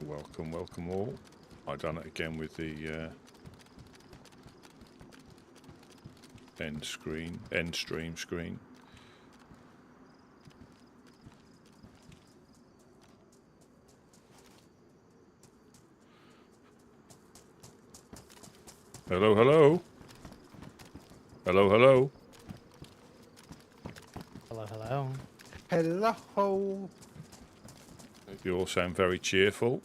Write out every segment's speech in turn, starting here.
Welcome, welcome all. I've done it again with the end stream screen. Hello, hello. Hello, hello. Hello, hello. Hello. You all sound very cheerful.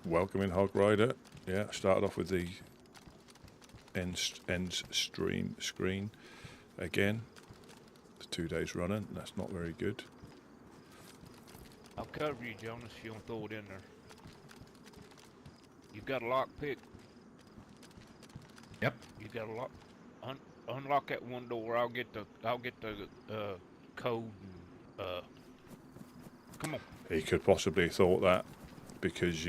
Welcome in, Hog Rider. Yeah, started off with the end stream screen again. It's 2 days running. That's not very good. I'll cover you, Jonas, if you don't throw it in there. You've got a lockpick. Yep. You got a lock. Unlock that one door. I'll get the code. And, come on. He could possibly have thought that because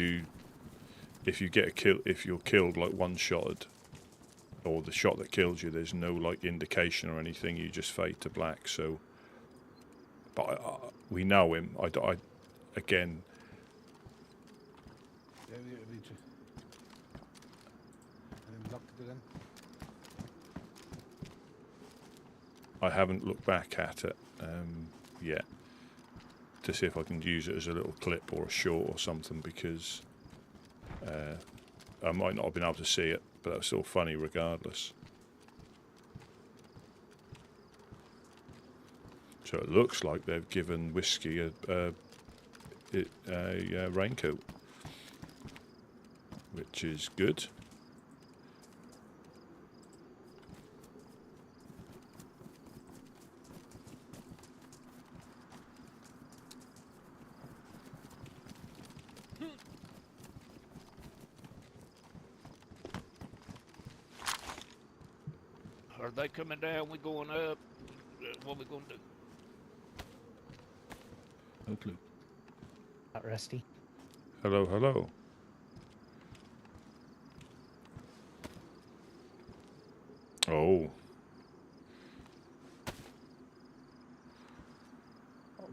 if you get a kill, if you're killed like one-shotted, or the shot that kills you, there's no like indication or anything. You just fade to black. So, but we know him. I again. I haven't looked back at it yet to see if I can use it as a little clip or a short or something, because I might not have been able to see it, but that's still funny regardless. So it looks like they've given Whiskey a raincoat, which is good. Are they coming down? We going up? What we gonna do? No clue. Not Rusty. Hello, hello. Oh.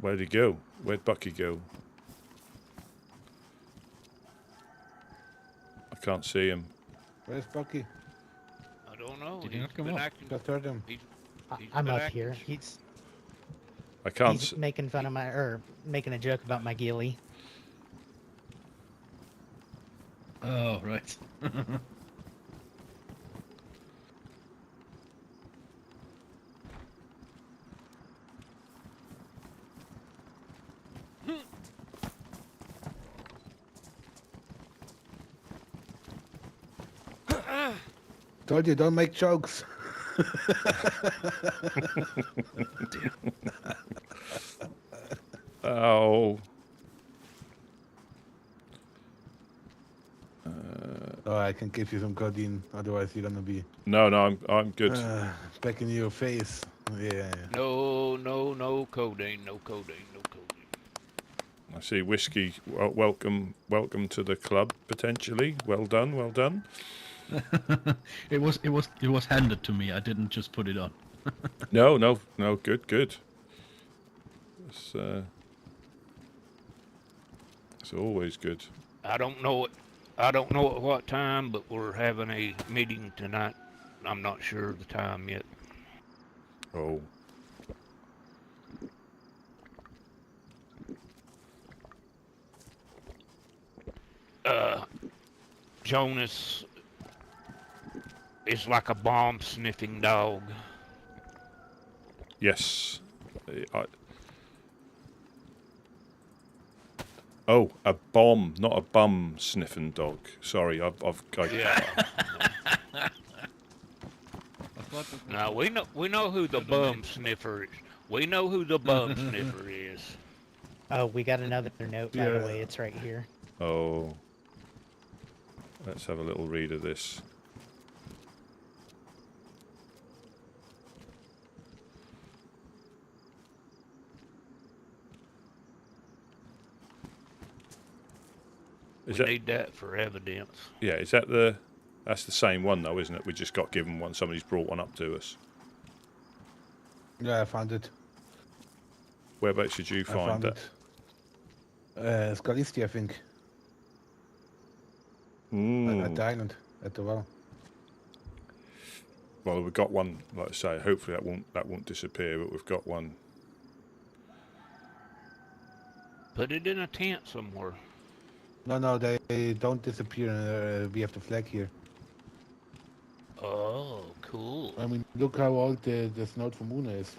Where'd he go? Where'd Bucky go? I can't see him. Where's Bucky? I don't know. Did he He's not come been up? acting. Just heard him. He's I'm been up acting. here. I can't. He's making fun of making a joke about my ghillie. Oh, right. Told you, don't make jokes. Oh. Oh, I can give you some codeine. Otherwise, you're gonna be No, I'm good. back in your face. Yeah. No codeine. No codeine. No codeine. I see Whiskey. Welcome to the club potentially. Well done, well done. It was handed to me. I didn't just put it on. No, good. It's always good. I don't know at what time, but we're having a meeting tonight. I'm not sure of the time yet. Oh. Jonas is like a bomb sniffing dog. Yes. Oh, a bomb, not a bum sniffing dog. Sorry, I've Yeah. Now we know who the bum sniffer is. We know who the bum sniffer is. Oh, we got another note, by the way. It's right here. Oh. Let's have a little read of this. We need that for evidence. Yeah, is that the That's the same one though, isn't it? We just got given one. Somebody's brought one up to us. Yeah, I found it. Whereabouts did you I find found that? it. Scalisti, I think. At the island, at the well. Well, we've got one. Like I say, hopefully that won't disappear. But we've got one. Put it in a tent somewhere. No, they don't disappear. We have the flag here. Oh, cool. I mean, look how old the snout from Una is.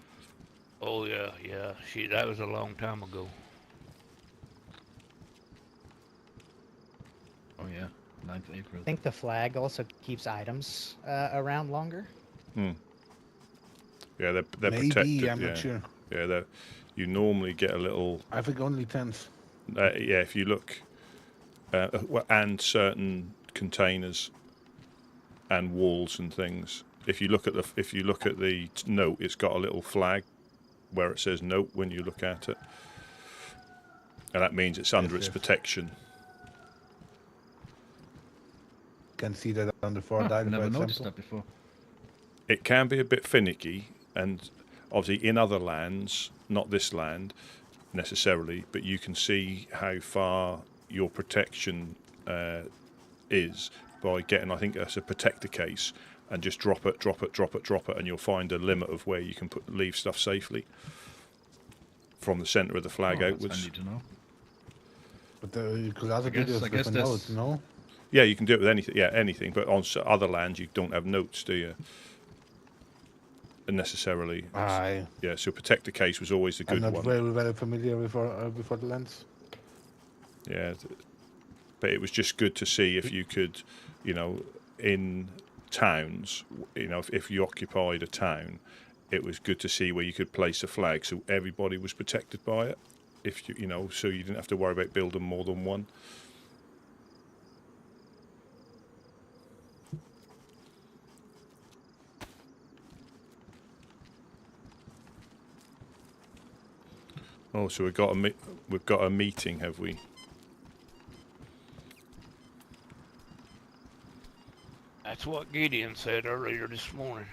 Oh yeah, yeah. That was a long time ago. Oh yeah, 9th April. I think the flag also keeps items around longer. Yeah, they're Maybe, protected. I'm yeah. not sure. Yeah, you normally get a little. I think only tents. Yeah, if you look, and certain containers and walls and things. If you look at the note, it's got a little flag where it says note when you look at it, and that means it's under its protection. Can see that on the Ford Oh, I've Island, never for noticed example. that before. It can be a bit finicky, and obviously in other lands, not this land necessarily, but you can see how far your protection is by getting, I think that's a protector case, and just drop it, and you'll find a limit of where you can leave stuff safely from the centre of the flag Oh, outwards. that's handy to know. But you could also I do guess- this I guess with a note, that's- no? Yeah, you can do it with anything. Yeah, anything. But on other lands, you don't have notes, do you? Necessarily. Aye. Yeah. So protector case was always a I'm good not one. very familiar with the lands. Yeah, but it was just good to see if you could, in towns, if you occupied a town, it was good to see where you could place a flag so everybody was protected by it. If so you didn't have to worry about building more than one. Oh, so we've got a meeting, have we? That's what Gideon said earlier this morning.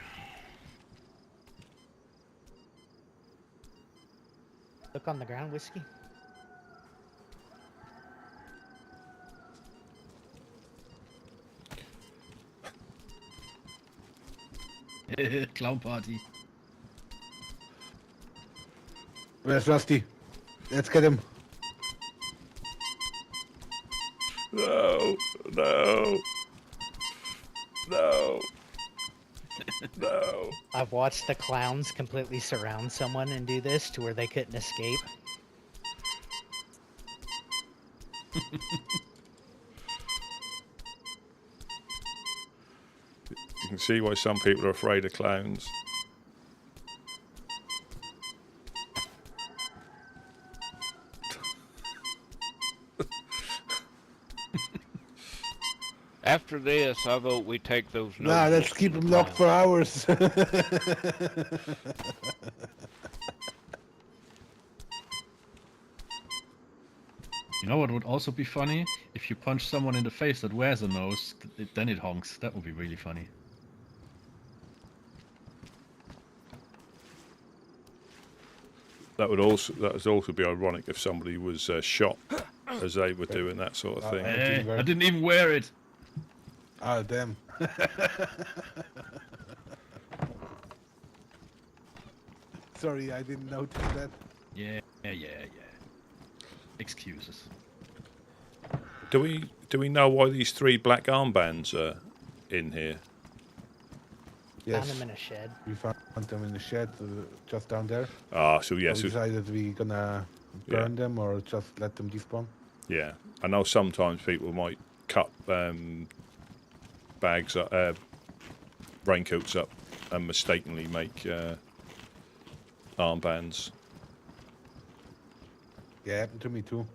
Look on the ground, whiskey. Clown party. Where's Rusty? Let's get him. No, no, no, no. I've watched the clowns completely surround someone and do this to where they couldn't escape. You can see why some people are afraid of clowns. After this, I vote we take those notes. Nah, let's keep him locked for hours. You know what would also be funny? If you punch someone in the face that wears a nose, then it honks. That would be really funny. That would also be ironic if somebody was shot as they were doing that sort of thing. I didn't even wear it. Oh, damn. Sorry, I didn't notice that. Yeah. Excuses. Do we know why these 3 black armbands are in here? Yes, Found them in a shed. we found them in the shed just down there. Ah, so So yes, we decided we gonna burn them or just let them despawn. yeah. I know sometimes people might cut bags up, raincoats up, and mistakenly make armbands. Yeah, happened to me too.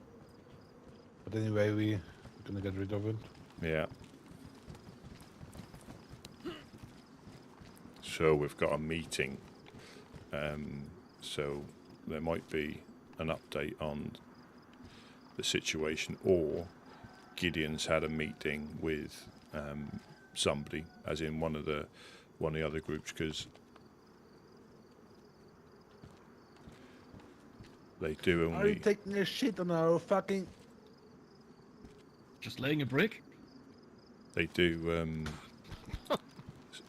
But anyway, we're gonna get rid of it. Yeah. So we've got a meeting. So there might be an update on the situation, or Gideon's had a meeting with somebody, as in one of the other groups, because they do Are you only. taking a shit on our fucking... Just laying a brick? They do.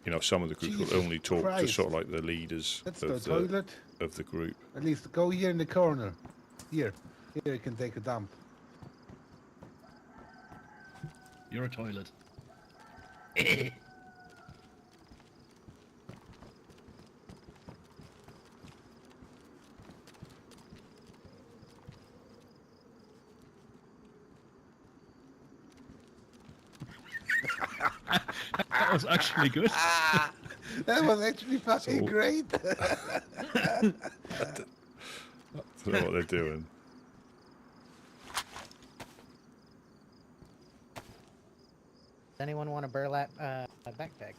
You know, some of the groups Jesus will only talk to Christ. sort of like the leaders That's the of toilet. the group. At least go here in the corner. Here you can take a dump. You're a toilet. That was actually good. That was actually fucking So- great. I don't know what they're doing. Does anyone want a burlap backpack?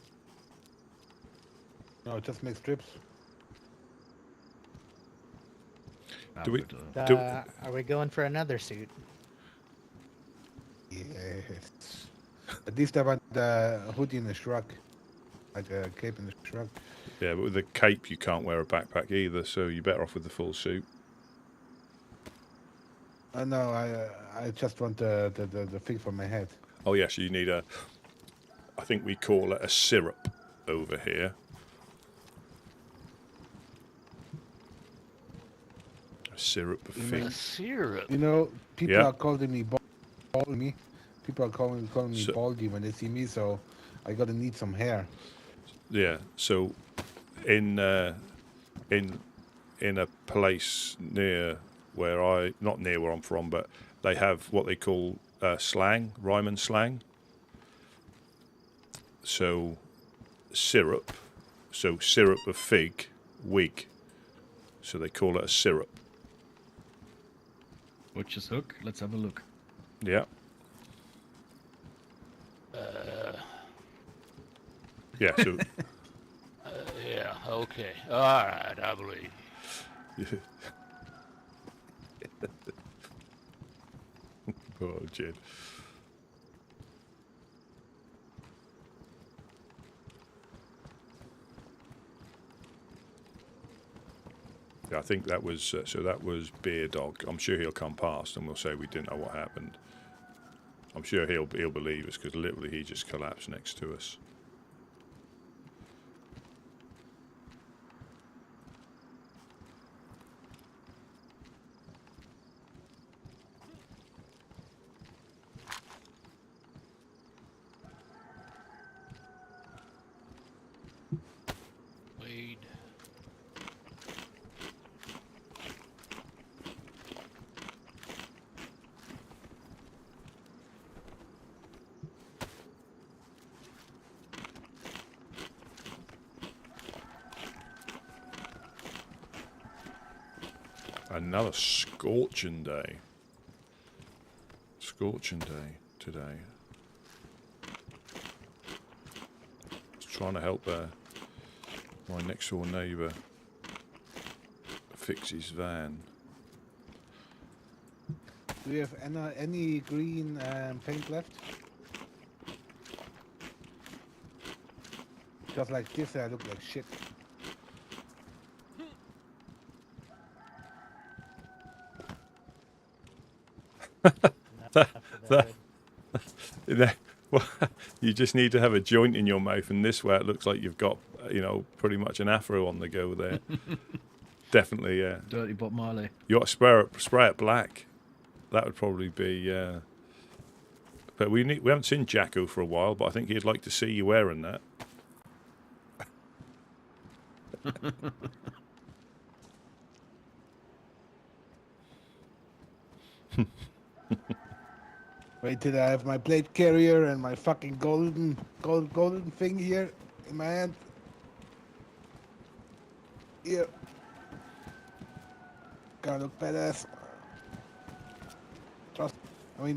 No, just make strips. Do we- But, Do- Are we going for another suit? Yes. At least I want the hoodie and the shrug. Like a cape and the shrug. Yeah, but with the cape you can't wear a backpack either, so you're better off with the full suit. No, I just want the thing for my head. Oh yes, you need a. I think we call it a syrup over here. A syrup of You fig. mean- A syrup. You know, people Yeah. are calling me baldy. People are calling me So- baldy when they see me, so I gotta need some hair. Yeah. So, in a place near where not near where I'm from, but they have what they call slang, Ryman slang. So, syrup. So syrup of fig, wig. So they call it a syrup. Butcher's hook. Let's have a look. Yeah. Yeah. So. Yeah, okay. All right, I believe. Oh, Jed. Yeah, I think that was so. That was Beer Dog. I'm sure he'll come past and we'll say we didn't know what happened. I'm sure he'll believe us because literally he just collapsed next to us. Wade. Another scorching day. Scorching day today. Just trying to help my next door neighbour fix his van. Do you have any green paint left? Just like this, I look like shit. Enough for that- hood. Well, you just need to have a joint in your mouth, and this way it looks like you've got, pretty much an afro on the go there. Definitely, yeah. Dirty Bob Marley. You ought to spray it black. That would probably be. But we haven't seen Jacko for a while, but I think he'd like to see you wearing that. Wait till I have my plate carrier and my fucking golden thing here in my hand. Here. Gotta look badass.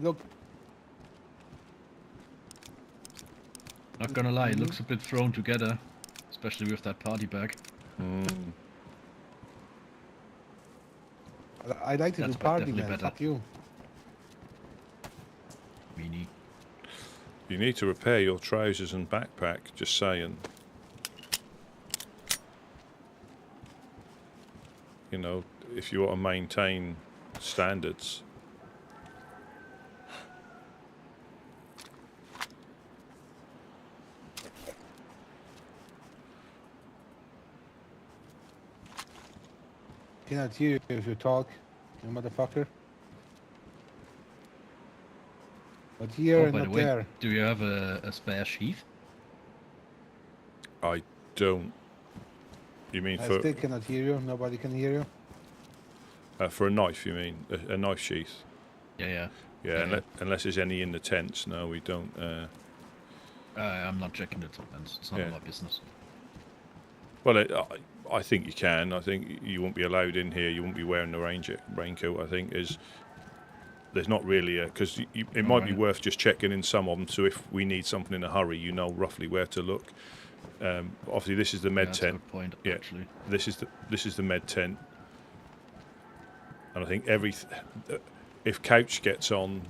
Look. Not gonna lie, it looks a bit thrown together, especially with that party bag. I like to That's do party, definitely man. better. Fuck you. Meanie. You need to repair your trousers and backpack, just saying. You know, if you want to maintain standards. Cannot hear you if you talk, you motherfucker. But here Oh, and by the not way, there. do you have a spare sheath? I don't. You mean I for still cannot hear you. Nobody can hear you. for a knife? You mean a knife sheath? Yeah, yeah. Yeah, Yeah. unless there's any in the tents. No, we don't. I'm not checking the tents. It's not Yeah. my business. Well, I think you can. I think you won't be allowed in here. You won't be wearing the raincoat. I think there's not really because it might be Alright. worth just checking in some of them. So if we need something in a hurry, you know roughly where to look. Obviously, this is the Yeah, med that's a tent. good point, Yeah. actually. This is the med tent, and I think if Couch gets on,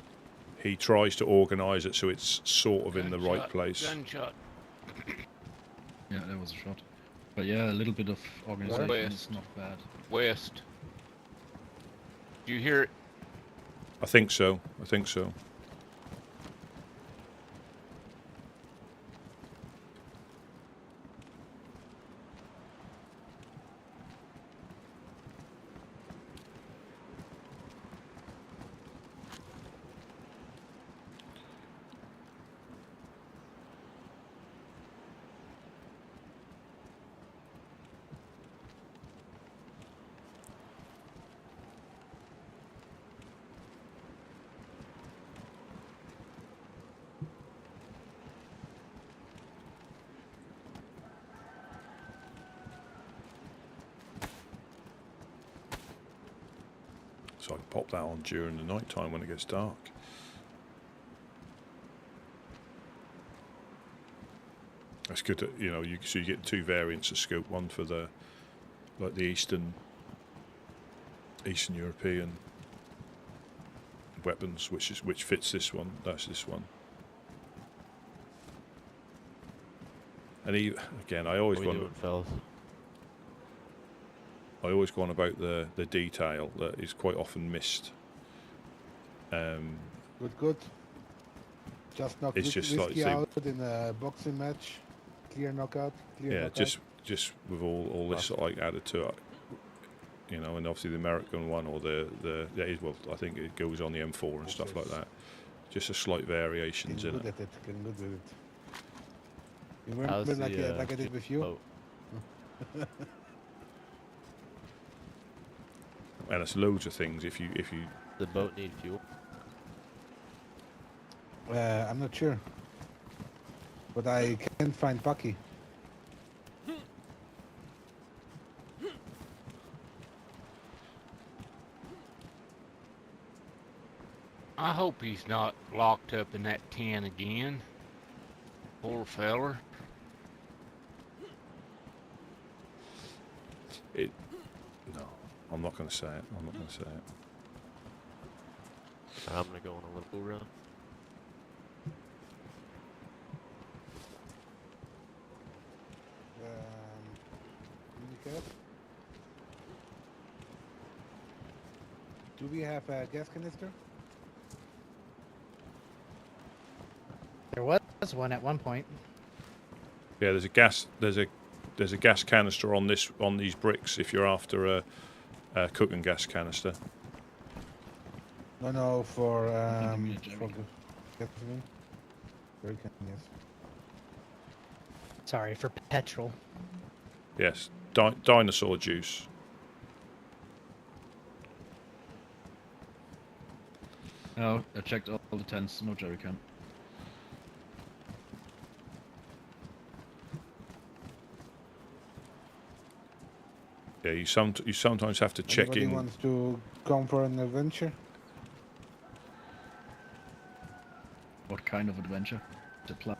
he tries to organise it so it's sort of in the right place. Gunshot. Yeah, that was a shot. But yeah, a little bit of organization West. is not bad. West. Do you hear it? I think so. I think so. So I can pop that on during the night time when it gets dark. That's good. You know, so you get two variants of scope. One for the Eastern European weapons, which fits this one. That's this one. And again, I always What are we want. doing, fellas? I always go on about the detail that is quite often missed. Good. Just knock It's just like, whiskey say- out in a boxing match. Clear knockout. Clear Yeah, knockout. just with all this sort of like added to it, you know, and obviously the American one or I think it goes on the M4 and stuff like that. Just a slight variations Getting in good it. at it. Getting good with it. You How's remember the, like I did with you? boat? And it's loads of things. If you The boat need fuel? I'm not sure. But I can't find Bucky. I hope he's not locked up in that tent again. Poor feller. no, I'm not going to say it. I'm not going to say it. I'm gonna go on a little run. Indicate. Do we have a gas canister? There was one at one point. Yeah, there's a gas canister on these bricks if you're after a cooking gas canister. No, for think we need for jerrycan. gasoline. Jerrycan, yes. Sorry, for petrol. Yes, dinosaur juice. No, I checked all the tents, no jerrycan. Yeah, you sometimes have to check Anybody in. wants to come for an adventure? What kind of adventure? The plan?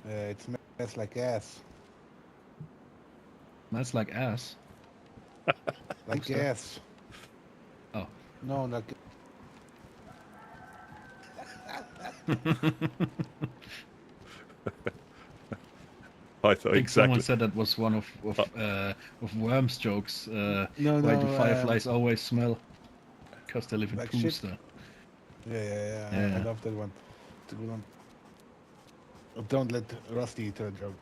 It smells like ass. That's like ass. Like Who's that? gas. Oh. No, like. I thought I think someone exactly. said that was one of Worm's jokes. No, Why do no, fireflies always smell? Because they live in like pools shit. there. Yeah. I Yeah. love that one. It's a good one. Oh, don't let Rusty tell a joke.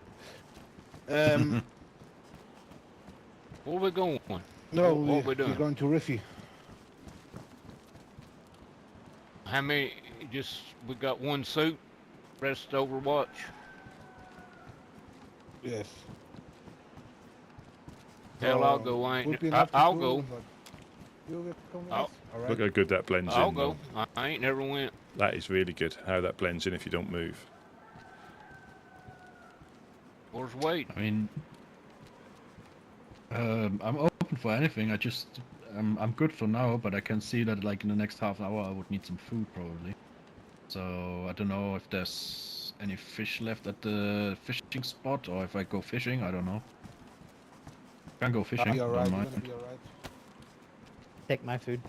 Where we going? No, What we we're doing? going to Riffy. How many? Just we got one suit. Rest Overwatch. Yes. Hell, I'll So, go. would be enough to I'll prove, go. but you will come with I'll, us? All right. Look how good that blends I'll in, go. though. I ain't never went. That is really good. How that blends in if you don't move. Where's Wade? I mean, I'm open for anything. I'm good for now, but I can see that like in the next half hour I would need some food probably. So I don't know if there's any fish left at the fishing spot, or if I go fishing. I don't know. Can go fishing. Be all Don't right. You're mind. gonna be all right. Take my food.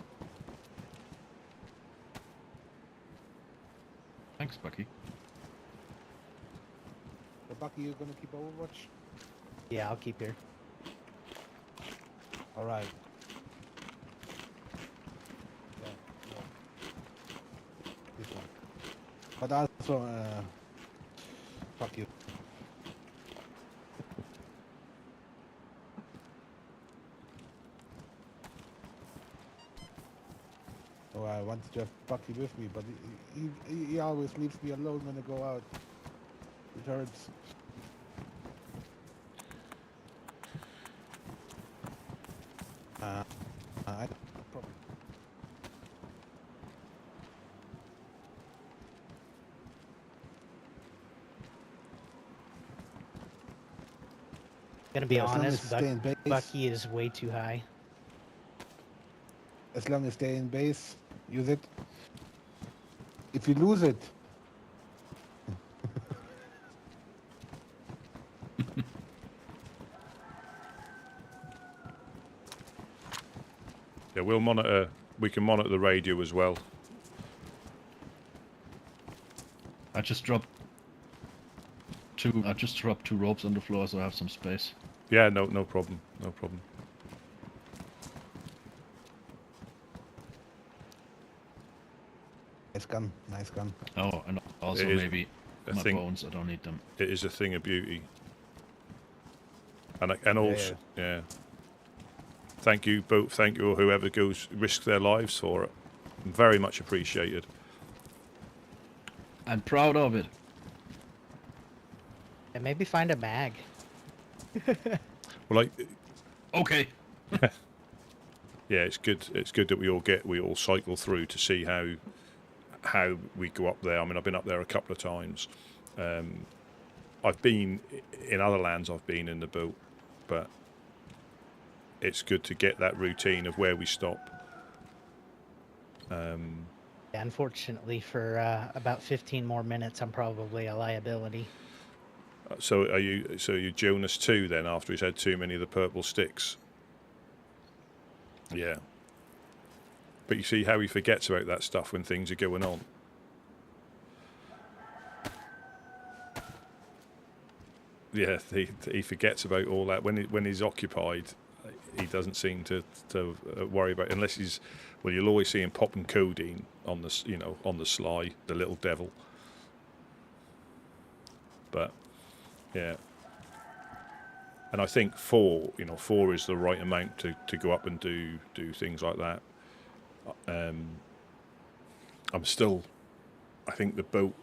Thanks, Bucky. So, Bucky, you're gonna keep Overwatch? Yeah, I'll keep here. All right. Yeah. This one. But also, fuck you. Oh, I wanted to have Bucky with me, but he always leaves me alone when I go out. It hurts. I probably. Gonna be Yeah, as long honest, as stay in base. Bucky is way too high. As long as stay in base, use it. If you lose it, Yeah, we'll monitor. We can monitor the radio as well. I just dropped two ropes on the floor, so I have some space. Yeah, no problem. No problem. nice gun. Oh, and also It is maybe a my thing. bones. I don't need them. It is a thing of beauty. And also, yeah. Thank you both. Thank you whoever goes risk their lives for it. Very much appreciated. I'm proud of it. And maybe find a mag. Well, like, Okay. yeah, it's good. It's good that we all cycle through to see how we go up there. I mean, I've been up there a couple of times. I've been in other lands. I've been in the boat, but it's good to get that routine of where we stop. Yeah, unfortunately, for about 15 more minutes, I'm probably a liability. So are you Jonas too then? After he's had too many of the purple sticks. Yeah. But you see how he forgets about that stuff when things are going on. Yeah, he forgets about all that when he's occupied. He doesn't seem to worry about, unless he's. Well, you'll always see him popping codeine on the sly, the little devil. But yeah, and I think four is the right amount to go up and do things like that. I think the boat,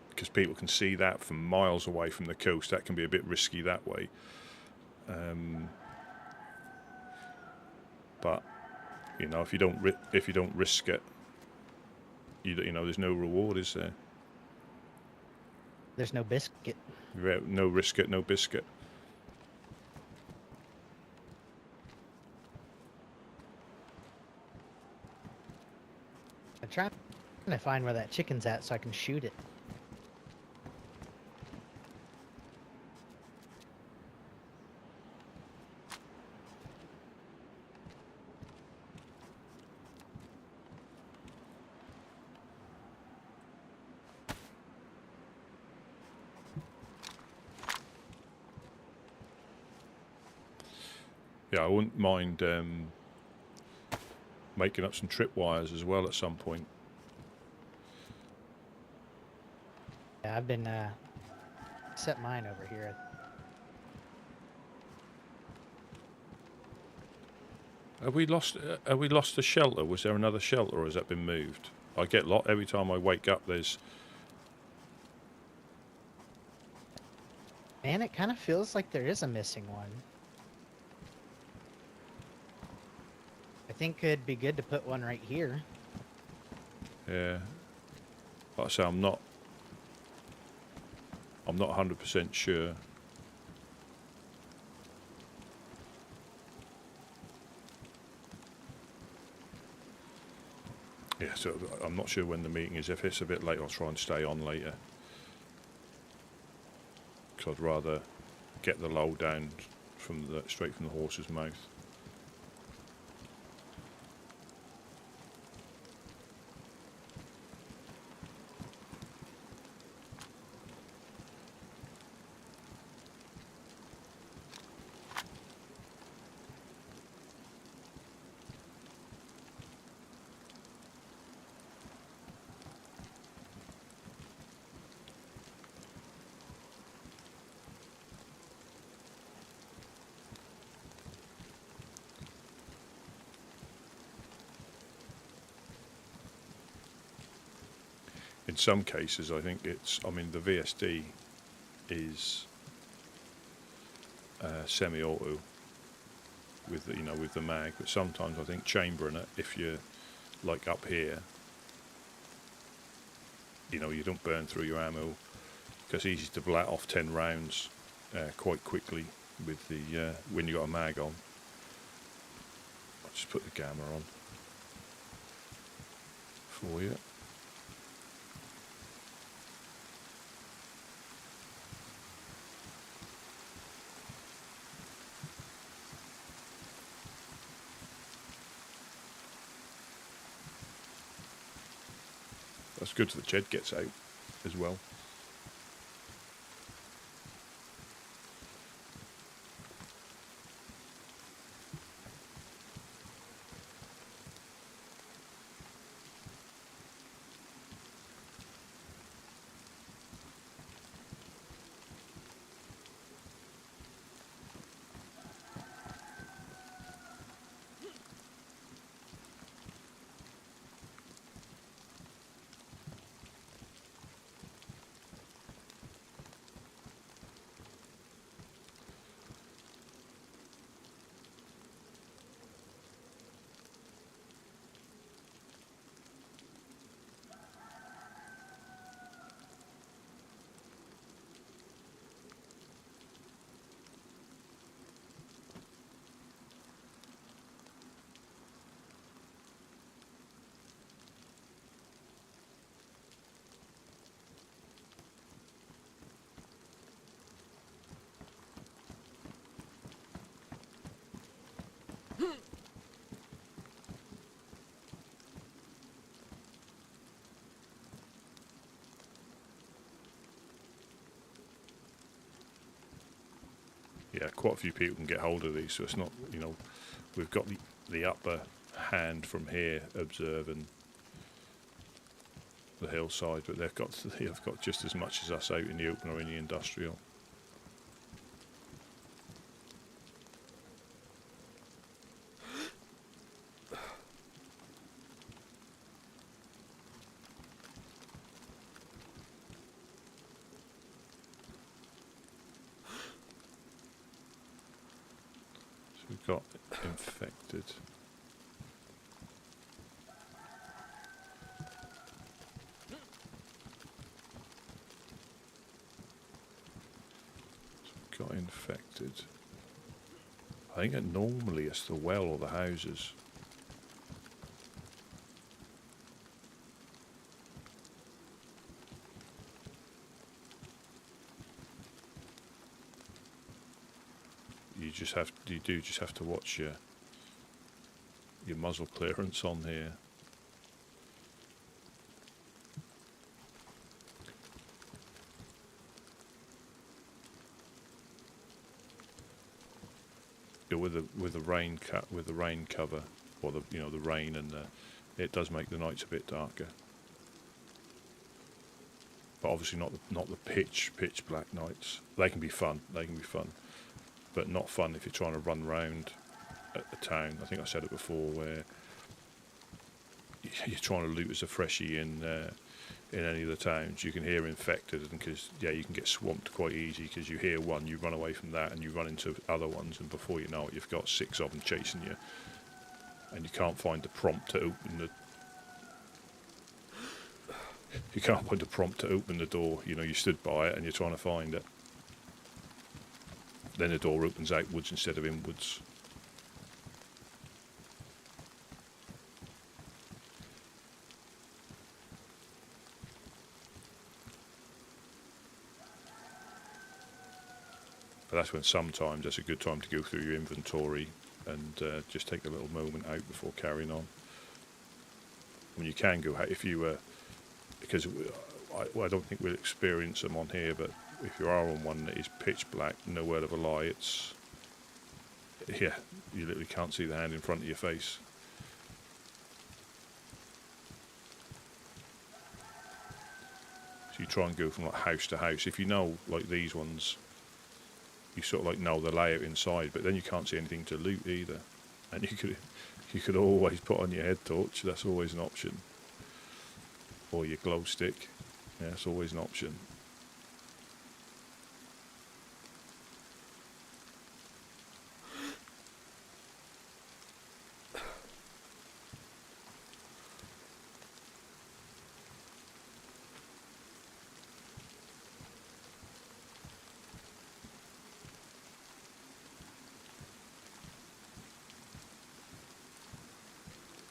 because people can see that from miles away from the coast, that can be a bit risky that way. But if you don't risk it, there's no reward, is there? There's no biscuit. No risk it, no biscuit. I'm trying to find where that chicken's at so I can shoot it. Yeah, I wouldn't mind making up some tripwires as well at some point. Yeah, I've been set mine over here. Have we lost a shelter? Was there another shelter, or has that been moved? I get every time I wake up. There's Man, it kind of feels like there is a missing one. I think it'd be good to put one right here. yeah. Like I say, I'm not 100% sure. Yeah, so I'm not sure when the meeting is. If it's a bit late, I'll try and stay on later. Because I'd rather get the lowdown straight from the horse's mouth. In some cases, I think I mean, the VSD is semi-auto with with the mag, but sometimes I think chambering it, if you're like up here, you don't burn through your ammo, because it's easy to blat off 10 rounds quite quickly with the when you got a mag on. I'll just put the gamma on for you. That's good so the Jed gets out as well. Yeah, quite a few people can get hold of these, so it's not, we've got the upper hand from here observing the hillside, but they've got just as much as us out in the open or in the industrial. We've got infected. So we've got infected. I think that normally it's the well or the houses. You do just have to watch your muzzle clearance on here. with the rain with the rain cover, or the the rain, and it does make the nights a bit darker. But obviously not the pitch black nights. They can be fun. They can be fun, but not fun if you're trying to run around a town. I think I said it before, where you're trying to loot as a freshie in any of the towns. You can hear infected, and because you can get swamped quite easy, because you hear one, you run away from that, and you run into other ones, and before you know it, you've got 6 of them chasing you, and you can't find the prompt to open the. You can't find the prompt to open the door. You stood by it and you're trying to find it. Then the door opens outwards instead of inwards. But that's when sometimes that's a good time to go through your inventory and just take a little moment out before carrying on. I mean, you can go out if you because I don't think we'll experience them on here, but if you are on one that is pitch black, no word of a lie, it's you literally can't see the hand in front of your face. So you try and go from like house to house. If you know, like these ones, you sort of like know the layout inside, but then you can't see anything to loot either. And you could always put on your head torch. That's always an option. Or your glow stick. Yeah, it's always an option.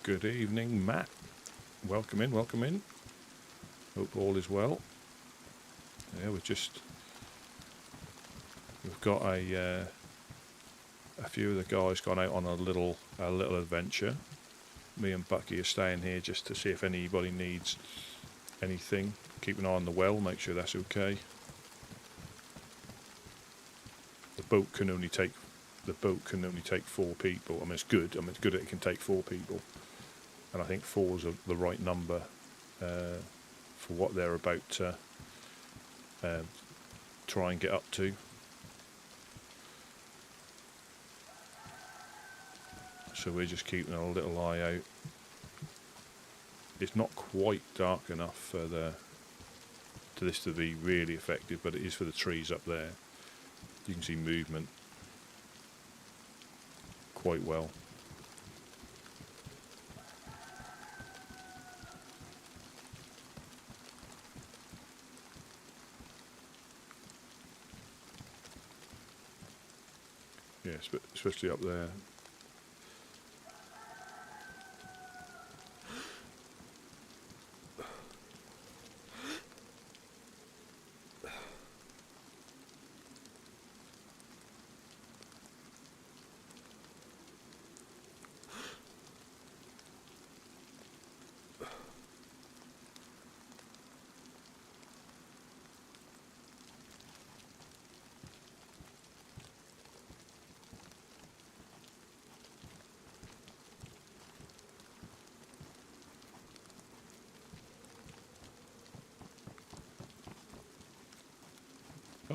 Good evening, Matt. Welcome in, welcome in. Hope all is well. Yeah, we've got a few of the guys gone out on a little adventure. Me and Bucky are staying here just to see if anybody needs anything. Keep an eye on the well, make sure that's okay. The boat can only take 4 people. I mean, it's good. It's good that it can take 4 people. And I think 4 is the right number for what they're about to try and get up to. So we're just keeping a little eye out. It's not quite dark enough for this to be really effective, but it is for the trees up there. You can see movement quite well. Yeah, especially up there.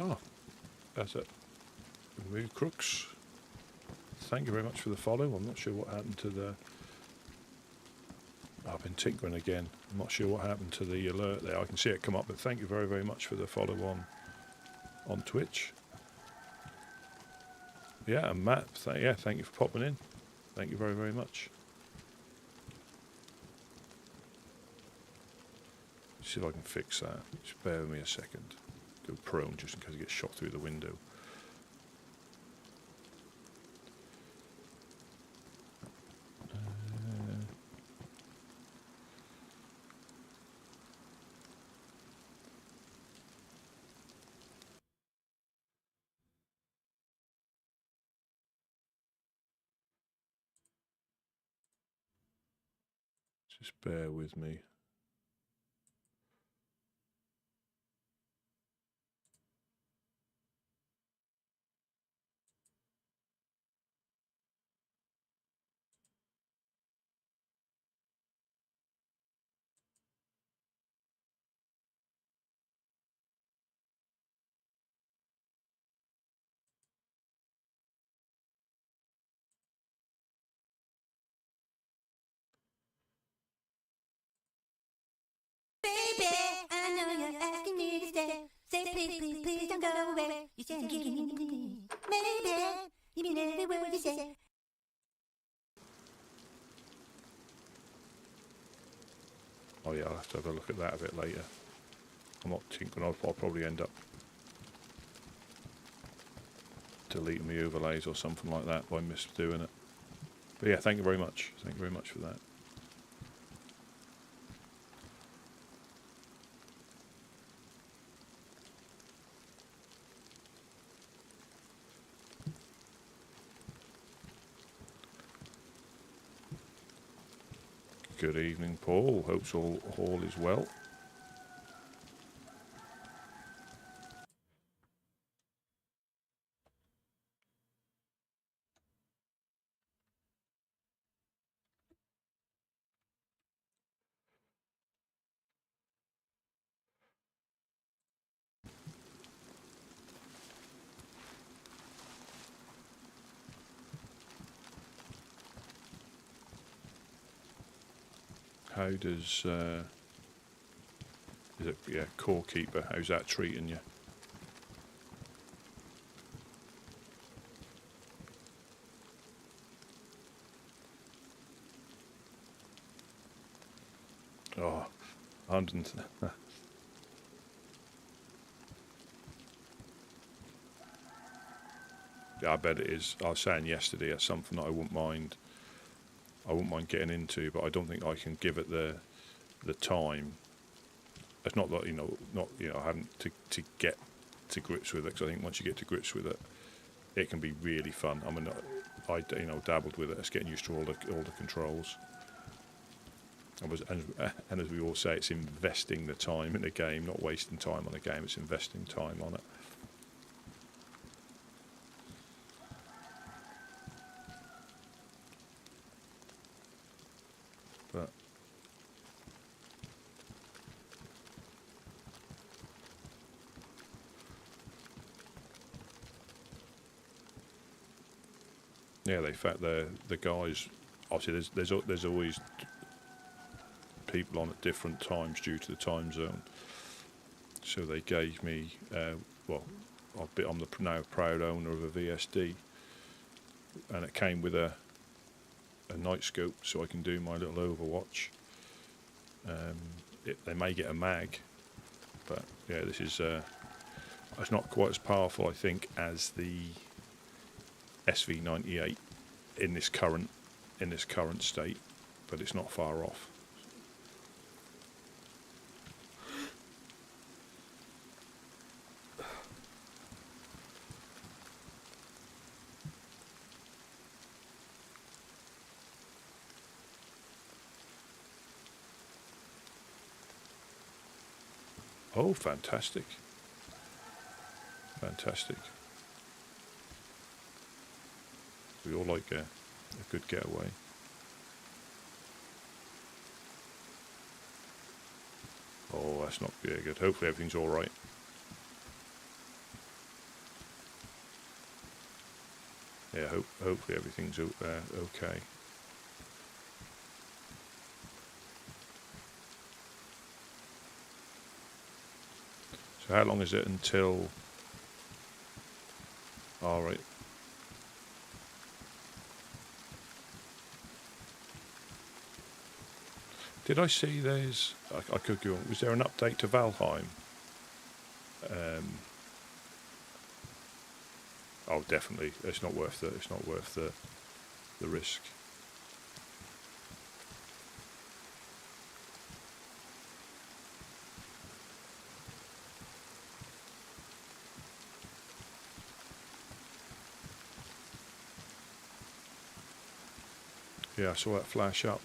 Oh, that's it. Remove crooks. Thank you very much for the follow. I'm not sure what happened to the... I've been tinkering again. I'm not sure what happened to the alert there. I can see it come up, but thank you very, very much for the follow on Twitch. Yeah, and Matt, thank you for popping in. Thank you very, very much. See if I can fix that. Just bear with me a second. Go prone just in case it gets shot through the window. Just bear with me. Baby, I know you're asking me to stay. Say please, please, please don't go away. You said I'm getting into me. Maybe, you mean every word you say. Oh yeah, I'll have to have a look at that a bit later. I'm not thinking I'll probably end up deleting the overlays or something like that by misdoing it. But yeah, thank you very much. Thank you very much for that. Good evening, Paul. Hopes all is well. How does is it, yeah, core keeper? How's that treating you? Oh, 100. Yeah, I bet it is. I was saying yesterday, it's something that I wouldn't mind getting into, but I don't think I can give it the time. It's not that I haven't to get to grips with it, because I think once you get to grips with it, it can be really fun. I mean, I dabbled with it. It's getting used to all the controls. And as we all say, it's investing the time in the game, not wasting time on the game. It's investing time on it. But yeah, the guys. Obviously, there's always people on at different times due to the time zone. So they gave me, I'm the now proud owner of a VSD, and it came with a night scope, so I can do my little Overwatch. They may get a mag, but yeah, this is it's not quite as powerful, I think, as the SV98 in this current state, but it's not far off. Oh, fantastic. Fantastic. We all like a good getaway. Oh, that's not very good. Hopefully everything's all right. Yeah, hopefully everything's okay. So how long is it until... All right. Did I see there's... I could go... Was there an update to Valheim? Oh, definitely. It's not worth it. It's not worth the risk. Yeah, I saw that flash up.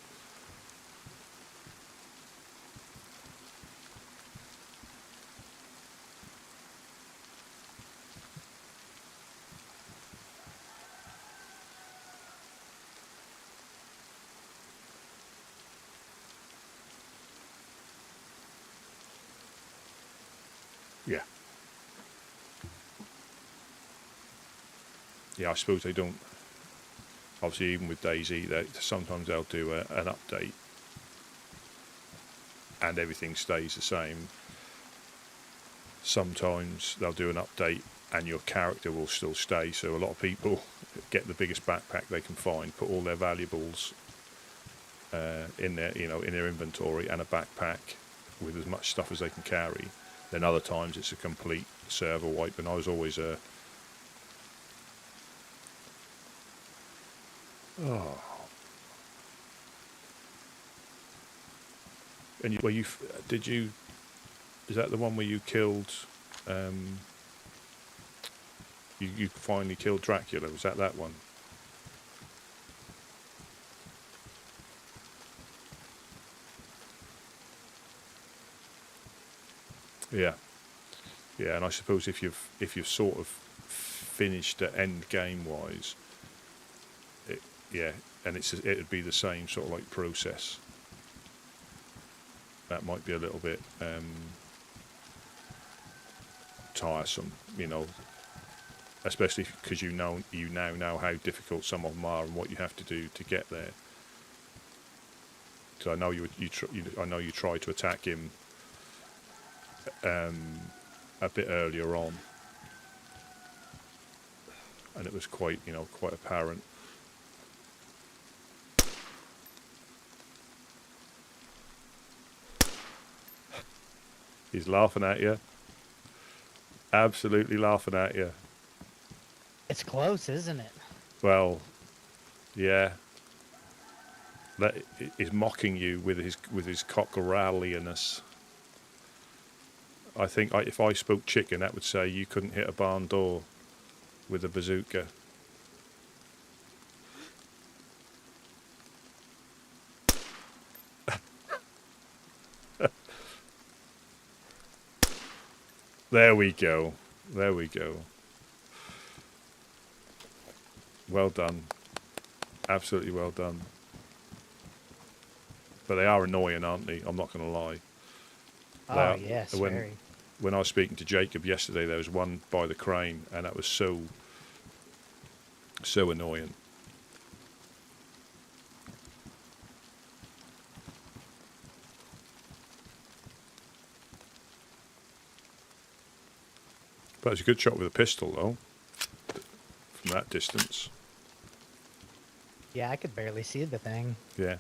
Yeah. Yeah, I suppose they don't... Obviously, even with DayZ, sometimes they'll do an update and everything stays the same. Sometimes they'll do an update and your character will still stay. So a lot of people get the biggest backpack they can find, put all their valuables in their in their inventory and a backpack with as much stuff as they can carry. Then other times it's a complete server wipe, and I was always a And is that the one where you killed you finally killed Dracula? Was that one? Yeah, and I suppose if you've sort of finished the end game wise, and it'd be the same sort of like process. That might be a little bit tiresome, especially because you now know how difficult some of them are and what you have to do to get there. So I know I know you tried to attack him a bit earlier on, and it was quite apparent. He's laughing at you. Absolutely laughing at you. It's close, isn't it? Well, yeah. He's mocking you with his cockerelliness. I think if I spoke chicken, that would say you couldn't hit a barn door with a bazooka. There we go. Well done. Absolutely well done. But they are annoying, aren't they? I'm not going to lie. Oh, yes, very. When I was speaking to Jacob yesterday, there was one by the crane, and that was so annoying. But it's a good shot with a pistol, though, from that distance. Yeah, I could barely see the thing. Yeah.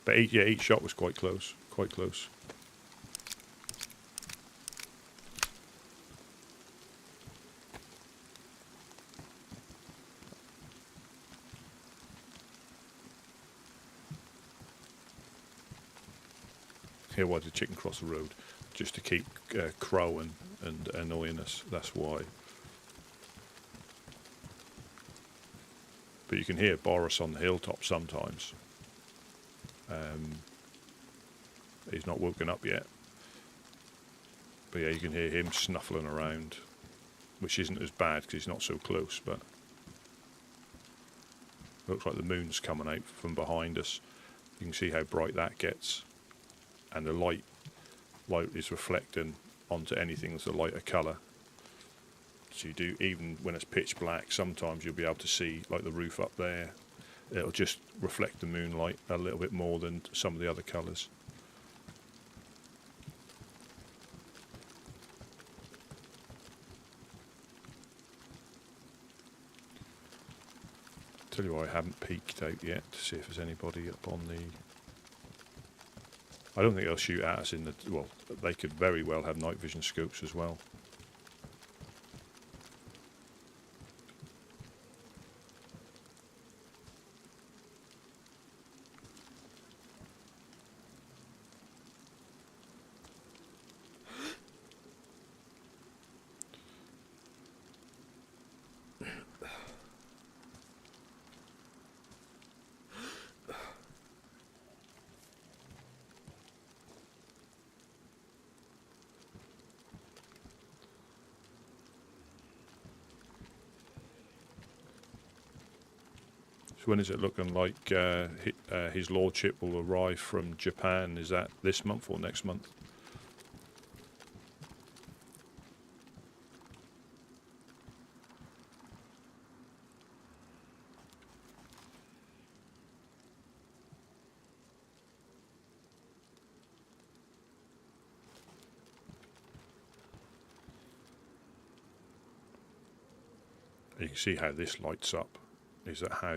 But each shot was quite close. Quite close. Here, why did the chicken cross the road? Just to keep crowing and annoying us. That's why. But you can hear Boris on the hilltop sometimes. He's not woken up yet. But yeah, you can hear him snuffling around, which isn't as bad because he's not so close, but looks like the moon's coming out from behind us. You can see how bright that gets, and the light is reflecting onto anything that's a lighter colour. So you do, even when it's pitch black, sometimes you'll be able to see like the roof up there. It'll just reflect the moonlight a little bit more than some of the other colours. Tell you what, I haven't peeked out yet to see if there's anybody up on the... I don't think they'll shoot at us in the... Well, they could very well have night vision scopes as well. When is it looking like his lordship will arrive from Japan? Is that this month or next month? You can see how this lights up. Is that how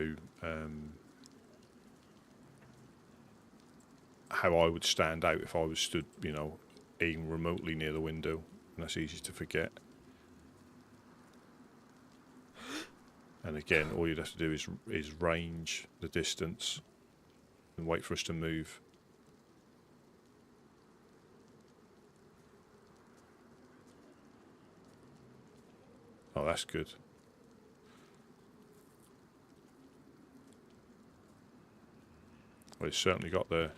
I would stand out if I was stood, you know, even remotely near the window, and that's easy to forget. And again, all you'd have to do is range the distance and wait for us to move. Oh, that's good. Well, it's certainly got the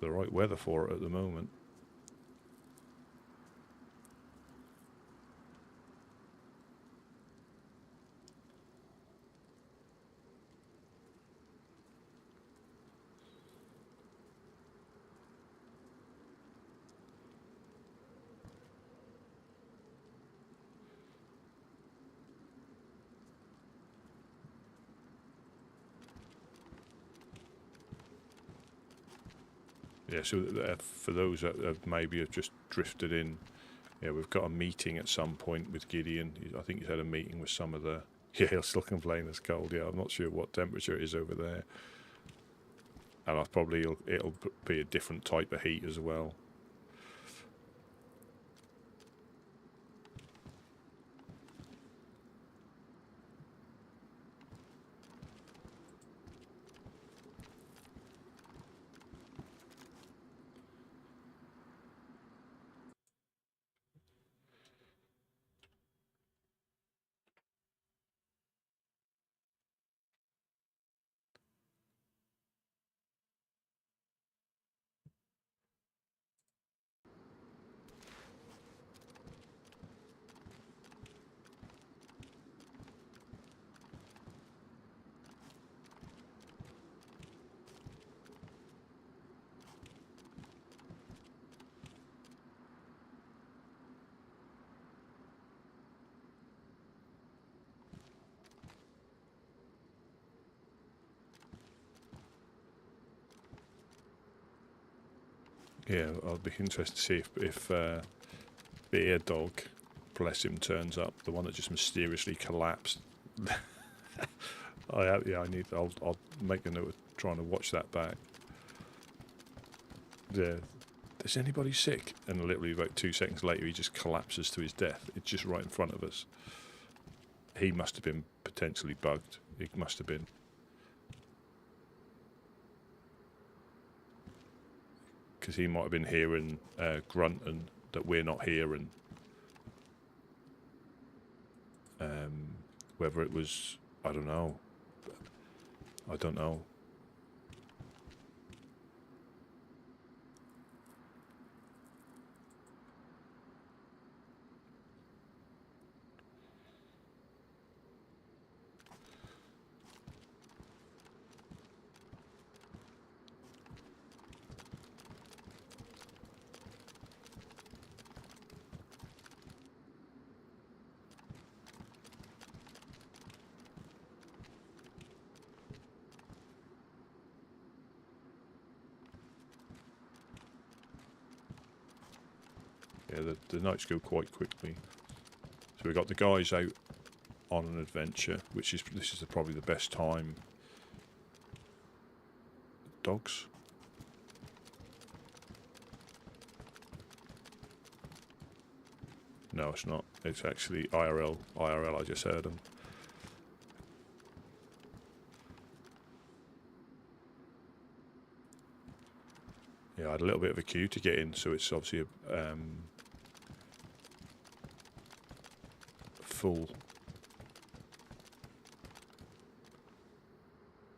right weather for it at the moment. Yeah, so for those that maybe have just drifted in, yeah, we've got a meeting at some point with Gideon. I think he's had a meeting with some of the... Yeah, he'll still complain it's cold. Yeah, I'm not sure what temperature it is over there. And it'll be a different type of heat as well. Yeah, I'll be interested to see if Beer Dog, bless him, turns up. The one that just mysteriously collapsed. I'll make a note of trying to watch that back. Yeah. Is anybody sick? And literally about 2 seconds later, he just collapses to his death. It's just right in front of us. He must have been potentially bugged. He must have been. Because he might have been hearing grunting that we're not hearing. Whether it was, I don't know. I don't know. Yeah, the nights go quite quickly. So we've got the guys out on an adventure, this is probably the best time. Dogs. No, it's not. It's actually IRL. I just heard them. Yeah, I had a little bit of a queue to get in, so it's obviously full.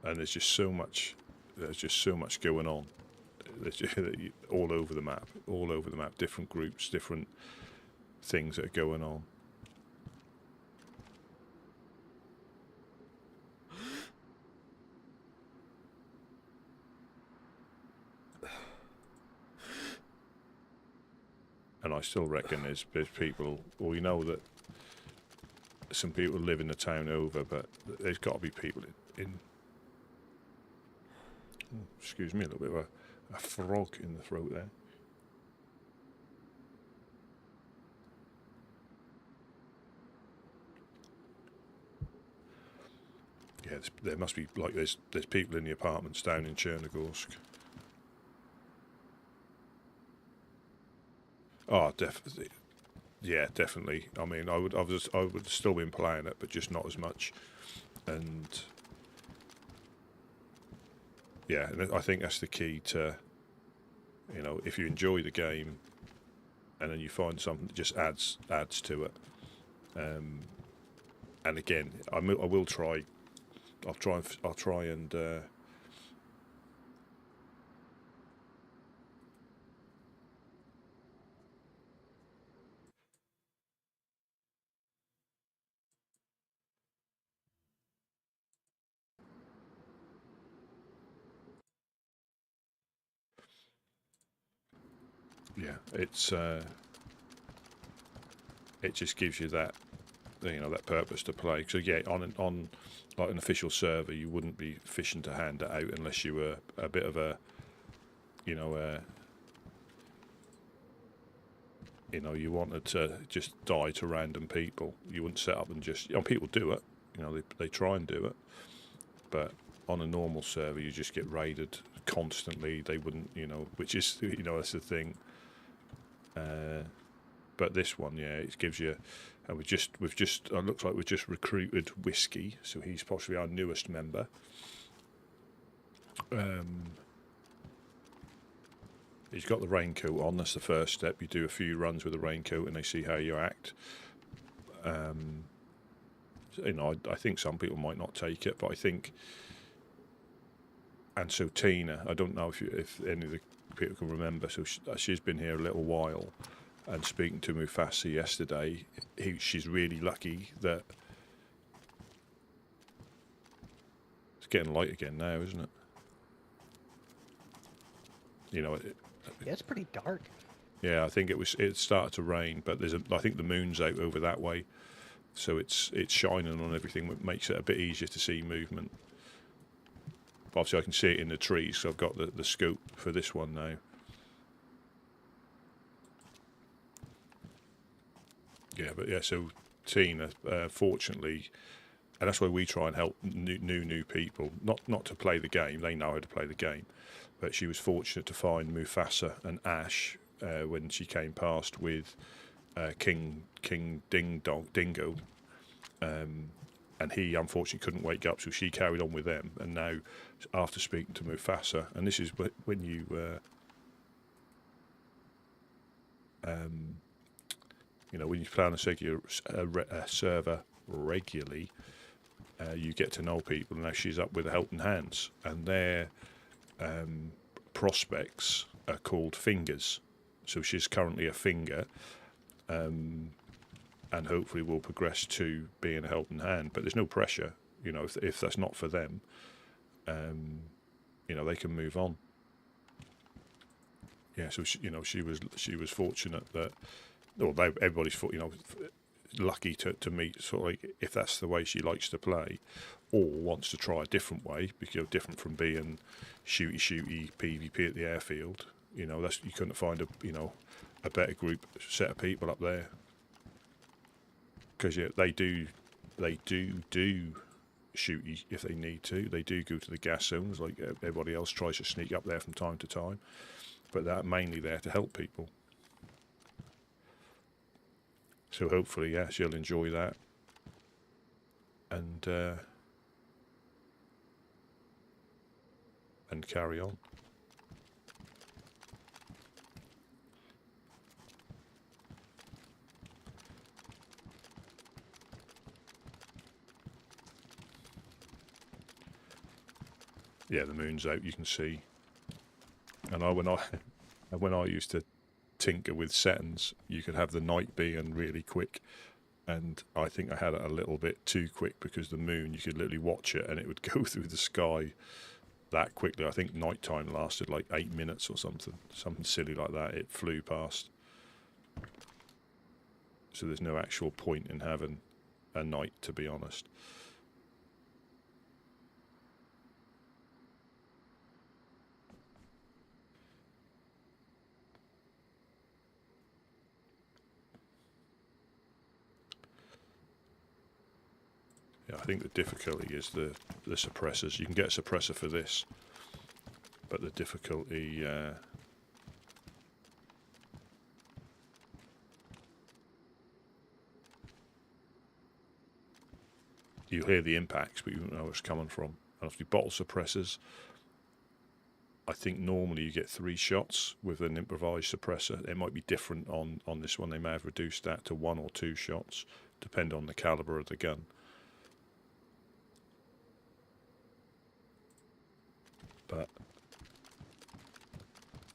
And there's just so much going on. There's just, all over the map, different groups, different things that are going on. And I still reckon there's people, well, we know that some people live in the town over, but there's got to be people in oh, excuse me, a little bit of a frog in the throat there. Yeah, there must be like there's people in the apartments down in Chernarus. Oh, definitely. Yeah, definitely. I mean, I would still been playing it, but just not as much. And yeah, and I think that's the key to, you know, if you enjoy the game, and then you find something that just adds to it. And again, I will try. I'll try and. Yeah, it just gives you that, you know, that purpose to play. So yeah, on like an official server, you wouldn't be fishing to hand it out unless you were a bit of a, you know, you wanted to just die to random people. You wouldn't set up and just, you know, people do it. You know, they try and do it, but on a normal server, you just get raided constantly. They wouldn't, you know, which is, you know, that's the thing. But this one, yeah, it gives you, and we've just, it looks like we've just recruited Whiskey, so he's possibly our newest member. He's got the raincoat on. That's the first step. You do a few runs with the raincoat, and they see how you act. You know, I think some people might not take it, but I think. And so Tina, I don't know if any of the people can remember. So she's been here a little while, and speaking to Mufasa yesterday, she's really lucky that it's getting light again now, isn't it? You know, Yeah, it's pretty dark. yeah, I think it started to rain, but I think the moon's out over that way, so it's shining on everything, which makes it a bit easier to see movement. But obviously, I can see it in the trees, so I've got the scope for this one now. Yeah, but yeah, so Tina, fortunately, and that's why we try and help new people, not to play the game. They know how to play the game, but she was fortunate to find Mufasa and Ash when she came past with King Dingo, and he unfortunately couldn't wake up, so she carried on with them. And now, after speaking to Mufasa, and this is when you you know, when you play on a server regularly, you get to know people. And now she's up with the Helping Hands, and their prospects are called fingers. So she's currently a finger, and hopefully will progress to being a Helping Hand. But there's no pressure, you know, if that's not for them, you know, they can move on. Yeah, so she was fortunate that, well, everybody's, you know, lucky to meet sort of like, if that's the way she likes to play, or wants to try a different way, because, you know, different from being shooty PvP at the airfield. You know, you couldn't find a better group set of people up there, because yeah, they do shooty if they need to. They do go to the gas zones like everybody else tries to sneak up there from time to time, but they're mainly there to help people. So hopefully, yeah, she'll enjoy that, and carry on. Yeah, the moon's out. You can see. And when I used to tinker with settings, you could have the night being really quick, and I think I had it a little bit too quick, because the moon, you could literally watch it and it would go through the sky that quickly. I think nighttime lasted like 8 minutes or something silly like that. It flew past. So there's no actual point in having a night, to be honest. Yeah, I think the difficulty is the suppressors. You can get a suppressor for this, but the difficulty... you hear the impacts, but you don't know where it's coming from. And if you bottle suppressors, I think normally you get 3 shots with an improvised suppressor. It might be different on this one. They may have reduced that to 1 or 2 shots, depending on the caliber of the gun. But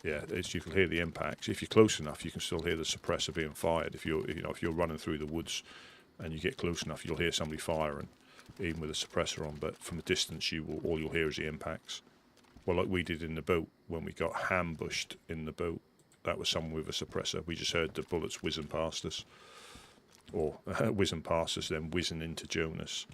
yeah, you can hear the impacts. If you're close enough, you can still hear the suppressor being fired. If you're running through the woods and you get close enough, you'll hear somebody firing, even with a suppressor on. But from a distance, all you'll hear is the impacts. Well, like we did in the boat when we got ambushed in the boat, that was someone with a suppressor. We just heard the bullets whizzing past us, or whizzing past us, then whizzing into Jonas.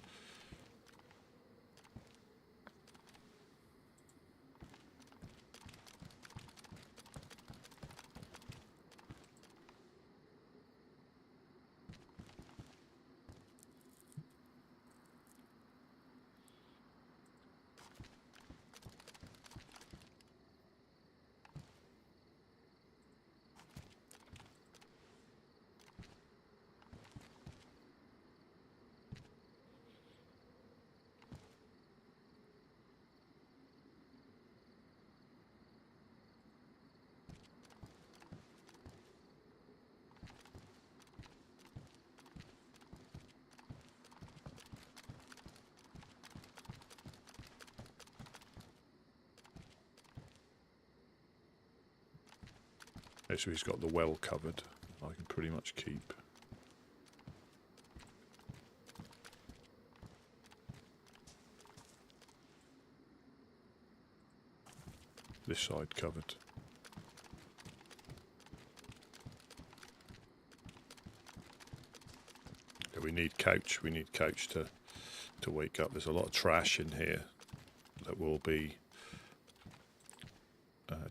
So he's got the well covered. I can pretty much keep. This side covered. Yeah, we need couch. We need couch to wake up. There's a lot of trash in here that will be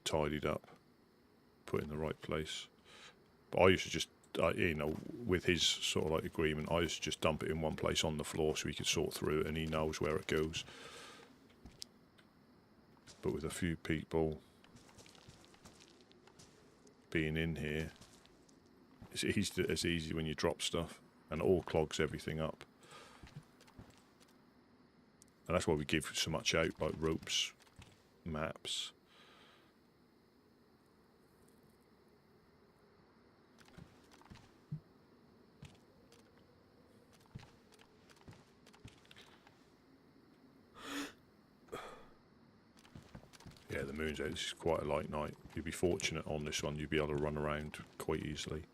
tidied up, put in the right place. But I used to just, with his sort of like agreement, I used to just dump it in one place on the floor so he could sort through it and he knows where it goes. But with a few people being in here, it's easy when you drop stuff, and it all clogs everything up. And that's why we give so much out, like ropes, maps. Yeah, the moon's out. This is quite a light night. You'd be fortunate on this one. You'd be able to run around quite easily.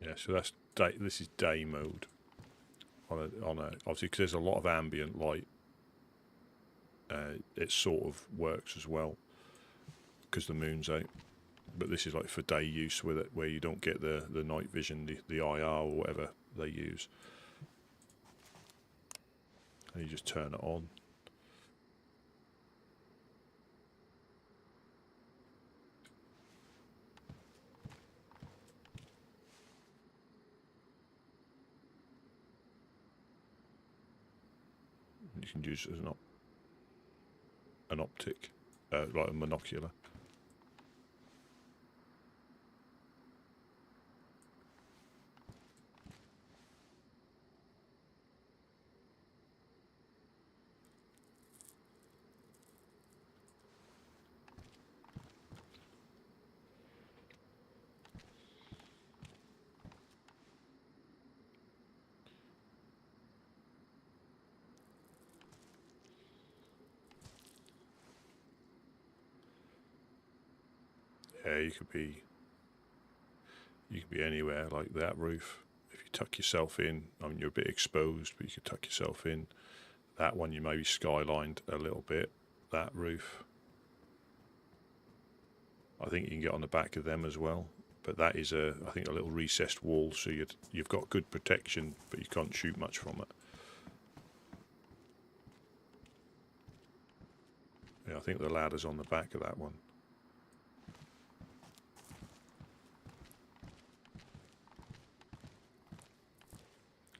Yeah, so that's day. This is day mode. On a obviously because there's a lot of ambient light. It sort of works as well because the moon's out. But this is like for day use with it, where you don't get the night vision, the IR or whatever they use, and you just turn it on. You can use it as an optic, like a monocular. Yeah, you could be anywhere like that roof. If you tuck yourself in, I mean, you're a bit exposed, but you could tuck yourself in. That one, you may be skylined a little bit. That roof, I think you can get on the back of them as well. But that is I think a little recessed wall, so you've got good protection, but you can't shoot much from it. Yeah, I think the ladder's on the back of that one.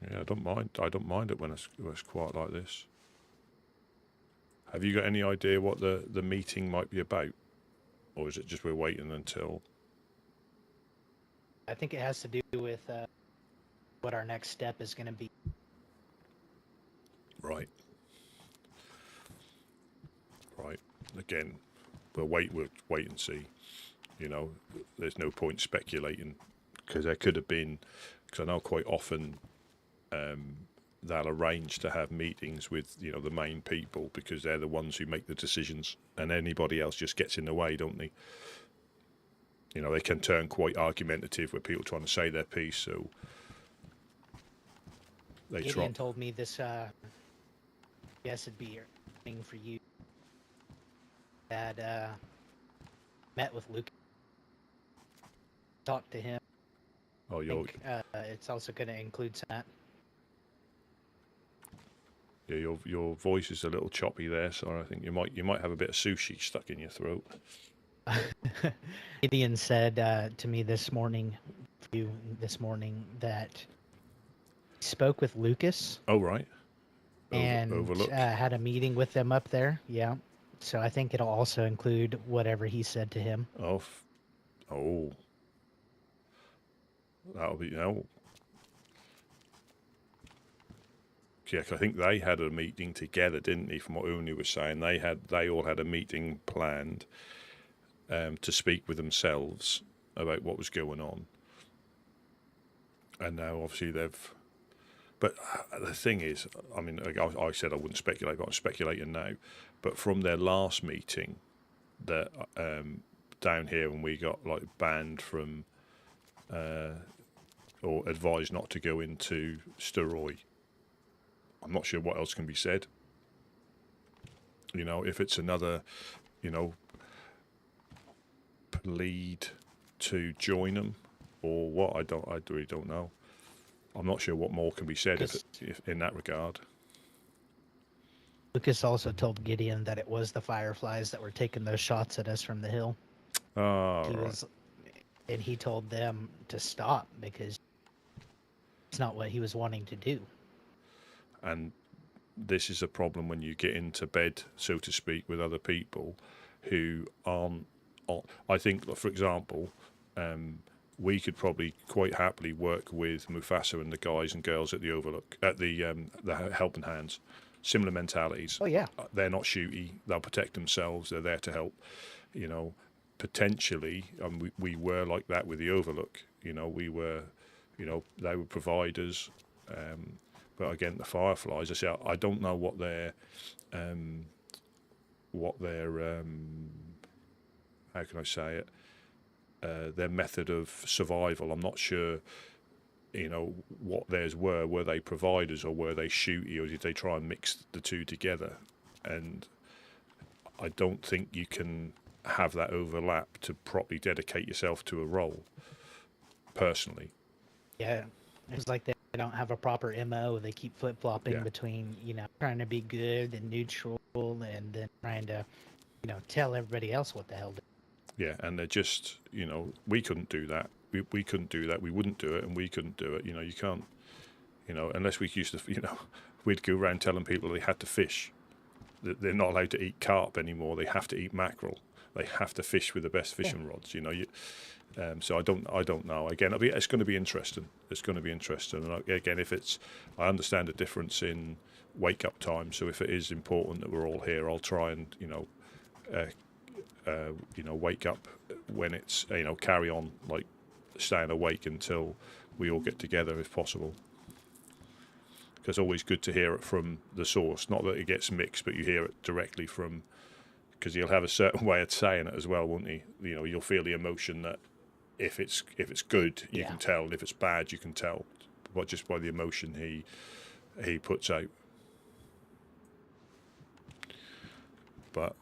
Yeah, I don't mind. I don't mind it when it's quiet like this. Have you got any idea what the meeting might be about, or is it just we're waiting until? I think it has to do with what our next step is going to be. Right. Right. Again, we'll wait and see. You know, there's no point speculating, because there could have been. Because I know quite often. They'll arrange to have meetings with, you know, the main people, because they're the ones who make the decisions, and anybody else just gets in the way, don't they? You know, they can turn quite argumentative with people trying to say their piece, so they try. Gideon told me this. Yes, it'd be a thing for you. Had met with Luke, talked to him. Oh, I think it's also going to include that. Yeah, your voice is a little choppy there, so I think you might have a bit of sushi stuck in your throat. Gideon said to me this morning, that he spoke with Lucas. Oh, right. And Overlook. had a meeting with them up there. Yeah. So I think it'll also include whatever he said to him. Oh. That'll be Yeah, 'cause I think they had a meeting together, didn't they? From what Uni was saying, they all had a meeting planned to speak with themselves about what was going on. And now, obviously, they've. But the thing is, I mean, I said I wouldn't speculate, but I'm speculating now. But from their last meeting, that down here, when we got like banned from, or advised not to go into Steroid. I'm not sure what else can be said. You know, if it's another, you know, plead to join them or what, I really don't know. I'm not sure what more can be said if in that regard. Lucas also told Gideon that it was the Fireflies that were taking those shots at us from the hill. Oh, right. And he told them to stop because it's not what he was wanting to do. And this is a problem when you get into bed, so to speak, with other people who aren't. I think, for example, we could probably quite happily work with Mufasa and the guys and girls at the Overlook, at the Helping Hands. Similar mentalities. Oh yeah. They're not shooty. They'll protect themselves. They're there to help. You know, potentially, we were like that with the Overlook. You know, we were, you know, they were providers. But again, the Fireflies, I say, I don't know what their how can I say it? Their method of survival. I'm not sure, you know, what theirs were. Were they providers or were they shooty, or did they try and mix the two together? And I don't think you can have that overlap to properly dedicate yourself to a role, personally. Yeah. It's like they don't have a proper MO. They keep flip-flopping between, you know, trying to be good and neutral and then trying to, you know, tell everybody else what the hell to do. Yeah, and they're just, you know, we couldn't do that. We couldn't do that. We wouldn't do it, and we couldn't do it. You know, you can't, you know, unless we used to, you know, we'd go around telling people they had to fish. That they're not allowed to eat carp anymore. They have to eat mackerel. They have to fish with the best fishing rods. You know, so I don't know. Again, it's going to be interesting. It's going to be interesting. And again, I understand the difference in wake up time. So if it is important that we're all here, I'll try and wake up when it's, you know, carry on like staying awake until we all get together if possible. Because it's always good to hear it from the source. Not that it gets mixed, but you hear it directly from because he'll have a certain way of saying it as well, won't he? You know, you'll feel the emotion that if it's good, you can tell, and if it's bad, you can tell, but just by the emotion he puts out. But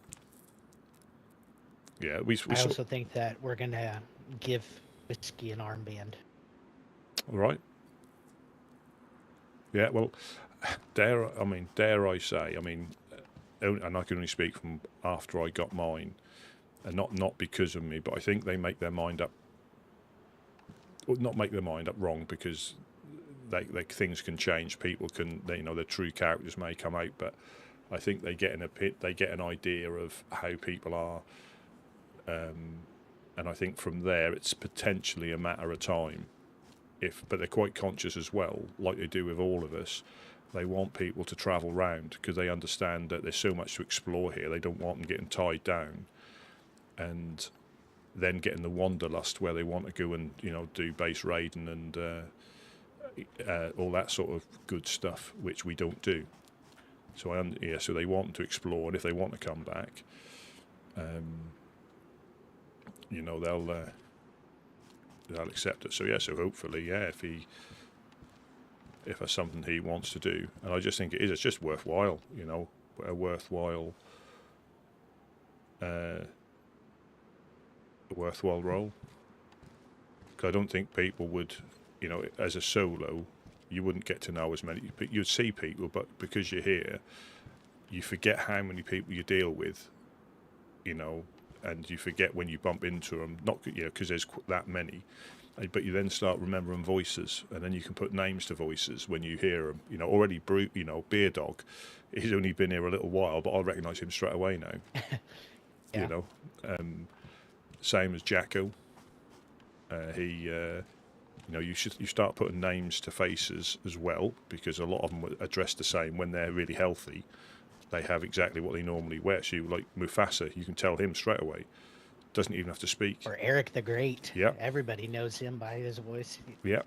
yeah, we I also think that we're gonna give whiskey an armband. all right. Yeah, well, dare I say, and I can only speak from after I got mine, and not because of me, but I think they make their mind up. Well, not make their mind up wrong, because they things can change. People can, their true characters may come out, but I think they get an idea of how people are, and I think from there it's potentially a matter of time. But they're quite conscious as well, like they do with all of us. They want people to travel round because they understand that there's so much to explore here. They don't want them getting tied down, and then getting the wanderlust where they want to go and do base raiding and all that sort of good stuff, which we don't do. So so they want to explore, and if they want to come back, they'll accept it. So so hopefully, if that's something he wants to do, and I just think it's just worthwhile, a worthwhile role. Because I don't think people would, as a solo, you wouldn't get to know as many. You'd see people, but because you're here, you forget how many people you deal with, and you forget when you bump into them. Not because there's that many, but you then start remembering voices, and then you can put names to voices when you hear them. Already Beer Dog, he's only been here a little while, but I'll recognise him straight away now. Yeah. Same as Jacko. You start putting names to faces as well, because a lot of them are dressed the same. When they're really healthy, they have exactly what they normally wear. So like Mufasa, you can tell him straight away. Doesn't even have to speak. Or Eric the Great. Yeah. Everybody knows him by his voice. Yeah.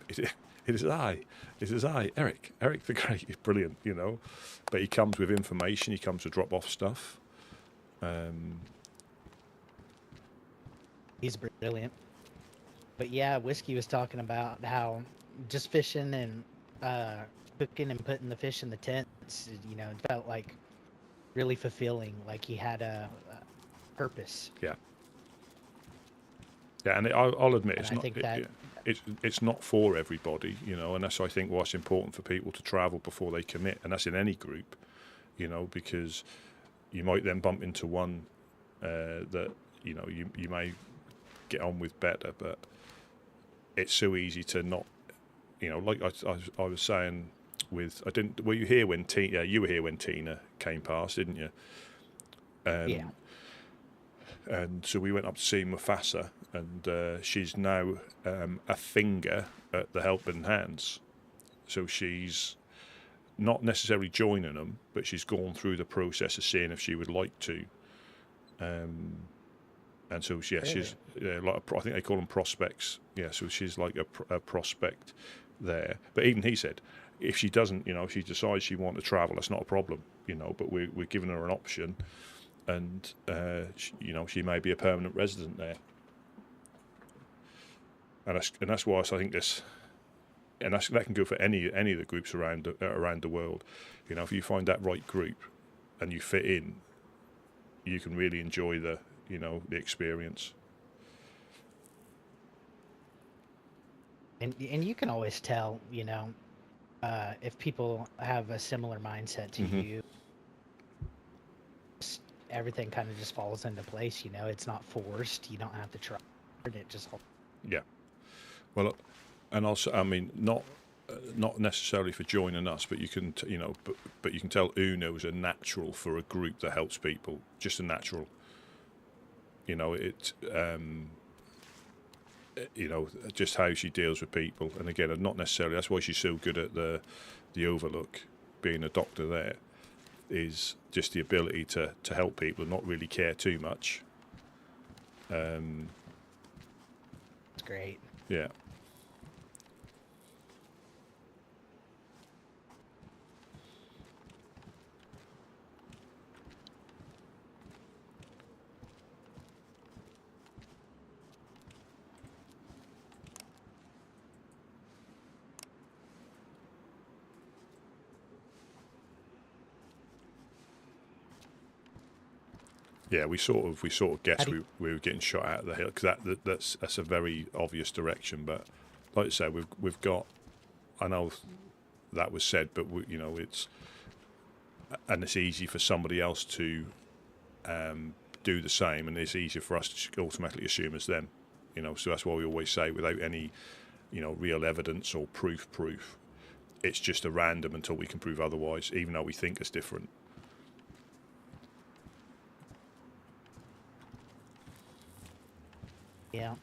It is I, Eric the Great. He's brilliant, But he comes with information. He comes to drop off stuff. He's brilliant. But yeah, Whiskey was talking about how just fishing and cooking and putting the fish in the tents, it felt like really fulfilling, like he had a purpose. Yeah. Yeah, and I'll admit And it's I not. think that It's not for everybody, and that's I think what's important for people to travel before they commit, and that's in any group, because you might then bump into one that you may get on with better, but it's so easy to not, like I was saying with were you here when Tina? You were here when Tina came past, didn't you? yeah. And so we went up to see Mufasa, and she's now a finger at the Helping Hands. So she's not necessarily joining them, but she's gone through the process of seeing if she would like to. And so she's like I think they call them prospects. Yeah, so she's like a prospect there. But even he said, if she doesn't, if she decides she wants to travel, that's not a problem. But we're giving her an option. And she may be a permanent resident there, and that's why I think this, and that can go for any of the groups around the world. If you find that right group, and you fit in, you can really enjoy the experience. And you can always tell, if people have a similar mindset to you. Everything kind of just falls into place, it's not forced. You don't have to try it, just yeah. Well, and also not necessarily for joining us, but you can but you can tell Uno is a natural for a group that helps people, just a natural. Just how she deals with people, and again, not necessarily, that's why she's so good at the Overlook, being a doctor there, is just the ability to help people and not really care too much. It's great. Yeah. Yeah, we sort of guessed How do we were getting shot out of the hill because that's a very obvious direction. But like I said, we've got. I know that was said, but we, it's easy for somebody else to do the same, and it's easier for us to automatically assume as them. So that's why we always say without any, real evidence or proof. It's just a random until we can prove otherwise, even though we think it's different. Yeah.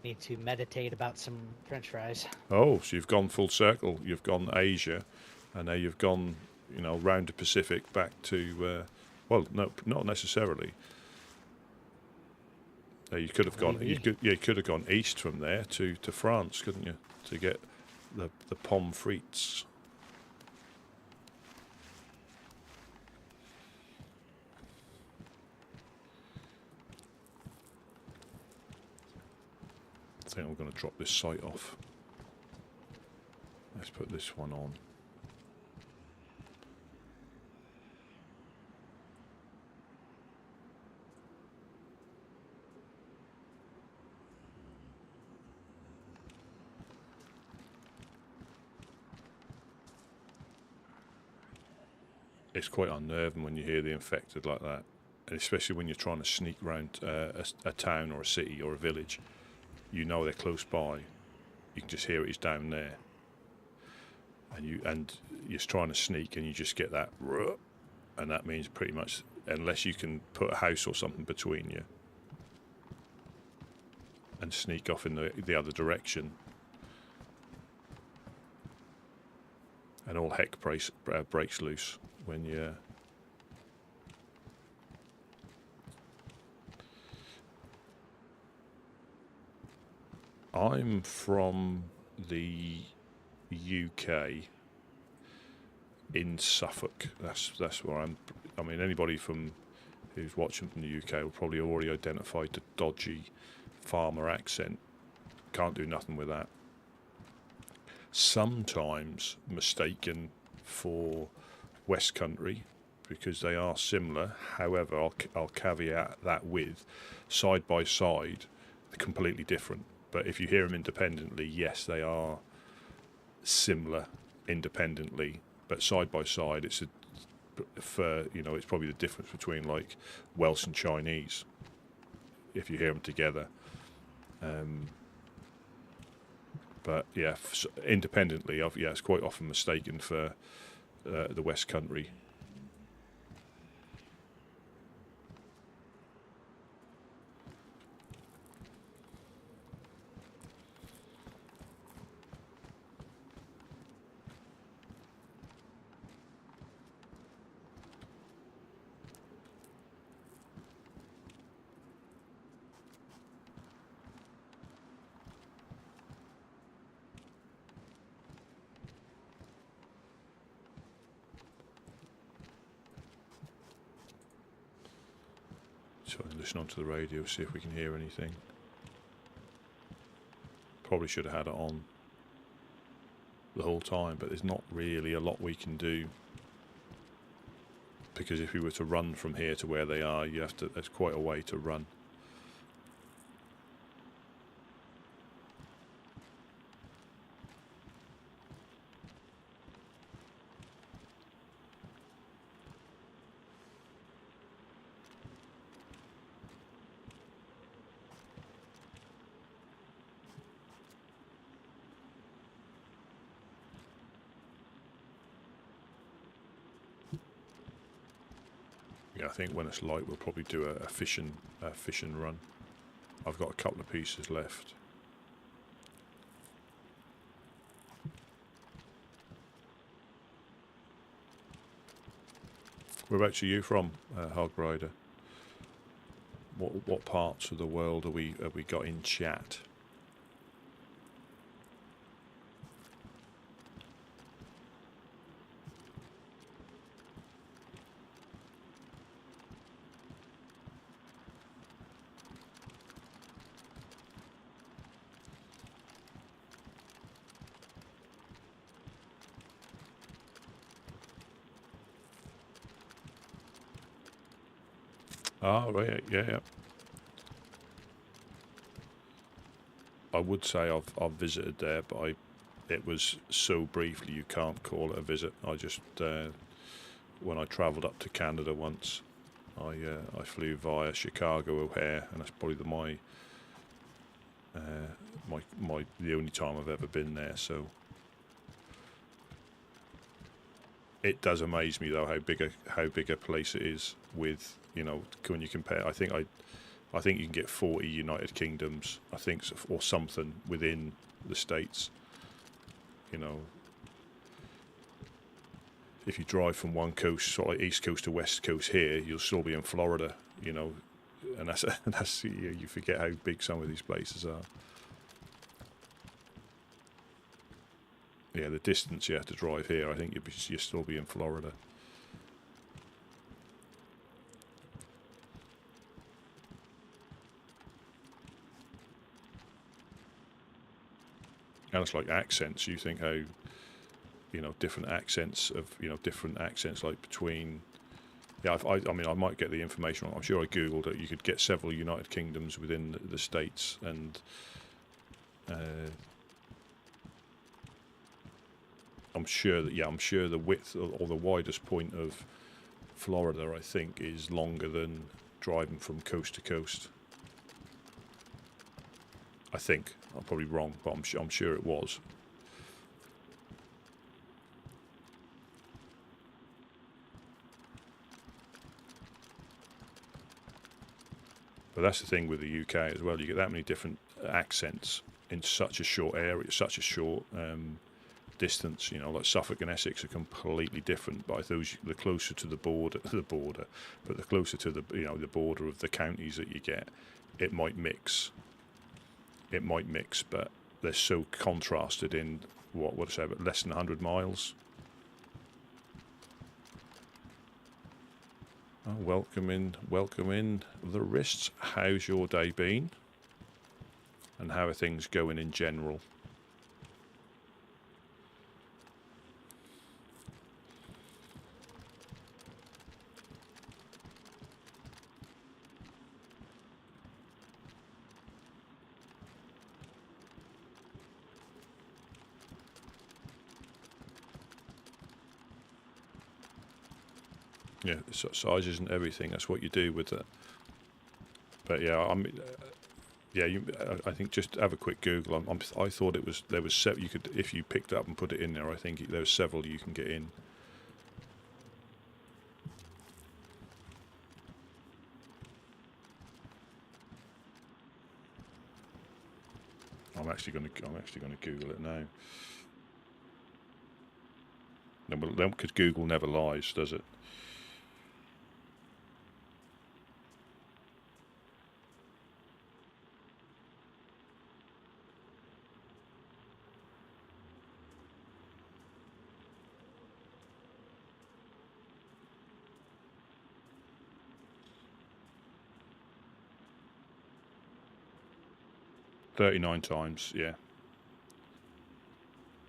Need to meditate about some French fries. Oh, so you've gone full circle. You've gone Asia, and now you've gone, round the Pacific back to. Well, no, not necessarily. You could have gone. You could have gone east from there to France, couldn't you, to get the pommes frites. I think I'm going to drop this sight off. Let's put this one on. It's quite unnerving when you hear the infected like that, and especially when you're trying to sneak around a town or a city or a village. They're close by. You can just hear it is down there, and you're trying to sneak, and you just get that, and that means pretty much unless you can put a house or something between you and sneak off in the other direction, and all heck breaks loose when you. I'm from the UK in Suffolk. That's where I'm. I mean, anybody who's watching from the UK will probably already identified the dodgy farmer accent. Can't do nothing with that. Sometimes mistaken for West Country because they are similar. However, I'll caveat that with side by side, they're completely different. But if you hear them independently, yes, they are similar independently. But side by side, it's probably the difference between like Welsh and Chinese. If you hear them together, but yeah, independently, it's quite often mistaken for the West Country. So I can listen onto the radio, see if we can hear anything. Probably should have had it on the whole time, but there's not really a lot we can do. Because if we were to run from here to where they are, there's quite a way to run. Yeah, I think when it's light, we'll probably do a fishing run. I've got a couple of pieces left. Whereabouts are you from, Hog Rider? What parts of the world have we got in chat? Oh, right, yeah. I would say I've visited there, but it was so briefly you can't call it a visit. I just when I travelled up to Canada once, I flew via Chicago O'Hare, and that's probably the only time I've ever been there. So it does amaze me though how big a place it is. With when you compare, I think you can get 40 United Kingdoms, I think, or something within the States. If you drive from one coast, sort of like east coast to west coast here, you'll still be in Florida. And that's you forget how big some of these places are. Yeah, the distance you have to drive here, I think you'll still be in Florida. And it's like accents. You think how, different accents like between. Yeah, I mean, I might get the information wrong. I'm sure I googled it. You could get several United Kingdoms within the states, and I'm sure the width or the widest point of Florida, I think, is longer than driving from coast to coast. I think I'm probably wrong, but I'm sure it was. But that's the thing with the UK as well. You get that many different accents in such a short area, such a short distance. Like Suffolk and Essex are completely different. But I suppose the closer to the border, but the closer to the the border of the counties that you get, it might mix. But they're so contrasted in what would I say, but less than 100 miles. Oh, welcome in the wrists. How's your day been? And how are things going in general? Yeah, size isn't everything. That's what you do with it. But yeah, I think just have a quick Google. I thought there was several. You could, if you picked it up and put it in there, I think there was several you can get in. I'm actually going to Google it now. No, because Google never lies, does it? "39 times, yeah.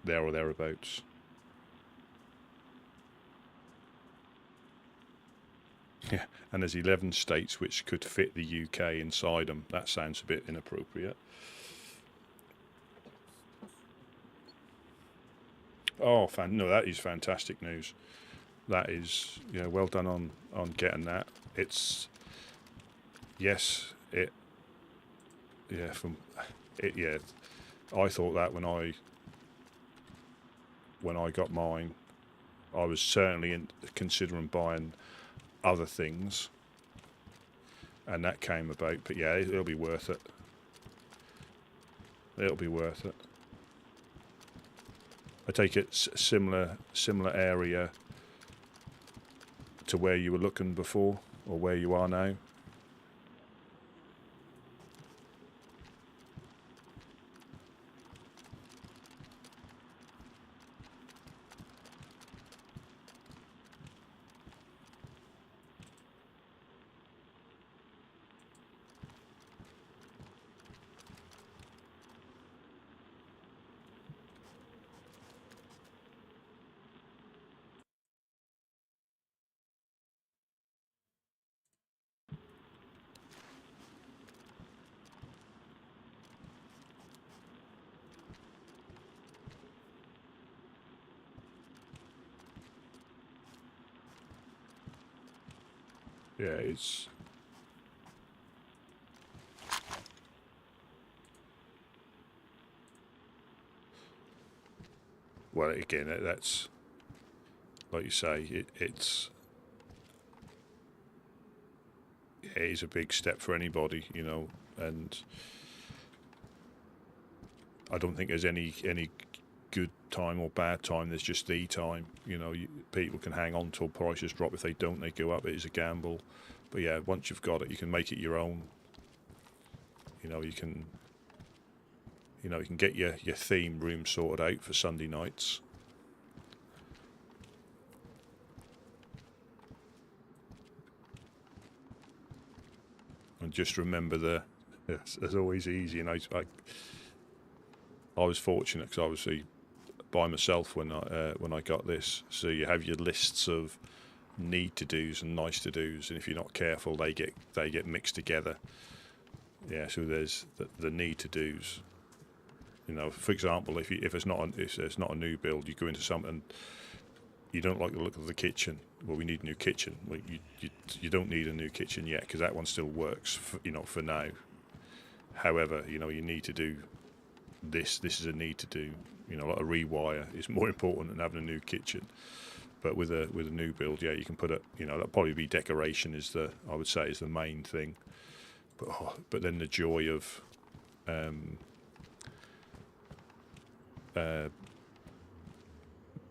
There or thereabouts. Yeah, and there's 11 states which could fit the UK inside them. That sounds a bit inappropriate. Oh, no, that is fantastic news. That is, well done on getting that. It's, yes, I thought that when I got mine, I was certainly considering buying other things, and that came about. But yeah, it'll be worth it. It'll be worth it. I take it similar area to where you were looking before, or where you are now. Yeah, it's. Well, again, that's like you say. It is a big step for anybody, you know, and I don't think there's any good time or bad time. There's just the time, you know. People can hang on till prices drop. If they don't, they go up. It is a gamble, but yeah, once you've got it, you can make it your own. You know, you can get your theme room sorted out for Sunday nights. And just remember it's always easy. And I was fortunate because obviously by myself when I got this. So you have your lists of need to do's and nice to do's, and if you're not careful, they get mixed together. Yeah. So there's the need to do's. You know, for example, if it's not a new build, you go into something. You don't like the look of the kitchen. Well, we need a new kitchen. Well, you don't need a new kitchen yet because that one still works. For now. However, you need to do this. This is a need to do. Like a rewire is more important than having a new kitchen. But with a new build, yeah, you can put it. That'll probably be decoration is the main thing. But then the joy of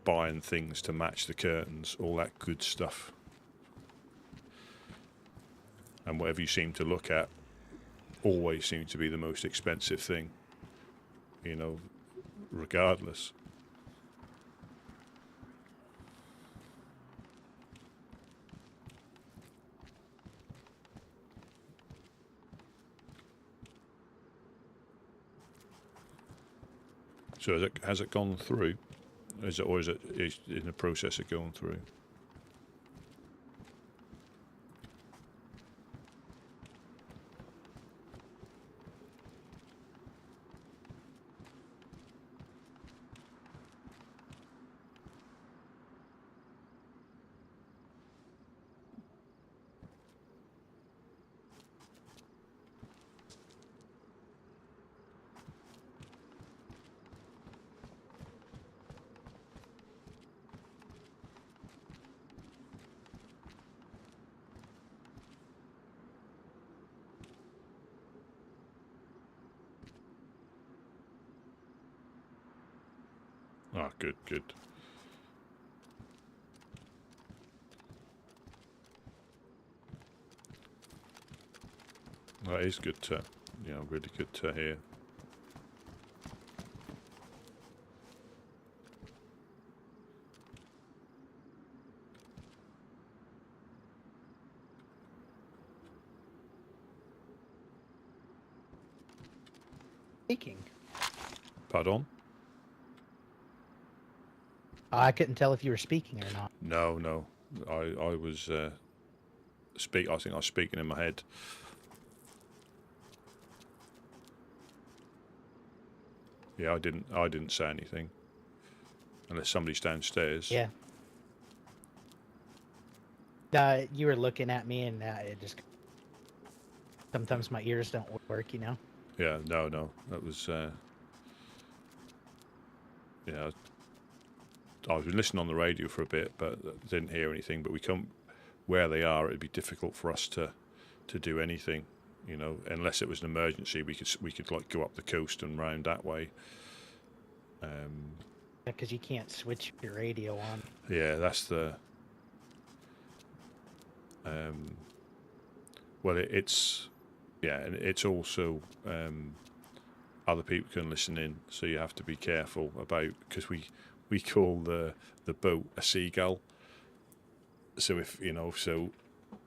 buying things to match the curtains, all that good stuff. And whatever you seem to look at always seems to be the most expensive thing, regardless. So has it gone through? Is it in the process of going through? Ah, good. That is good to, really good to hear. Speaking. Pardon? I couldn't tell if you were speaking or not. No. I was I think I was speaking in my head. Yeah, I didn't say anything. Unless somebody's downstairs. Yeah. You were looking at me, and it just sometimes my ears don't work. Yeah, no. That was yeah. I was listening on the radio for a bit, but didn't hear anything. But we come where they are. It'd be difficult for us to do anything, unless it was an emergency. We could like go up the coast and round that way. Because you can't switch your radio on. Yeah, that's the. Well, it's and it's also other people can listen in, so you have to be careful about because we call the boat a seagull. So if so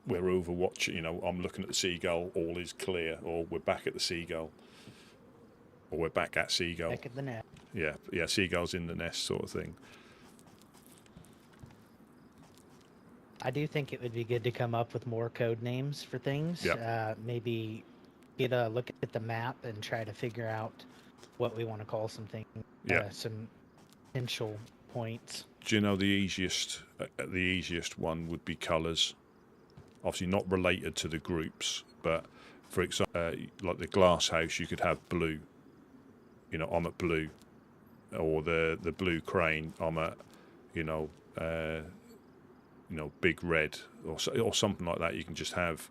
we're overwatching. I'm looking at the seagull, all is clear, or we're back at the seagull, or we're back at seagull. Back at the net. Yeah, seagulls in the nest, sort of thing. I do think it would be good to come up with more code names for things. Yep. Maybe get a look at the map and try to figure out what we want to call something. Yeah. Some potential points. Do you know the easiest one would be colours? obviously not related to the groups, but for example, like the glass house, you could have blue. You know, I'm at blue, or the blue crane, I'm at, big red, or something like that. You can just have,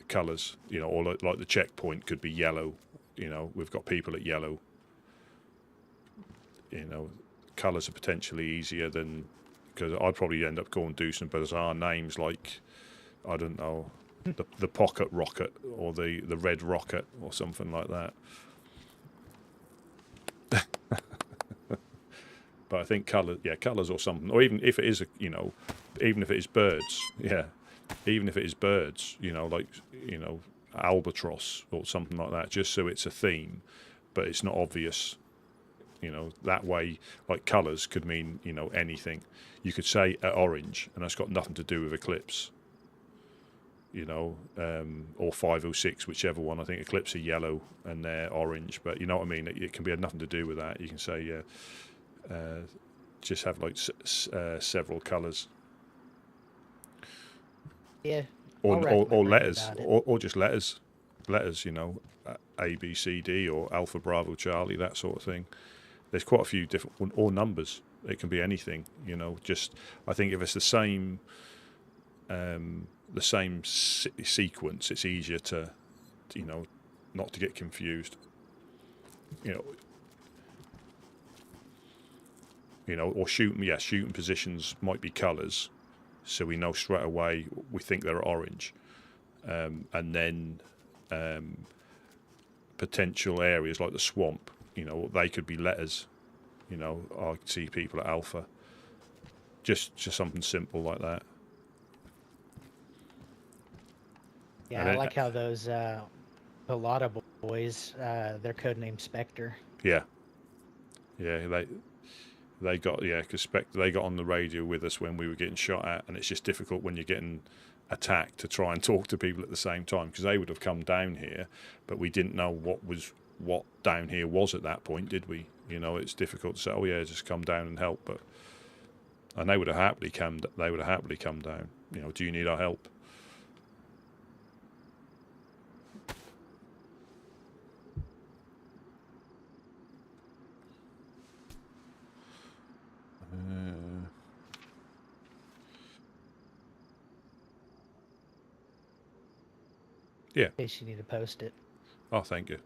colours. You know, or like the checkpoint could be yellow. You know, we've got people at yellow. You know, colours are potentially easier than, because I'd probably end up going do some bizarre names like, I don't know, the pocket rocket or the red rocket or something like that. But I think colours or something, or even if it is even if it is birds, even if it is birds, like albatross or something like that, just so it's a theme, but it's not obvious. That way, like colours could mean, anything. You could say orange, and that's got nothing to do with Eclipse. Or 506, whichever one. I think Eclipse are yellow and they're orange, but you know what I mean? It can be nothing to do with that. You can say, just have like several colours. Yeah. Or letters, about it. or just letters, A, B, C, D, or Alpha, Bravo, Charlie, that sort of thing. There's quite a few different, or numbers. It can be anything, just, I think if it's the same sequence, it's easier to, not to get confused. Or shooting positions might be colours, so we know straight away we think they're orange, and then potential areas like the swamp, they could be letters. I see people at Alpha. Just something simple like that. Yeah, And I like how those Pilata boys, their codename Spectre. Yeah, they got because they got on the radio with us when we were getting shot at, and it's just difficult when you're getting attacked to try and talk to people at the same time, because they would have come down here, but we didn't know what down here was at that point, did we? It's difficult to say, oh yeah, just come down and help, and they would have happily come down. Do you need our help? Yeah. In case you need to post it. Oh, thank you.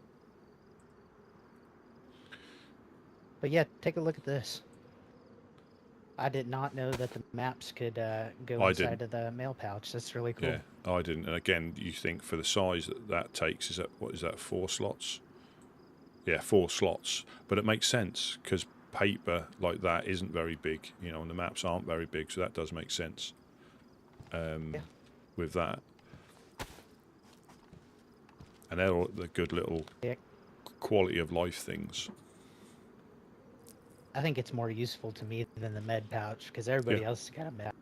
But yeah, take a look at this. I did not know that the maps could go inside of the mail pouch. That's really cool. Yeah, I didn't. And again, you think for the size that takes, what is that, 4 slots? Yeah, 4 slots. But it makes sense, because paper like that isn't very big, and the maps aren't very big, so that does make sense with that. And they're all the good little quality of life things. I think it's more useful to me than the med pouch, because everybody else has got a med.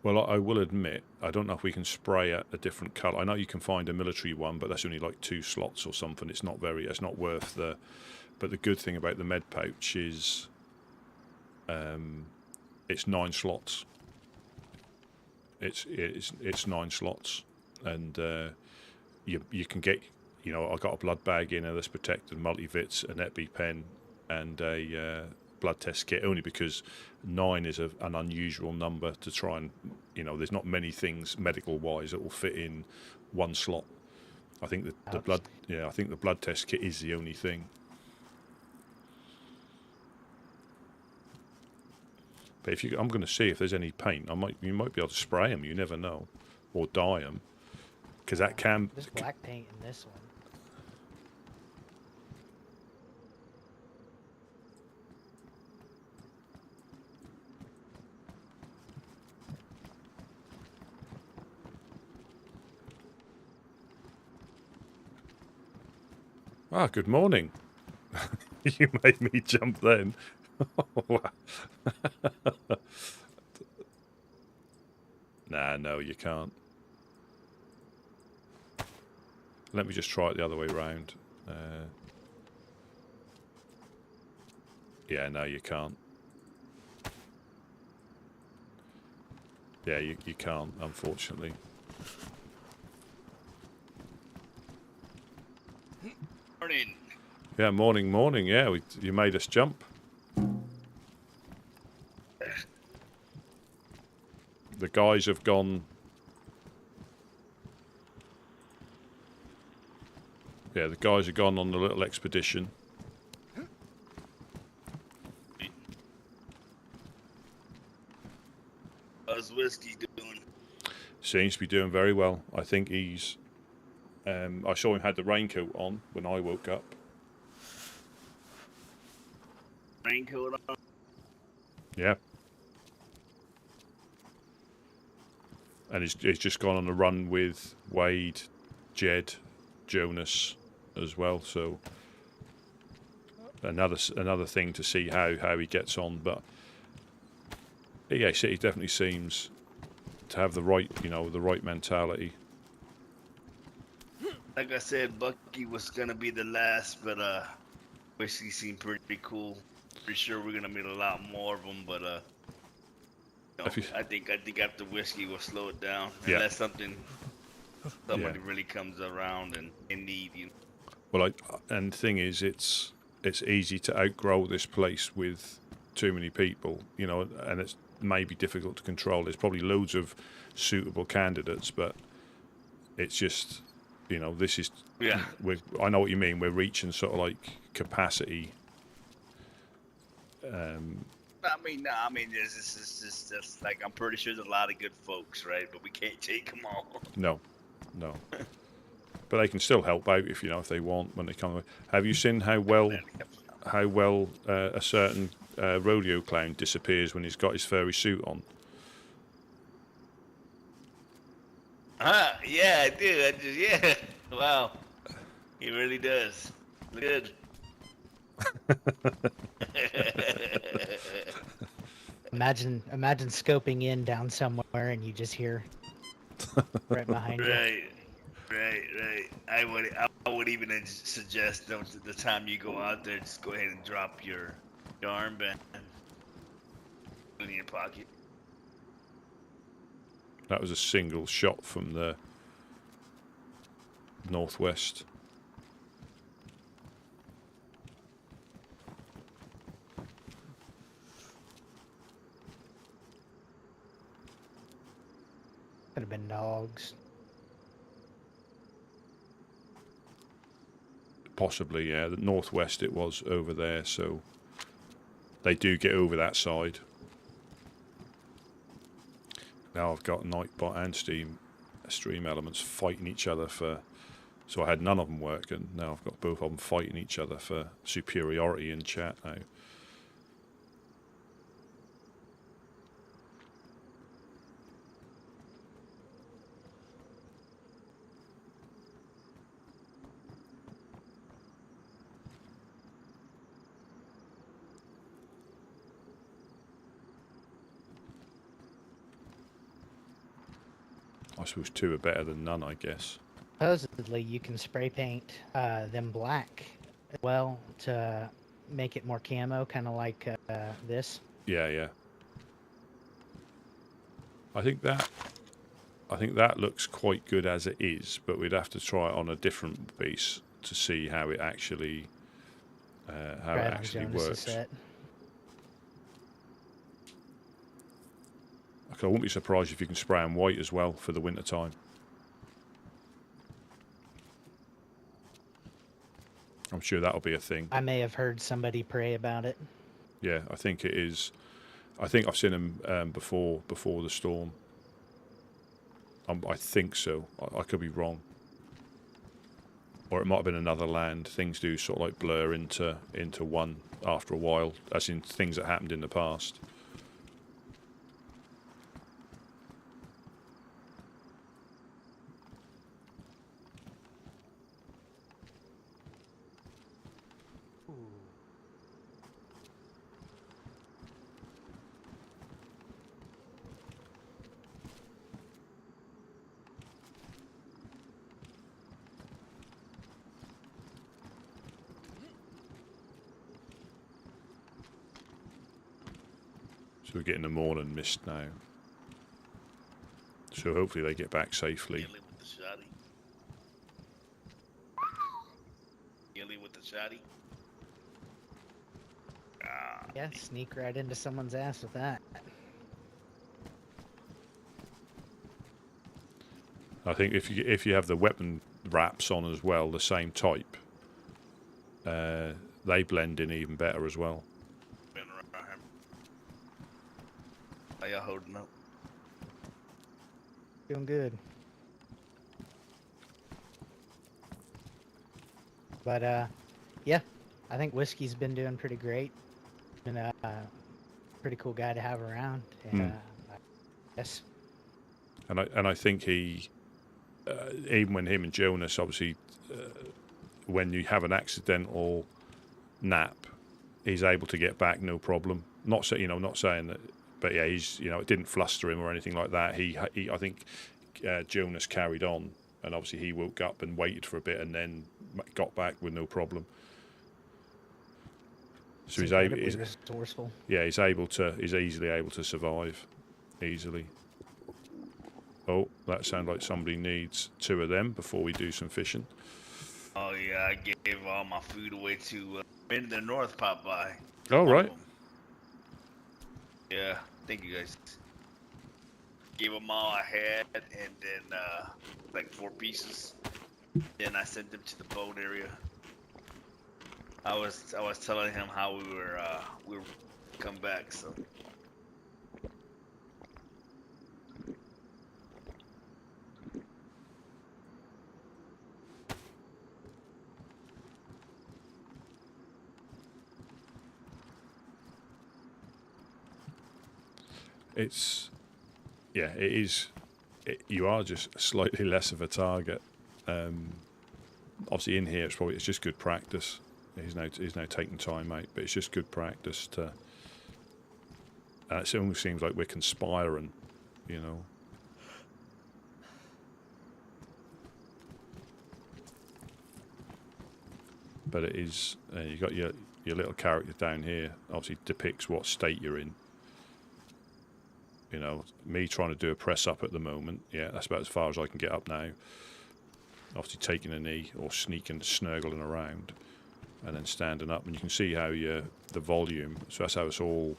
Well, I will admit, I don't know if we can spray a different colour. I know you can find a military one, but that's only like 2 slots or something. It's not worth the... But the good thing about the med pouch is it's 9 slots. It's 9 slots, and you can get, I got a blood bag in there that's protected, multivits, an EpiPen, and a blood test kit, only because 9 is an unusual number to try and, there's not many things medical wise that will fit in 1 slot. I think the blood test kit is the only thing. But I'm going to see if there's any paint. You might be able to spray them. You never know, or dye them, because that can. There's black paint in this one. Ah, good morning. You made me jump then. Nah, no, you can't. Let me just try it the other way round. Yeah, no, you can't. Yeah, you can't, unfortunately. Morning. Yeah, morning. Yeah, you made us jump. The guys have gone. Yeah, the guys have gone on a little expedition. How's Whiskey doing? Seems to be doing very well. I think he's. I saw him had the raincoat on when I woke up. Raincoat on? Yeah. And he's just gone on a run with Wade, Jed, Jonas as well. So another thing to see how he gets on. But yeah, he definitely seems to have the right mentality. Like I said, Bucky was gonna be the last, but Whiskey seemed pretty cool. Pretty sure we're gonna meet a lot more of them, but I think after Whiskey we'll slow it down unless somebody really comes around and need you. Well, and the thing is, it's easy to outgrow this place with too many people, and it's maybe difficult to control. There's probably loads of suitable candidates, but it's just, this is. Yeah. I know what you mean. We're reaching sort of like capacity. I mean, this is just like, I'm pretty sure there's a lot of good folks, right? But we can't take them all. No. But they can still help out if they want when they come. Have you seen how well a certain rodeo clown disappears when he's got his furry suit on? Yeah, I do. Yeah. Wow. He really does. Good. Imagine scoping in down somewhere and you just hear right behind you. Right. I would even suggest the time you go out there, just go ahead and drop your armband in your pocket. That was a single shot from the northwest. Could have been dogs. Possibly, yeah. The northwest it was over there, so they do get over that side. Now I've got Nightbot and Stream Elements fighting each other for... So I had none of them working. Now I've got both of them fighting each other for superiority in chat now. I suppose two are better than none, I guess. Supposedly, you can spray paint them black as well to make it more camo, kind of like this. Yeah. I think that looks quite good as it is, but we'd have to try it on a different piece to see how it actually works. I wouldn't be surprised if you can spray them white as well for the winter time. I'm sure that'll be a thing. I may have heard somebody pray about it. Yeah, I think it is. I think I've seen them before the storm. I think so. I could be wrong. Or it might have been another land. Things do sort of like blur into one after a while, as in things that happened in the past. So we're getting the morning mist now. So hopefully they get back safely. Yelling with the shotty. Yelling with the shotty. Ah, Yeah, sneak right into someone's ass with that. I think if you have the weapon wraps on as well, the same type, they blend in even better as well. been around him. How y'all holding up? Doing good. But yeah, I think Whiskey's been doing pretty great. Been a pretty cool guy to have around. And yes. And I think he, even when him and Jonas, obviously, when you have an accidental nap, he's able to get back no problem. Not saying that, but yeah, he's it didn't fluster him or anything like that. He I think Jonas carried on, and obviously he woke up and waited for a bit, and then got back with no problem. So he's resourceful. Yeah, he's easily able to survive, easily. Oh, that sounds like somebody needs 2 of them before we do some fishing. Oh yeah, I gave all my food away to in the North pop by. Oh right. Yeah, thank you guys. Gave them all I had, and then like 4 pieces. Then I sent them to the boat area. I was telling him how we were come back, so. It is. You are just slightly less of a target. Obviously, in here, it's just good practice. He's no taking time out, but it's just good practice to. And it almost seems like we're conspiring, But it is. You got your little character down here. Obviously, depicts what state you're in. Me trying to do a press up at the moment. Yeah, that's about as far as I can get up now. Obviously taking a knee or snurgling around, and then standing up. And you can see how the volume. So that's how it's all.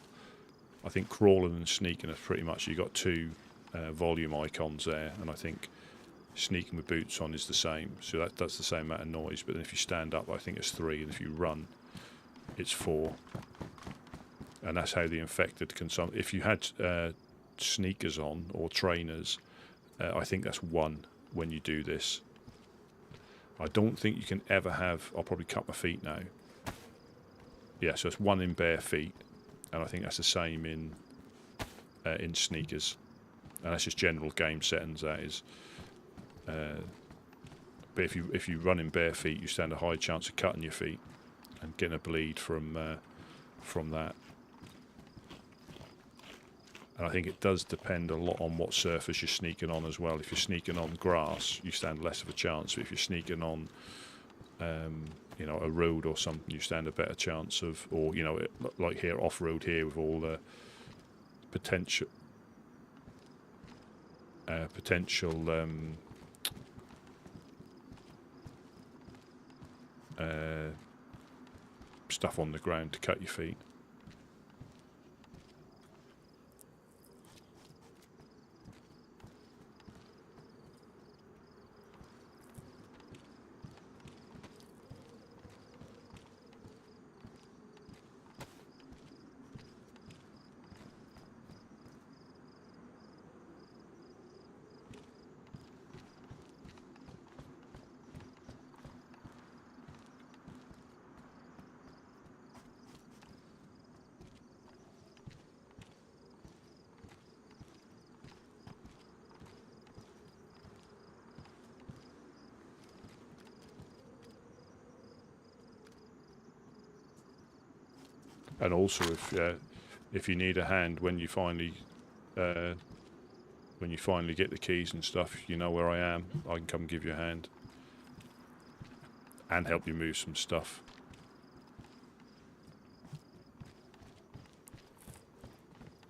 I think crawling and sneaking is pretty much. You got 2 volume icons there, and I think sneaking with boots on is the same. So that's the same amount of noise. But then if you stand up, I think it's 3, and if you run, it's 4. And that's how the infected can. If you had sneakers on or trainers, I think that's 1 when you do this. I don't think you can ever have. I'll probably cut my feet now. Yeah, so it's 1 in bare feet, and I think that's the same in sneakers, and that's just general game settings. That is. But if you run in bare feet, you stand a high chance of cutting your feet and getting a bleed from that. And I think it does depend a lot on what surface you're sneaking on as well. If you're sneaking on grass, you stand less of a chance. But if you're sneaking on, a road or something, you stand a better chance of, or like here, off-road here with all the potential stuff on the ground to cut your feet. And also, if you need a hand when you finally get the keys and stuff, you know where I am. I can come give you a hand and help you move some stuff.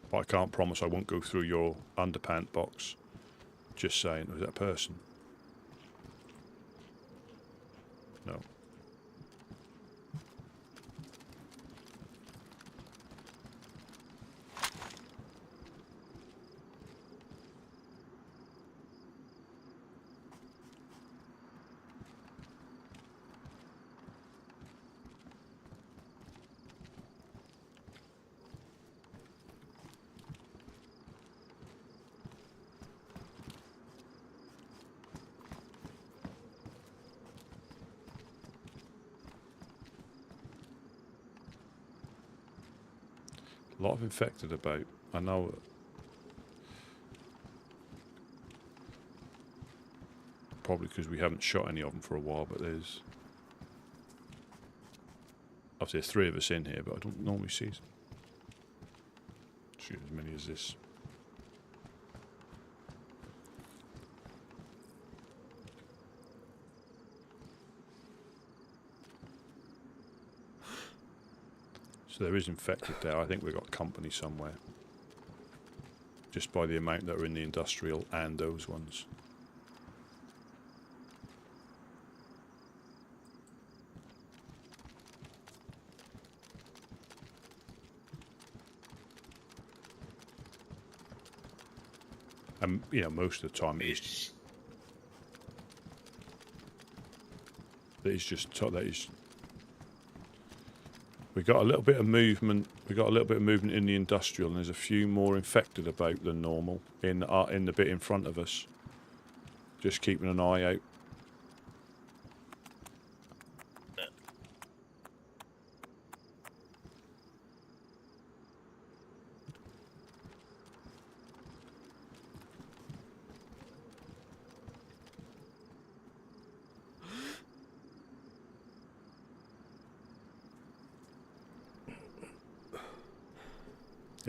But I can't promise I won't go through your underpant box. Just saying, was that a person? No. A lot of infected about. I know. Probably because we haven't shot any of them for a while, but there's... Obviously there's 3 of us in here, but I don't normally see as many as this. So there is infected there. I think we've got company somewhere. Just by the amount that are in the industrial and those ones. And, you know, most of the time it's just we got a little bit of movement. We got a little bit of movement in the industrial, and there's a few more infected about than normal in the bit in front of us. Just keeping an eye out.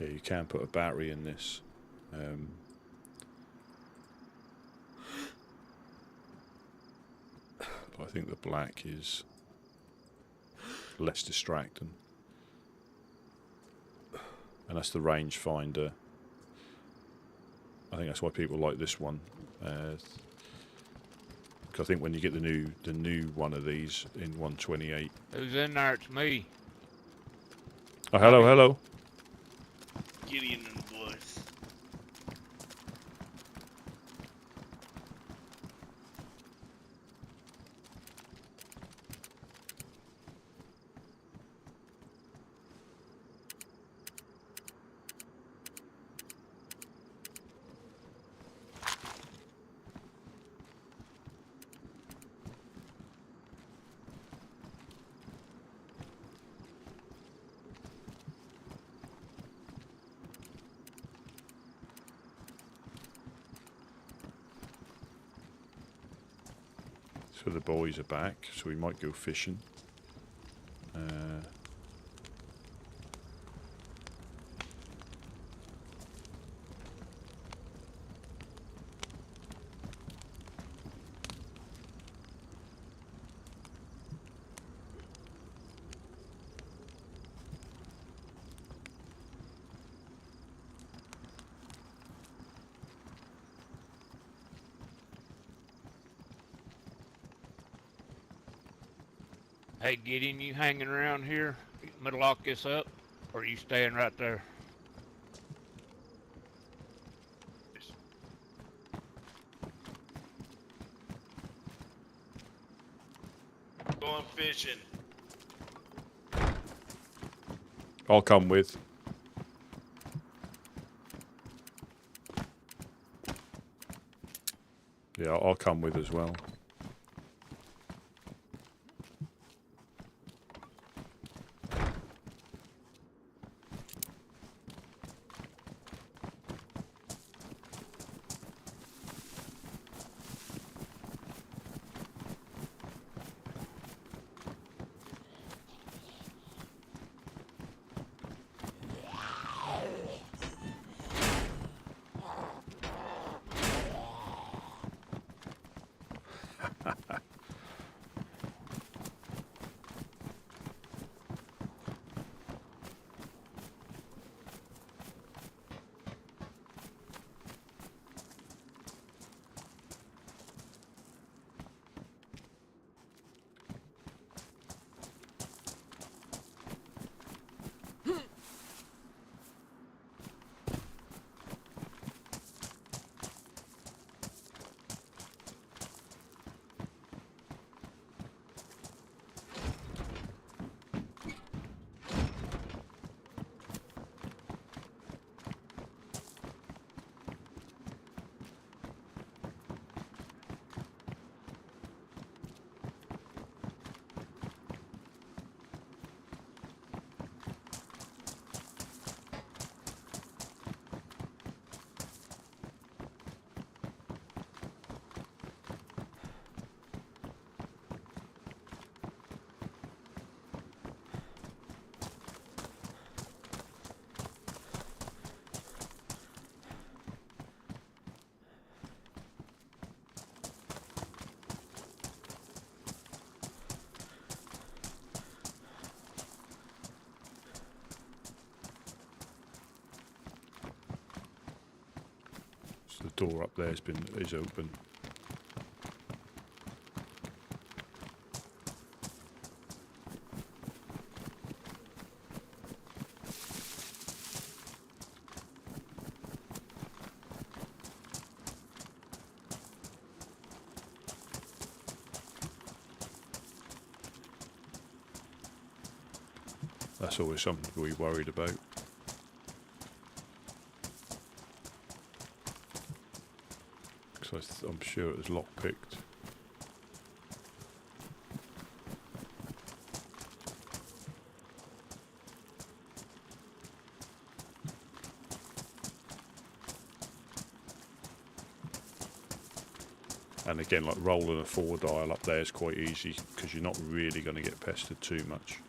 Yeah, you can put a battery in this. But I think the black is less distracting. And that's the rangefinder. I think that's why people like this one. Because I think when you get the new one of these in 128. Who's in there? It's me. Oh, hello, hello. Gideon and the boys. So the boys are back, so we might go fishing. Hey, Gideon, you hanging around here? I'm gonna lock this up, or are you staying right there? Going fishing. I'll come with. Yeah, I'll come with as well. The door up there is open. That's always something to be worried about. Because I'm sure it was lockpicked. And again, like rolling a 4-dial up there is quite easy because you're not really going to get pestered too much.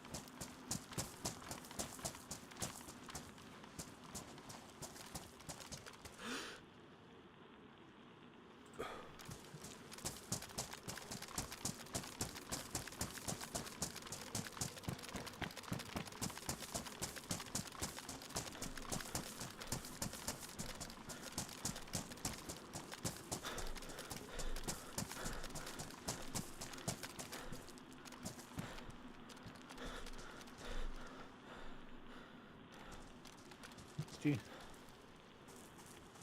Gee.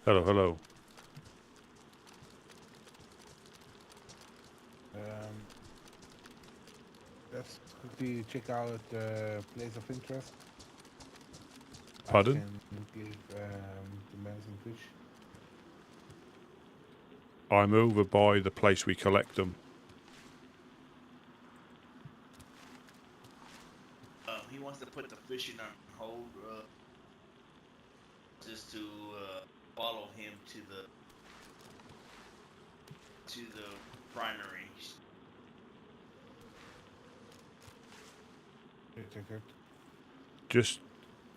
Hello, hello. Let's quickly check out place of interest. Pardon? I can give the medicine fish. I'm over by the place we collect them. He wants to put the fishing on hold, just to follow him to the primary. Check it. Just,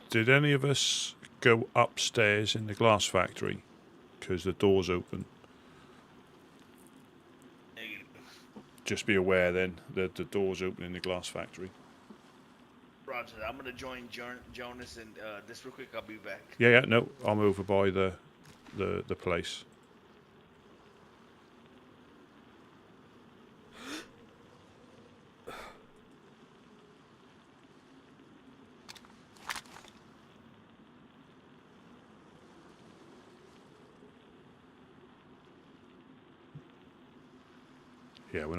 did any of us go upstairs in the glass factory? Because the door's open. Negative. Just be aware then that the door's open in the glass factory. Roger. I'm gonna join Jonas and just real quick. I'll be back. Yeah, no, I'm over by the place. Yeah, we're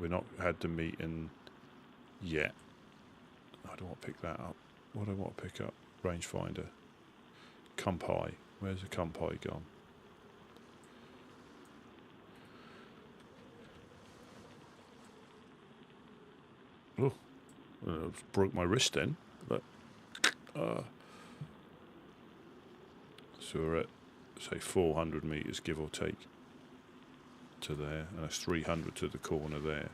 not had the meeting yet. I don't want to pick that up. What do I want to pick up? Rangefinder. Kumpai. Where's the Kumpai gone? Oh, broke my wrist then. But so we're at say 400 meters, give or take, to there, and that's 300 to the corner there.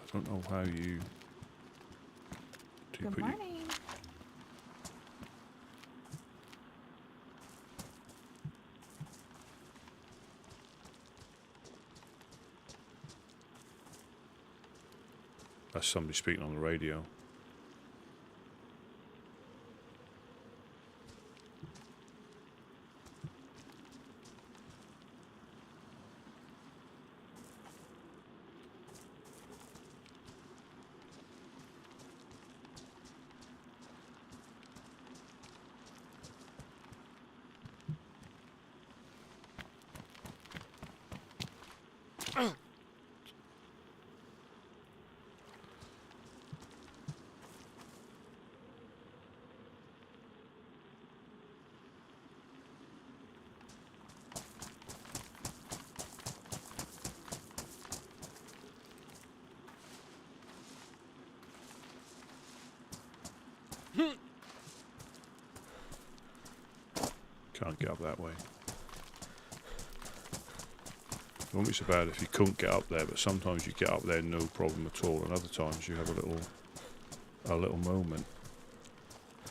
I don't know how you do. Good Put morning. That's somebody speaking on the radio. Can't get up that way. It won't be so bad if you couldn't get up there, but sometimes you get up there no problem at all, and other times you have a little a little moment.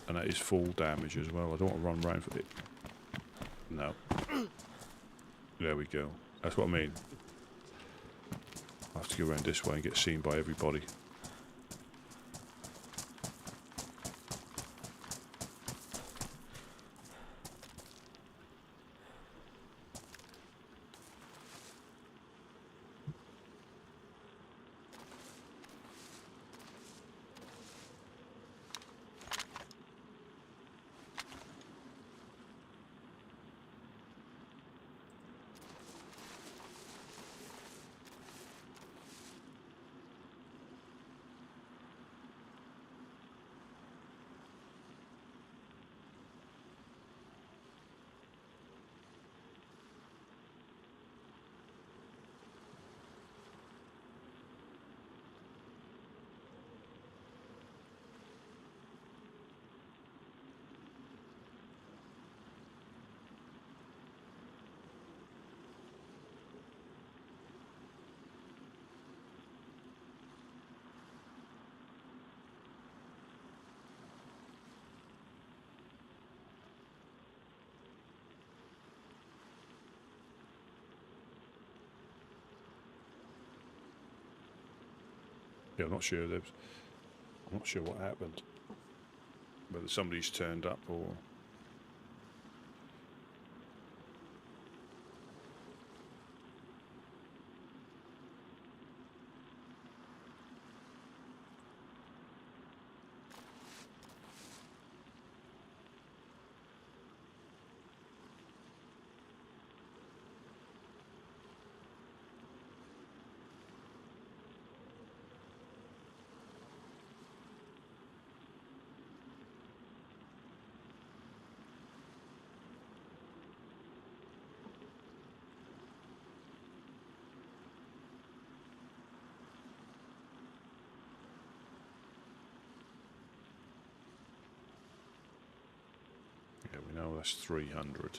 And that is full damage as well. I don't want to run around for it. No. There we go. That's what I mean. I have to go around this way and get seen by everybody. Yeah, I'm not sure. I'm not sure what happened. Whether somebody's turned up or. Yeah, we know that's 300.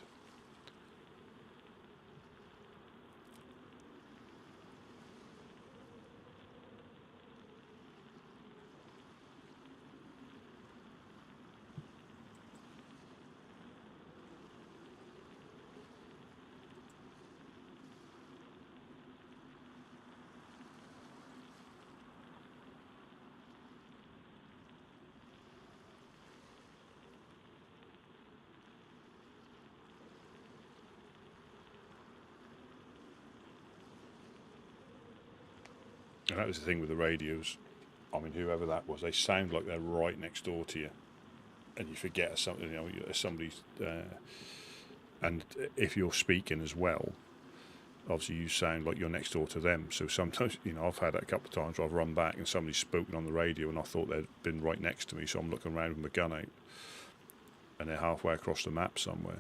And that was the thing with the radios. I mean, whoever that was, they sound like they're right next door to you, and you forget something. You know, somebody's. And if you're speaking as well, obviously you sound like you're next door to them. So sometimes, you know, I've had that a couple of times where I've run back and somebody's spoken on the radio, and I thought they'd been right next to me. So I'm looking around with my gun out, and they're halfway across the map somewhere.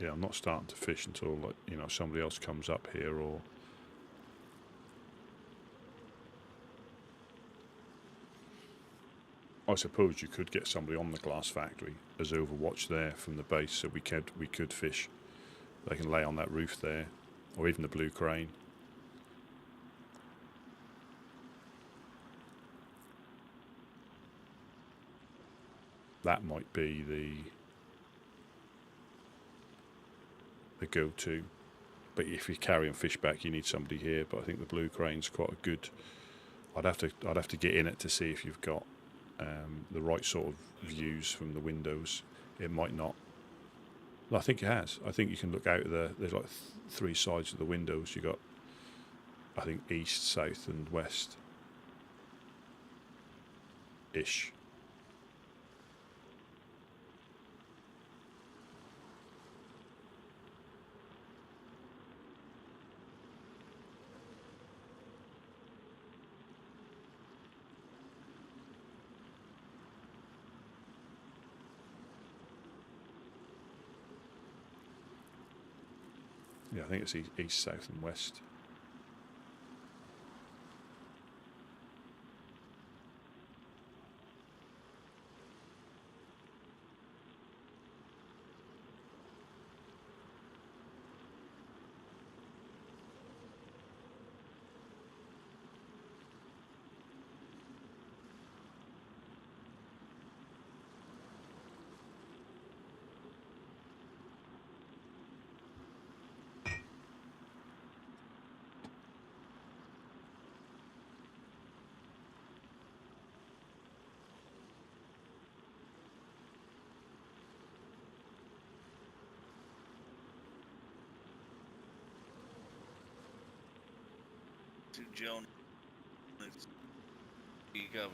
Yeah, I'm not starting to fish until, like, you know, somebody else comes up here, or I suppose you could get somebody on the glass factory as Overwatch there from the base, so we could fish. They can lay on that roof there, or even the blue crane. That might be the go-to. But if you're carrying fish back, you need somebody here. But I think the blue crane's quite a good. I'd have to get in it to see if you've got the right sort of views from the windows. It might not. No, I think it has. I think you can look out of there's like three sides of the windows. You got, I think, east, south, and west. Ish. Yeah, I think it's east, south, and west. To Joan. You cover.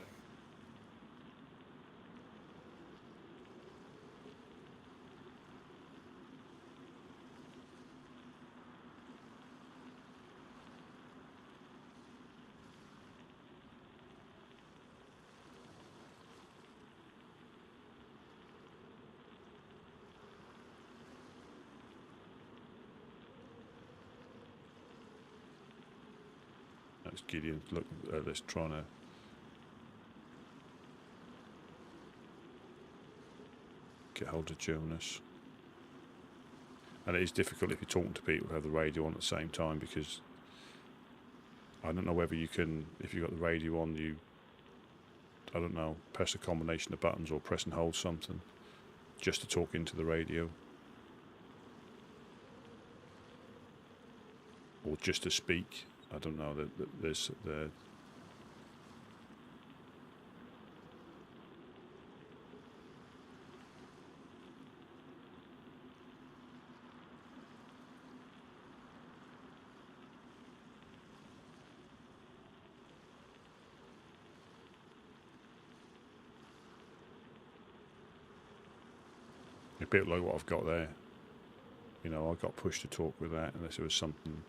That's Gideon. Look, let's trying to get hold of Jonas. And it is difficult if you're talking to people who have the radio on at the same time, because I don't know whether you can, if you've got the radio on, I don't know, press a combination of buttons or press and hold something just to talk into the radio. Or just to speak. I don't know. There's a bit like what I've got there. You know, I got push to talk with that unless it was something.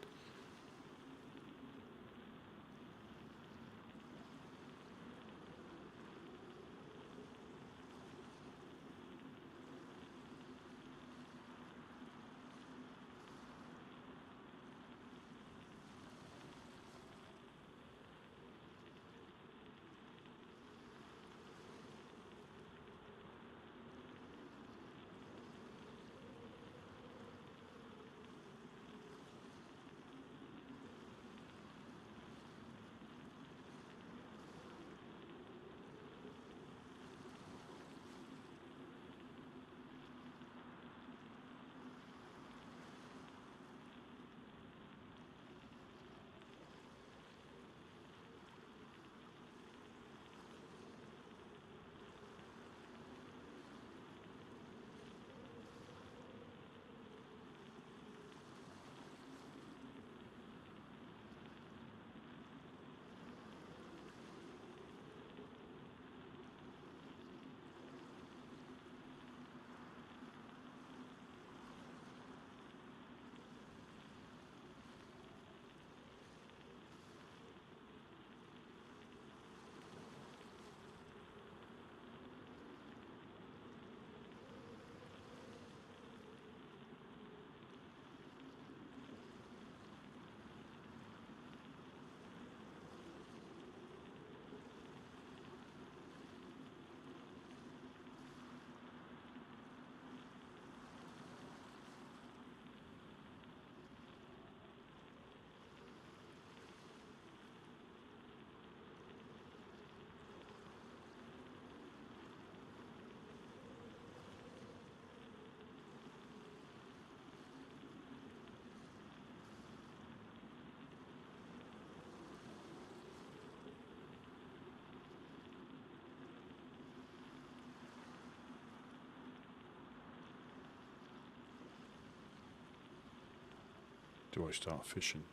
do I start fishing?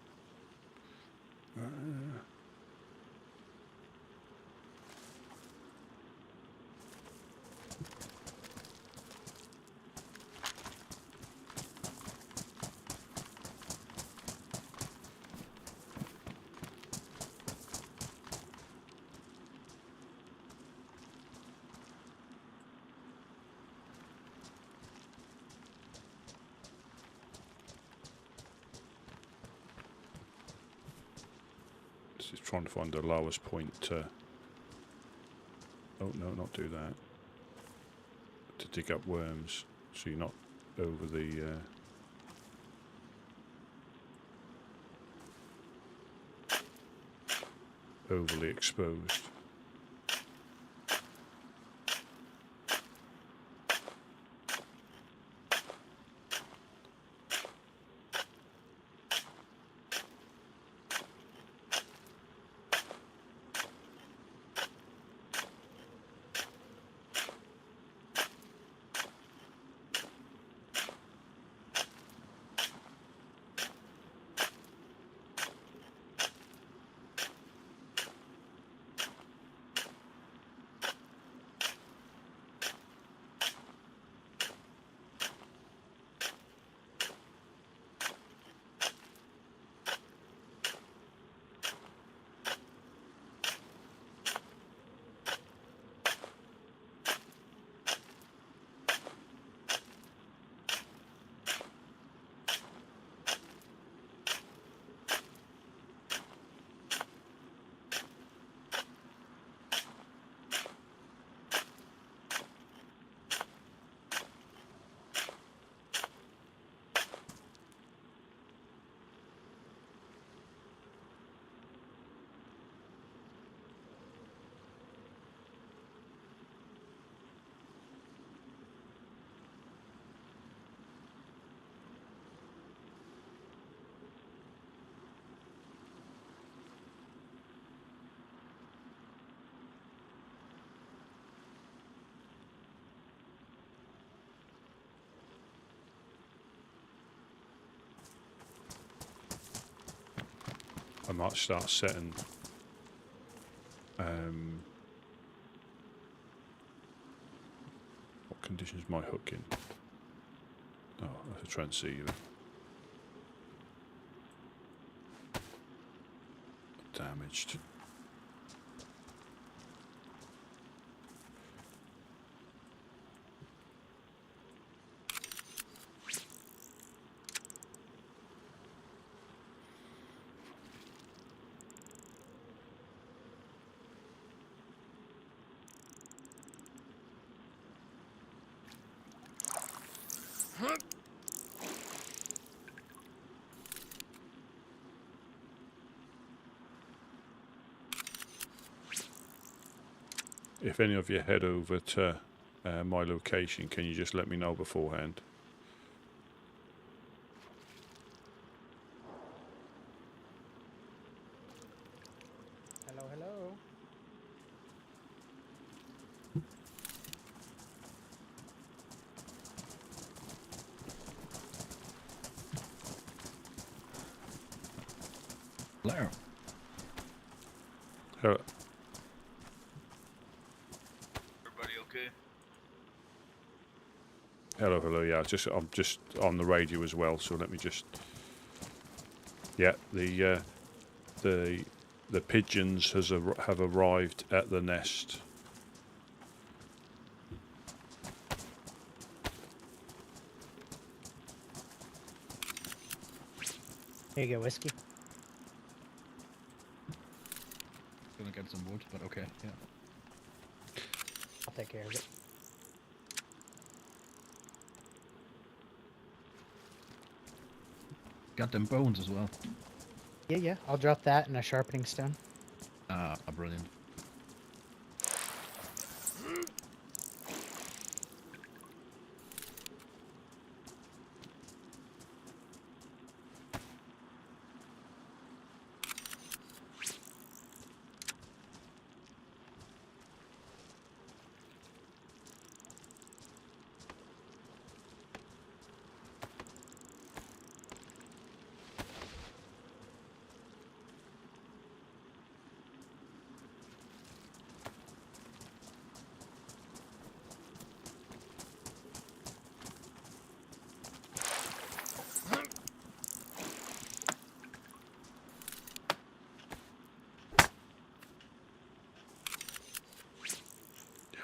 Just trying to find the lowest point to... Oh, no, not do that. To dig up worms, so you're not over the... overly exposed. I might start setting what conditions my hook in? Oh, that's a transceiver. Damaged. If any of you head over to my location, can you just let me know beforehand? Hello, hello. Hello. Hello. Everybody okay? Hello, hello. Yeah, I'm just on the radio as well. So let me just. Yeah, the pigeons have arrived at the nest. Here you go, whiskey. Gonna get some wood, but okay, yeah. I'll take care of it. Got them bones as well. Yeah, yeah. I'll drop that and a sharpening stone. Ah, brilliant.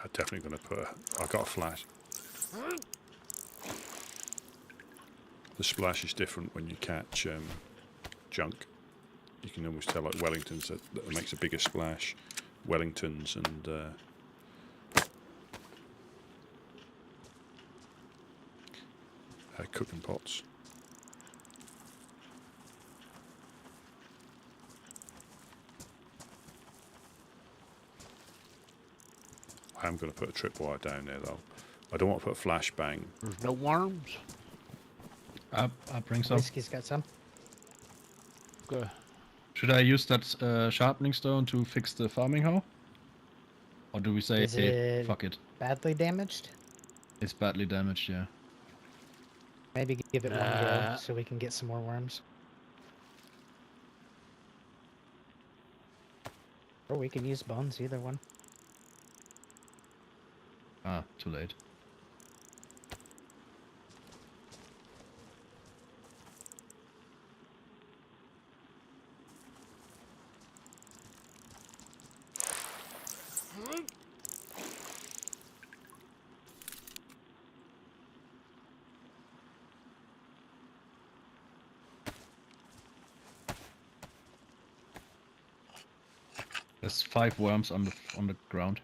I'm definitely going to put I got a flash. The splash is different when you catch junk. You can almost tell, like Wellingtons, that makes a bigger splash. Wellingtons and cooking pots. I am going to put a tripwire down there though. I don't want to put a flashbang. There's no worms. I'll bring some. Whiskey's got some. Okay. Should I use that sharpening stone to fix the farming hoe? Or do we say, Is it fuck it? badly damaged? It's badly damaged, yeah. Maybe give it one go so we can get some more worms. Or we can use bones, either one. Ah, too late. There's 5 worms on the ground.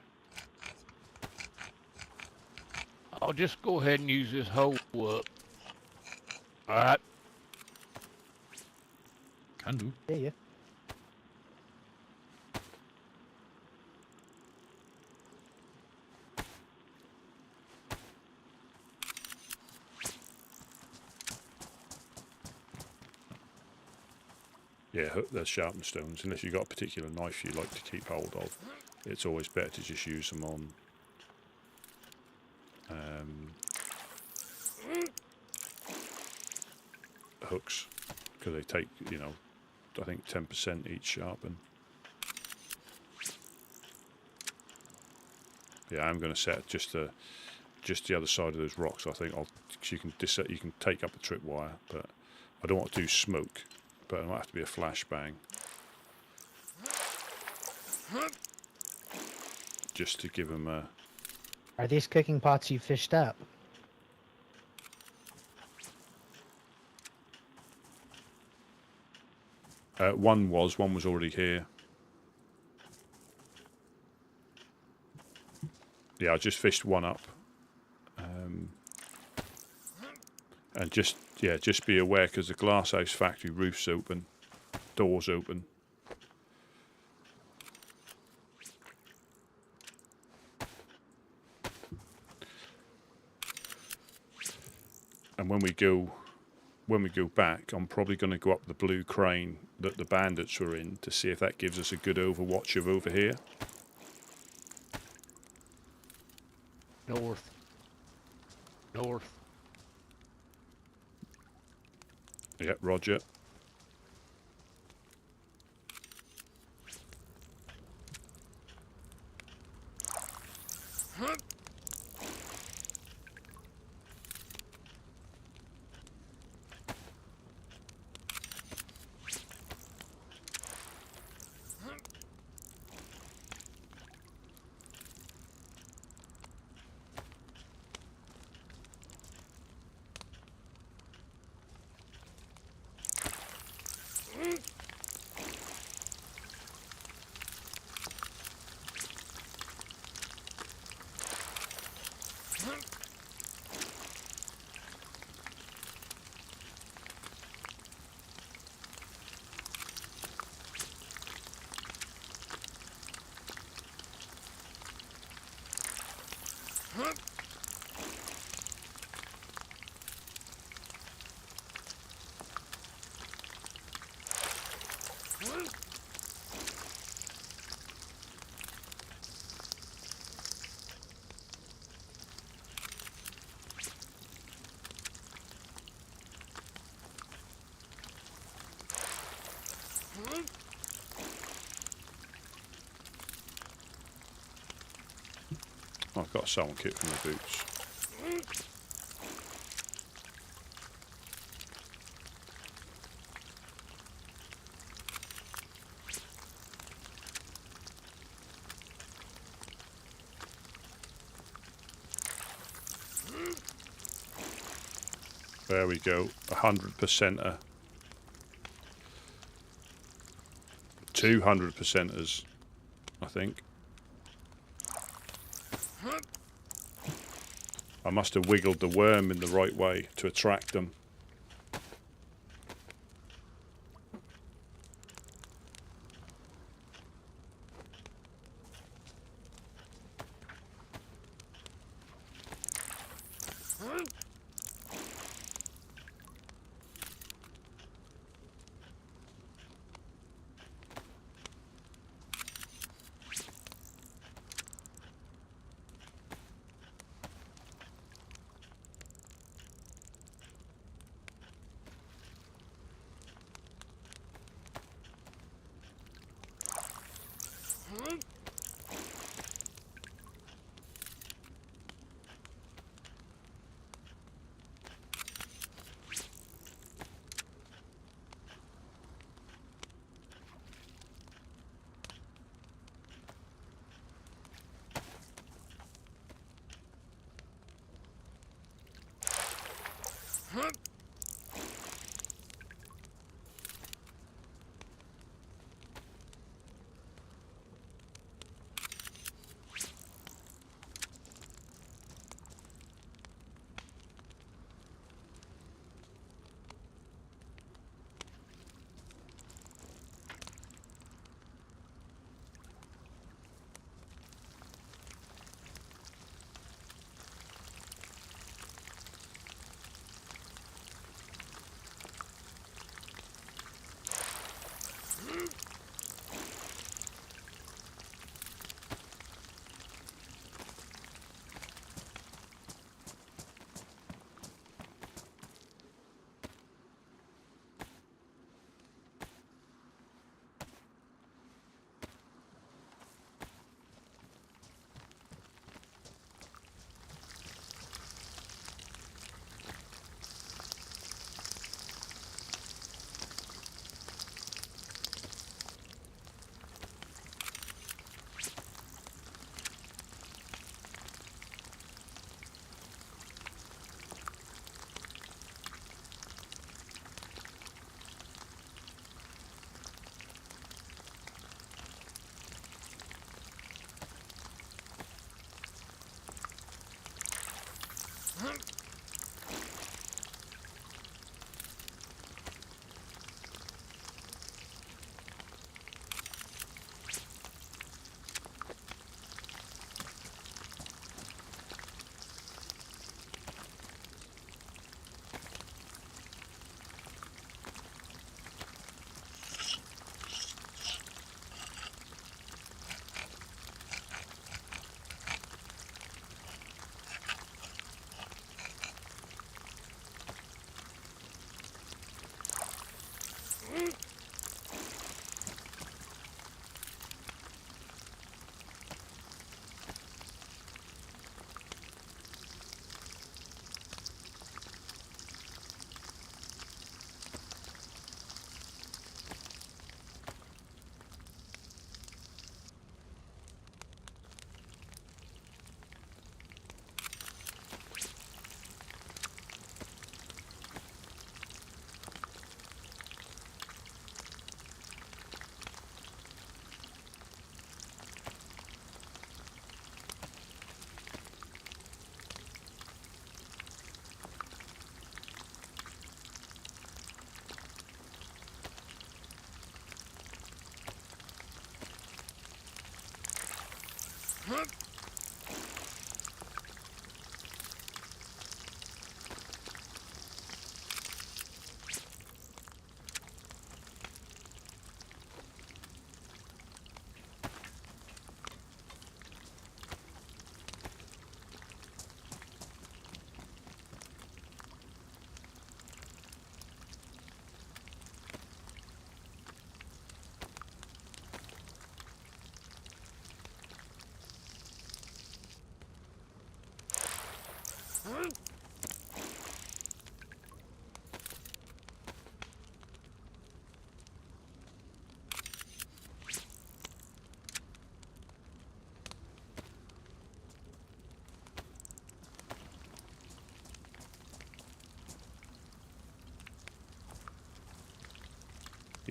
I'll just go ahead and use this hoe up. Alright. Can do. Yeah. Yeah, there's sharpened stones. Unless you've got a particular knife you like to keep hold of, it's always better to just use them on hooks, because they take, you know, I think 10% each sharpen. Yeah, I'm going to set just the other side of those rocks. I think you can take up the tripwire, but I don't want to do smoke. But it might have to be a flashbang. Just to give them a... Are these cooking pots you fished up? One was already here. Yeah, I just fished one up. And just be aware, because the glasshouse factory roof's open, doors open. And when we go back, I'm probably going to go up the blue crane that the bandits were in to see if that gives us a good overwatch of over here. North. Yep, roger. I've got a sewing kit from the boots. There we go. 100%er. 200%ers, I think. I must have wiggled the worm in the right way to attract them.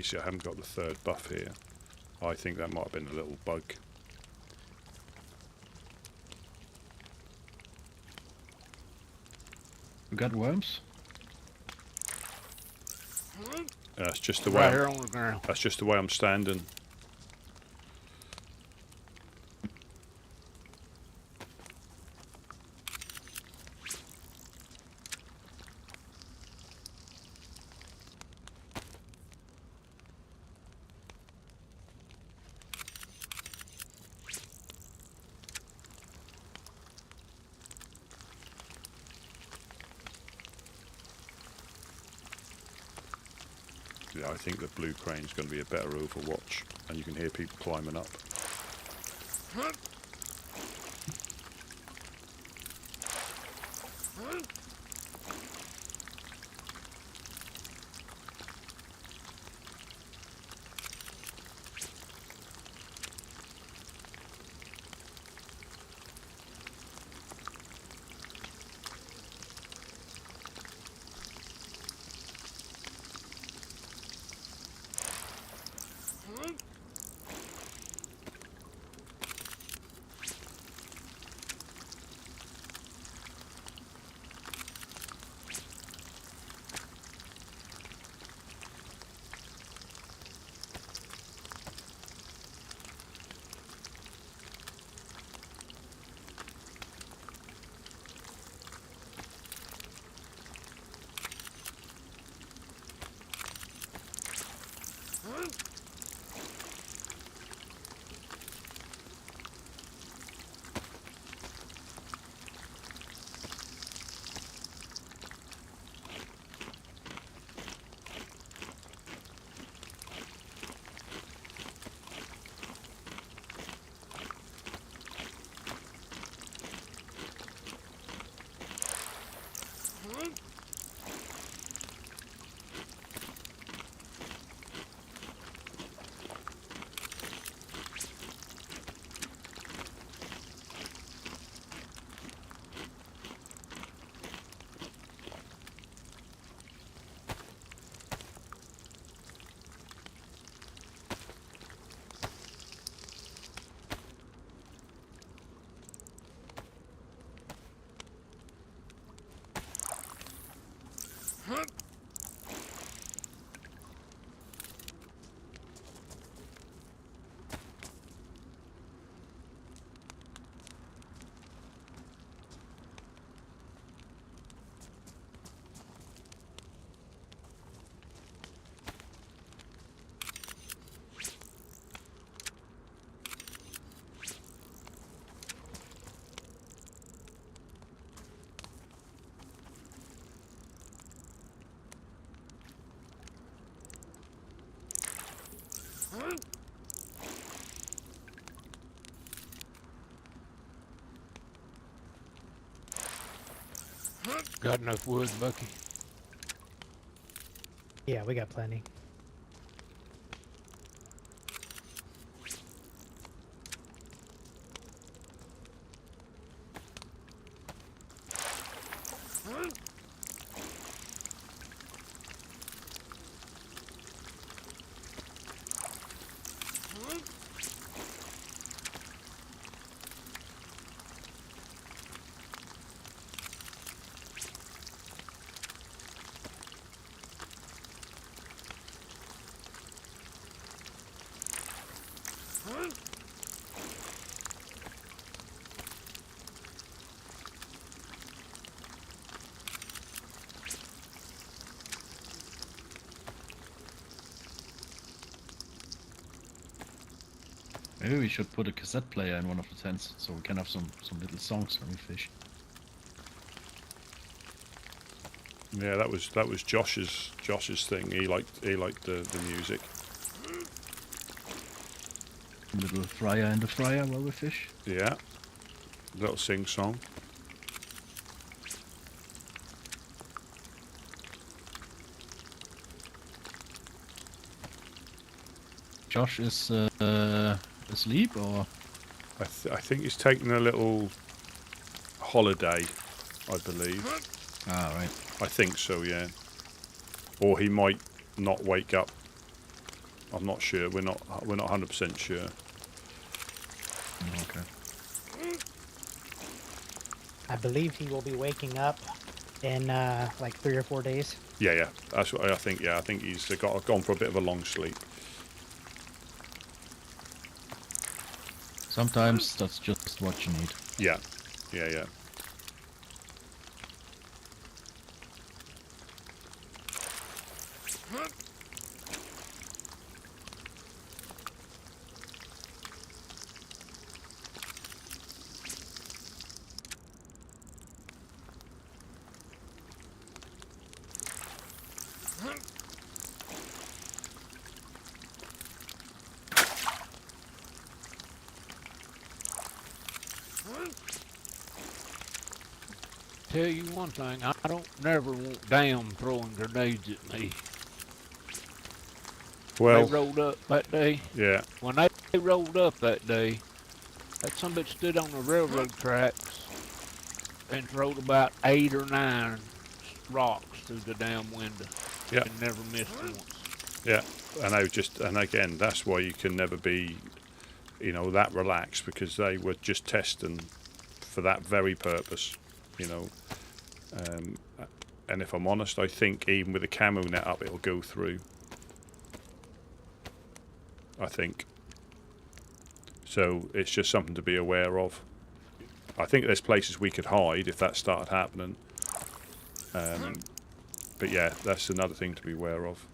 see, I haven't got the third buff here. I think that might have been a little bug. You got worms? That's just the way. Right here on the ground. That's just the way I'm standing. Yeah, I think the blue crane's going to be a better overwatch, and you can hear people climbing up. Got enough wood, Bucky? Yeah, we got plenty. Maybe we should put a cassette player in one of the tents so we can have some little songs when we fish. Yeah, that was Josh's thing. He liked the music. A little fryer in the fryer while we fish. Yeah, little sing song. Josh is asleep, or? I think he's taking a little holiday, I believe. Ah, right. I think so, yeah. Or he might not wake up I'm not sure. We're not 100% sure. Okay. I believe he will be waking up in like 3 or 4 days. Yeah. That's what I think. Yeah, I think he's gone for a bit of a long sleep. Sometimes that's just what you need. Yeah. Tell you one thing, I don't never want damn throwing grenades at me. Well, They rolled up that day. yeah. When they rolled up that day, that sumbitch stood on the railroad tracks and throwed about 8 or 9 rocks through the damn window. Yeah. And never missed once. Yeah, and again, that's why you can never be, that relaxed, because they were just testing for that very purpose, and if I'm honest, I think even with the camo net up, it'll go through. I think. So it's just something to be aware of. I think there's places we could hide if that started happening. But yeah, that's another thing to be aware of.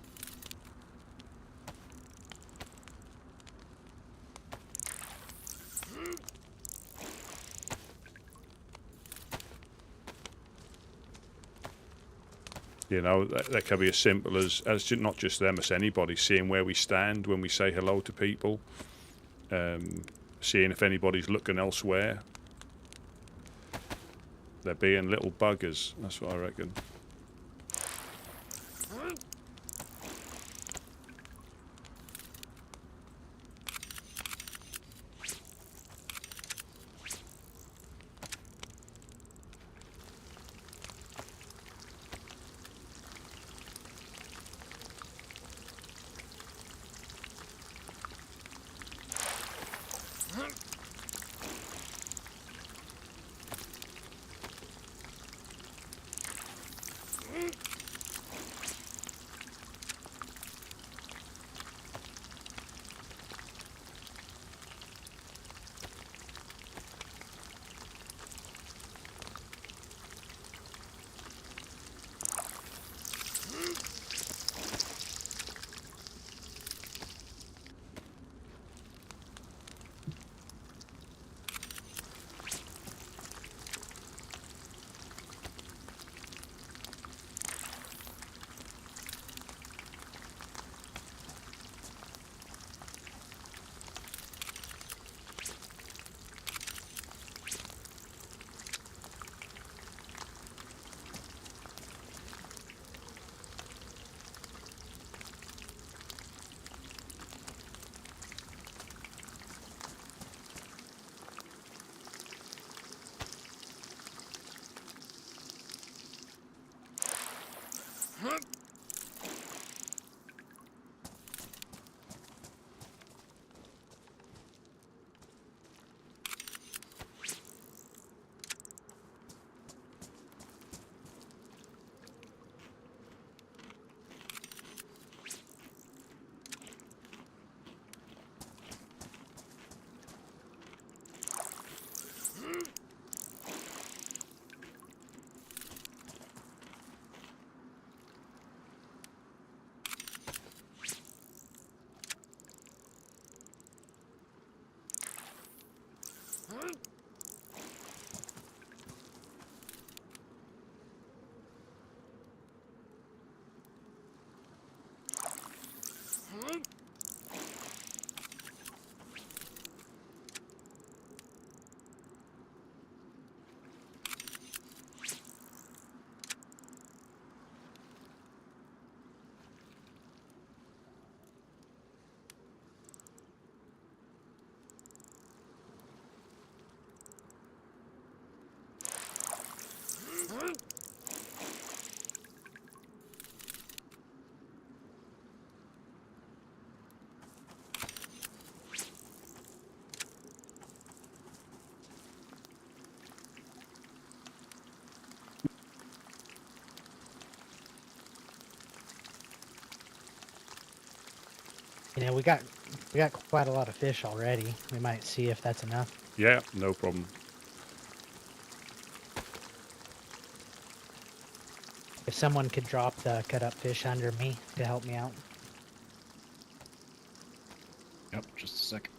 That can be as simple as not just them, as anybody, seeing where we stand when we say hello to people, seeing if anybody's looking elsewhere. They're being little buggers, that's what I reckon. Yeah, we got quite a lot of fish already. We might see if that's enough. Yeah, no problem. If someone could drop the cut up fish under me to help me out. Yep, just a sec.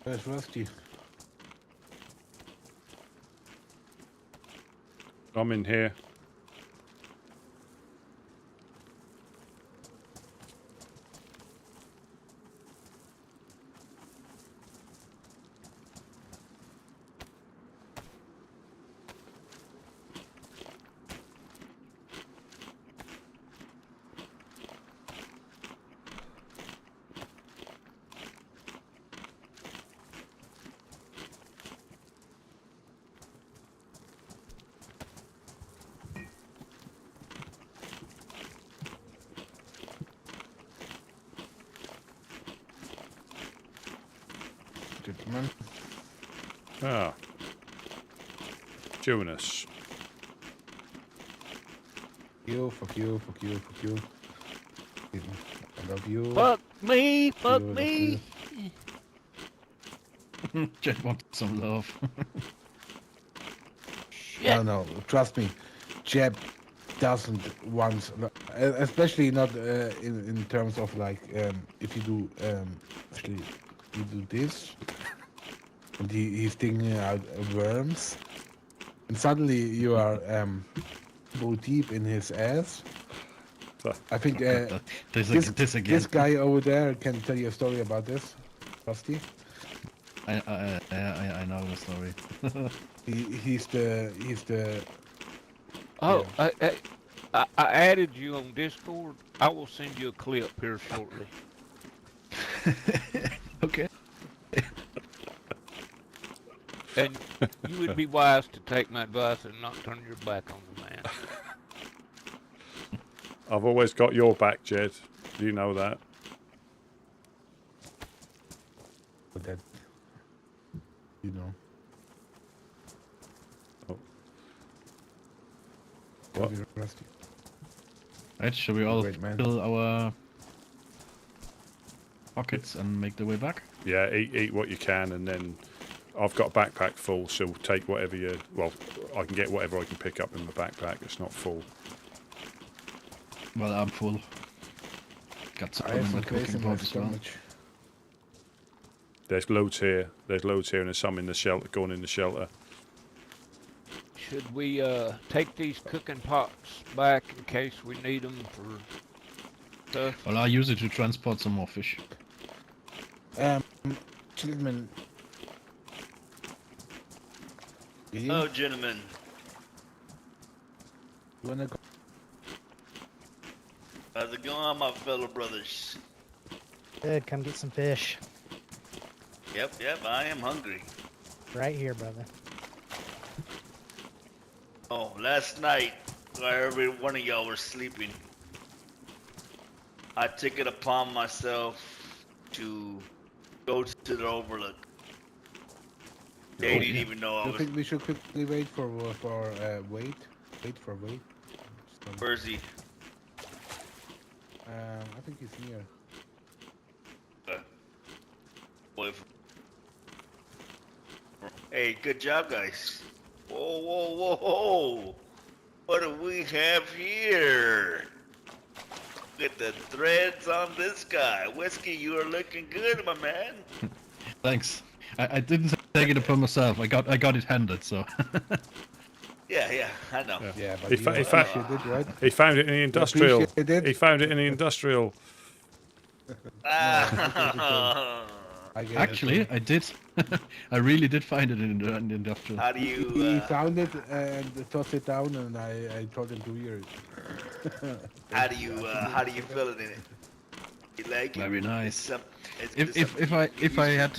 Where's Rusty? I'm in here. Gentlemen. Ah. Chernarus. You, fuck you, fuck you, fuck you. I love you. Fuck me, fuck You, love me. Jet wants some love. No, no, trust me. Jeb doesn't want especially not in terms of like if you do actually you do this, and he's digging out worms, and suddenly you are go deep in his ass. I think this again. this guy over there can tell you a story about this, Rusty. I know the story. He's the Oh, I added you on Discord. I will send you a clip here shortly. Okay. And you would be wise to take my advice and not turn your back on the man. I've always got your back, Jed. You know that. that you know. Oh. What? Rusty. Right, shall we all Great man. fill our pockets and make the way back? Yeah, eat what you can, and then I've got a backpack full, so take whatever you... Well, I can get whatever I can pick up in my backpack. It's not full. Well, I'm full. Got some I have in some the place cooking in my pot as well. stomach. There's loads here. There's loads here, and there's some in the shelter, going in the shelter. Should we take these cooking pots back in case we need them for stuff? Well, I use it to transport some more fish. Gentlemen. You Oh, gentlemen. wanna go? How's it going, my fellow brothers? Good, come get some fish. Yep, I am hungry. Right here, brother. Oh, last night, while every one of y'all were sleeping, I took it upon myself to go to the Overlook. They didn't even know I I was. think we should quickly wait for wait. Wait for wait. Where's he? I think he's near. Boy, hey, good job, guys. Whoa. What do we have here? Look at the threads on this guy. Whiskey, you are looking good, my man. Thanks. I didn't take it upon myself. I got it handed, so. Yeah, I know. Yeah, but He, you fa- he, appreciate fa- it, right? he found it in the industrial. appreciate it? He found it in the industrial. I get Actually, it. I did. I really did find it in the industrial. How do He you, found it and tossed it down, and I told him to hear it. how do you feel it in it? You like it? Very nice. Some- If I had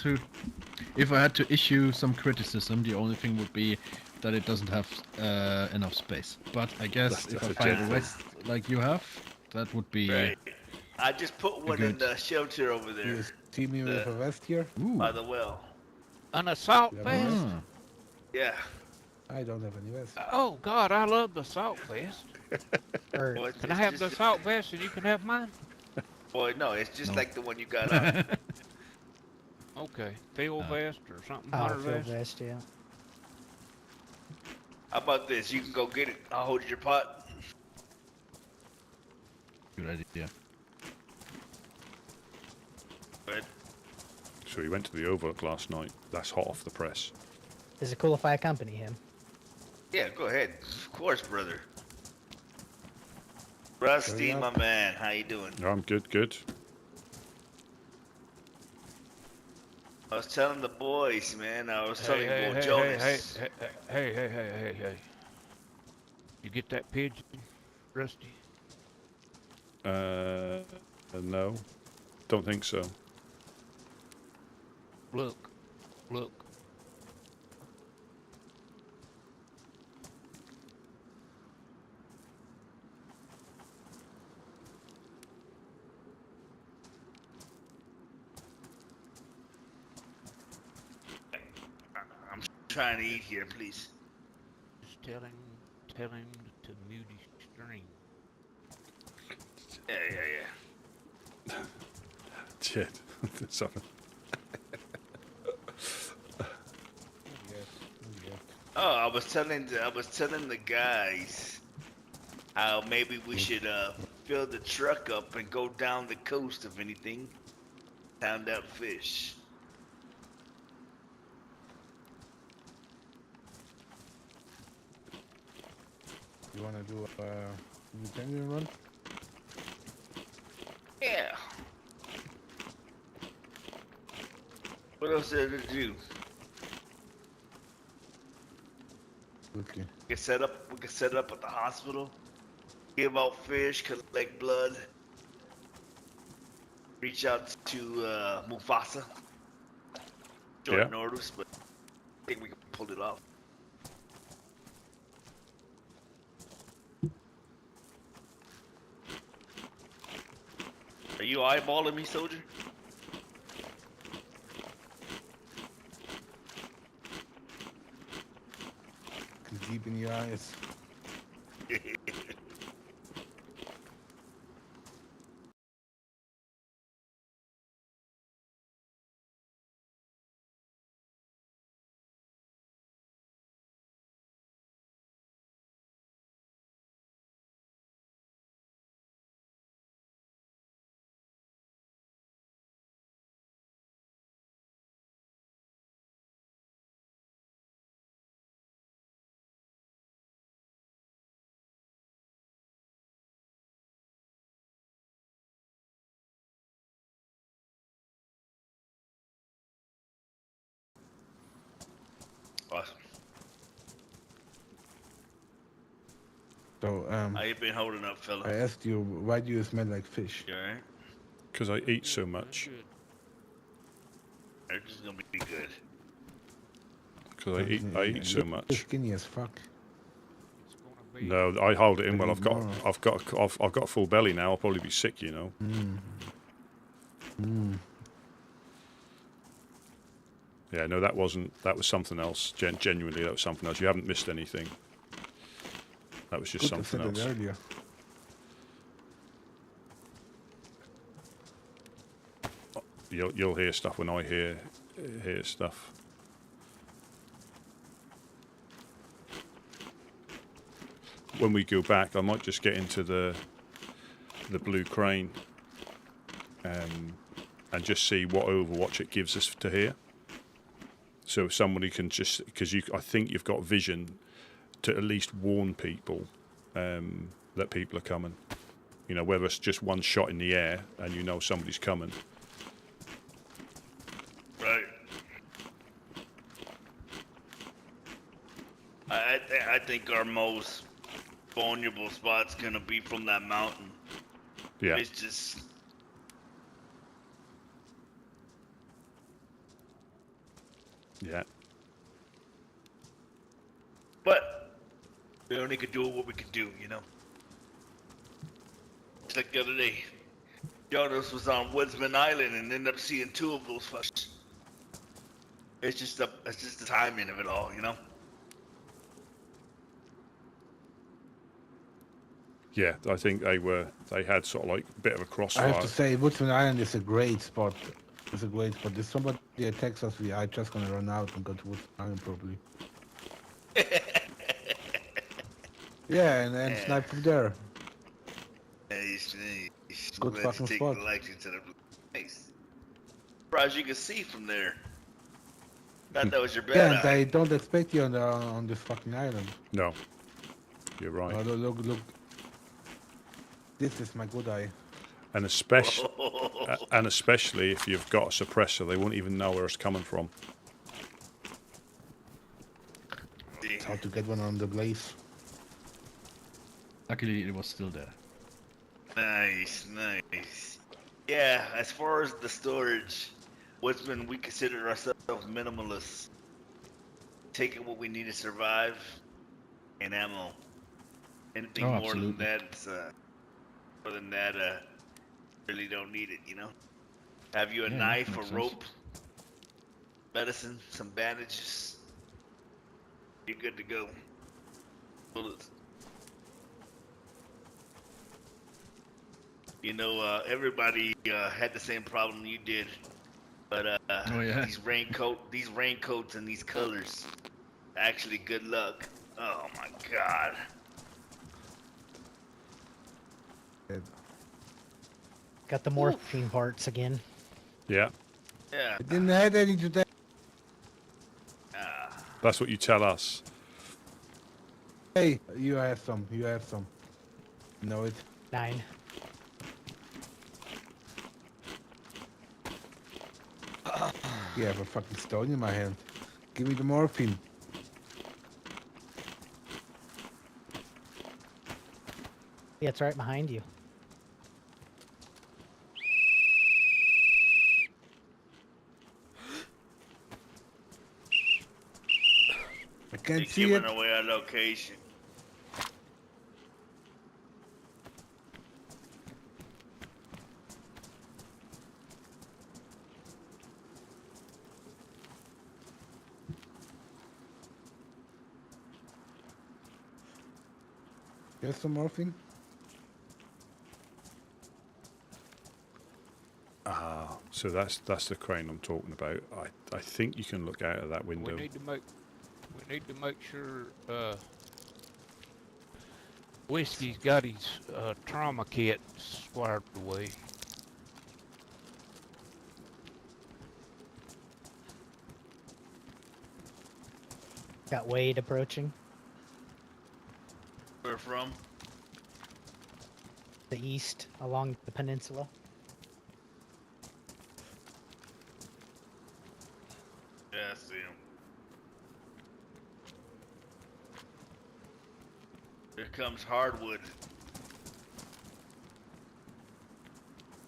to issue some criticism, the only thing would be that it doesn't have enough space. But I guess That's if I a find general. the rest like you have, that would be. Right. I just put one in Good. the shelter over Do you there see me with a vest here? Ooh. by the well. An assault Yeah, vest? Ah. Yeah. I don't have any vest. Oh God, I love the assault vest. Or Well, it's Can I have just- the assault vest and you can have mine? Boy, no, it's just No. like the one you got on. Okay, field vest or something, oh, hunter field vest. vest, yeah. How about this? You can go get it. I'll hold your pot. Good idea. But So he went to the Overlook last night. That's hot off the press. Is it cool if I accompany him? yeah, go ahead. Of course, brother. Rusty, Hurry my up. man, how you doing? I'm good. I was telling the boys, man. I was Hey, telling hey, Bo hey, Jonas. hey. You get that pigeon, Rusty? No, don't think so. Look. I'm trying to eat here, please. Just tell him to mute his stream. Yeah. Shit. Something. Oh, I was telling the guys how maybe we should fill the truck up and go down the coast if anything. Pound out fish. You wanna do a independent run? Yeah. What else is there to do? Okay. We can set up at the hospital. Give out fish, collect blood. Reach out to Mufasa. Short notice, but I think we can pull it off. Are you eyeballing me, soldier? Deep in your eyes. Awesome. So, How you been holding up, fella? I asked you, why do you smell like fish? You alright? Because I eat so much. This is gonna be good. Because I eat so You're much. skinny as fuck. No, I hold it in. Well, Eat more. I've got a full belly now. I'll probably be sick, you know. Yeah, no, that was something else. Genuinely, that was something else. You haven't missed anything. That was just Could have something said else. it earlier. You'll hear stuff when I hear stuff. When we go back, I might just get into the blue crane and just see what Overwatch it gives us to hear. So if somebody can just, because I think you've got vision to at least warn people that people are coming. You know, whether it's just one shot in the air and you know somebody's coming. Right. I think our most vulnerable spot's gonna be from that mountain. Yeah. It's just. Yeah. But we only could do what we could do, you know. It's like the other day, Jonas was on Woodsman Island and ended up seeing two of those fuckers. It's just the timing of it all, you know. Yeah, I think they had sort of like a bit of a I crossfire. have to say, Woodsman Island is a great spot. It's a great spot. If somebody attacks us, we are just gonna run out and go to Woodsman Island probably. Yeah, and snipe from there. Good fucking take spot. the lights into the place. Surprised you could see from there. Thought that was your bad Yeah, and eye. I don't expect you on this fucking island. No, you're right. Oh, look. This is my good eye. And especially if you've got a suppressor, they won't even know where it's coming from. It's hard to get one on the blaze. Luckily, it was still there. Nice. Yeah, as far as the storage, Woodsman, we consider ourselves minimalists. Taking what we need to survive and ammo. Anything Oh, more absolutely. than that, really don't need it, you know? Have you a Yeah, knife, a makes sense. rope, medicine, some bandages? You're good to go. Bullets. You know, everybody had the same problem you did, but Oh, yeah. these raincoats and these colors, actually, good luck. Oh my God. Got the morphine parts again. Yeah, Yeah. I didn't have any today. that's what you tell us. Hey, you have some. You have some. Know it. 9. You have a fucking stone in my hand. Give me the morphine. Yeah, it's right behind you. I They're can't see it. giving away our location. You have some morphine? So that's the crane I'm talking about. I think you can look out of that window. We need to make sure Whiskey's got his trauma kit squared away. Got Wade approaching. Where from? The east along the peninsula. Yeah, I see him. Here comes Hardwood.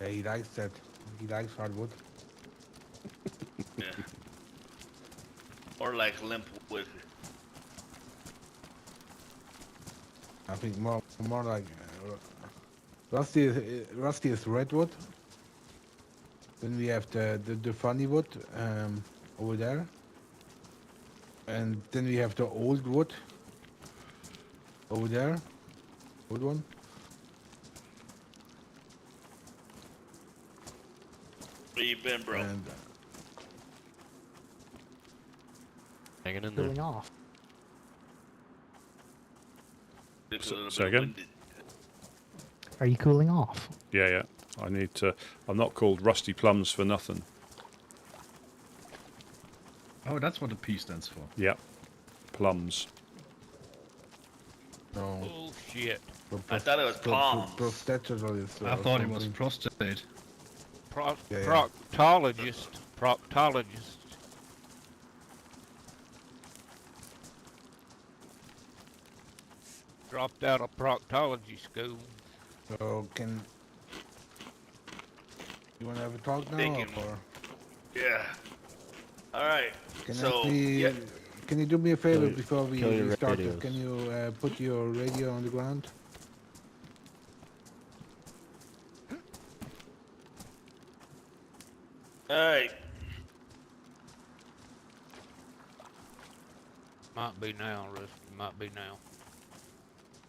Yeah, he likes that. He likes hardwood. Yeah. Or like Limpwood. I think more like Rusty is redwood. Then we have the funny wood over there, and then we have the old wood over there, old one. Where you been, bro? And Hanging in there. Cooling off. Looks a little say bit again? winded. Are you cooling off? Yeah. I need to. I'm not called Rusty Plums for nothing. Oh, that's what the P stands for. Yeah, plums. no, Bullshit. I thought it was palms. Prosthetologist. I thought it was prostate. Yeah. Proctologist. Proctologist. Dropped out of proctology school. So can you want to have a talk now, Thinking. or Yeah. All right. can So, actually, yeah. can you do me a favor Kill your- before we kill your start this? radios. Can you put your radio on the ground? All right. Might be now, Rusty. Might be now.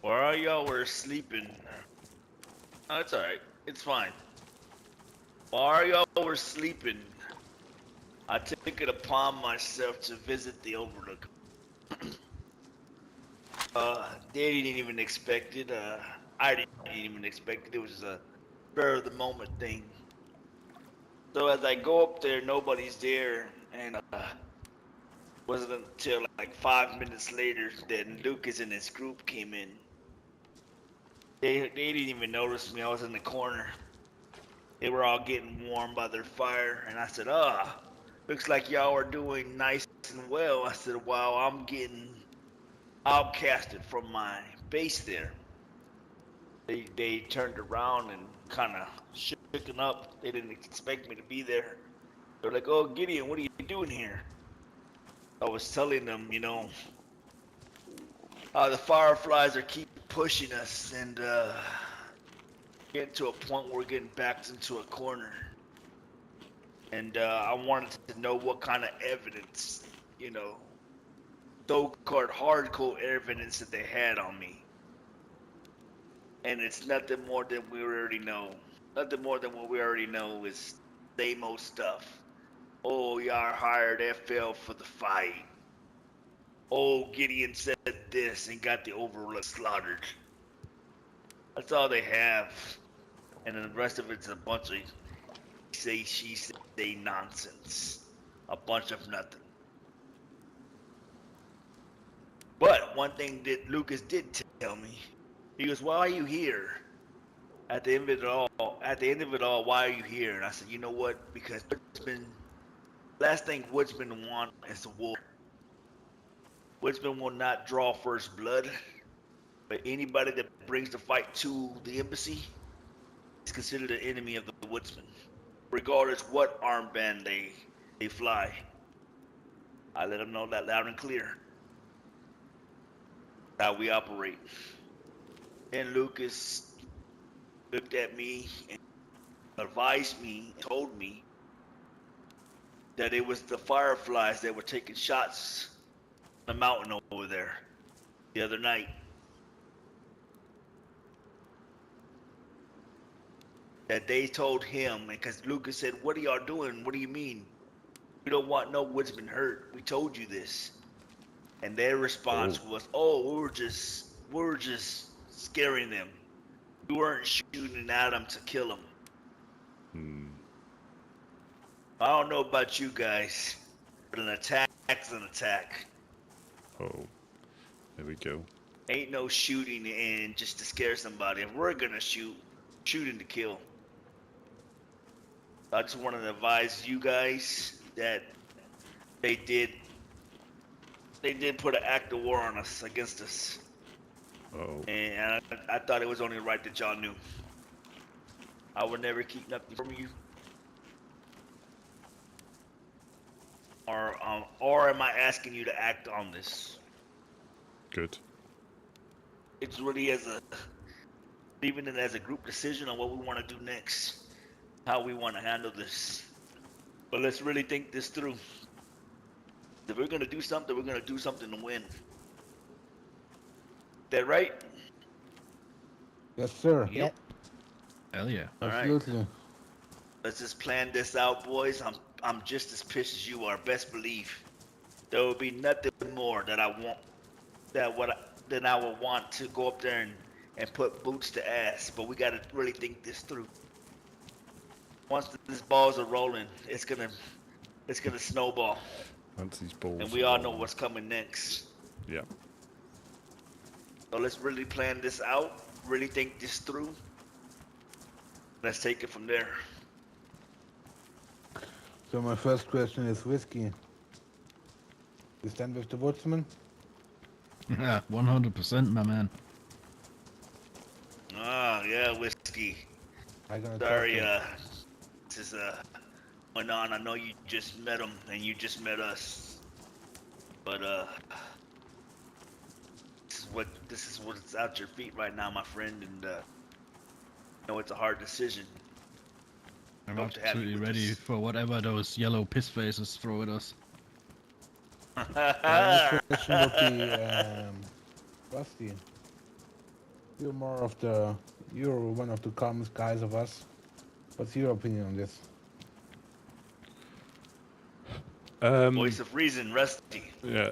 While y'all were sleeping, oh, it's all right. It's fine. While y'all were sleeping, I took it upon myself to visit the Overlook. They didn't even expect it. I didn't even expect it. It was a spur of the moment thing. So as I go up there, nobody's there, and wasn't until like 5 minutes later that Lucas and his group came in. They didn't even notice me. I was in the corner. They were all getting warm by their fire, and I said, looks like y'all are doing nice and well. I said, wow, I'm getting outcasted from my base there. They turned around and kind of shooken up. They didn't expect me to be there. They're like, oh, Gideon, what are you doing here? I was telling them, the Fireflies are keep pushing us and getting to a point where we're getting backed into a corner. And I wanted to know what kind of evidence, so-called hardcore evidence that they had on me. And it's nothing more than we already know. Nothing more than what we already know is same old stuff. Oh, y'all hired FL for the fight. Oh, Gideon said this and got the Overlook slaughtered. That's all they have. and then the rest of it's a bunch of say she say nonsense, a bunch of nothing. But one thing that Lucas did tell me, he goes, "Why are you here?" At the end of it all, why are you here? And I said, you know what? Because Woodsman, last thing Woodsman want is a war. Woodsman will not draw first blood, but anybody that brings the fight to the embassy is considered an enemy of the Woodsman, regardless what armband they fly. I let them know that loud and clear. How we operate. And Lucas looked at me and advised me, told me that it was the Fireflies that were taking shots on the mountain over there the other night. That they told him, because Lucas said, "What are y'all doing? What do you mean? We don't want no woodsman hurt. We told you this." And their response was, "Oh, we were just scaring them. We weren't shooting at them to kill them." I don't know about you guys, but an attack's an attack. Oh, there we go. Ain't no shooting in just to scare somebody. If we're gonna shoot, shooting to kill. I just wanted to advise you guys that they did put an act of war on us, against us. Oh, And I thought it was only right that y'all knew. I would never keep nothing from you. Or am I asking you to act on this? good. It's really leaving it as a group decision on what we want to do next, how we want to handle this. But let's really think this through. If we're gonna do something, we're gonna do something to win. That right? Yes, sir. Yep. Hell yeah. All right. Absolutely. Let's just plan this out, boys. I'm just as pissed as you are. Best believe. There will be nothing more that I want that I would want to go up there and put boots to ass. But we gotta really think this through. Once these balls are rolling, it's gonna snowball, Once these balls. and we all know what's coming next. Yeah. So let's really plan this out. Really think this through. Let's take it from there. So my first question is whiskey. You stand with the woodsman? Yeah, 100%, my man. Ah, yeah, whiskey. I'm gonna Sorry, talk this is going on. I know you just met him and you just met us, but this is what's out your feet right now, my friend, and I know it's a hard decision. I'm Hope to have you absolutely with ready us. for whatever those yellow piss faces throw at us. My question would be, Rusty. You're one of the calmest guys of us. What's your opinion on this? Voice of reason, Rusty. Yeah.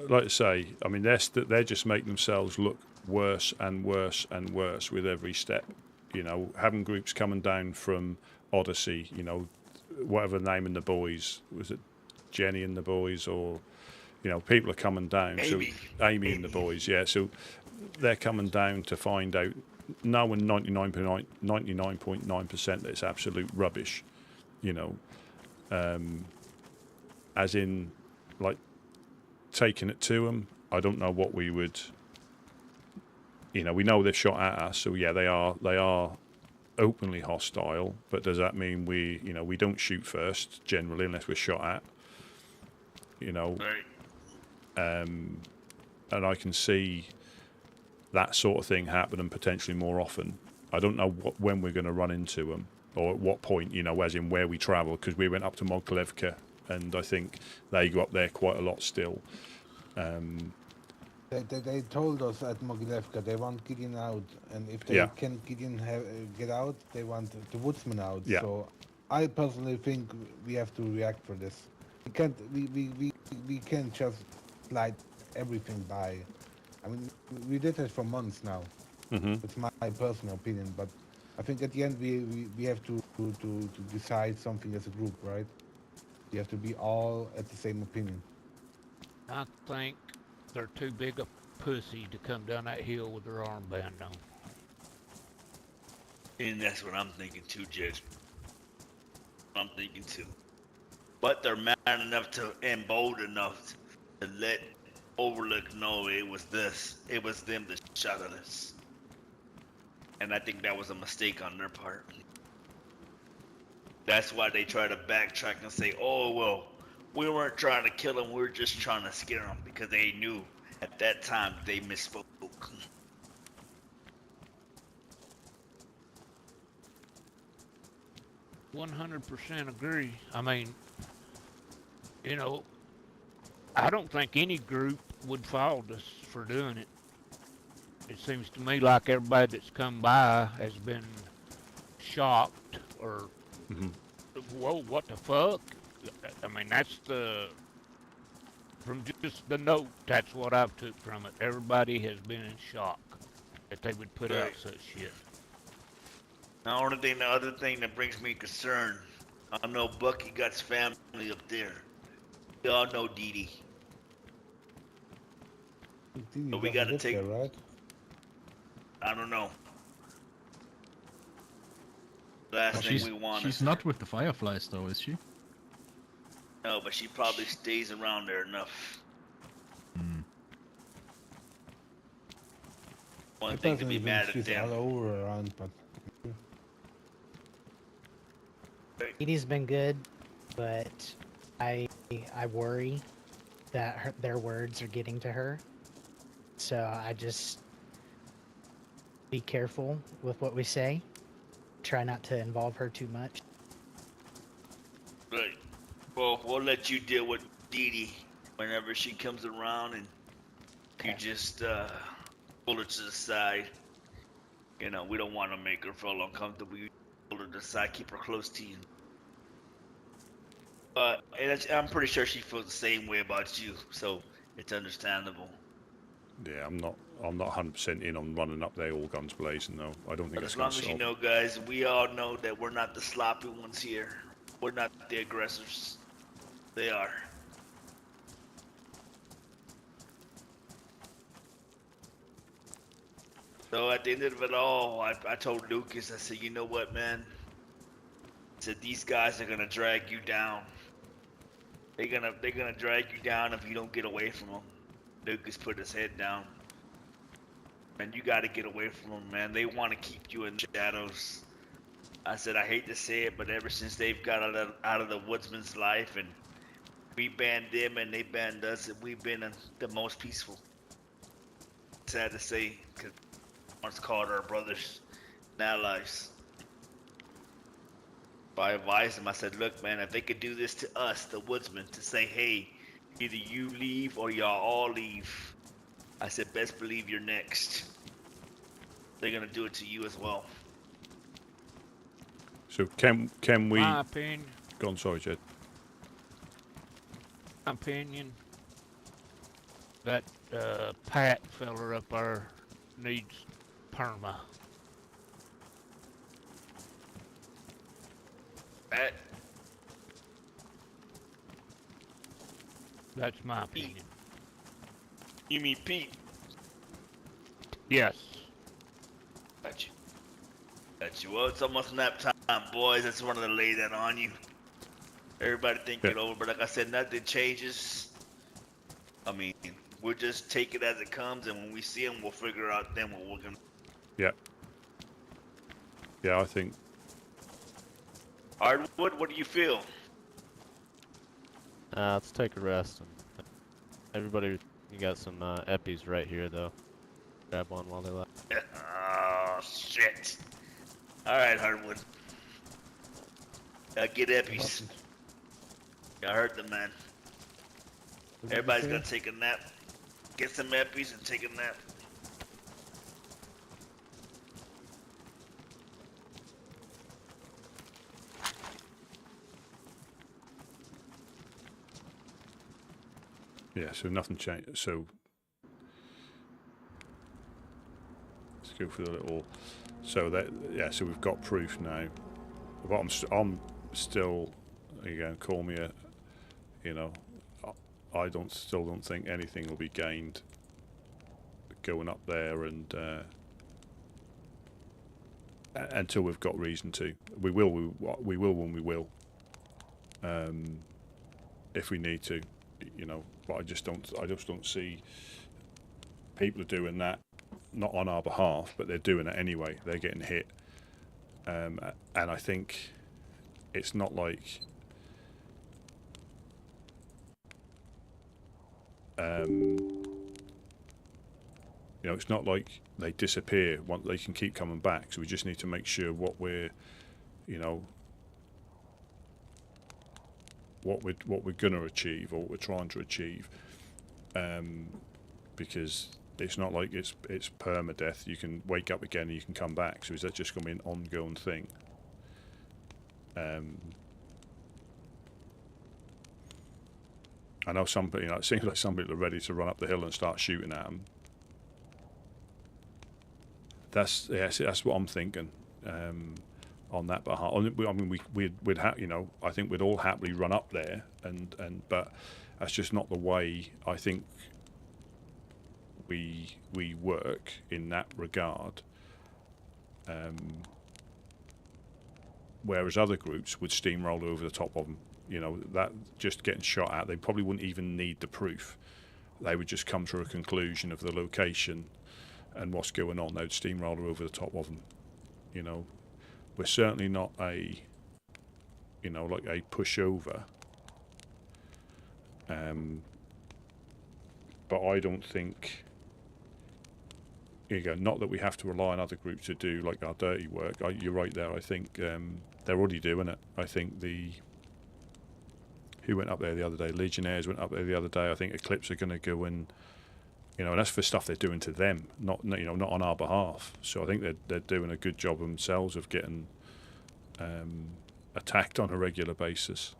Like I say, I mean, they're just making themselves look worse and worse and worse with every step. You know, having groups coming down from Odyssey, you know, whatever naming the boys, was it Jenny and the boys, or, you know, people are coming down. Amy. So Amy and the boys, yeah. So they're coming down to find out, knowing 99.9% that it's absolute rubbish, you know, as in, like, taking it to them. I don't know what we would, you know, we know they've shot at us, so yeah, they are openly hostile, but does that mean we don't shoot first generally unless we're shot at, you know? Right. And I can see that sort of thing happening potentially more often. I don't know when we're going to run into them or at what point, you know, as in where we travel, because we went up to Mogilevka and I think they go up there quite a lot still. They told us at Mogilevka they want Gideon out, and if they can Gideon get out, they want the woodsman out. Yeah. So I personally think we have to react for this. We can't just slide everything by. I mean, we did it for months now. Mm-hmm. It's my personal opinion, but I think at the end we have to decide something as a group, right? We have to be all at the same opinion. I think they're too big a pussy to come down that hill with their armband on. And that's what I'm thinking too, Judge. I'm thinking too. But they're man enough to and bold enough to let Overlook know it was them that shot at us. And I think that was a mistake on their part. That's why they try to backtrack and say, oh, well, we weren't trying to kill them, we were just trying to scare them, because they knew at that time they misspoke. 100% agree. I mean, I don't think any group would fault us for doing it. It seems to me like everybody that's come by has been shocked or, whoa, what the fuck? I mean, from just the note, that's what I've took from it. Everybody has been in shock that they would put out such shit. The other thing that brings me concern, I know Bucky got his family up there. We all know DayZ. But we gotta take. There, right? I don't know. Last thing we want. She's not with the Fireflies, though, is she? No, but she probably stays around there enough. One thing to be mad at she's them. all over around, but. DayZ's been good, but I worry that their words are getting to her. So I just be careful with what we say. Try not to involve her too much. Right. Well, we'll let you deal with DayZ whenever she comes around, and you just pull her to the side. We don't want to make her feel uncomfortable. You pull her to the side, keep her close to you. And I'm pretty sure she feels the same way about you, so it's understandable. Yeah, I'm not 100% in on running up there all guns blazing though. I don't think But that's as long going to as you solve. know, guys, we all know that we're not the sloppy ones here. We're not the aggressors. They are. So at the end of it all, I told Lucas, I said, you know what, man? I said, these guys are gonna drag you down. They're gonna drag you down if you don't get away from them. Lucas put his head down. And you gotta get away from them, man. They want to keep you in the shadows. I said, I hate to say it, but ever since they've got out of the woodsman's life, and we banned them and they banned us, and we've been the most peaceful. Sad to say, because once called our brothers and allies. But I advised them, I said, look, man, if they could do this to us, the woodsmen, to say, hey, either you leave or y'all all leave, I said, best believe you're next. They're gonna do it to you as well. So can we? My opinion. Go on, sorry, Jed. My opinion. That Pat feller up there needs perma. Pat? That's my opinion. You mean Pete? Yes. Gotcha. Well, it's almost nap time, boys. I just wanted to lay that on you. Everybody think it over, but like I said, nothing changes. I mean, we'll just take it as it comes, and when we see them, we'll figure out then what we're gonna. Yeah. Yeah, I think. Hardwood, what do you feel? Let's take a rest. Everybody, you got some eppies right here, though. Grab one while they left. Oh, shit. Alright, Hardwood. Get eppies. I heard the man. Everybody's gonna take a nap. Get some eppies and take a nap. Yeah, so nothing changed. So go for the little. So that so we've got proof now. But I'm still, again, call me a, I still don't think anything will be gained going up there and until we've got reason to. We will when we will. If we need to, but I just don't see people are doing that, not on our behalf, but they're doing it anyway. They're getting hit, and I think it's not like it's not like they disappear. They can keep coming back. So we just need to make sure what we're going to achieve, or what we're trying to achieve, because it's not like it's permadeath. You can wake up again and you can come back. So is that just going to be an ongoing thing? I know somebody. It seems like some people are ready to run up the hill and start shooting at them. That's what I'm thinking. On that behalf, I mean, we'd I think we'd all happily run up there, but that's just not the way I think we work in that regard. Whereas other groups would steamroll over the top of them. That just getting shot at, they probably wouldn't even need the proof. They would just come to a conclusion of the location and what's going on. They'd steamroller over the top of them. We're certainly not a like a pushover, but I don't think not that we have to rely on other groups to do like our dirty work. You're right there. I think they're already doing it. I think who went up there the other day? Legionnaires went up there the other day. I think Eclipse are going to go in. And that's for stuff they're doing to them, not on our behalf. So I think they're doing a good job themselves of getting attacked on a regular basis.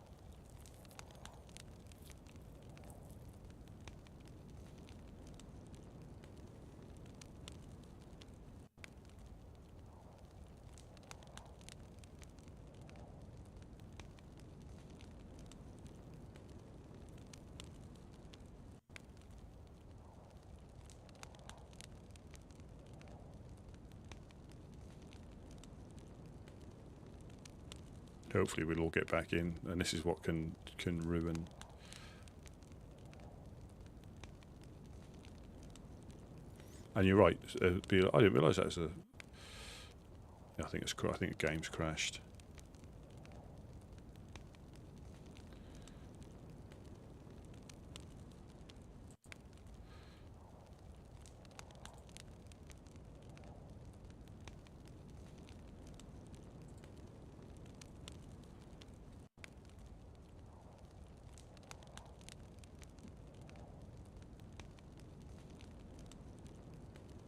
Hopefully we'll all get back in, and this is what can ruin. And you're right. I didn't realise that was I think the game's crashed.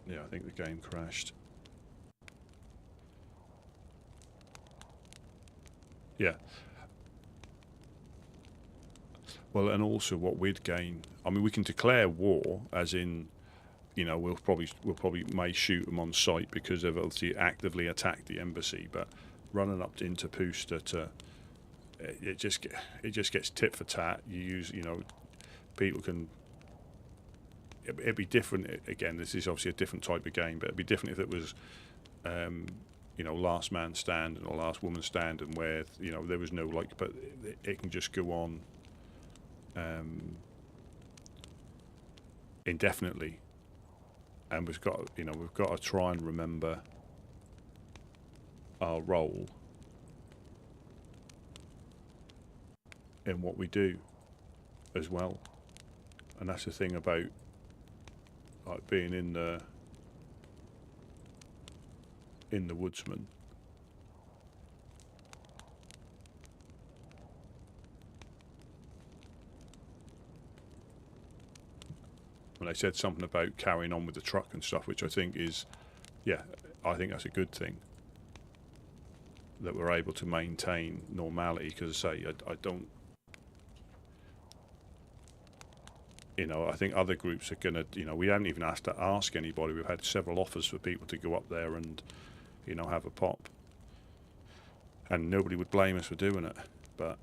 Yeah, I think the game crashed. Yeah. Well, and also what we'd gain. I mean, we can declare war, as in, we'll probably may shoot them on sight because they've obviously actively attacked the embassy. But running up into Pusta it just gets tit for tat. You use, people can. It'd be different. Again, this is obviously a different type of game, but it'd be different if it was, last man standing or last woman standing, where there was no but it can just go on indefinitely, and we've got to try and remember our role in what we do as well, and that's the thing about like being in the woodsman. When they said something about carrying on with the truck and stuff, which I think is, I think that's a good thing, that we're able to maintain normality, because I say I don't. you know, I think other groups are going to, you know, we haven't even asked to ask anybody. We've had several offers for people to go up there and, you know, have a pop. And nobody would blame us for doing it. But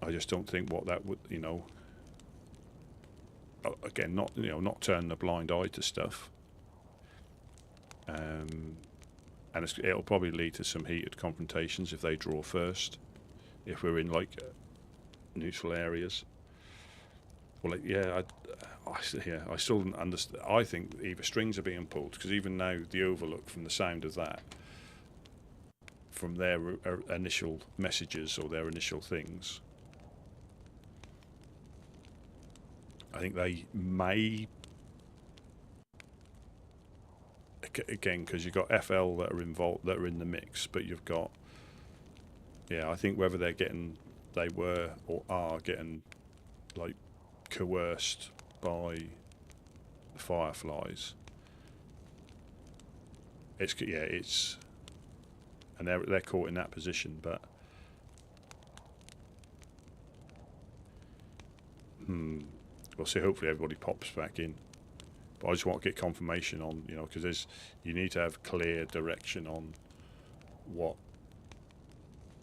I just don't think what that would, you know, again, not, you know, not turning a blind eye to stuff. And it'll probably lead to some heated confrontations if they draw first. If we're in like neutral areas. Well, yeah, I still don't understand. I think either strings are being pulled, because even now the Overlook, from the sound of that, from their initial messages or their initial things, I think they may, again, because you've got FL that are involved, that are in the mix, but you've got, yeah, I think whether they were or are getting like coerced by the Fireflies. It's and they're caught in that position, but we'll see. Hopefully everybody pops back in, but I just want to get confirmation on, you know, because you need to have clear direction on what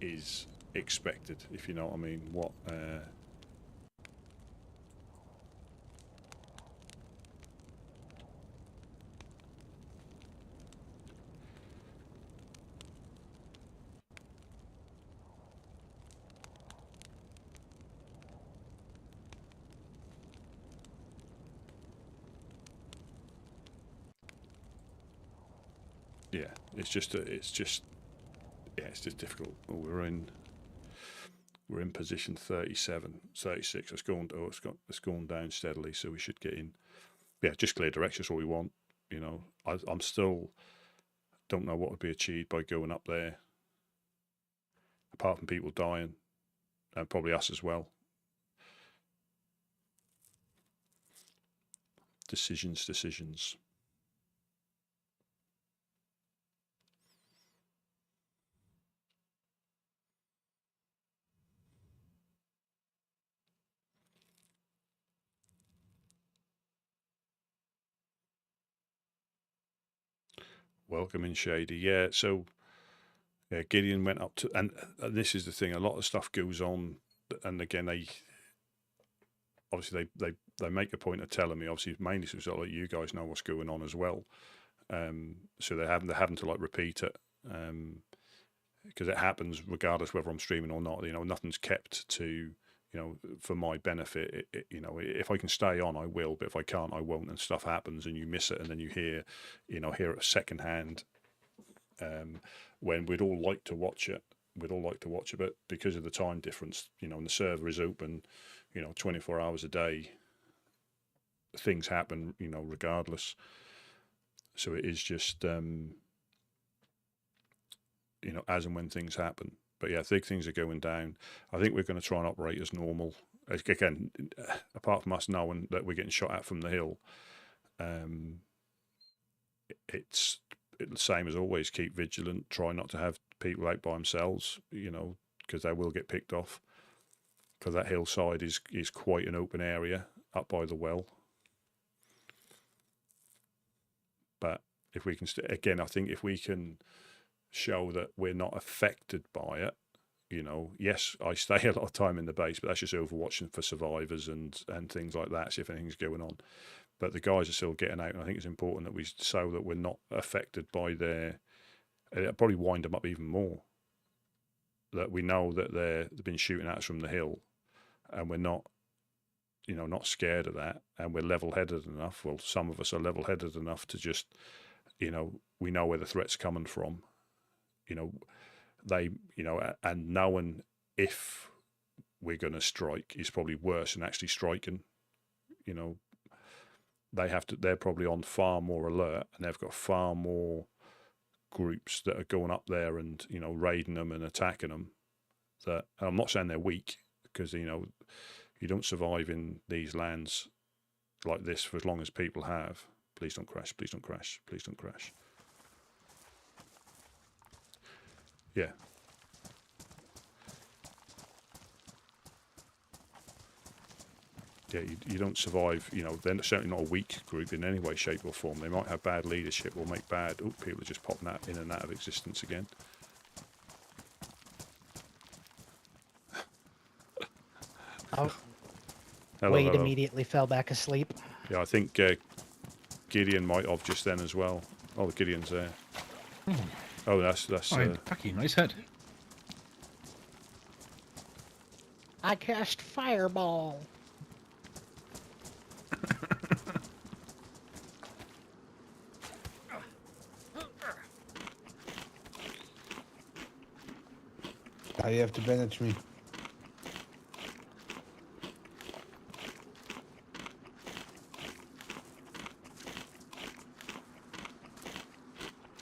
is expected, if you know what I mean. What yeah, it's just difficult. We're in position 37, 36. It's gone down steadily, so we should get in. Yeah, just clear direction is what we want. You know, I'm still don't know what would be achieved by going up there, apart from people dying, and probably us as well. Decisions. Welcome in, Shady. Yeah, so yeah, Gideon went up to, and this is the thing, a lot of stuff goes on, and again, they make a point of telling me, obviously, mainly so that like, you guys know what's going on as well. So they're having to like repeat it, because it happens regardless whether I'm streaming or not. You know, nothing's kept to, you know, for my benefit. You know, if I can stay on, I will, but if I can't, I won't. And stuff happens, and you miss it, and then you hear it secondhand. When we'd all like to watch it, but because of the time difference, you know, and the server is open, you know, 24 hours a day, things happen, you know, regardless. So it is just, you know, as and when things happen. But yeah, I think things are going down. I think we're going to try and operate as normal. Again, apart from us knowing that we're getting shot at from the hill, it's the same as always. Keep vigilant. Try not to have people out by themselves, you know, because they will get picked off. Because that hillside is quite an open area up by the well. But if we can, again, I think if we can show that we're not affected by it, you know, yes, I stay a lot of time in the base, but that's just overwatching for survivors and things like that, see if anything's going on. But the guys are still getting out, and I think it's important that we show that we're not affected by it'll probably wind them up even more. That we know that they've been shooting at us from the hill, and we're not, you know, not scared of that, and we're level-headed enough. Well, some of us are level-headed enough to just, you know, we know where the threat's coming from. You know, and knowing if we're going to strike is probably worse than actually striking. You know, they're probably on far more alert, and they've got far more groups that are going up there and, you know, raiding them and attacking them. And I'm not saying they're weak, because, you know, you don't survive in these lands like this for as long as people have. Please don't crash, please don't crash, please don't crash. Yeah. Yeah, you don't survive. You know, they're certainly not a weak group in any way, shape, or form. They might have bad leadership or make bad. Oh, people are just popping out in and out of existence again. Oh, Hello, Wade hello. immediately fell back asleep. Yeah, I think Gideon might have just then as well. Oh, Gideon's there. Oh, that's. Oh, Taki, nice head. I cast fireball. You have to bandage me.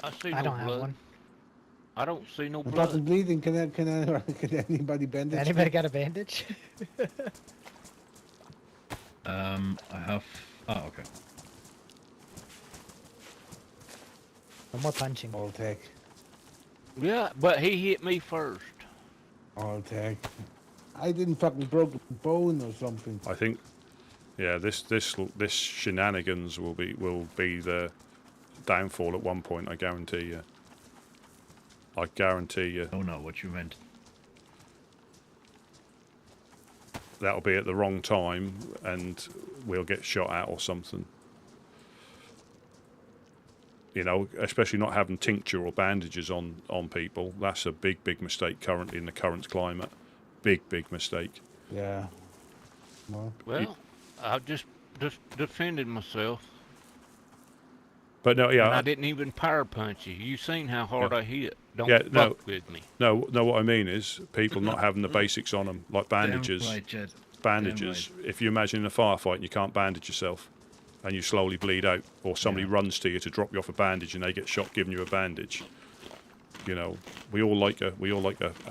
I see I no don't have blood. one. I don't see no I'm blood. fucking bleeding. Can anybody bandage Anybody me? got a bandage? I have. Oh, okay. No more punching. All tech. Yeah, but he hit me first. All tech. I didn't fucking broke a bone or something. I think. Yeah, this shenanigans will be the downfall at one point. I guarantee you. I guarantee you. I don't know what you meant. That'll be at the wrong time, and we'll get shot at or something. You know, especially not having tincture or bandages on people. That's a big mistake currently in the current climate. Big mistake. Yeah. Well, I just defended myself. But no, yeah. And I didn't even power punch you. You seen how hard I hit. Don't fuck with me. No, what I mean is people not having the basics on them, like bandages. Damn right, Jed. Bandages. Damn right. If you imagine a firefight and you can't bandage yourself, and you slowly bleed out, or somebody runs to you to drop you off a bandage and they get shot giving you a bandage. You know, we all like a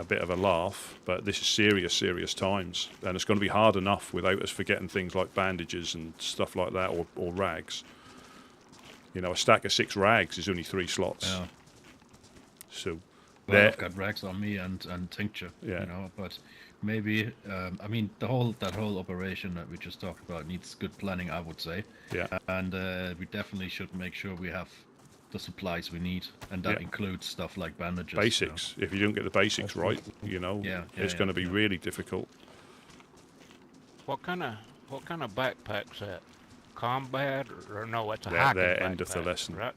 bit of a laugh, but this is serious times, and it's going to be hard enough without us forgetting things like bandages and stuff like that, or rags. You know, a stack of 6 rags is only 3 slots. Yeah. So, Well, I've got rags on me and tincture. Yeah. You know, but maybe I mean that whole operation that we just talked about needs good planning, I would say. Yeah. And we definitely should make sure we have the supplies we need, and that includes stuff like bandages. Basics. If you don't get the basics right, you know, it's going to be really difficult. What kind of backpack's that? Combat or no? It's a They're hiking their end of the backpack, lesson. right?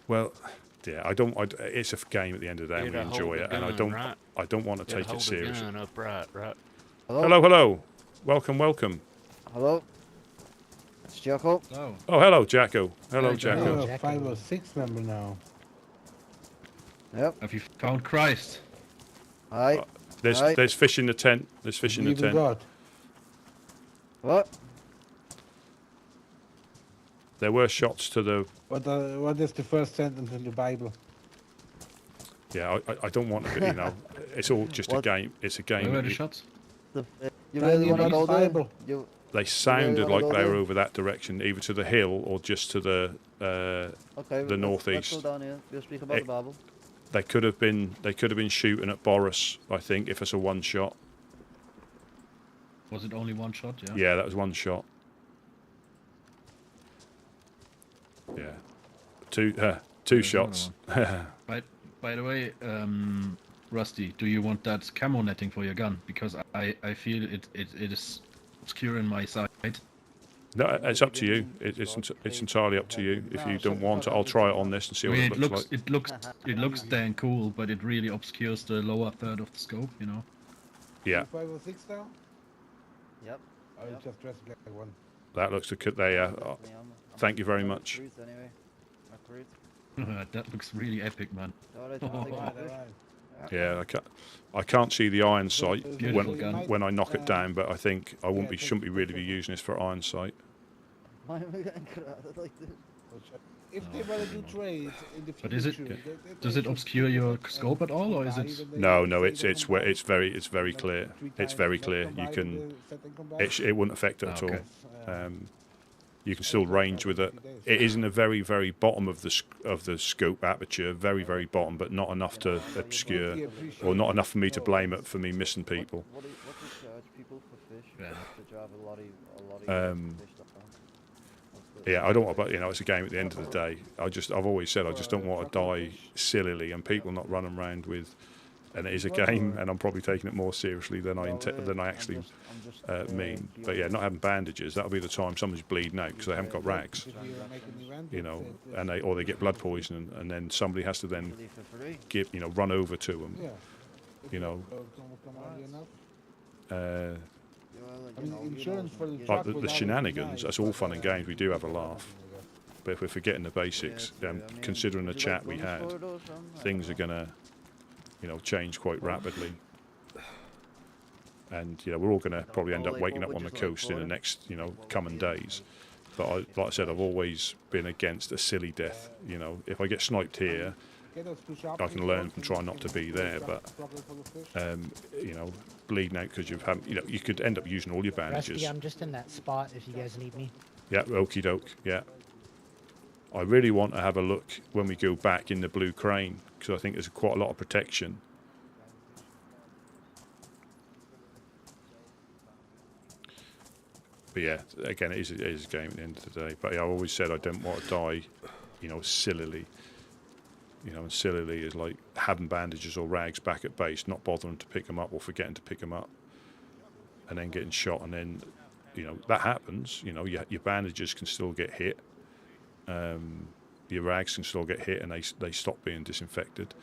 Well, yeah, it's a game at the end of the day, and we It'll enjoy hold it, a and gun, right? I don't want to It'll take it hold a seriously. gun upright, right? Hello, welcome. Hello, it's Jocko. Oh, Hello, Jacko. Hello, Hey, Jacko. Oh, 5 or 6 member now. Yep. have you found Christ? Hi. There's fish in the tent. There's fish in the Believe in tent. God. What? There were shots to the. What is the first sentence in the Bible? Yeah, I don't want to. You know, it's all just a What? game. It's a game. Where were the shots? You really want to go there? Bible. You, They sounded wanna like go they were there? over that direction, either to the hill or just to the okay. the Let's northeast. go down here. We'll speak about It- the Bible. They could have been shooting at Boris, I think, if it's a one shot. Was it only one shot? Yeah. Yeah, that was one shot. Yeah, two There's another shots. By the way, Rusty, do you want that camo netting for your gun? Because I feel it is obscuring my sight. No, it's up to you. It's entirely up to you. If you don't want it, I'll try it on this and see I what mean, it looks like. it looks damn cool, but it really obscures the lower third of the scope. You know. Yeah, 5 or 6 now? Yep. I'll Yep. just dress like one. that looks good. Thank you very much. Fruit anyway. My fruit. That looks really epic, man. Alright, I'll take my Alright, fruit. alright. Yeah, I can't see the iron sight Beautiful gun. when I knock it down, but I think I shouldn't be really be using this for iron sight. Why am I getting crowded like this? If they want to do trades in the future, But is it- they Does it should, obscure your scope at all, or is it? No, it's very clear. It's very clear. You can it wouldn't affect it at Okay. all. You can still range with it. It is in the very bottom of the scope aperture, very bottom, but not enough to obscure, or not enough for me to blame it for me missing people. What do you charge people? Yeah. Did you have a lot of fish that time? Yeah, I don't want, but it's a game at the end of the day. I've always said I just don't want to die sillily and people not running around with. And it is a game, and I'm probably taking it more seriously than I actually mean. But yeah, not having bandages, that'll be the time someone's bleeding out because they haven't got rags, and they get blood poisoning, and then somebody has to then run over to them, like the shenanigans. That's all fun and games. We do have a laugh, but if we're forgetting the basics, considering the chat we had, things are gonna change quite rapidly, and we're all going to probably end up waking up on the coast in the next coming days. But like I said, I've always been against a silly death. If I get sniped here, I can learn from trying not to be there. But bleeding out because you could end up using all your bandages. Rusty, I'm just in that spot if you guys need me. Yeah, okie doke. Yeah, I really want to have a look when we go back in the blue crane because I think there's quite a lot of protection. But yeah, again, it is a game at the end of the day. But yeah, I've always said I don't want to die, sillily. And sillily is like having bandages or rags back at base, not bothering to pick them up or forgetting to pick them up, and then getting shot. And then, that happens. Your bandages can still get hit. Your rags can still get hit, and they stop being disinfected.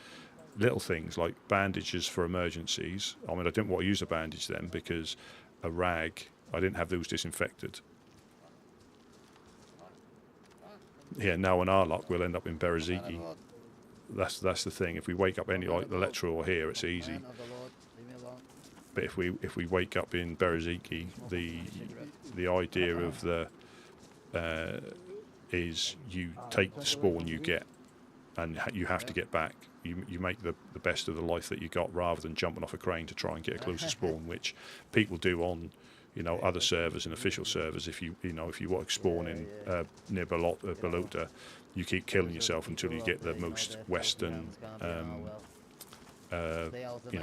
Little things like bandages for emergencies. I mean, I didn't want to use a bandage then because a rag, I didn't have those disinfected. Yeah, now in our luck, we'll end up in Bereziki. That's the thing. If we wake up any like the Electro or here, it's easy. But if we wake up in Bereziki, the idea of the is you take the spawn you get, and you have to get back. You make the best of the life that you got, rather than jumping off a crane to try and get a closer spawn, which people do on other servers and official servers. If you want to spawn in near Balota, you keep killing yourself until you get the most western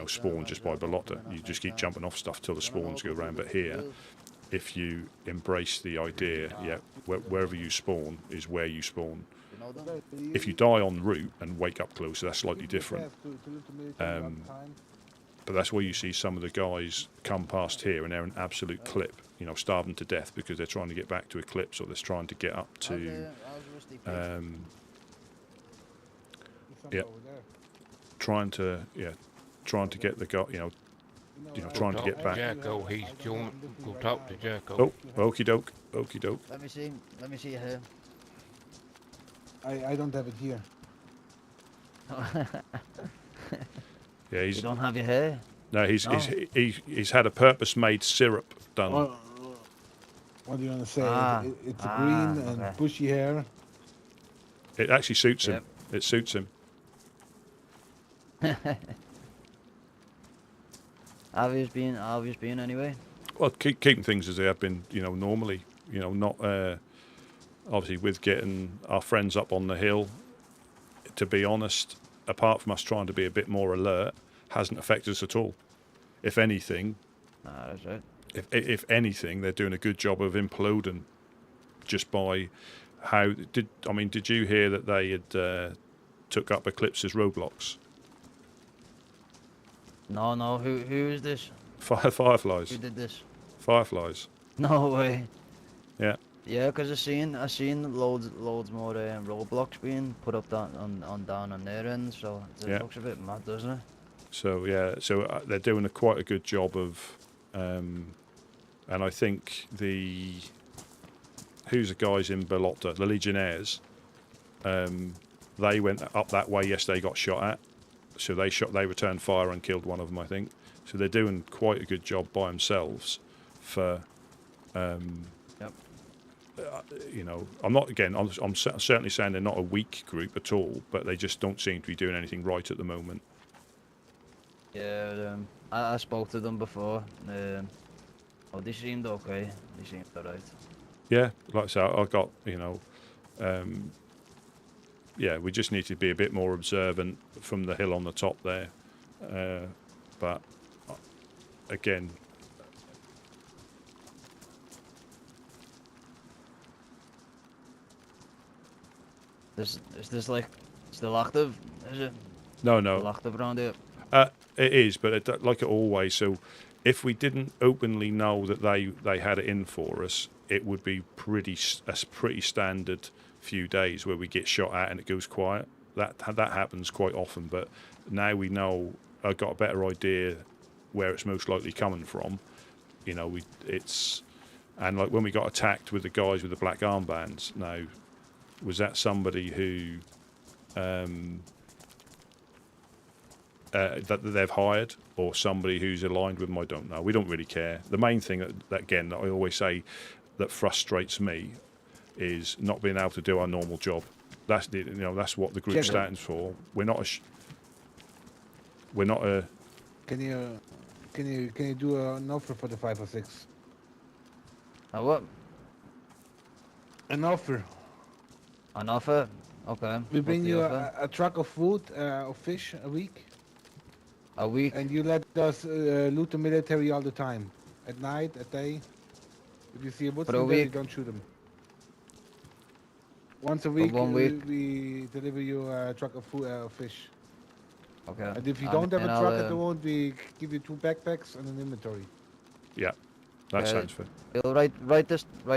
spawn just by Balota. You just keep jumping off stuff till the spawns go around. But here, if you embrace the idea, wherever you spawn is where you spawn. If you die en route and wake up closer, that's slightly different. But that's where you see some of the guys come past here and they're an absolute clip, starving to death because they're trying to get back to Eclipse, or they're trying to get up to, trying to get the guy, trying to get back. Jacko, he's joined. Go talk to Jacko. Oh, okie doke, okie doke. Let me see your hair. I don't have it here. Yeah, You don't have your hair? No, he's had a purpose-made syrup done. What do you want to say? It's green and bushy hair. It actually suits him. It suits him. Obvious being anyway. Well, keeping things as they have been, normally. Not obviously with getting our friends up on the hill. To be honest, apart from us trying to be a bit more alert, hasn't affected us at all. If anything, that's right. If anything, they're doing a good job of imploding. Just by how did you hear that they had took up Eclipse's roadblocks? No. Who is this? Fireflies. Who did this? Fireflies. No way. Yeah. Yeah, because I seen loads more roadblocks being put up down on their end, so it looks a bit mad, doesn't it? So they're doing quite a good job of, and I think who's the guys in Balota, the Legionnaires, they went up that way yesterday, got shot at, so they returned fire and killed one of them, I think. So they're doing quite a good job by themselves for. I'm certainly saying they're not a weak group at all, but they just don't seem to be doing anything right at the moment. Yeah, I spoke to them before. They seemed okay. They seemed alright. Yeah, like I say, I got, we just need to be a bit more observant from the hill on the top there. But again, Is this like still active? Is it No, still no. active around here? It is, but like it always. So, if we didn't openly know that they had it in for us, it would be pretty standard few days where we get shot at and it goes quiet. That happens quite often. But now we know. I've got a better idea where it's most likely coming from. You know, and like when we got attacked with the guys with the black armbands. Now, was that somebody who? That they've hired, or somebody who's aligned with them, I don't know. We don't really care. The main thing that again that I always say that frustrates me is not being able to do our normal job. That's that's what the group stands for. We're not a. Can you do an offer for the 5 or 6? A what? An offer. An offer? Okay. We what's bring the you offer? a truck of food, of fish a week, A week? and you let us loot the military all the time, at night, at day. If you see a For a Muslim there, you week? don't shoot them. Once a week, 1 week? we deliver you a truck of food, fish. Okay. And if you don't have a and truck I'll, at the moment, we give you 2 backpacks and an inventory. Yeah, that Okay. sounds fair. You'll write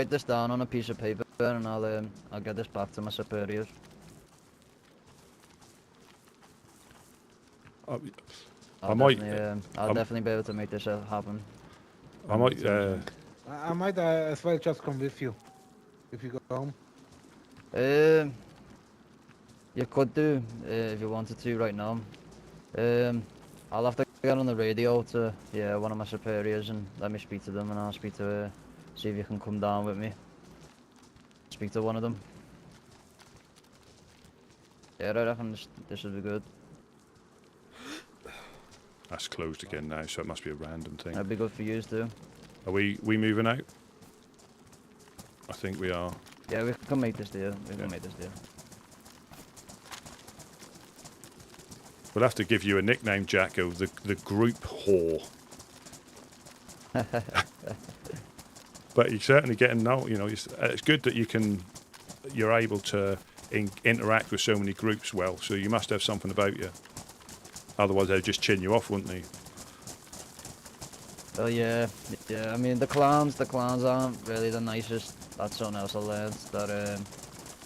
this down on a piece of paper, and I'll get this back to my superiors. I might. I'll definitely be able to make this happen. I might. I might as well just come with you, if you go home. You could do if you wanted to right now. I'll have to get on the radio to one of my superiors and let me speak to them, and I'll speak to see if you can come down with me. Speak to one of them. Yeah, I reckon this will be good. That's closed again now, so it must be a random thing. That'd be good for you too. Are we moving out? I think we are. Yeah, we can make this deal. We can make this deal. We'll have to give you a nickname, Jacko, the group whore. But you're certainly getting it's good that you're able to interact with so many groups well. So you must have something about you. Otherwise, they'd just chin you off, wouldn't they? Oh yeah. I mean the clowns aren't really the nicest. That's something else I learned. That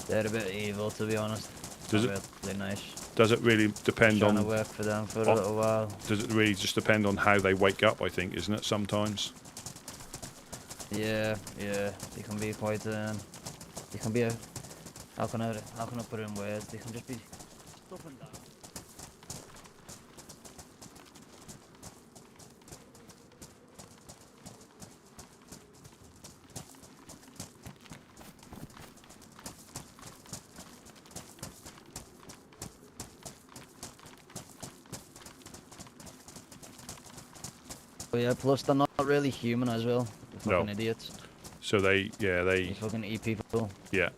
they're a bit evil, to be honest. Does Not it? really nice. Does it really depend Trying to on? work for them for a little while. Does it really just depend on how they wake up? I think, isn't it? Sometimes. Yeah. They can be quite. They can be a. How can I put it in words? They can just be up and down. But yeah, plus they're not really human as well. They're fucking idiots. So they They fucking eat people. yeah.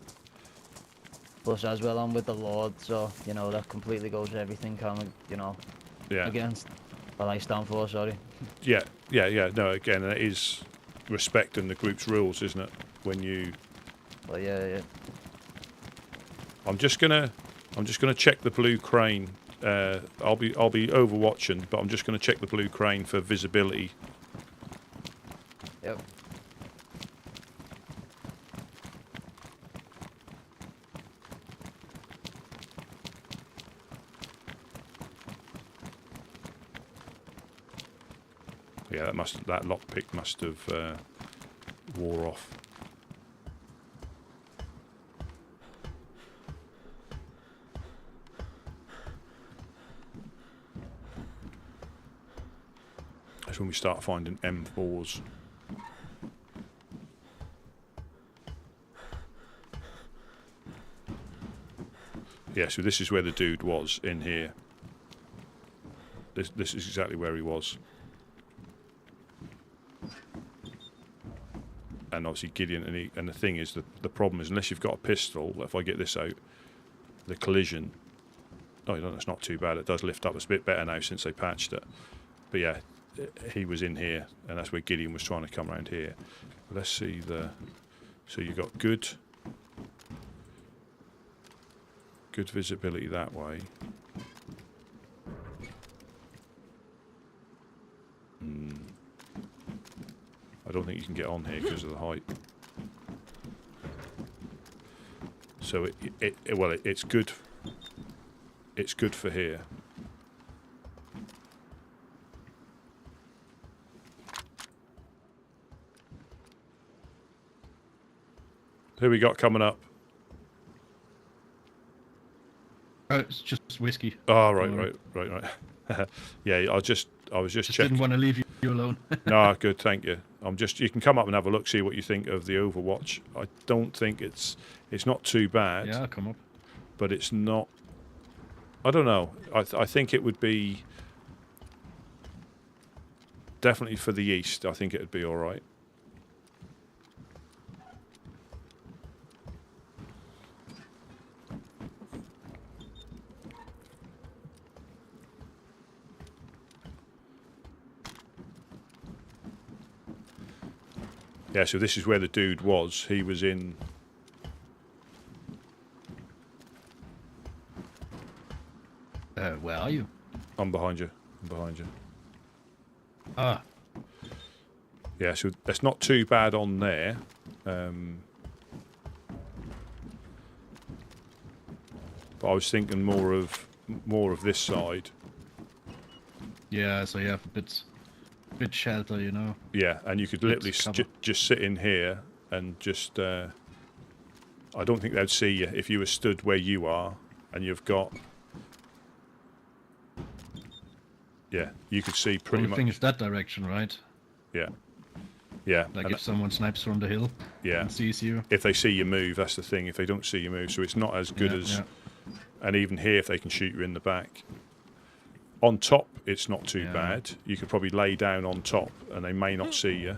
Plus as well, I'm with the Lord, so that completely goes everything Yeah. against what I stand for. Sorry. Yeah. No, again, it is respecting the group's rules, isn't it? When you. But yeah. I'm just gonna check the blue crane. I'll be overwatching, but I'm just gonna check the blue crane for visibility. Yep. Yeah, that lockpick must have wore off. That's when we start finding M4s. Yeah, so this is where the dude was in here. This is exactly where he was. And obviously Gideon, and the thing is, the problem is, unless you've got a pistol, if I get this out, the collision, that's not too bad. It does lift up. It's a bit better now since they patched it. But yeah, he was in here, and that's where Gideon was trying to come around here. Let's see so you got good. good visibility that way. I don't think you can get on here because of the height. So it's good. It's good for here. Who we got coming up? It's just whiskey. Oh, right. Yeah, I was just checking. Didn't want to leave you alone. No, good, thank you. You can come up and have a look, see what you think of the Overwatch. I don't think it's not too bad. Yeah, I'll come up. But it's not. I don't know. I think it would be definitely for the East. I think it would be all right. Yeah, so this is where the dude was. He was in... Where are you? I'm behind you. Ah. Yeah, so that's not too bad on there. But I was thinking more of this side. Yeah, so you have a bit shelter, you know. Yeah, and you could literally just sit in here and just... I don't think they'd see you if you were stood where you are and you've got... Yeah, you could see pretty much... The thing is that direction, right? Yeah. Like if someone snipes from the hill and sees you. If they see you move, that's the thing. If they don't see you move, so it's not as good as... Yeah. And even here, if they can shoot you in the back. On top, it's not too bad. You could probably lay down on top and they may not see you.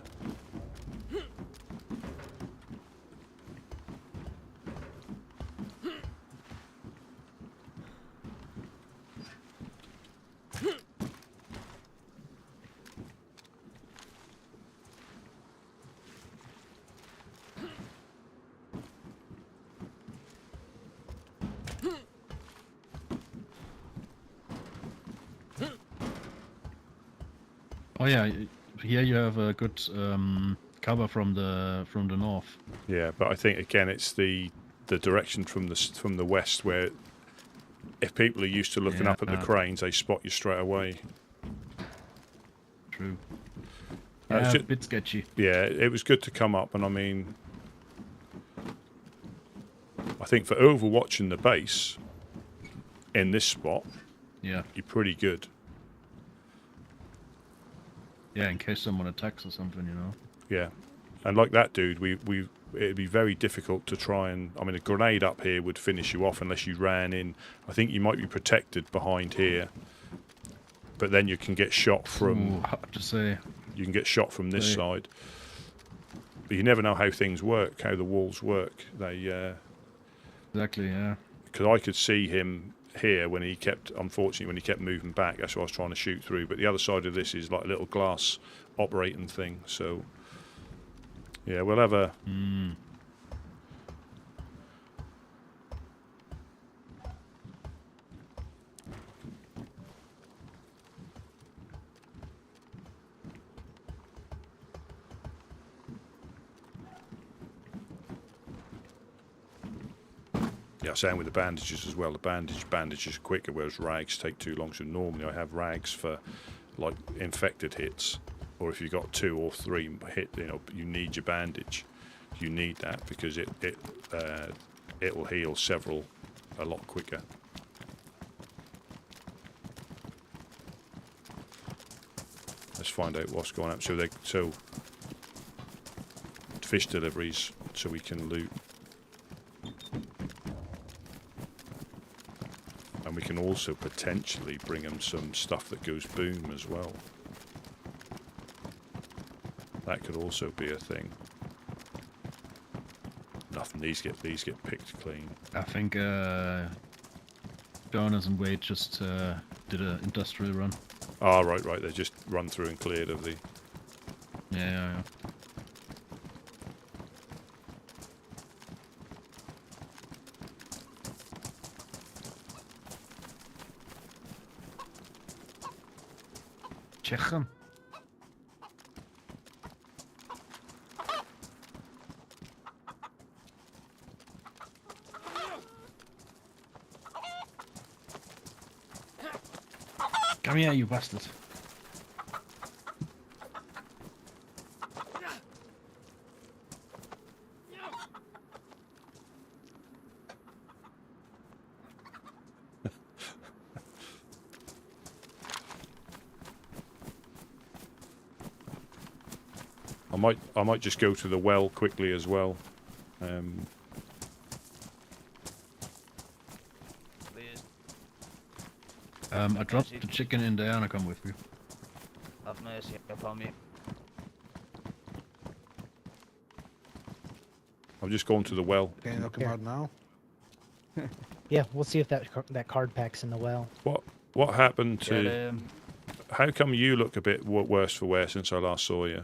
Oh yeah, here you have a good cover from the north. Yeah, but I think again it's the direction from the west where if people are used to looking up at the cranes, they spot you straight away. True. Yeah, a bit sketchy. Yeah, it was good to come up, and I mean, I think for overwatching the base in this spot, you're pretty good. Yeah, in case someone attacks or something, you know. Yeah, and like that dude, it'd be very difficult to try and... I mean, a grenade up here would finish you off unless you ran in. I think you might be protected behind here, but then you can get shot from... hard to say. You can get shot from this side. But you never know how things work, how the walls work. They... Exactly, yeah. Because I could see him here when he kept... Unfortunately, when he kept moving back, that's what I was trying to shoot through. But the other side of this is like a little glass operating thing, so... Yeah, we'll have a... Yeah, same with the bandages as well. The bandages are quicker, whereas rags take too long. So normally I have rags for like infected hits, or if you've got 2 or 3 hit, you know, you need your bandage. You need that because it will heal several a lot quicker. Let's find out what's going on. So fish deliveries, so we can loot. And we can also potentially bring them some stuff that goes boom as well. That could also be a thing. Nothing. These get picked clean. I think Jonas and Wade just did an industrial run. Ah, right. They just run through and cleared of the... Yeah. Tjechen. Come here, you bastard. I might just go to the well quickly as well. Please, I dropped the chicken in there and I come with you. have mercy upon me. I've just gone to the well. Can you knock him Here. out now? Yeah, we'll see if that card pack's in the well. What happened to? Yeah, How come you look a bit worse for wear since I last saw you?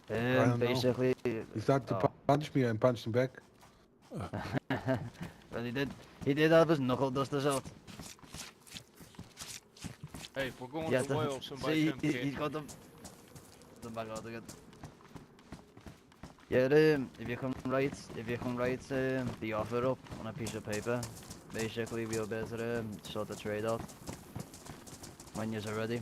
don't know. basically, He started to oh. punch me and punched him back. well, he did have his knuckle dusters out. Hey, if we're going Yeah, to the well, somebody see, come catch he's me. got them back out again. Yeah, if you can write the offer up on a piece of paper, basically we'll better sort the trade out when you're ready.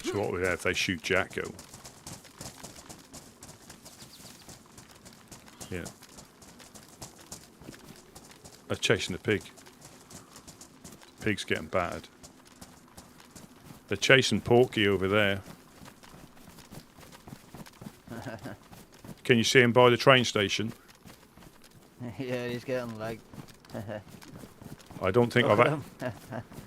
So what we have if they shoot Jacko? Yeah. They're chasing the pig. Pig's getting battered. They're chasing Porky over there. Can you see him by the train station? Yeah, he's getting like. I don't think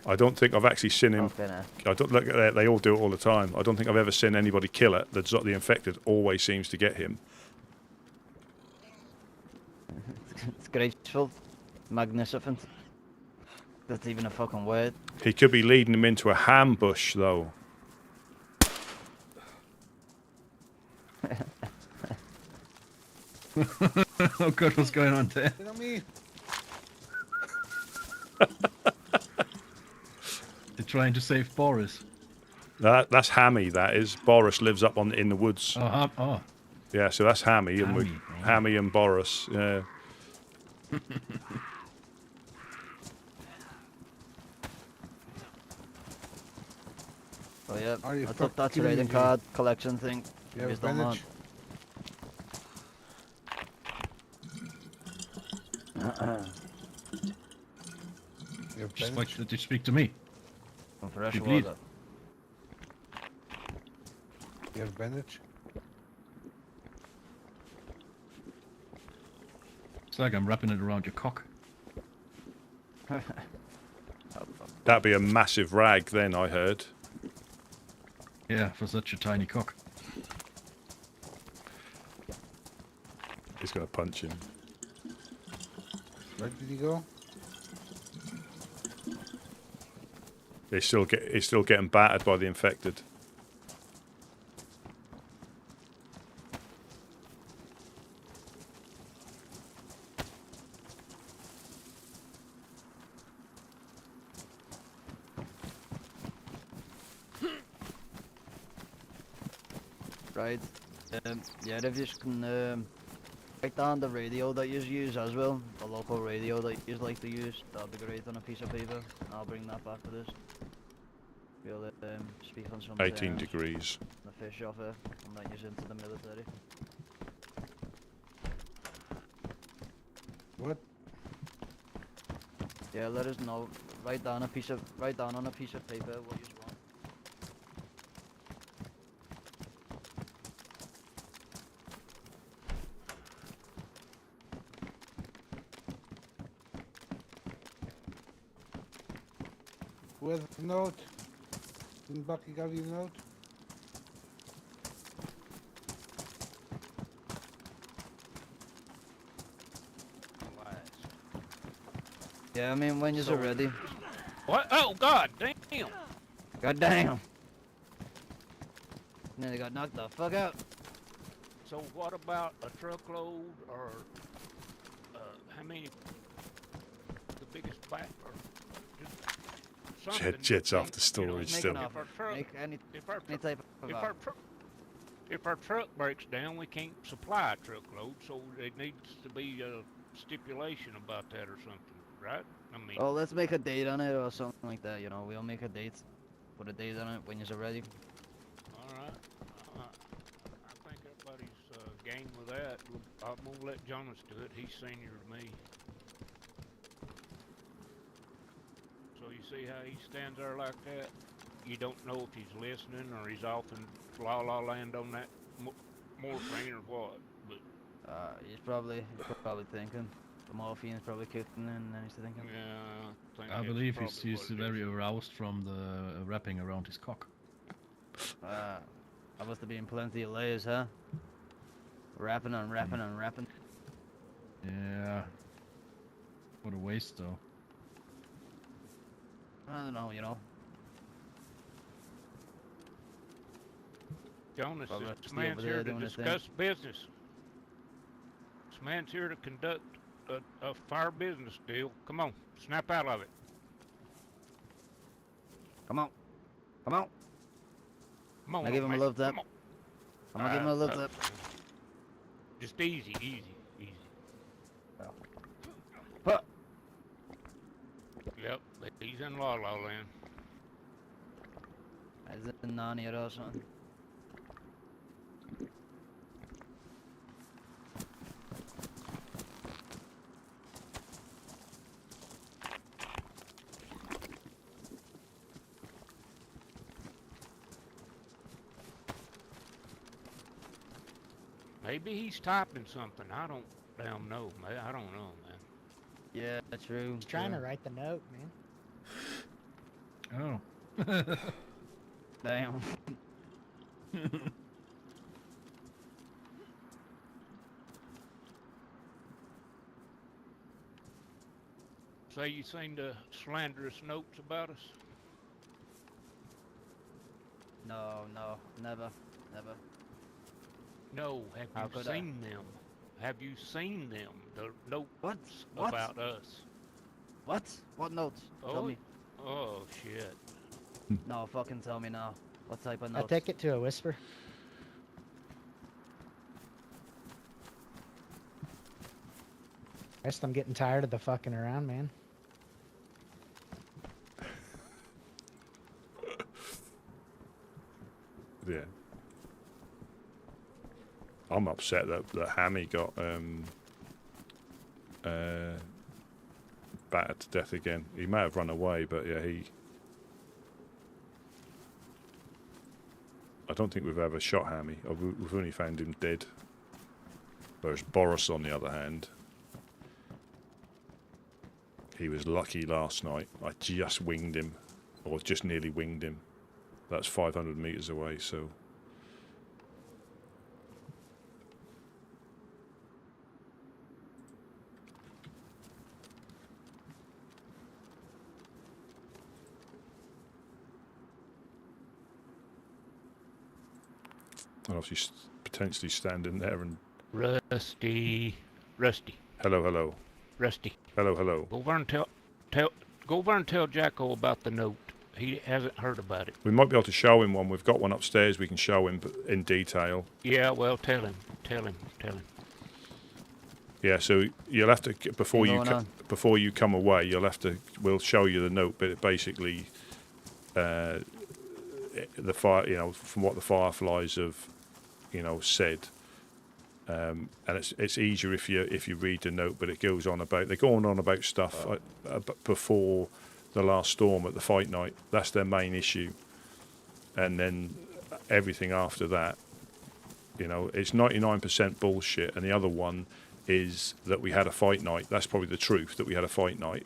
I don't think I've actually seen him. Okay, now. I don't look at that. They all do it all the time. I don't think I've ever seen anybody kill it. That's not the infected. Always seems to get him. It's graceful, magnificent. That's even a fucking word. He could be leading him into a ham bush, though. Oh god, what's going on there? Get on me! They're trying to save Boris. That's Hammy. That is. Boris lives up in the woods. Oh, Yeah, so that's Hammy, and Hammy, Hammy and Boris. Yeah. Oh yeah, Are you I took that fucking trading idiot? card collection thing. You have He's done bandage? You have just bandage? like did you speak to me? Some fresh You bleed. water. You have bandage? It's like I'm wrapping it around your cock. That'd be a massive rag then, I heard. Yeah, for such a tiny cock. He's going to punch him. Where did he go? He's still getting battered by the infected. Right. Yeah, if you can write down the radio that you use as well, the local radio that you like to use, that'd be great on a piece of paper. And I'll bring that back to this. We'll speak on some 18 degrees. the fish offer and then use into the military. What? Yeah, let us know. Write down on a piece of paper what you want. Where's the note? Didn't Bucky give you the note? Yeah, I mean when you're ready. What? Oh God, damn! God damn. Nearly got knocked the fuck out. So what about a truckload or how many? The biggest back or just something. Jet's off the Make storage an still. offer. Make any type of If offer. if our truck breaks down, we can't supply a truckload, so it needs to be a stipulation about that or something, right? I mean, Oh, let's make a date on it or something like that, you know. We'll make a date. Put a date on it when you're ready. all right. I think everybody's game with that. I'm gonna let Jonas do it. He's senior to me. So you see how he stands there like that? You don't know if he's listening or he's off in la la land on that morphine or what. But He's probably thinking. The morphine's probably kicking in and he's thinking. yeah, I that's believe probably he's what it very is. aroused from the wrapping around his cock. I must have been plenty of layers, huh? Rapping and rapping and rapping. Yeah. What a waste, though. I don't know, you know. Jonas, Well, this let's man's over there here to doing his thing. discuss business. This man's here to conduct a fair business deal. Come on, snap out of it. Come on. Come on. Come on, I give him a mate. love tap. Come on. I'm gonna give him a love tap. Just easy. But Yep, he's in La La Land. is it Narnia or something? Maybe he's typing something. I don't damn know, man. I don't know, man. Yeah, true. He's trying to true. write the note, man. Oh. Damn. Say you seen the slanderous notes about us? No, never. No, How have you could I? seen them? Have you seen them? The notes What? What? about us. What? What notes? Tell Oh, me. oh shit. No, fucking tell me now. What type of I notes? take it to a whisper. Rest, I'm getting tired of the fucking around, man. Yeah. I'm upset that Hammy got battered to death again. He may have run away, but yeah, I don't think we've ever shot Hammy. We've only found him dead. Whereas Boris, on the other hand, he was lucky last night. I just winged him, or just nearly winged him. That's 500 meters away, so... And obviously potentially standing there and... Rusty. Hello. Rusty. Hello. Go over and tell Jacko about the note. He hasn't heard about it. We might be able to show him one. We've got one upstairs we can show him in detail. Yeah, well, tell him. Yeah, so you'll have to before you come away, we'll show you the note, but it basically the fire, from what the Fireflies have, said. And it's easier if you read the note, but it goes on about they're going on about stuff before the last storm at the fight night. That's their main issue, and then everything after that, it's 99% bullshit. And the other one is that we had a fight night. That's probably the truth, that we had a fight night.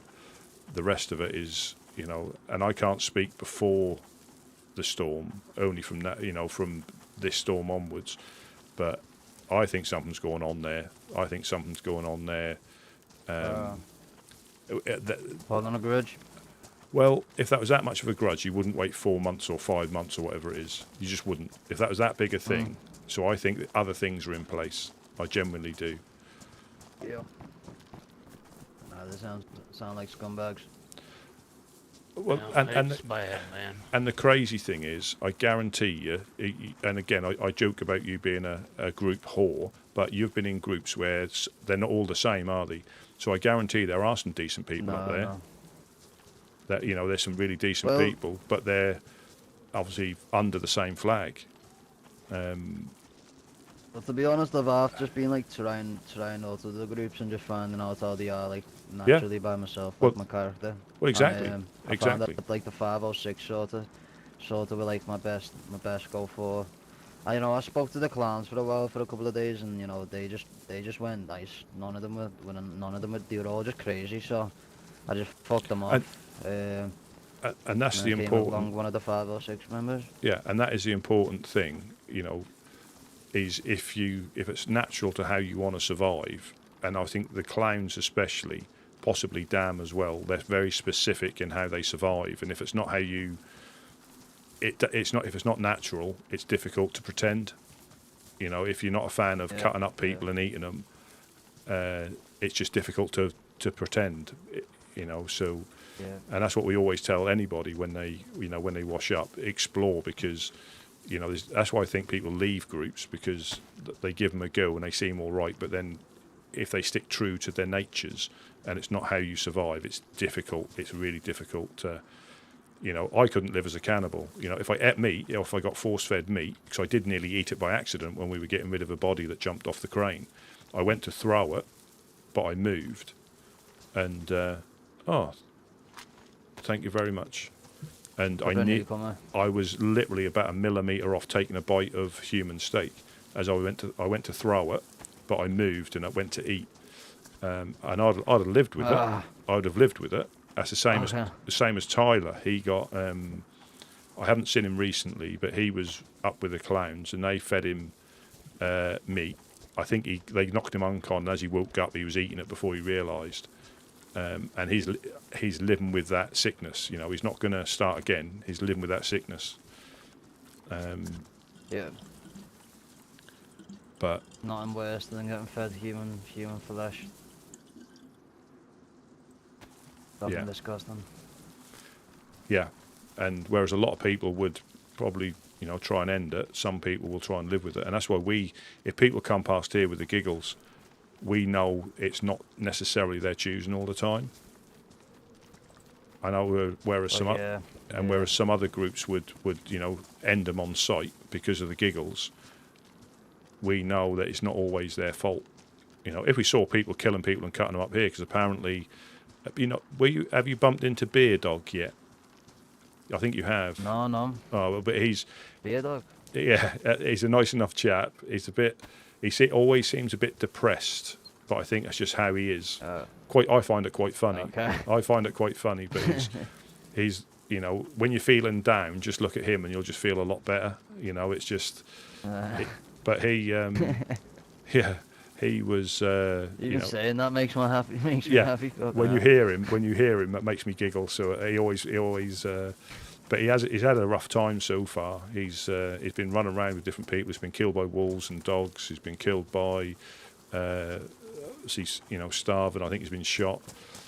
The rest of it is, and I can't speak before the storm, only from that, from this storm onwards, but I think something's going on there. Holding a grudge. Well, if that was that much of a grudge, you wouldn't wait 4 months or 5 months or whatever it is. You just wouldn't. If that was that big a thing. So I think that other things are in place. I genuinely do. Yeah. Nah, they sound like scumbags. Well, No, and it's bad, man. And the crazy thing is, I guarantee you, and again, I joke about you being a group whore, but you've been in groups where they're not all the same, are they? So I guarantee there are some decent people up there. No. That there's some really decent people, but they're obviously under the same flag. But to be honest, I've just been like trying out of the groups and just finding out how they are like naturally by myself, like my character. Well, exactly. I found that like the 506 sort of were like my best go for. I spoke to the clowns for a while, for a couple of days, and they just went nice. None of them were they were all just crazy. So I just fucked them off. And that's the important. One of the 506 members. Yeah, and that is the important thing. Is if it's natural to how you want to survive, and I think the clowns especially, possibly Dam as well, they're very specific in how they survive, and if it's not how you, if it's not natural, it's difficult to pretend. If you're not a fan of cutting up people and eating them, it's just difficult to pretend. So. Yeah. And that's what we always tell anybody when they wash up, explore, because that's why I think people leave groups, because they give them a go and they seem all right, but then if they stick true to their natures and it's not how you survive, it's difficult. It's really difficult to, I couldn't live as a cannibal. If I ate meat, if I got force-fed meat, because I did nearly eat it by accident when we were getting rid of a body that jumped off the crane. I went to throw it, but I moved, and thank you very much. And I was literally about a millimetre off taking a bite of human steak as I went to throw it, but I moved and I went to eat. And I'd have lived with it. I'd have lived with it. That's the same as Tyler. He got. I haven't seen him recently, but he was up with the clowns and they fed him meat. I think they knocked him unconscious, and as he woke up, he was eating it before he realised. And he's living with that sickness. He's not going to start again. He's living with that sickness. Yeah. But nothing worse than getting fed human flesh. Fucking disgusting. Yeah, and whereas a lot of people would probably try and end it, some people will try and live with it, and that's why if people come past here with the giggles, we know it's not necessarily their choosing all the time. I know whereas some other groups would end them on sight because of the giggles. We know that it's not always their fault. If we saw people killing people and cutting them up here, because apparently, have you bumped into Beer Dog yet? I think you have. No. Oh, but he's Beer Dog. Yeah, he's a nice enough chap. He's always seems a bit depressed, but I think that's just how he is. I find it quite funny. Okay. I find it quite funny, but he's when you're feeling down, just look at him and you'll just feel a lot better. It's just. But he, he was. Even saying that makes me happy. Makes me happy. When you hear him, that makes me giggle. So he always. But he's had a rough time so far. He's been running around with different people. He's been killed by wolves and dogs. He's been killed by, he's starving. I think he's been shot.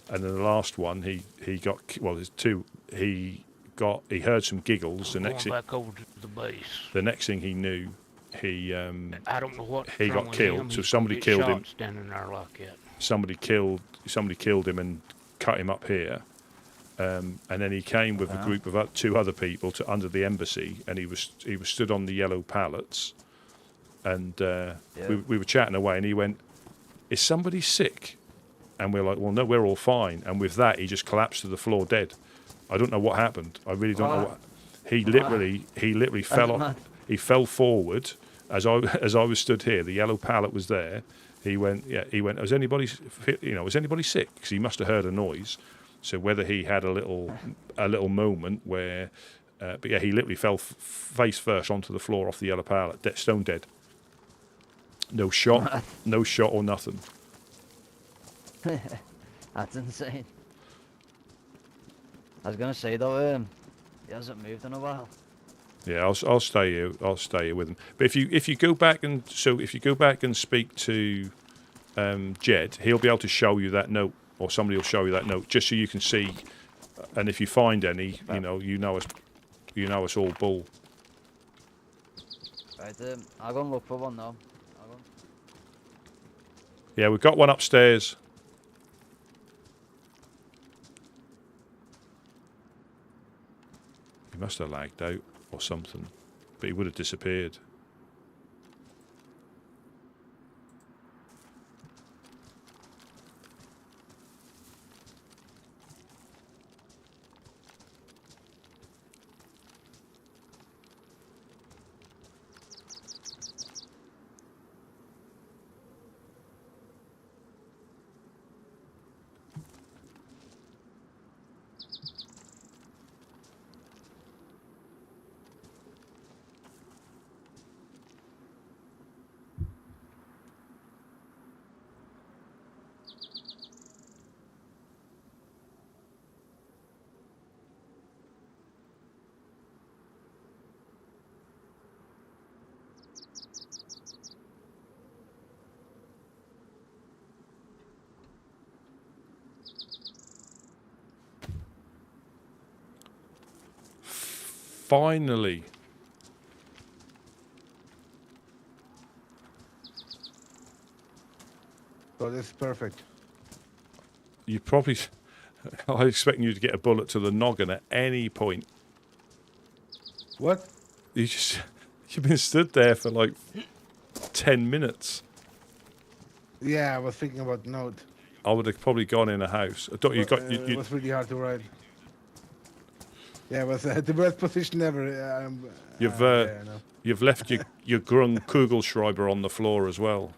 And then the last one, he got. Well, there's two. He heard some giggles. Back over to the base. The next thing he knew, he I don't know what he got killed. So somebody killed him. Standing there like that. Somebody killed him and cut him up here. And then he came with a group of two other people under the embassy, and he was stood on the yellow pallets, and we were chatting away, and he went, "Is somebody sick?" And we're like, "Well, no, we're all fine." And with that, he just collapsed to the floor dead. I don't know what happened. I really don't know what. He literally fell off. He fell forward as I was stood here. The yellow pallet was there. He went. Is anybody sick? Because he must have heard a noise. So whether he had a little moment where, but yeah, he literally fell face first onto the floor off the yellow pallet, stone dead. No shot or nothing. That's insane. I was gonna say though, he hasn't moved in a while. Yeah, I'll stay here. I'll stay here with him. But if you go back and speak to Jed, he'll be able to show you that note, or somebody will show you that note, just so you can see. And if you find any, you know us all bull. Right, I'll go and look for one now. Yeah, we've got one upstairs. He must have lagged out or something, but he would have disappeared. Finally. So this is perfect. You probably... I was expecting you to get a bullet to the noggin at any point. What? You've been stood there for like 10 minutes. Yeah, I was thinking about note. I would have probably gone in a house. I thought you got... It was really hard to ride. Yeah, it was the worst position ever. You've left your Grung Kugelschreiber on the floor as well.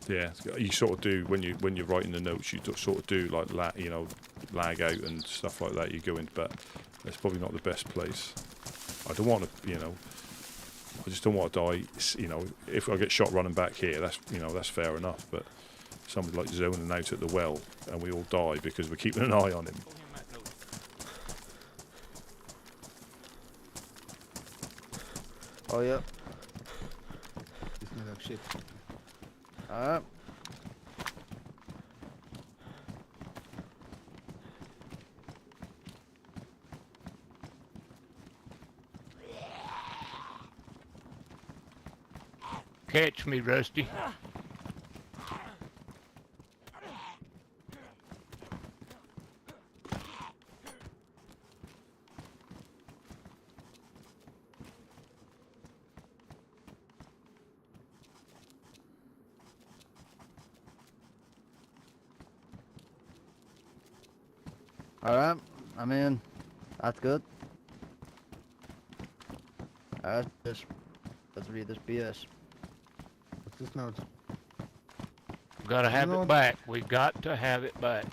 Yeah, you sort of do when you're writing the notes. You sort of do like lag out and stuff like that. You go in, but it's probably not the best place. I don't want to, I just don't want to die. If I get shot running back here, that's fair enough. But somebody like zoning out at the well, and we all die because we're keeping an eye on him. Oh yeah. It smells like shit. Catch me, Rusty. Alright, I'm in. That's good. Alright, let's read this BS. What's this note? Gotta have it back. We got to have it back.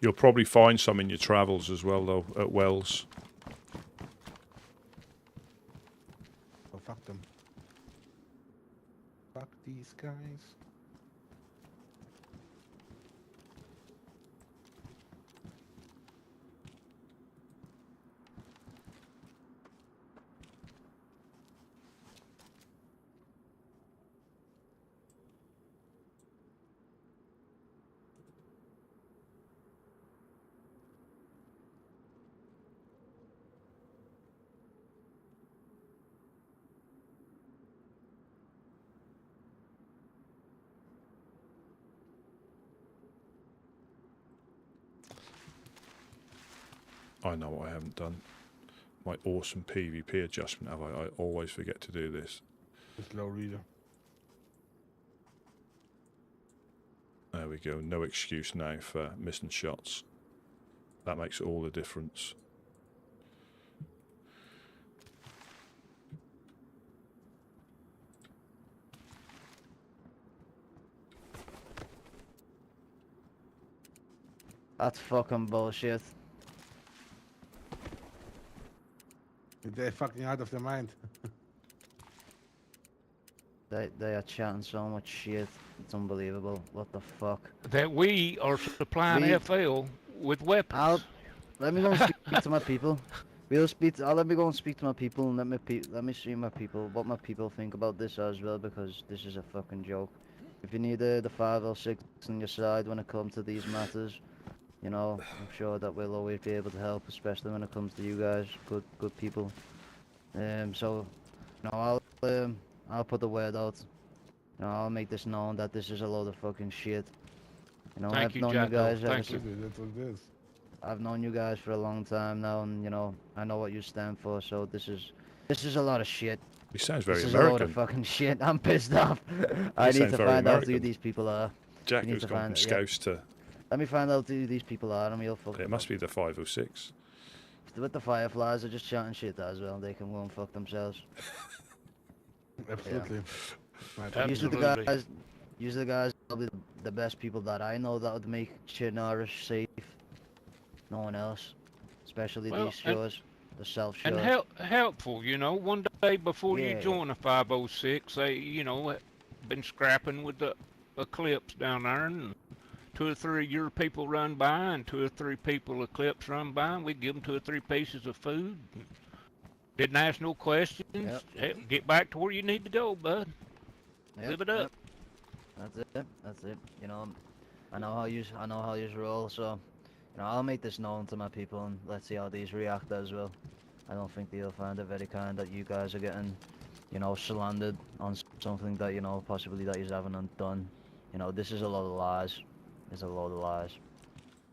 You'll probably find some in your travels as well, though, at wells. Oh, fuck them. Fuck these guys. I know what I haven't done. My awesome PvP adjustment, have I? I always forget to do this. Just low reader. There we go. No excuse now for missing shots. That makes all the difference. That's fucking bullshit. They're fucking out of their mind. They are chatting so much shit. It's unbelievable. What the fuck? That we are supplying We- FL with weapons. Let me go and speak to my people. I'll let me go and speak to my people and let me see my people, what my people think about this as well, because this is a fucking joke. If you need the 5 or 6 on your side when it comes to these matters, you know, I'm sure that we'll always be able to help, especially when it comes to you guys, good people. So, you know, I'll put the word out. You know, I'll make this known that this is a load of fucking shit. You know, Thank I've you, known Jacko. you guys ever Thank you. since. That's what it is. I've known you guys for a long time now, and you know, I know what you stand for. So this is a lot of shit. He sounds very This is a load American. of fucking shit. I'm pissed off. I need sounds to very find out who American. these people are. Jack need has to gone from find- yeah. Scouse to. Let me find out who these people are, and we'll fuck It them must up. be the 506. With the Fireflies, are just chatting shit as well. They can go and fuck themselves. Absolutely. Right. Absolutely. Usually the guys are probably the best people that I know that would make Chernarus safe. No one else. Especially Well, these shores. The South Shore. And helpful, you know. One day before you Yeah. join a 506, they, you know, been scrapping with the Eclipse down there, and 2 or 3 of your people run by, and 2 or 3 people Eclipse run by, and we give them 2 or 3 pieces of food. Didn't ask no questions. Yep. Hey, get back to where you need to go, bud. Yep, Live it up. yep. That's it. You know, I know how you roll, so you know, I'll make this known to my people and let's see how these react as well. I don't think they'll find it very kind that you guys are getting, you know, slandered on something that, you know, possibly that you haven't done. You know, this is a lot of lies. It's a lot of lies.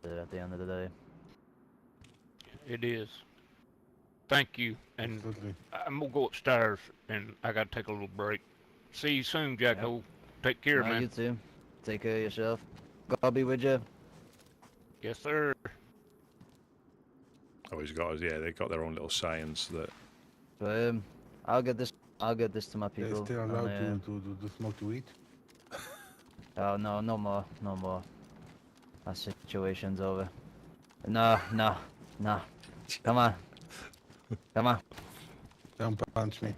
At the end of the day. It is. Thank you. And Absolutely. I'm going to go upstairs, and I got to take a little break. See you soon, Jacko. Take care, No, man. you too. Take care of yourself. God be with you. Yes, sir. Oh, he's got. Yeah, they've got their own little sayings that. But I'll get this to my They're people. still and, allowed to smoke to weed. Oh no, no more. That situation's over. No. Come on. Don't punch me.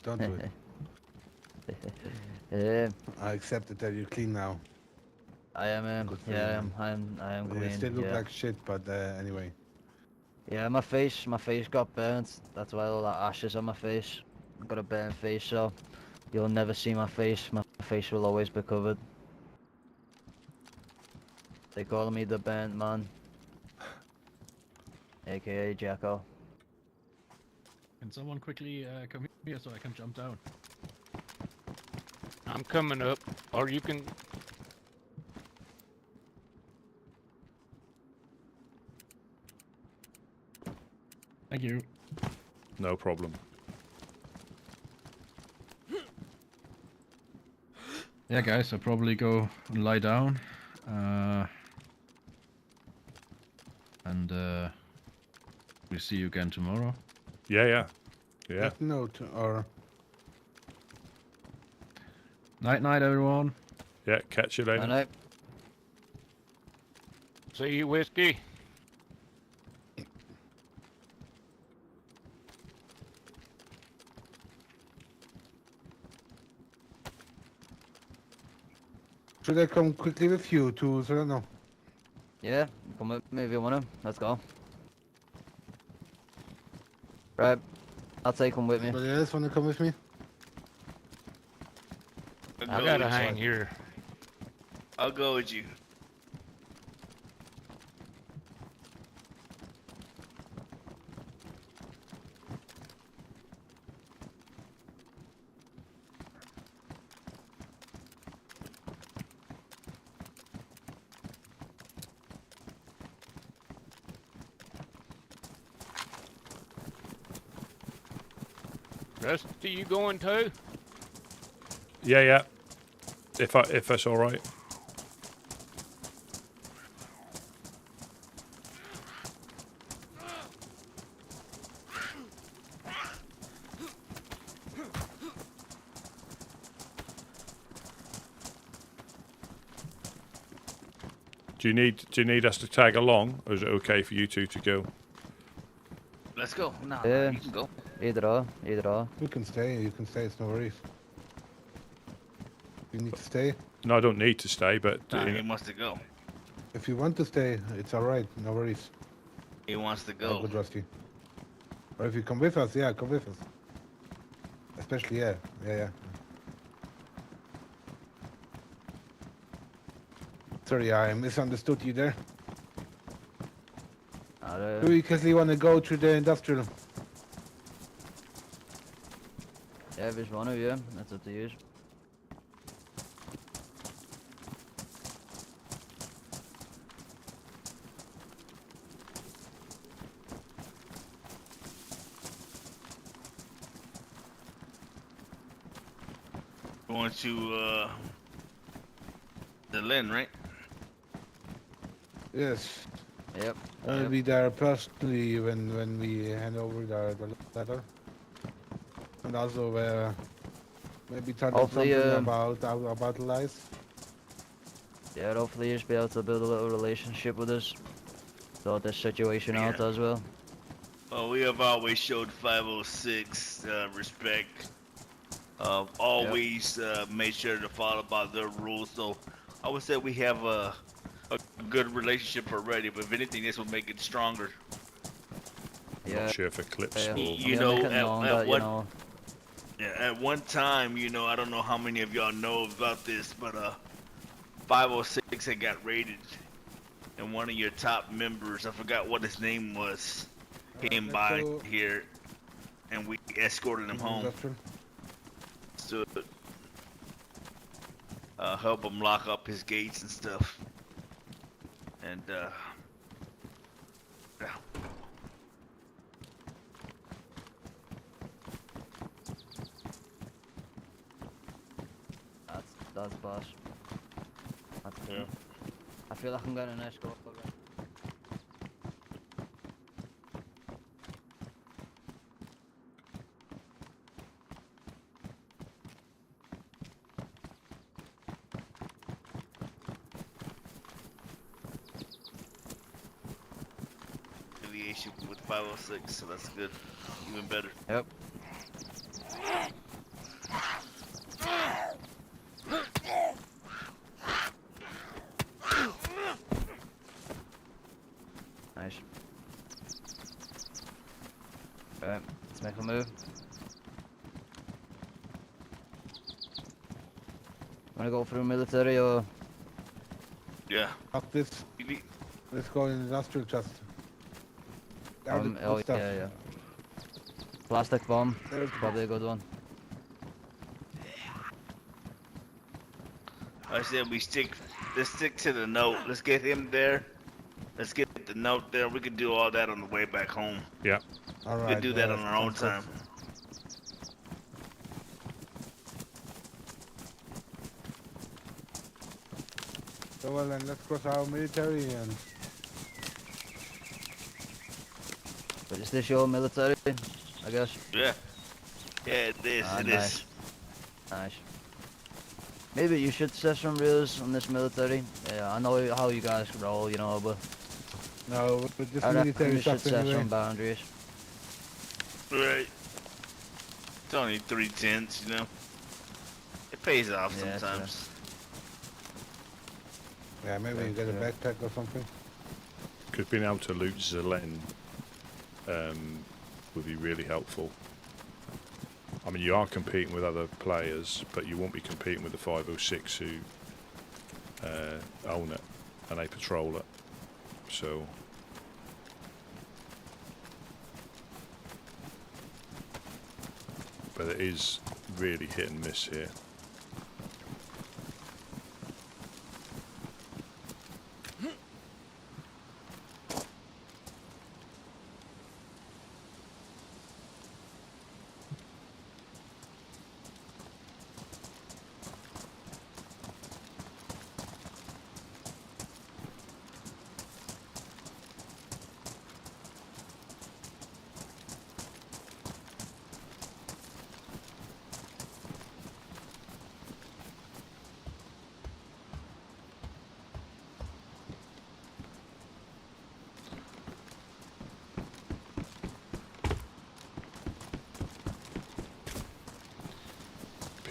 Don't do it. I accepted that you're clean now. I am. Good for you, Yeah, man. I am You clean. still look Yeah. like shit, but anyway. Yeah, my face got burnt. That's why all that ashes on my face. I've got a burnt face, so you'll never see my face. My face will always be covered. They call me the burnt man, aka Jacko. Can someone quickly come here so I can jump down? I'm coming up, or you can. Thank you. No problem. Yeah, guys, I'll probably go and lie down. And we'll see you again tomorrow. Yeah. Just note or Night, everyone. Yeah, catch you later. I know. See you, Whiskey. should I come quickly with you to Serrano? Yeah, come with me if you wanna. Let's go. Right, I'll take him with me. Anybody else wanna come with me? I gotta hang here. I'll go with you. Rusty, you going too? Yeah. If that's all right. Do you need us to tag along, or is it okay for you two to go? Let's go. No, Yeah. you can go. Either or, either or. You can stay, it's no worries. You need to stay? No, I don't need to stay, but Nah, he wants to go. If you want to stay, it's alright, no worries. He wants to Oh, go. good, Rusty. Or if you come with us, yeah, come with us. Especially, yeah. Sorry, I misunderstood you there. Do you because you want to go through the industrial? Yeah, if there's one of you, that's up to you. Going to the Lynn, right? Yes. Yep. I'll be there personally when we hand over the letter. And also maybe tell them Hopefully, something about life. Yeah, hopefully you'll be able to build a little relationship with us. Sort this situation out as well. Well, we have always showed 506 respect. Always made sure to follow by their rules. So I would say we have a good relationship already. But if anything, this will make it stronger. Yeah. Not sure if Eclipse will. You know, at one time, you know, I don't know how many of y'all know about this, but 506 had got raided, and one of your top members, I forgot what his name was, came by here, and we escorted him home. So help him lock up his gates and stuff, and yeah. That's boss. That's cool. Yeah. I feel like I'm getting an escort already. Affiliation with 506, so that's good. Even better. Yep. Nice. Alright, let's make a move. Wanna go through military or? Yeah. Fuck this. Let's go in the industrial chest. Oh yeah. Plastic bomb. Probably a good one. I said let's stick to the note. Let's get him there. Let's get the note there. We can do all that on the way back home. Yeah. All right. We can do that on our own time. So well then, let's cross our military and... But is this your military? I guess. Yeah. Yeah, it is. It nice. is. Nice. Maybe you should set some rules on this military. Yeah, I know how you guys roll, you know, but... No, but this I reckon military we should stuff set anyway. some boundaries. Right. It's only 3/10, you know. It pays off Yeah, sometimes. Yeah, maybe you get a backpack or something. Because being able to loot Zelen would be really helpful. I mean, you are competing with other players, but you won't be competing with the 506 who own it and they patrol it. So, but it is really hit and miss here.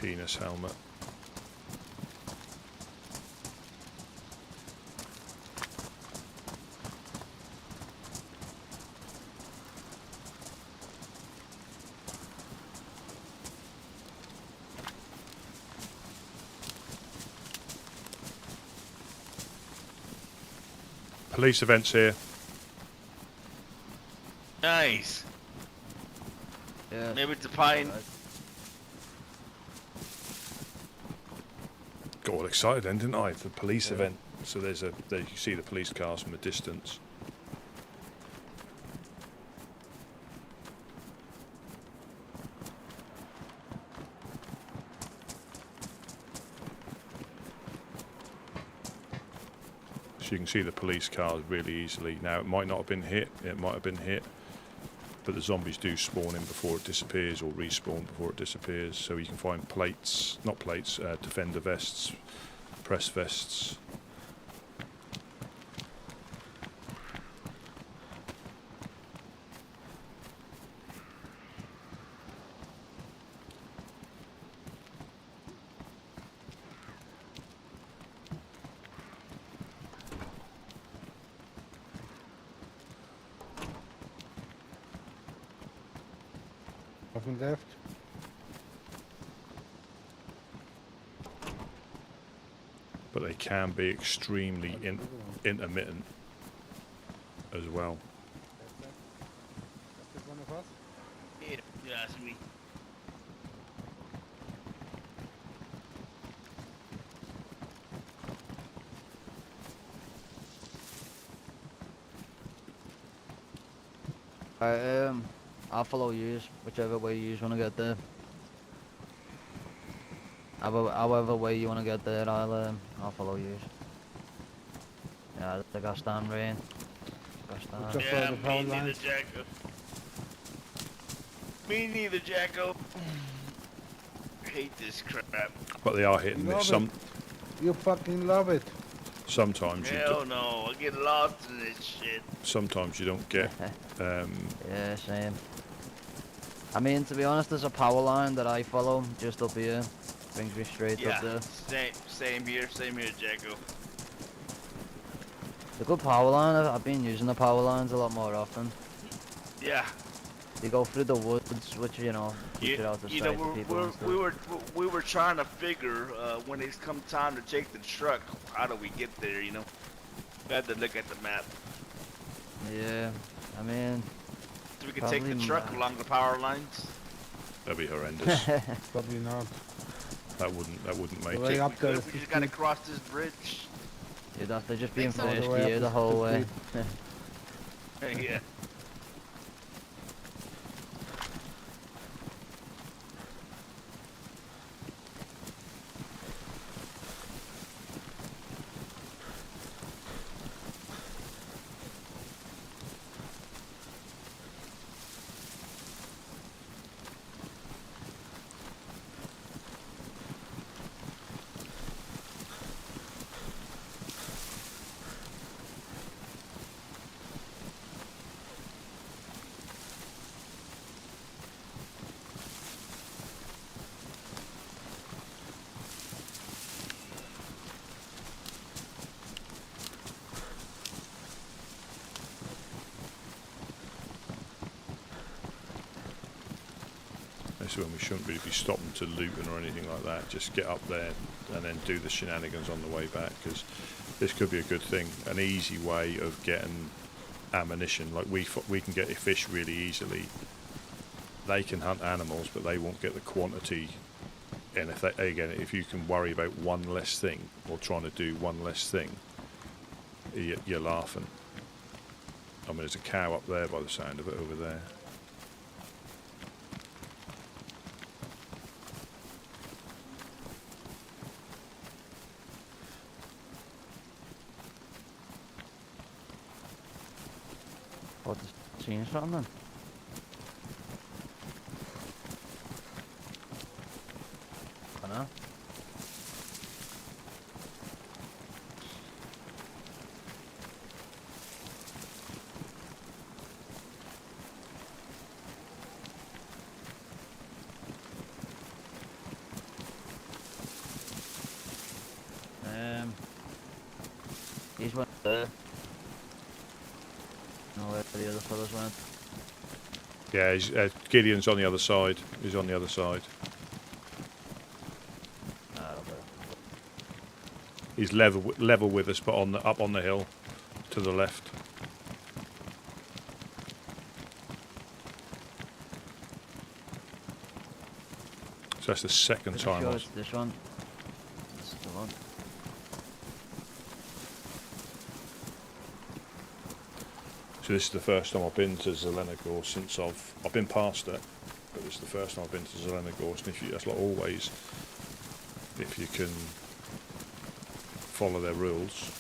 Penis helmet. Police events here. Nice. Yeah. Maybe it's a pine. Got all excited then, didn't I? The police event. So there you see the police cars from a distance. So you can see the police cars really easily. Now it might not have been hit, but the zombies do spawn in before it disappears, or respawn before it disappears. So you can find defender vests, press vests. Nothing left. But they can be extremely intermittent as well. That's one of us. Yeah, that's me. Alright, I'll follow you, whichever way you want to get there. However way you want to get there, I'll follow you. Yeah, the gas stand rain. Gas stand. Just Yeah, the power me neither, lines. Jacko. Me neither, Jacko. I hate this crap. But they are hitting Love this. it. You fucking love it. Sometimes you Hell no, I get lost in this shit. sometimes you don't get. Yeah, same. I mean, to be honest, there's a power line that I follow just up here. Brings me straight Yeah, up there. same here, Jacko. The good power line, I've been using the power lines a lot more often. Yeah. You go through the woods, which, you know, keeps it out of sight for people and stuff. we were trying to figure when it's come time to take the truck, how do we get there, you know? We had to look at the map. Yeah, I mean... So we could take the Probably truck not. along the power lines. That'd be horrendous. Probably not. That wouldn't make Way it. up there. We just gotta cross this bridge. You'd have to just be in Think so. first All the way up gear to the whole way. Yeah. This is when we shouldn't really be stopping to looting or anything like that. Just get up there and then do the shenanigans on the way back, because this could be a good thing, an easy way of getting ammunition. Like we can get fish really easily. They can hunt animals, but they won't get the quantity. And if you can worry about one less thing or trying to do one less thing, you're laughing. I mean, there's a cow up there by the sound of it over there. What, seeing something then? Dunno. there. No, where the other fellas went. Yeah, Gideon's on the other side. He's on the other side. He's level with us, but up on the hill to the left. So that's the second Pretty time. sure it's this one. This is the one. So this is the first time I've been to Zelenogor since I've been past it, but this is the first time I've been to Zelenogor. And that's like always, if you can follow their rules,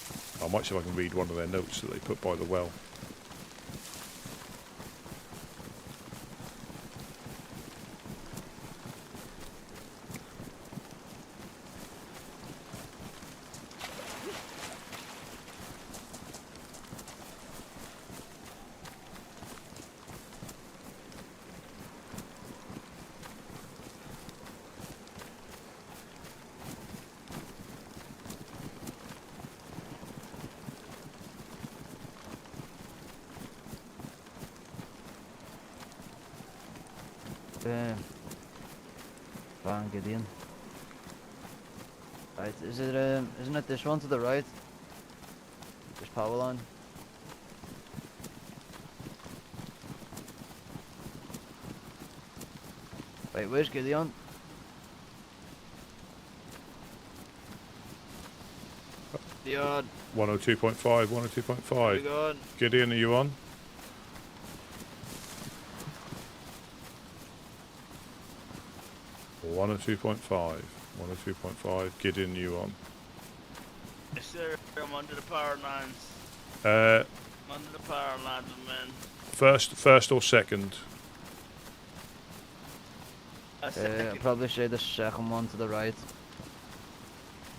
I might see if I can read one of their notes that they put by the well. Fine, Gideon. Right, isn't it this one to the right? This power line. Wait, where's Gideon? Gideon. 102.5, 102.5. Gideon. Gideon, are you on? One or 2.5. 102.5. Gideon, you on? Yes, sir. I'm under the power lines. Uh, I'm under the power lines, man. first or second? I'd probably say the second one to the right.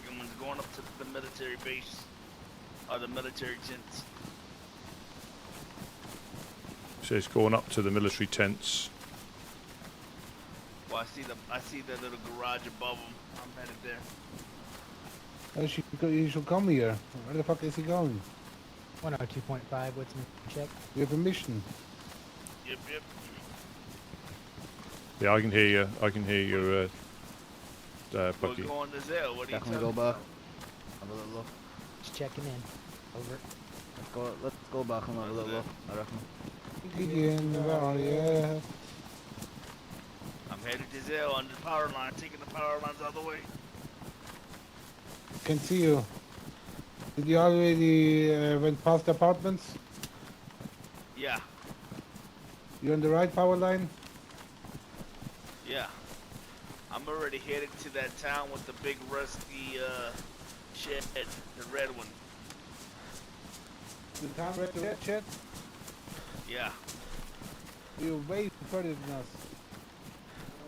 I'm going up to the military base, or the military tents. So it's going up to the military tents. Well, I see the little garage above them. I'm headed there. You should come here. Where the fuck is he going? 102.5, what's my check? You have permission. Yep. Yeah, I can hear you. I can hear your We're Bucky. going to Zell. What are you Definitely talking go back. about? Have a little look. Just checking in. Over. Let's go back and have a little look, I reckon. Gideon, where are you? I'm headed to Zell under the power line, taking the power lines all the way. Can see you. Did you already went past the apartments? Yeah. You on the right power line? Yeah. I'm already headed to that town with the big rusty shed, the red one. The town right to red shed? Yeah. You're way further than us.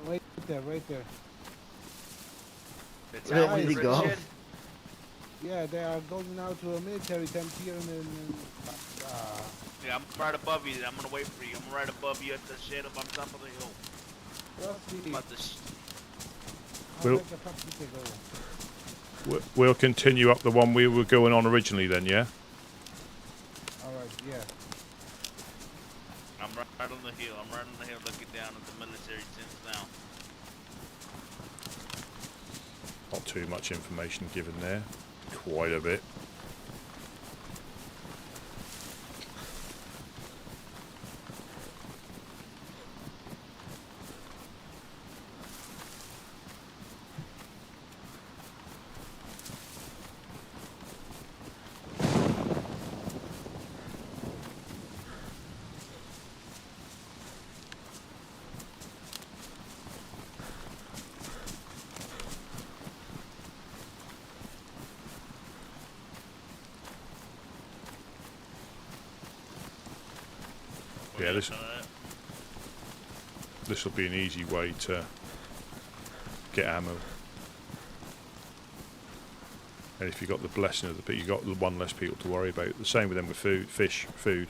Right there. The Where town did with he the red go? shed? Yeah, they are going now to a military tent here and Yeah, I'm right above you. I'm gonna wait for you. I'm right above you at the shed up on top of the hill. Rusty, About the how We'll- the fuck did they go? We'll continue up the one we were going on originally then, yeah? Alright, yeah. I'm right on the hill. I'm right on the hill looking down at the military tents now. Not too much information given there. Quite a bit. Yeah, this will be an easy way to get ammo. And if you've got the blessing of the people, you've got one less people to worry about. The same with them with food, food.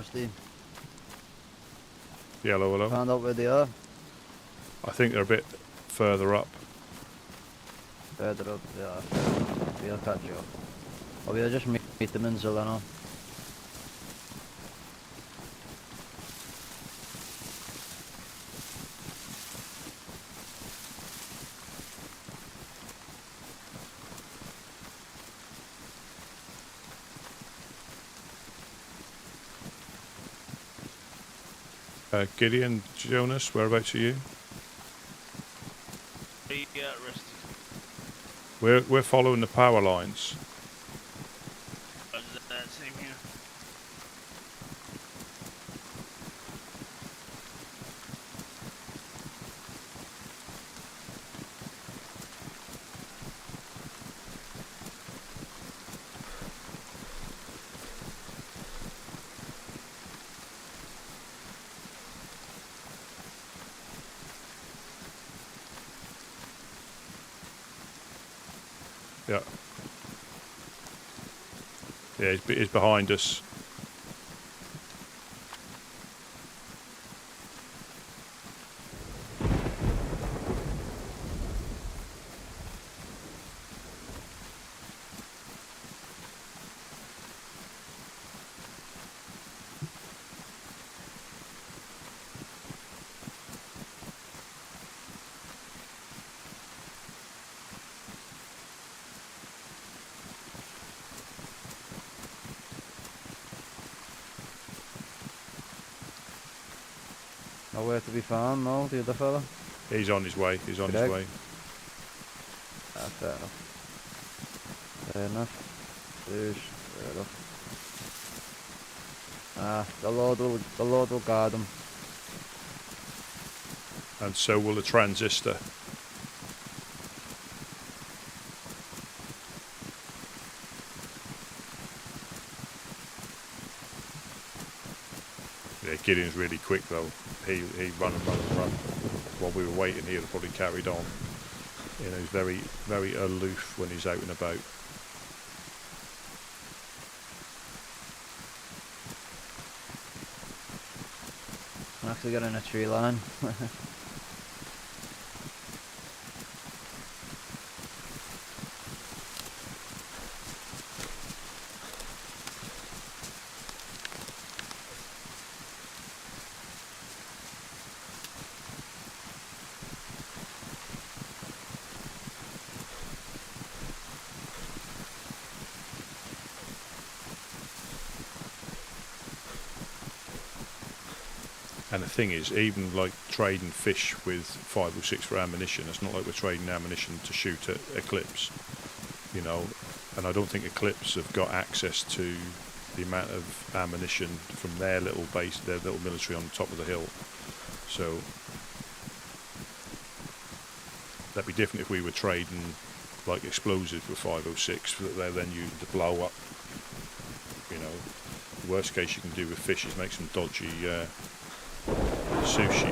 Rusty. Yellow, hello. Found out where they are. I think they're a bit further up. Further up, yeah. We'll catch you up. Or we'll just meet them in Zeleno. Gideon, Jonas, whereabouts are you? Rusty. We're following the power lines. Same here. Yeah. Yeah, he's behind us. Nowhere to be found, no, the other fella? He's on his way. He's on his way. Ah, fair enough. Fair enough. Fair enough. Ah, the Lord will guard him. And so will the transistor. Yeah, Gideon's really quick though. He run and run and run. While we were waiting, he'd have probably carried on. You know, he's very, very aloof when he's out and about. I'm actually getting a tree line. And the thing is, even like trading fish with 506 for ammunition, it's not like we're trading ammunition to shoot at Eclipse, you know. And I don't think Eclipse have got access to the amount of ammunition from their little base, their little military on the top of the hill. So that'd be different if we were trading like explosives with 506 that they're then using to blow up. You know, the worst case you can do with fish is make some dodgy sushi.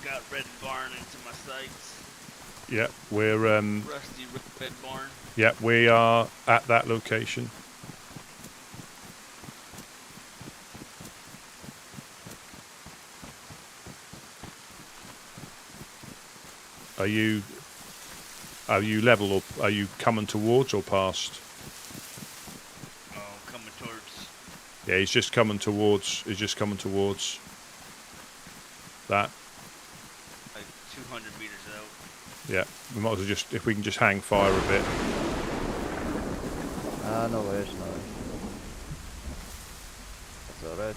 Got Red Barn into my sights. Yeah, we're Rusty Red Barn. yeah, we are at that location. Are you level or are you coming towards or past? Oh, coming towards. Yeah, he's just coming towards. He's just coming towards that. Like 200 meters out. Yeah, we might as well just, if we can just hang fire a bit. Ah, no worries, no worries. That's alright.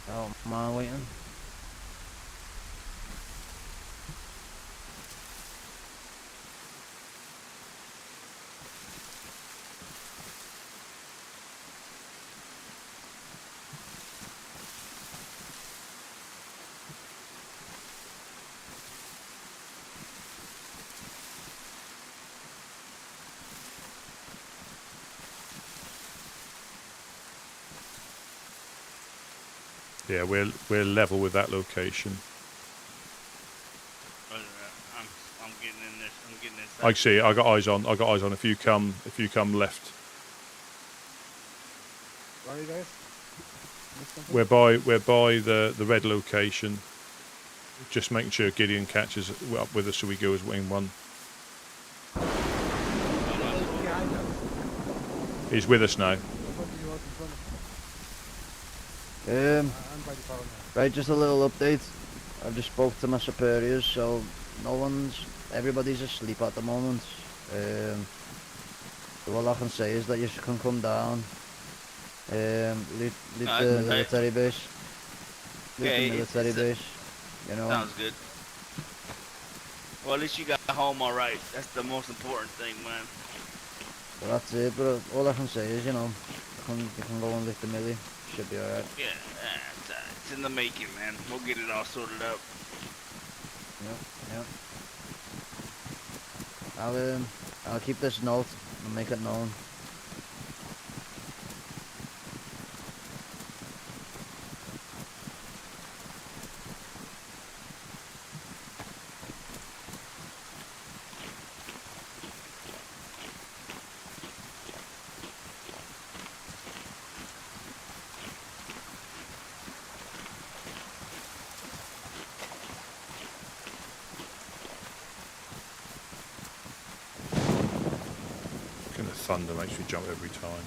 Oh, man, waiting. Yeah, we're level with that location. I'm getting in this. I'm getting inside. I can see it. I got eyes on. If you come left, Where are you guys? we're by the red location. Just making sure Gideon catches up with us so we go as wing one. Behind us. He's with us now. What do you want in front of me? Um, I'm by the power now. right, just a little update. I've just spoke to my superiors, so everybody's asleep at the moment. So all I can say is that you can come down, leave the military base. Leave the military base, you know. Sounds good. Well, at least you got home all right. That's the most important thing, man. So that's it, but all I can say is, you can go and lift the millie. Should be alright. Yeah, it's in the making, man. We'll get it all sorted out. Yep. I'll keep this note and make it known. Thunder makes me jump every time.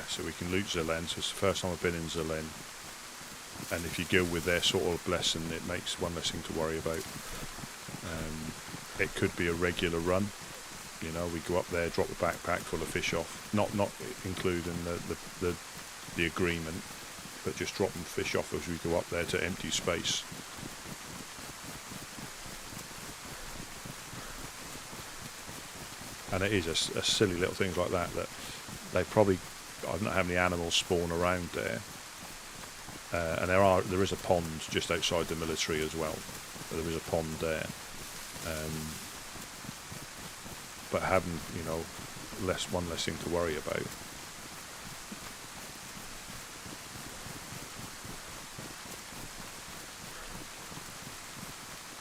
So we can loot Zelen. So it's the first time I've been in Zelen. And if you go with their sort of blessing, it makes one less thing to worry about. It could be a regular run. You know, we go up there, drop the backpack full of fish off. Not including the agreement, but just dropping fish off as we go up there to empty space. And it is a silly little things like that they probably, I don't know how many animals spawn around there, and there is a pond just outside the military as well. There is a pond there, but having one less thing to worry about.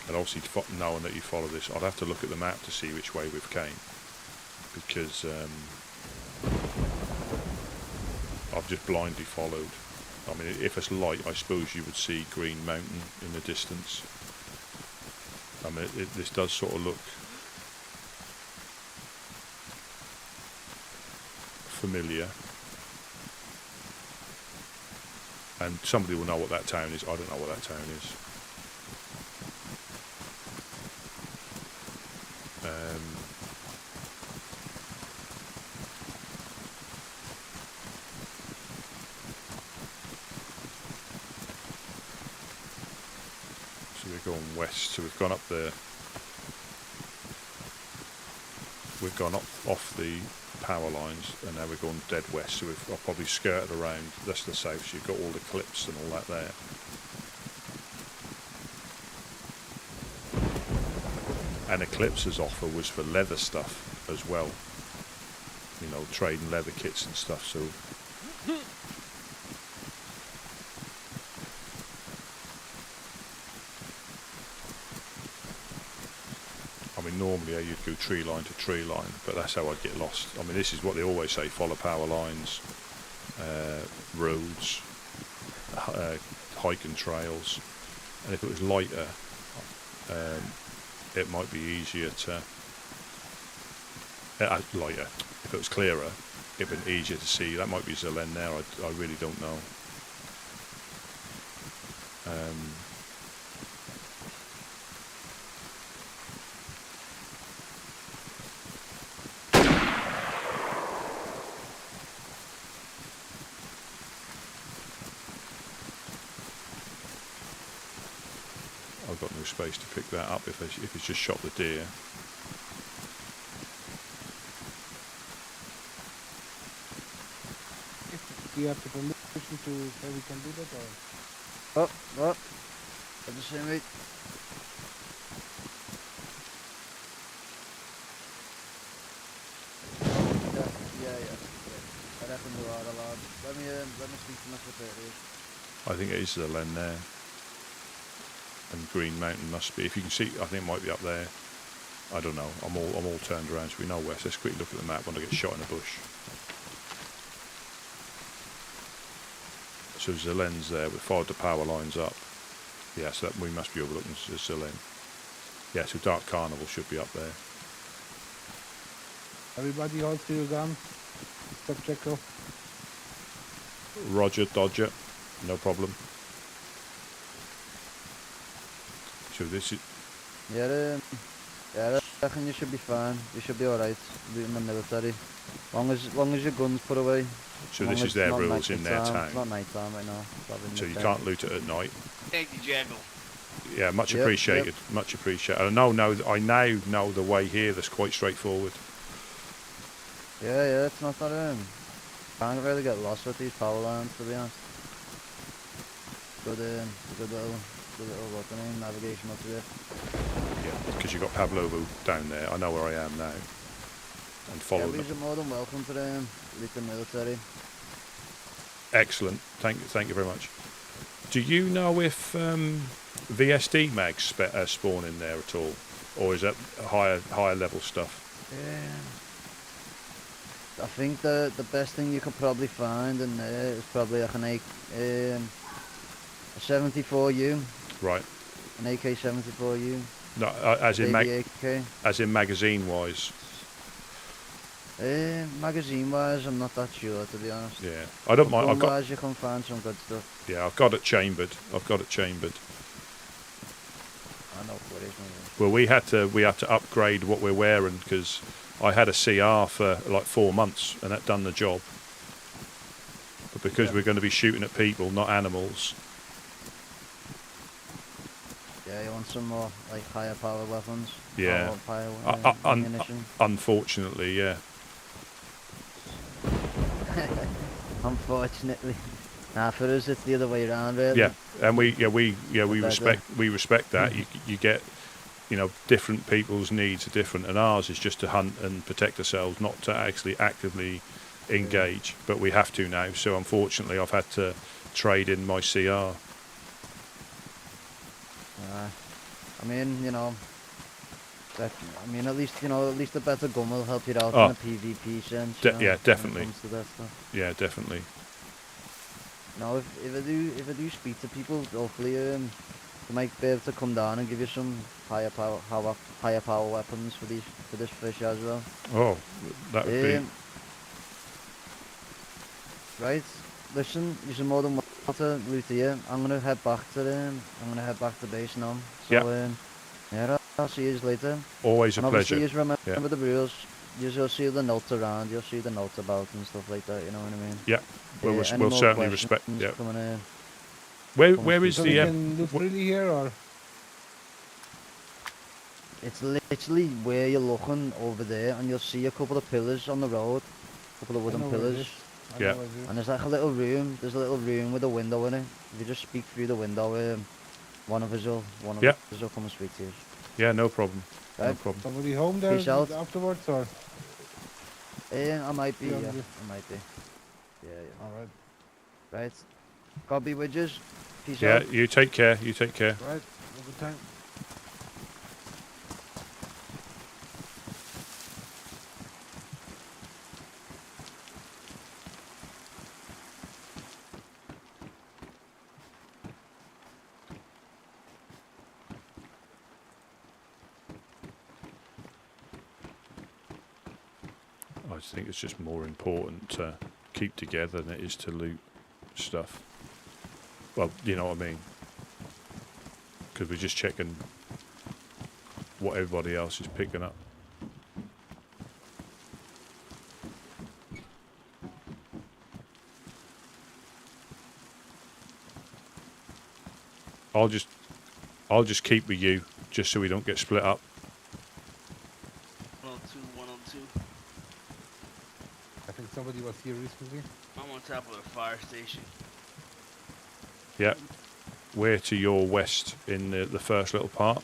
And obviously, knowing that you follow this, I'd have to look at the map to see which way we've came, because I've just blindly followed. I mean, if it's light, I suppose you would see Green Mountain in the distance. I mean, this does sort of look familiar. And somebody will know what that town is. I don't know what that town is. So we're going west. So we've gone up the. We've gone up off the power lines, and now we're going dead west. So I've probably skirted around. That's the south. So you've got all the cliffs and all that there. And Eclipse's offer was for leather stuff as well. You know, trading leather kits and stuff. So mean, normally you'd go tree line to tree line, but that's how I'd get lost. I mean, this is what they always say: follow power lines, roads, hiking trails. And if it was lighter, it might be easier to lighter. If it was clearer, it'd been easier to see. That might be Zelen there. I really don't know. I've got no space to pick that up if it's just shot the deer. Do you have the permission to say we can do that, or? Oh, at the same rate. Yeah. I reckon you are allowed. Let me speak to my superiors. I think it is the Len there. And Green Mountain must be. If you can see, I think it might be up there. I don't know. I'm all turned around, so we know west. Let's quickly look at the map when I get shot in a bush. So Zelen's there. We followed the power lines up. Yeah, so that we must be overlooking Zelen. Yeah, so Dark Carnival should be up there. Everybody holds to your gun. Stop, Jacko. Roger, Dodger. No problem. So this is... Yeah, I reckon you should be fine. You should be alright. Be in the military. Long as your gun's put away. So this is their rules in their town. It's not night time right now. So you can't loot it at night. Thank you, Jackal. Yeah, much appreciated. Yep. Much appreciated. I now know the way here. That's quite straightforward. Yeah, it's not that. Can't really get lost with these power lines, to be honest. Good little what's the name, navigation up there. Yeah, because you've got Pavlovo down there. I know where I am now. And follow them. You're more than welcome to the military. Excellent. Thank you very much. Do you know if VSD mags spawn in there at all, or is that higher level stuff? I think the best thing you could probably find in there is probably like a 74U. Right. An AK-74U. No, as in magazine wise. Magazine wise, I'm not that sure, to be honest. Yeah, I don't mind. Wise, you can find some good stuff. Yeah, I've got it chambered. I know what it is. Well, we had to upgrade what we're wearing because I had a CR for like 4 months and that done the job. But because we're going to be shooting at people, not animals. Yeah, you want some more like higher power weapons. Yeah. Ammunition. Unfortunately, yeah. Unfortunately, for us it's the other way around, really. Yeah, and we respect that. You get, different people's needs are different, and ours is just to hunt and protect ourselves, not to actually actively engage. But we have to now. So unfortunately, I've had to trade in my CR. At least a better gun will help you out in the PvP sense. Yeah, definitely. When it comes to that stuff. Yeah, definitely. If I do speak to people, hopefully they might be able to come down and give you some higher power weapons for this fish as well. Oh, that would be right. Listen, you're more than welcome to loot here. I'm gonna head back to base now. So I'll see you later. Always a pleasure. Obviously, remember the rules. You'll see the notes around. You'll see the notes about and stuff like that. You know what I mean? Yeah. Well, we'll certainly respect. Yeah. Coming Where is the? Can look really here, or? It's literally where you're looking over there, and you'll see a couple of pillars on the road, a couple of wooden pillars. Yeah. And there's like a little room. There's a little room with a window in it. If you just speak through the window, one of us will come and speak to you. Yeah, no problem. Right? No problem. Somebody home there afterwards, or? I might be. Yeah, I might be. Yeah. All right. Right. God be with you. Peace yeah, out. you take care. Right. Have a good time. think it's just more important to keep together than it is to loot stuff. Well, you know what I mean? Because we're just checking what everybody else is picking up. I'll just keep with you, just so we don't get split up. 102, 102. I think somebody was here recently. I'm on top of the fire station. Yeah. We're to your west in the first little part.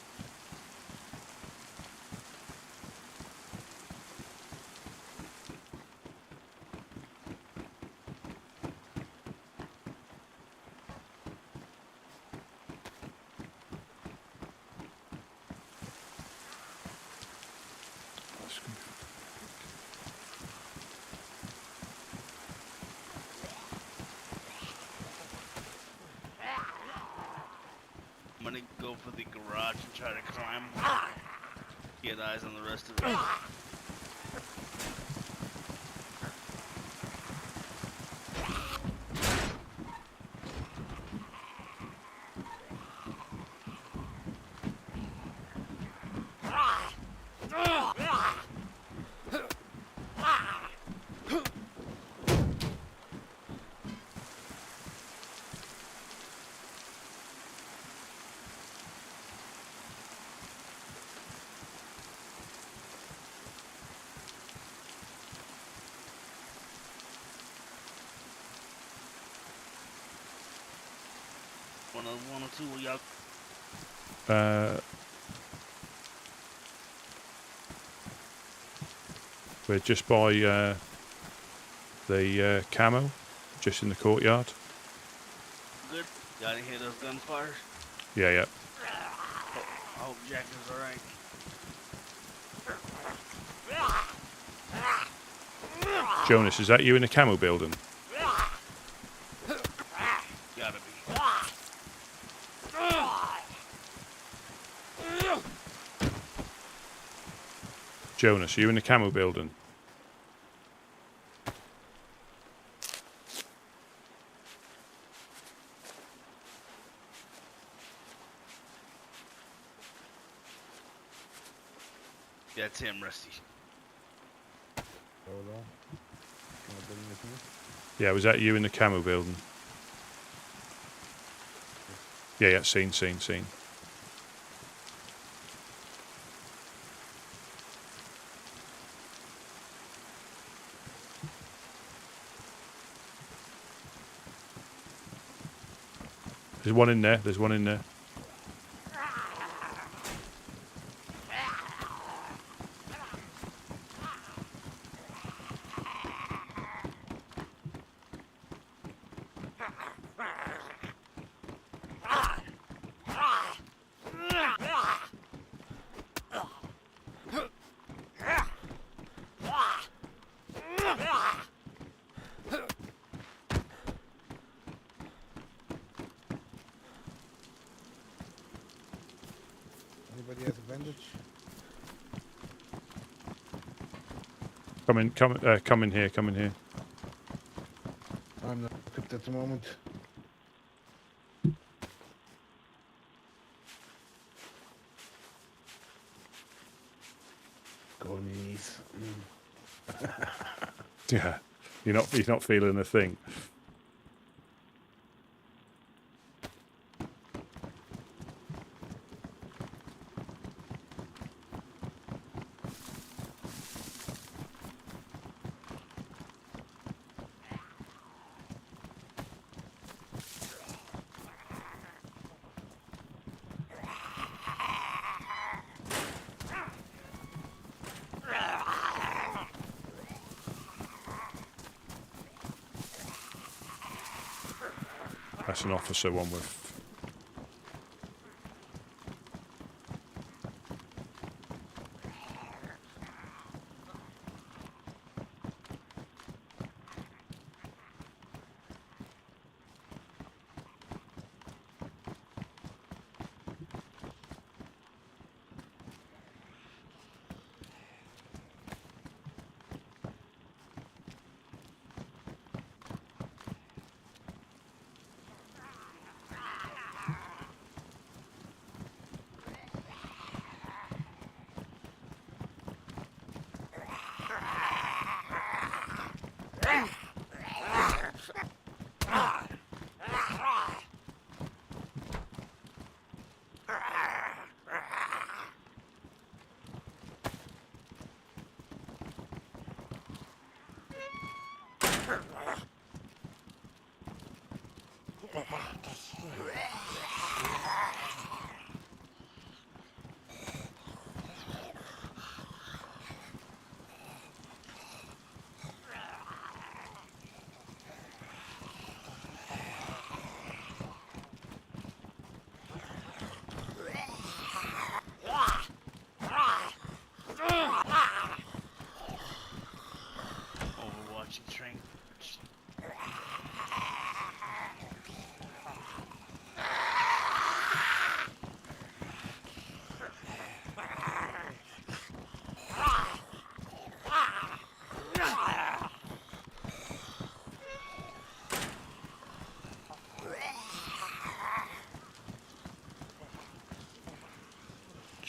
I'm gonna go for the garage and try to climb. Get eyes on the rest of it. One or two, y'all. We're just by the camo, just in the courtyard. Good. Y'all didn't hear those gunfires? Yeah, yeah. I hope Jack is alright. Jonas, is that you in the camo building? Gotta be. Jonas, are you in the camo building? That's him, Rusty. Hold on. Can I bring with me? Yeah, was that you in the camo building? Yeah, yeah, seen. There's one in there, Anybody has a bandage? Come in here. I'm not equipped at the moment. Go on your knees. Yeah, you're not feeling a thing. That's an officer one with.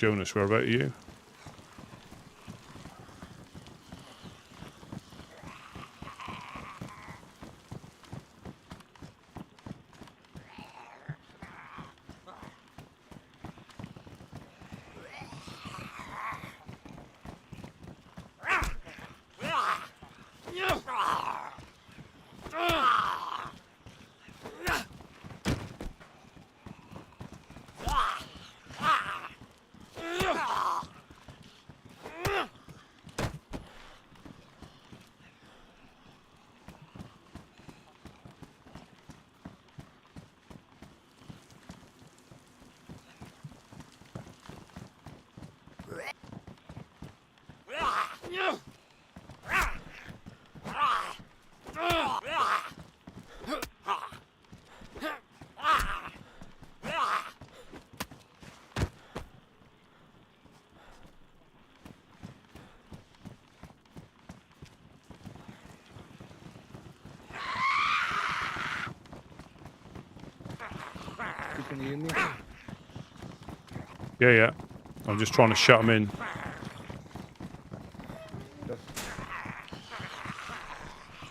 Jonas, where about you? Can you hear me? Yeah, yeah. I'm just trying to shut them in. Just.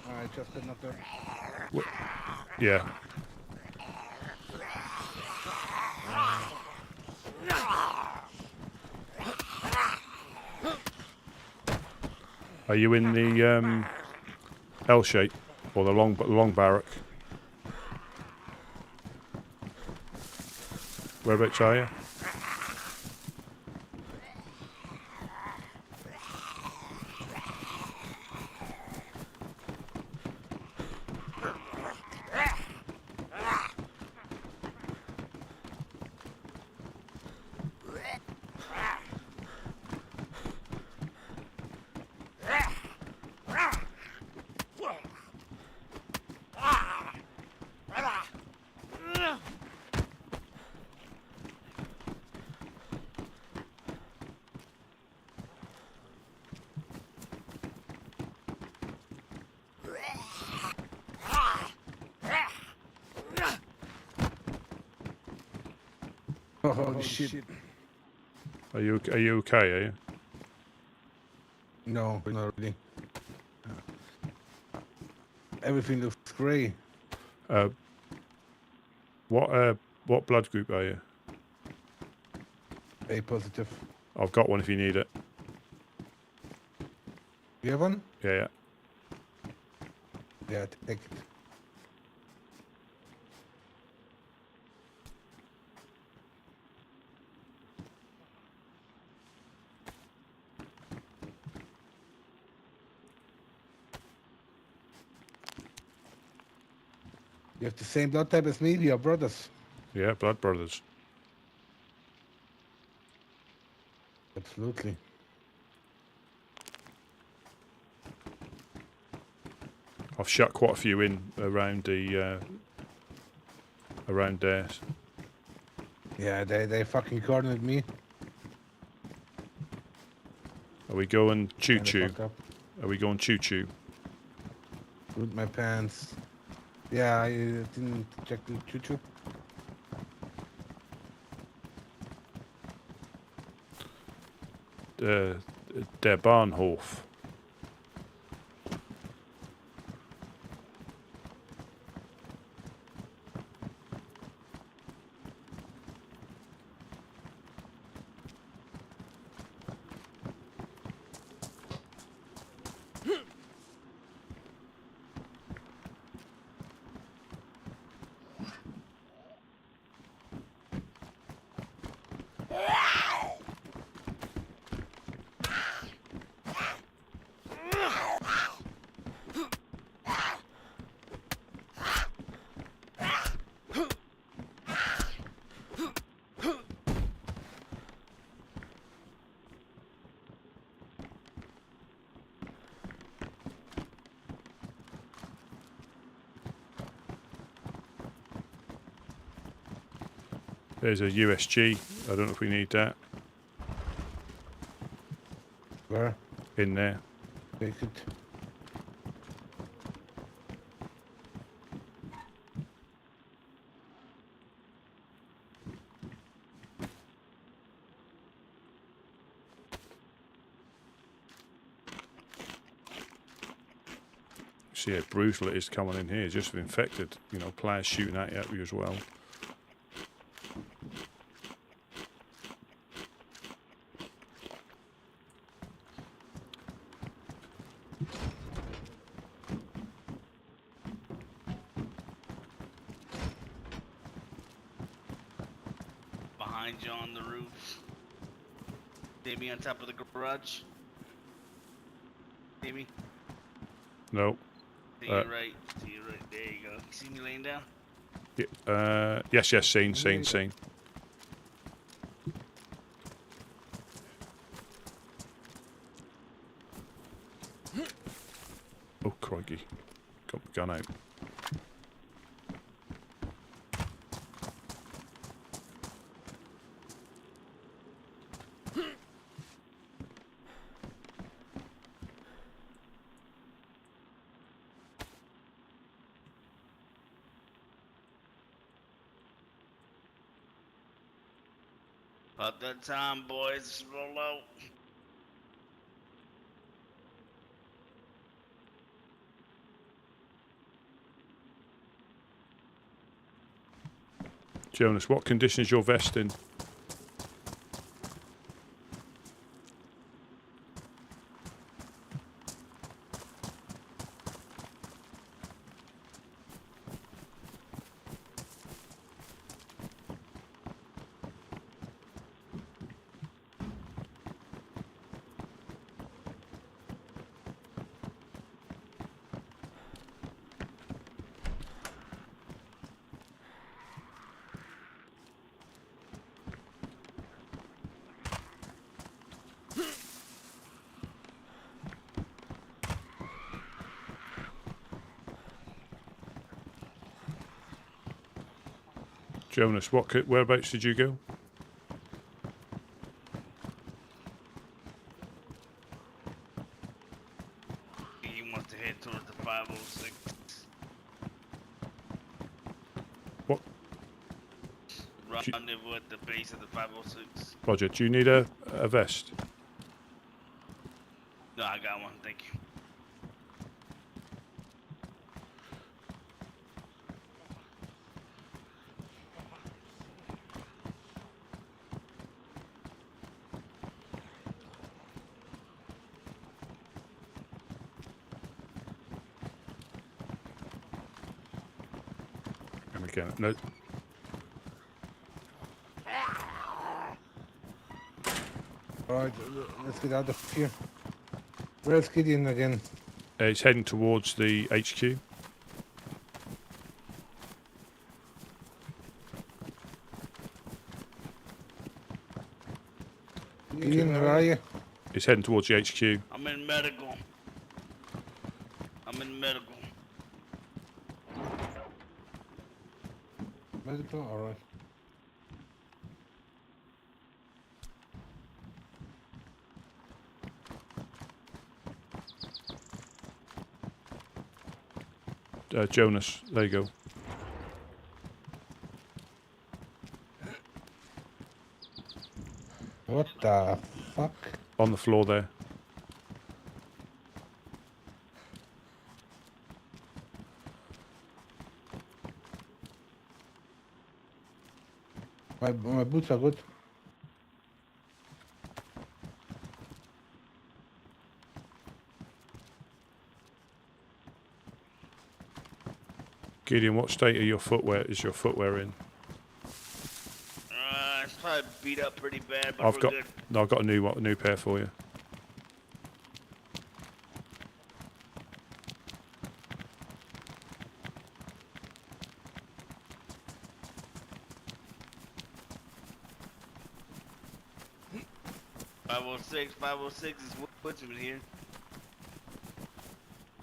Alright, just another. Yeah. Are you in the L shape or the long barrack? Whereabouts are you? Oh, shit. Are you okay? Are you? No, not really. Everything looks grey. What blood group are you? A positive. I've got one if you need it. You have one? Yeah, yeah. Yeah, take it. You have the same blood type as me, we are brothers. Yeah, blood brothers. Absolutely. I've shut quite a few in around the around there. Yeah, they fucking cornered me. Are we going choo Kinda choo? fucked up. Are we going choo choo? Ruined my pants. Yeah, I didn't check the choo-choo. Der Bahnhof. There's a USG. I don't know if we need that. Where? In there. Take it. See how brutal it is coming in here, just infected. You know, players shooting at you as well. Behind you on the roof. Maybe on top of the garage. Maybe. No. To your right. To your right. There you go. You see me laying down? Yeah, yes, seen. Oh, crikey. Got my gun out. About that time, boys. Roll out. Jonas, what condition is your vest in? Jonas, whereabouts did you go? He wants to head towards the 506. What? Rendezvous at the base of the 506. Roger, do you need a vest? No, I got one. Thank you. And again, no. Alright, let's get out of here. Where's Gideon again? It's heading towards the HQ. Gideon, where are you? It's heading towards the HQ. I'm in medical. I'm in medical. Medical? Alright. Jonas, there you go. What the fuck? On the floor there. My boots are good. Gideon, what state is your footwear in? It's probably beat up pretty bad, but I've we're got good. no, I've got a new pair for you. Six is Woodsman here.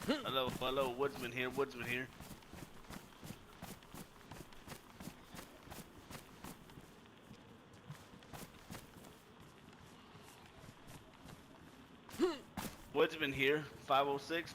Hello, Woodsman here. Woodsman here. 506.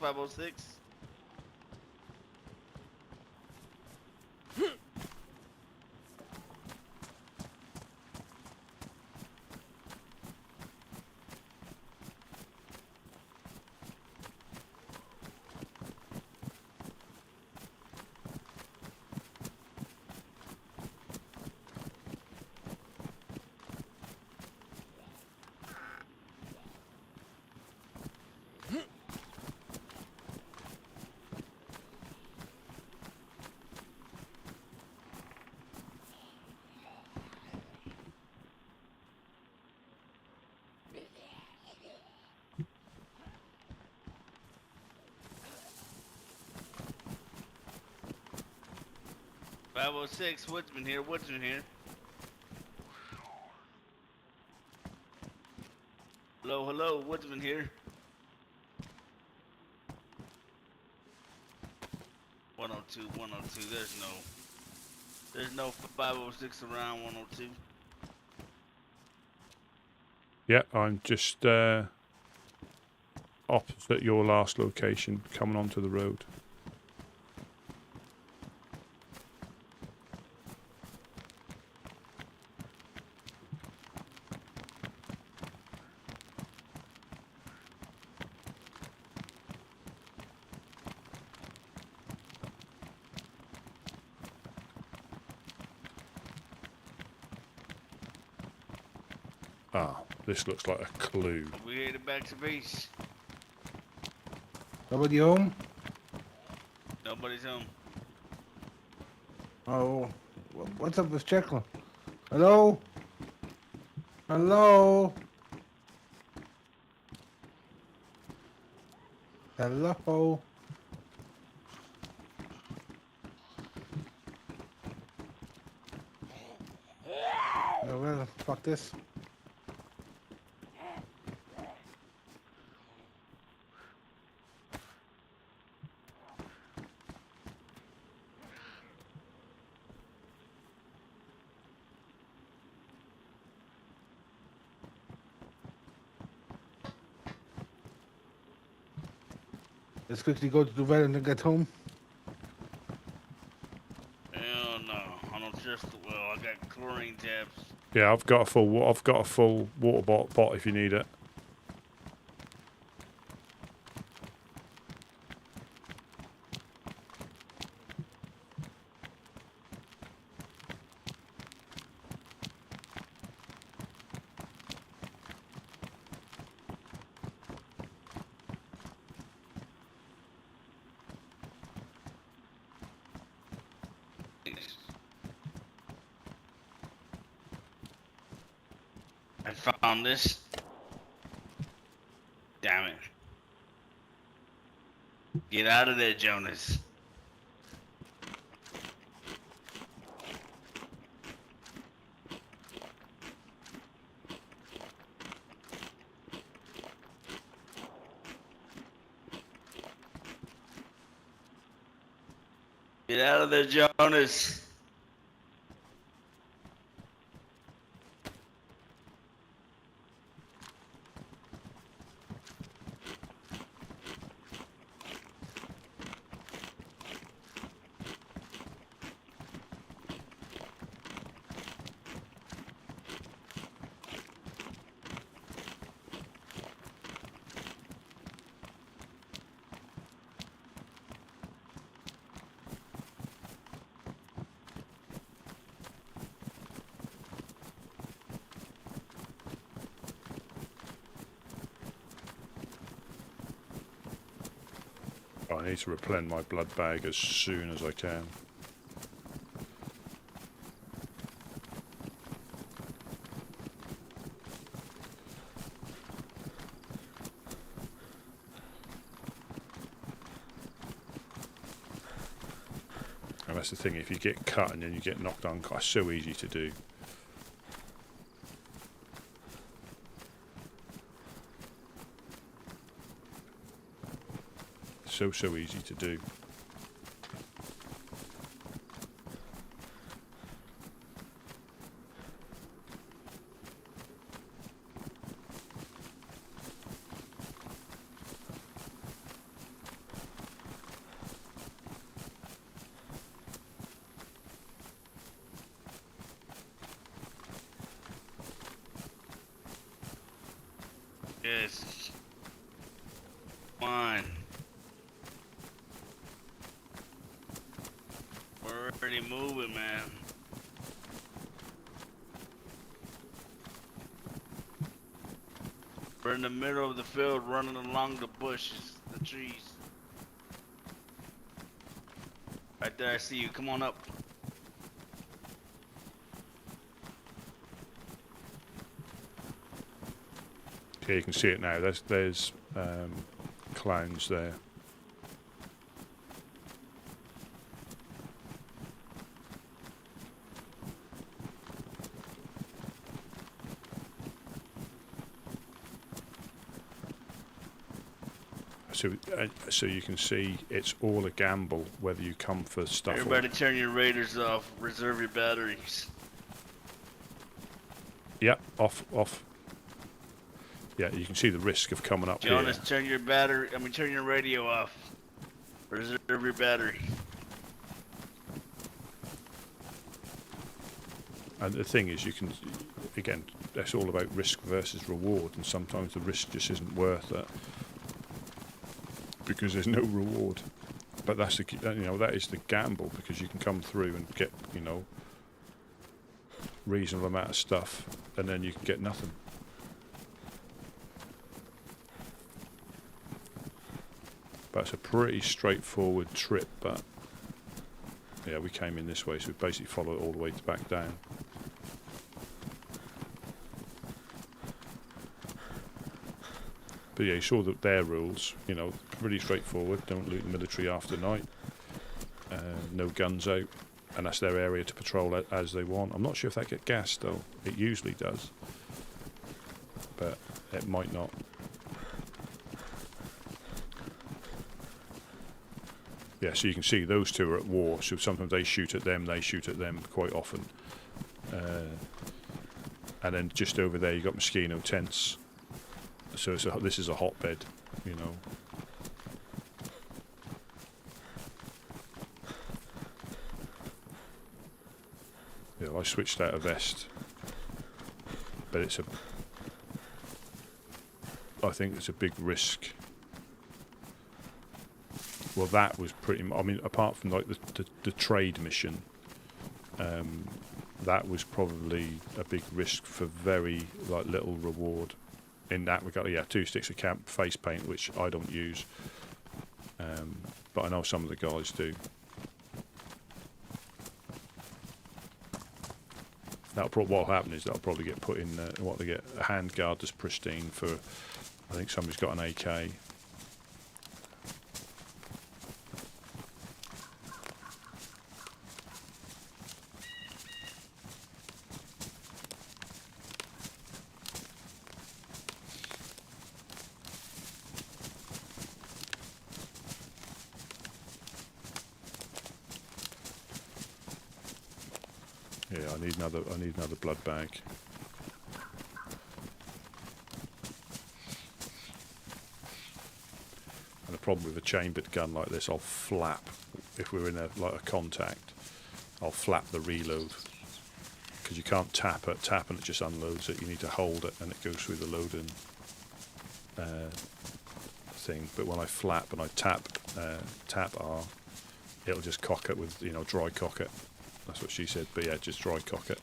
506, Woodsman here, Woodsman here. Hello, hello, Woodsman here. 102, 102, there's no 506 around 102. Yeah, I'm just opposite your last location, coming onto the road. Ah, this looks like a clue. We headed back to base. Nobody home? Nobody's home. Oh, what's up with Checkler? Hello? Hello? Hello? Oh, well, fuck this. Let's quickly go to the well and then get home. Hell no, I don't trust the well. I got chlorine tabs. Yeah, I've got a full water bottle if you need it. I found this. Damn it. Get out of there, Jonas. Get out of there, Jonas. I need to replenish my blood bag as soon as I can. And that's the thing, if you get cut and then you get knocked unconscious, so easy to do. So easy to do. Yes. Fine. We're already moving, man. We're in the middle of the field running along the bushes, the trees. Right there, I see you. Come on up. Here you can see it now. There's clowns there. So you can see it's all a gamble whether you come for stuff. Everybody turn your radars off. Reserve your batteries. Yeah, off. Yeah, you can see the risk of coming up Jonas, here. turn your turn your radio off. Reserve your battery. And the thing is, you can, again, that's all about risk versus reward, and sometimes the risk just isn't worth it because there's no reward. But that's the, that is the gamble, because you can come through and get, reasonable amount of stuff, and then you can get nothing. But it's a pretty straightforward trip. But yeah, we came in this way, so we basically followed it all the way back down. But yeah, you saw their rules, pretty straightforward. Don't loot the military after night. No guns out. And that's their area to patrol as they want. I'm not sure if that gets gassed, though. It usually does. But it might not. Yeah, so you can see those two are at war. So sometimes they shoot at them quite often. And then just over there, you've got mosquito tents. So this is a hotbed, Yeah, I switched out a vest, but I think it's a big risk. Well, that was pretty. Apart from like the trade mission, that was probably a big risk for very little reward. In that regard, yeah, 2 sticks of camp face paint, which I don't use, but I know some of the guys do. What'll happen is that'll probably get put in they get a hand guard that's pristine for. I think somebody's got an AK. Yeah, I need another blood bag. And the problem with a chambered gun like this, I'll flap. If we're in a contact, I'll flap the reload, because you can't tap and it just unloads it. You need to hold it and it goes through the loading thing. But when I flap and I tap R, it'll just cock it with dry cock it. That's what she said, but yeah, just dry cock it.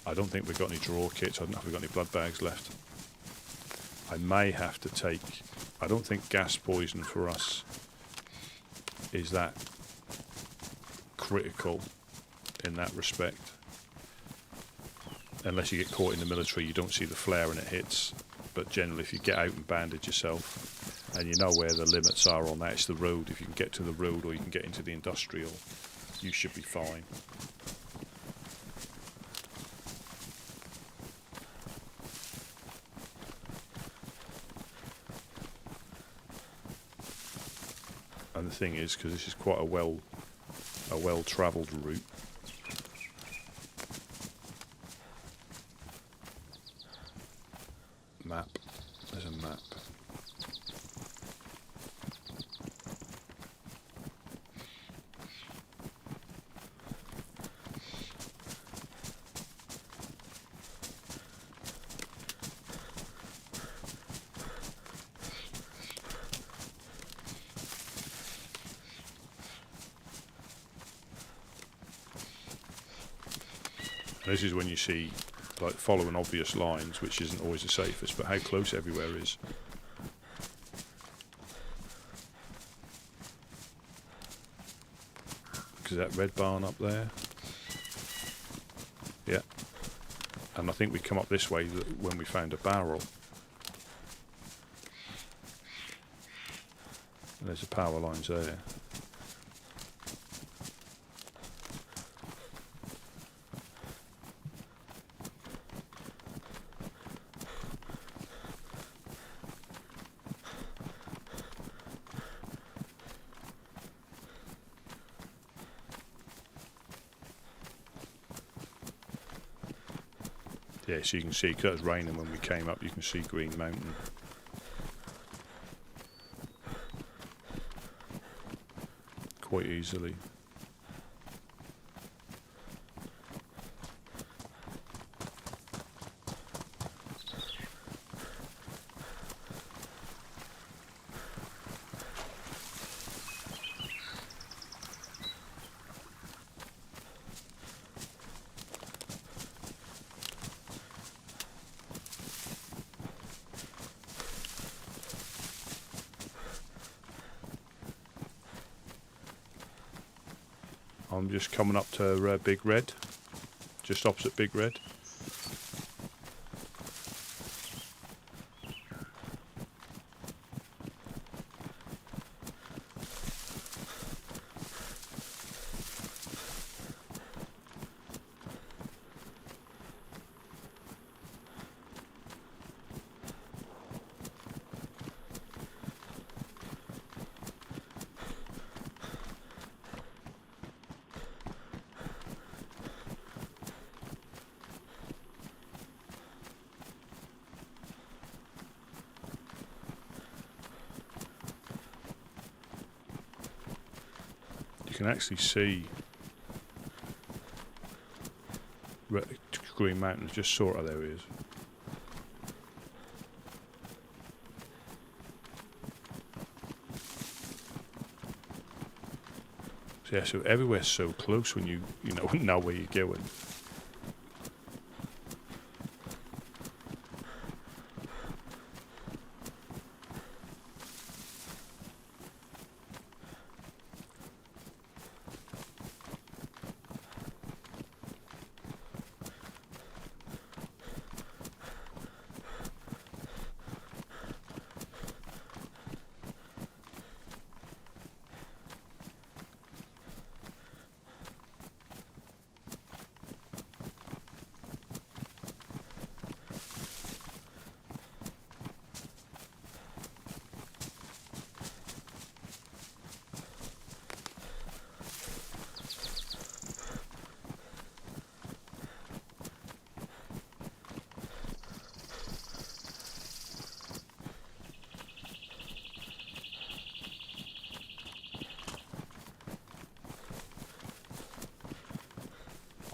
I don't think we've got any draw kits. I don't know if we've got any blood bags left. I may have to take... I don't think gas poison for us is that critical in that respect. Unless you get caught in the military, you don't see the flare and it hits. But generally, if you get out and bandage yourself, and you know where the limits are on that, it's the road. If you can get to the road or you can get into the industrial, you should be fine. And the thing is, because this is quite a well-travelled route, map. There's a map. This is when you see, following obvious lines, which isn't always the safest, but how close everywhere is. Because that red barn up there. Yeah. And I think we come up this way when we found a barrel. And there's the power lines there. Yeah, so you can see, because it was raining when we came up, you can see Green Mountain. Quite easily. I'm just coming up to Big Red, just opposite Big Red. You can actually see Green Mountain, just sort of, there he is. So yeah, so everywhere's so close when you know where you're going.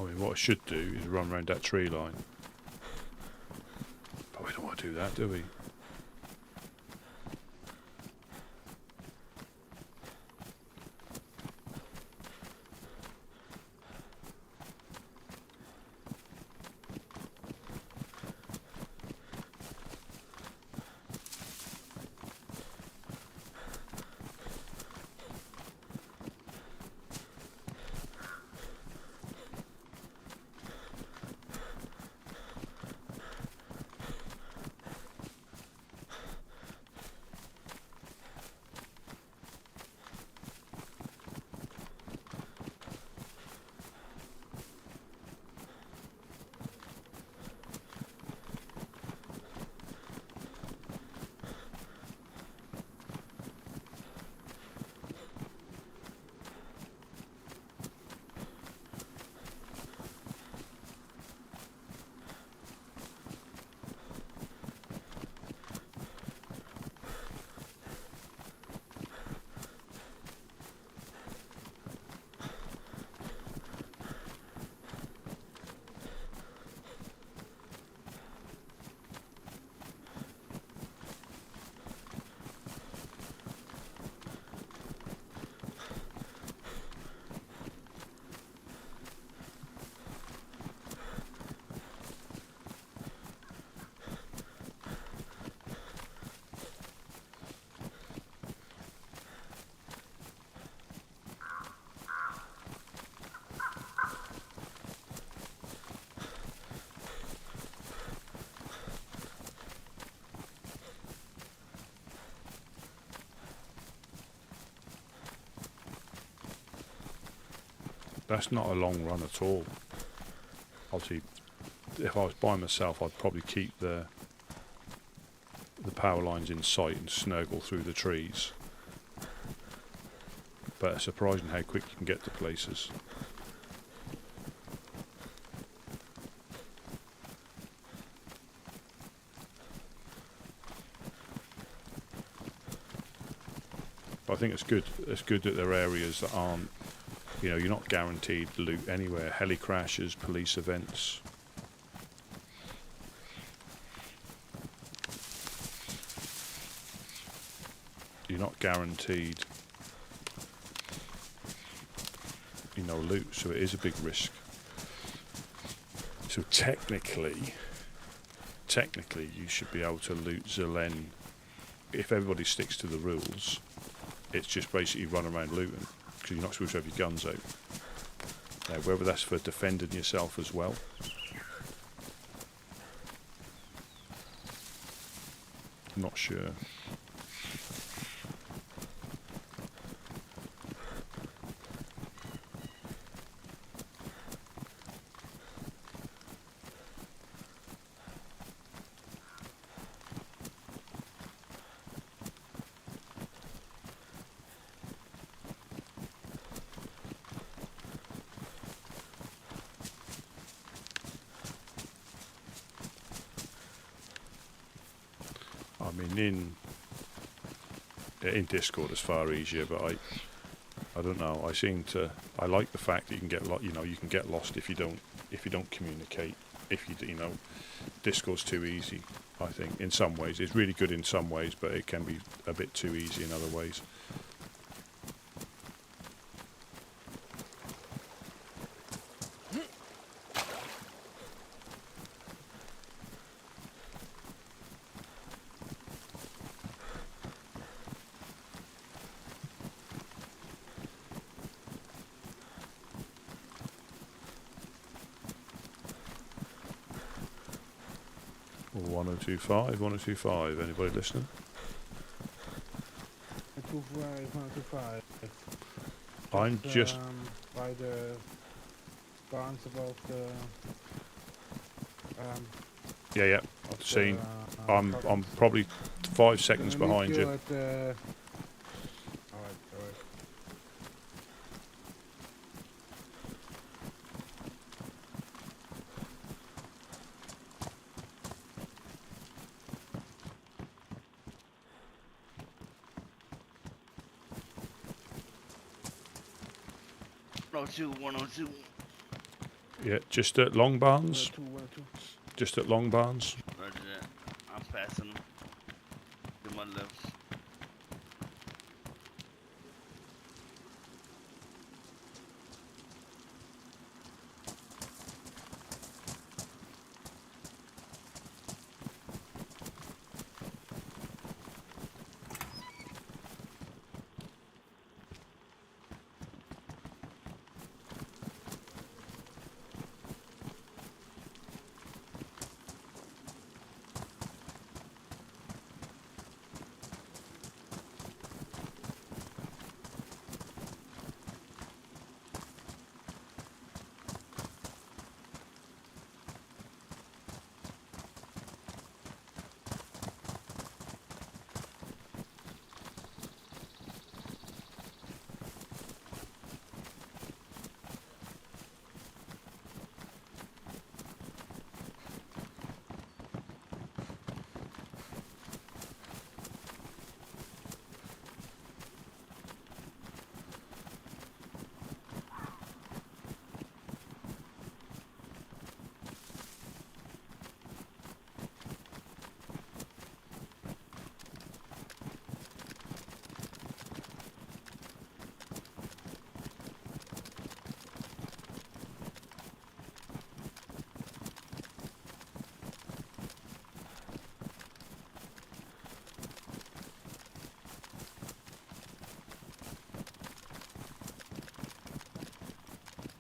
I mean, what I should do is run around that tree line. But we don't want to do that, do we? That's not a long run at all. Obviously, if I was by myself, I'd probably keep the power lines in sight and snuggle through the trees. But it's surprising how quick you can get to places. think it's good. It's good that there are areas that aren't, you know, you're not guaranteed loot anywhere. Heli crashes, police events. You're not guaranteed, you know, loot, so it is a big risk. So technically you should be able to loot Zelen. If everybody sticks to the rules, it's just basically run around looting, because you're not supposed to have your guns out. Now, whether that's for defending yourself as well, I'm not sure. I mean, in Discord it's far easier, but I don't know. I like the fact that you can get you can get lost if you don't communicate. If you know, Discord's too easy. I think in some ways it's really good in some ways, but it can be a bit too easy in other ways. Or 1025, 1025. Anybody listening? 125. I'm just by the barns about the. yeah. Seen. I'm probably 5 seconds behind you. Alright. Two, 102. Yeah, just at Long Barns. 102. Just at Long Barns. Roger that. I'm passing to my left.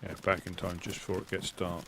Yeah, back in time just before it gets dark.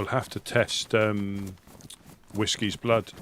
We'll have to test Whiskey's blood.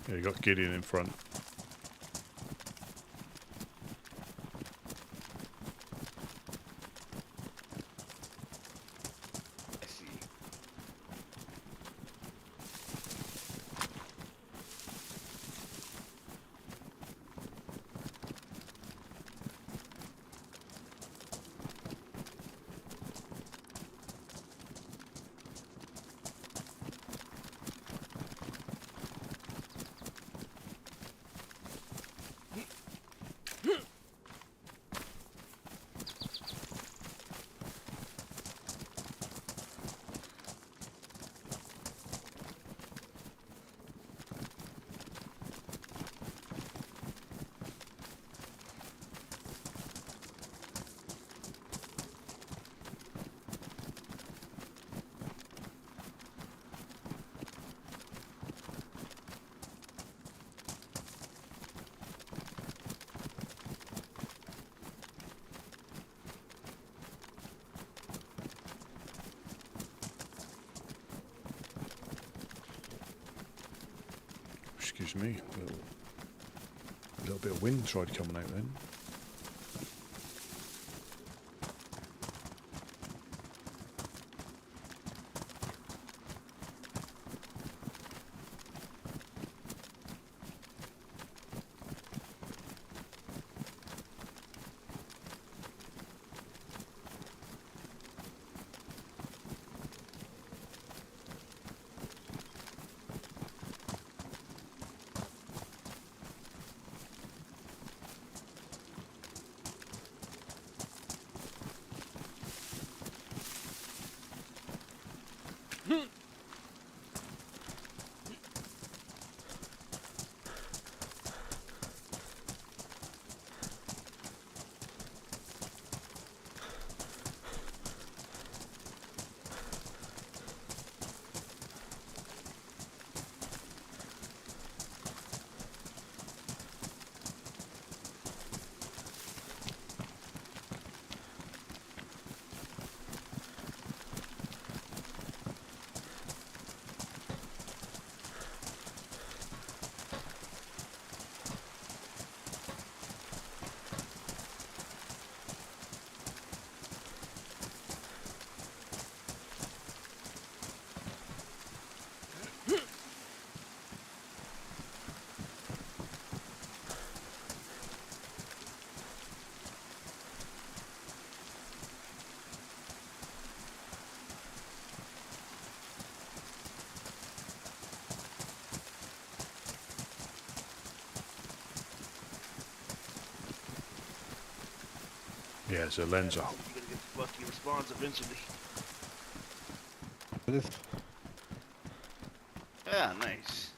Yeah, you got Gideon in front. I see. Excuse me, a little bit of wind tried coming out then. Yeah, so Len's You're off. gonna get the fucking response eventually. This Yeah, nice.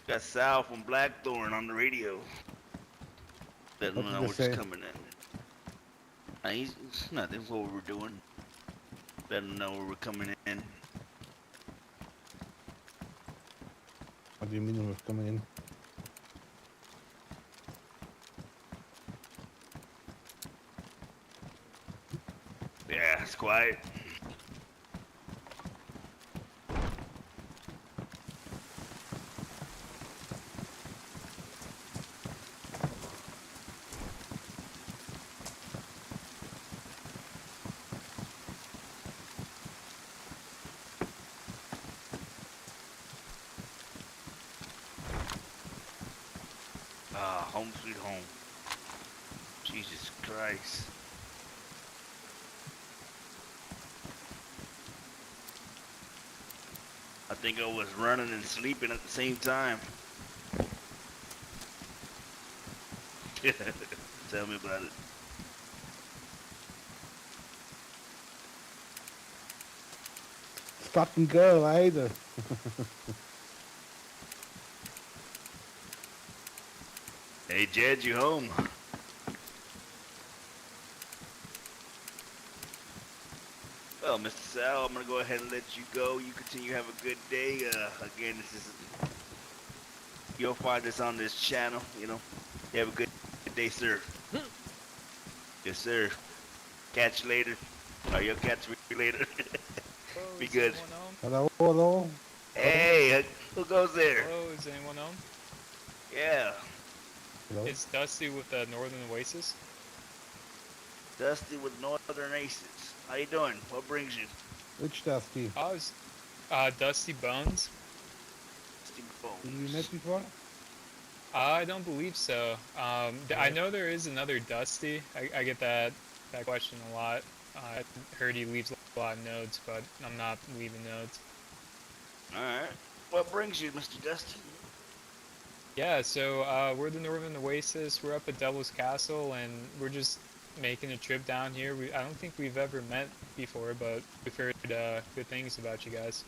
Got Sal from Blackthorn on the radio. Let What him did know they what's say? coming in. It's nothing. What we were doing. Let him know where we're coming in. What do you mean we're coming in? Yeah, it's quiet. Ah, home sweet home. Jesus Christ. I think I was running and sleeping at the same time. Tell me about it. Fucking girl, either. Hey Jed, you home? Well, Mr. Sal, I'm gonna go ahead and let you go. You continue to have a good day. Again, this is you'll find us on this channel. You know, you have a good day, sir. Yes, sir. Catch you later. Or you'll catch me later. Be good. Hello, hello. Hey, who goes there? Hello, is anyone home? Yeah, Hello. It's Dusty with the Northern Oasis. Dusty with Northern Aces. How you doing? What brings you? Which Dusty? I was, Dusty Bones. Dusty Did Bones. you met before? I don't believe so. I know there is another Dusty. I get that question a lot. I heard he leaves a lot of notes, but I'm not leaving notes. Alright. What brings you, Mr. Dusty? Yeah, so we're the Northern Oasis. We're up at Devil's Castle, and we're just making a trip down here. I don't think we've ever met before, but we've heard good things about you guys.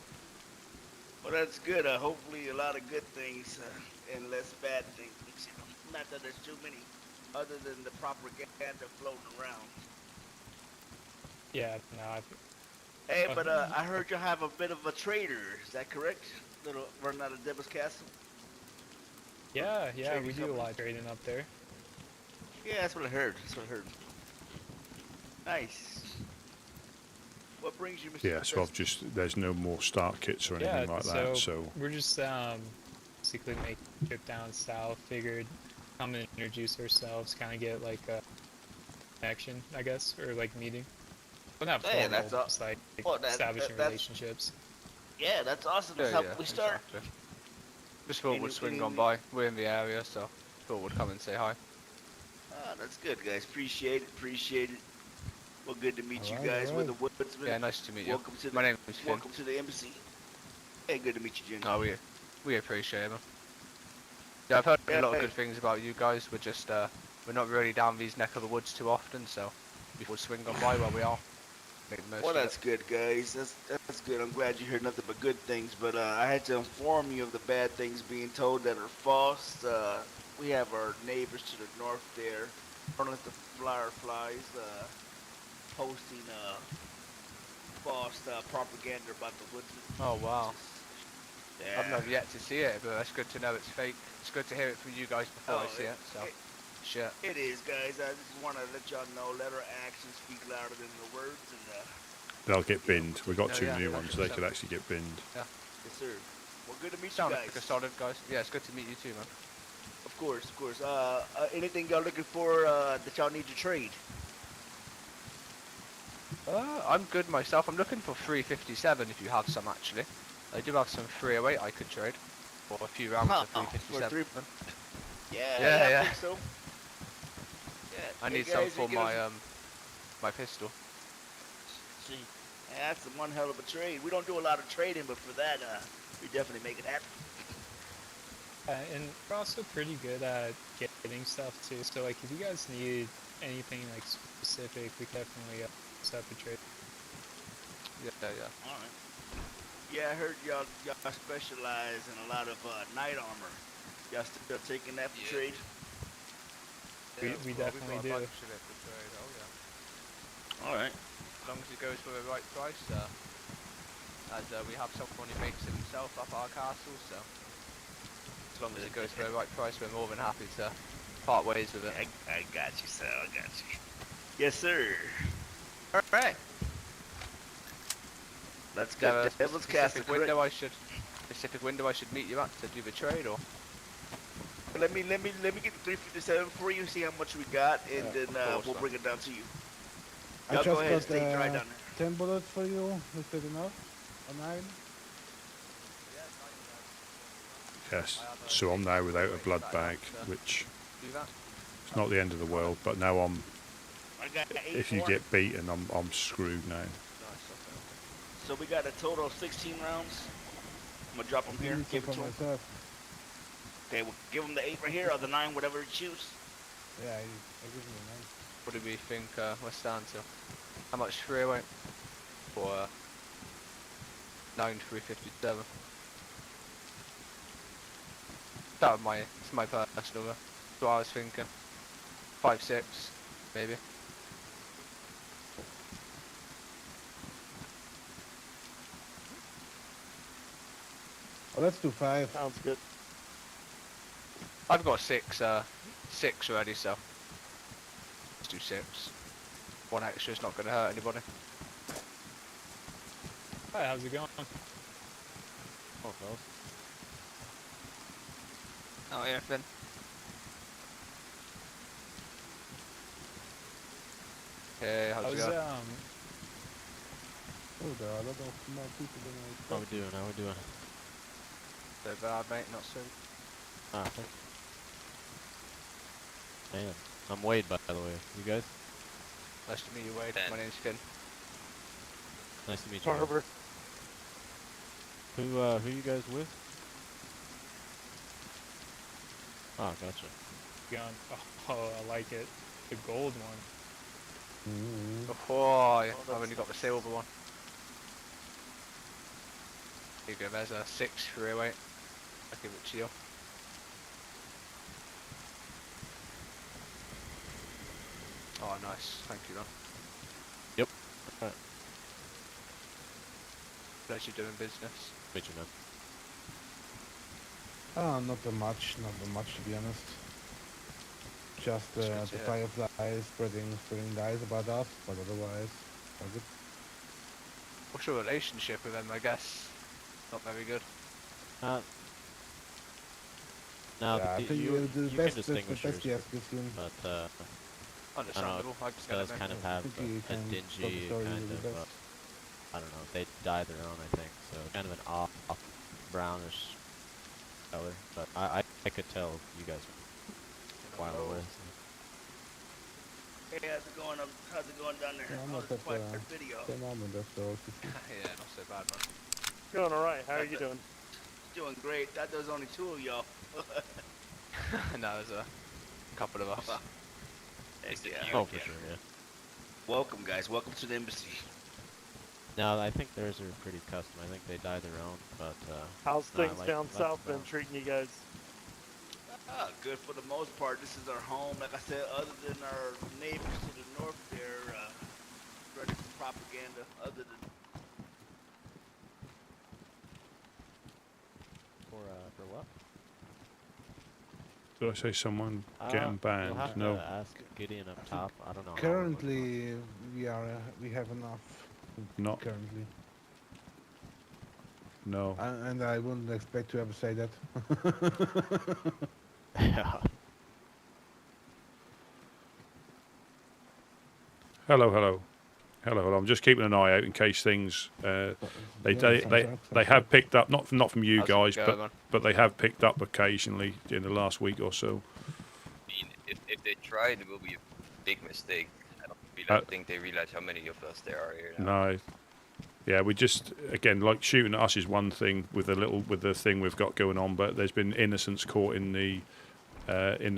Well, that's good. Hopefully a lot of good things and less bad things. You know, not that there's too many, other than the propaganda floating around. Yeah, no, Hey, but I heard you have a bit of a trader. Is that correct? Little run out of Devil's Castle. yeah, Trading we do a company. lot of trading up there. Yeah, that's what I heard. That's what I heard. Nice. What brings you, Mr. Yeah, so I've Dusty? just, there's no more start kits or anything like that, so we're just basically making a trip down south. Figured come and introduce ourselves, kind of get like a connection, I guess, or like meeting. But not Yeah, formal, that's all- just like well, establishing that's- relationships. Yeah, that's awesome. That's how we start. Exactly. Just thought Any- we'd swing any- on by. We're in the area, so thought we'd come and say hi. Ah, that's good, guys. Appreciate it. Appreciate it. Well, good to meet you Alright, guys. We're alright. the Woodsmen. Yeah, nice to meet you. Welcome to the My name is Finn. welcome to the embassy. Hey, good to meet you, Jim. Oh, we appreciate it, man. Yeah, I've heard Yeah, a lot of hey. good things about you guys. We're just we're not really down these neck of the woods too often, so we thought we'd swing on by where we are. Make the most Well, of that's it. good, guys. That's good. I'm glad you heard nothing but good things. But I had to inform you of the bad things being told that are false. We have our neighbors to the north there, running the fireflies, posting false propaganda about the Woodsmen. Oh wow. Yeah. I've not yet to see it, but that's good to know it's fake. It's good to hear it from you guys before I Oh, see it. So, shit. It is, guys. I just want to let y'all know, let our actions speak louder than the words. And they'll get binned. We've got No, two yeah, new ones, they 100%. could actually get binned. yes, sir. Well, good to meet Sound you like guys. a solid guys. Yeah, it's good to meet you too, man. Of course, of course. Anything y'all looking for that y'all need to trade? I'm good myself. I'm looking for 357 if you have some actually. I do have some 308 I could trade. Or a few rounds of for 357. Yeah, Yeah, I yeah. think so. Yeah. I hey, need some guys, for you get my us- my pistol. See, that's one hell of a trade. We don't do a lot of trading, but for that, we definitely make it happen. And we're also pretty good at getting stuff too. So like, if you guys need anything like specific, we definitely set up a trade. Yeah. All right. Yeah, I heard y'all specialize in a lot of night armor. Y'all still taking that for trade? We definitely we've got do. a bunch of it for trade. Oh yeah. All right. As long as it goes for the right price, as we have someone who makes it himself up our castle, so as long as it goes for the right price, we're more than happy to part ways with it. I got you, Sal. I got you. Yes, sir. All right. Let's go. Devil's Castle. Specific window I should meet you at to do the trade, or let me get the 357 for you. See how much we got, and then we'll bring it down to you. I Y'all just go ahead and got stay dry down there. 10 bullets for you. Is that enough? A 9? Yes. So I'm now without a blood bag, which do that. it's not the end of the world. But now I'm. I got 8 If you more. get beaten, I'm screwed now. So we got a total of 16 rounds. I'm gonna drop them here. Give it to him. Okay, we'll give him the 8 right here, or the 9, whatever you choose. Yeah, I give him a 9. What do we think we're down to? How much free away? For 9,357. That was it's my personal. That's what I was thinking. 5-6, maybe. Oh, let's do 5. Sounds good. I've got 6 already, so let's do 6. 1 extra is not going to hurt anybody. Hi, how's it going? Oh, fellas. Oh, yeah, Finn. Hey, how's it going? Oh, there are a lot of more people than I How expected. we doing? How we doing? So bad, mate, not so. Ah, thanks. Man, I'm Wade, by the way. You guys? Nice to meet you, Wade. My name's Finn. Nice to meet you. Barbara. Who you guys with? Ah, gotcha. Gun. Oh, I like it. The gold one. Oh, yeah. I've only got the silver one. Here you go, there's a 6 free weight. I'll give it to you. Oh, nice. Thank you, man. Yep. Alright. Pleasure doing business. Meet you, man. Not that much, to be honest. Just That's good the to hear. fireflies spreading lies about us, but otherwise, all good. What's your relationship with them, I guess? Not very good. Now, Yeah, I think you the can best, distinguish the best yours, yes, gives him. but Understandable. I it just does get kind it. of have I think you a can tell the dingy story kind with of, the best. I don't know, they dye their own, I think, so kind of an off brownish color, but I could tell you guys were wild away. So. Hey, how's it going? How's it going down there? Yeah, I'm Oh, not this is that quite a video. same armband after all. Yeah, not so bad, man. Going all right. How are you doing? Doing great. Thought there was only 2 of y'all. No, there's a couple of us. Yeah. Oh, for sure, yeah. Welcome, guys. Welcome to the embassy. No, I think theirs are pretty custom. I think they dye their own, but How's no, I things like down the south been brown. treating you guys? Good for the most part. This is our home. Like I said, other than our neighbors to the north, they're spreading some propaganda. Other than For what? Did I say someone getting You'll banned? have No. to ask Gideon up top. I don't know. how it works. Currently, we have enough. Not. Currently. No. And I wouldn't expect to ever say that. Yeah. Hello. I'm just keeping an eye out in case things. They have picked up not from you How's it guys, going, man? but they have picked up occasionally in the last week or so. I mean, if they try, it will be a big mistake. I don't think they realize how many of us there are here now. No. Yeah, we just again like shooting at us is one thing with the thing we've got going on, but there's been innocents caught in the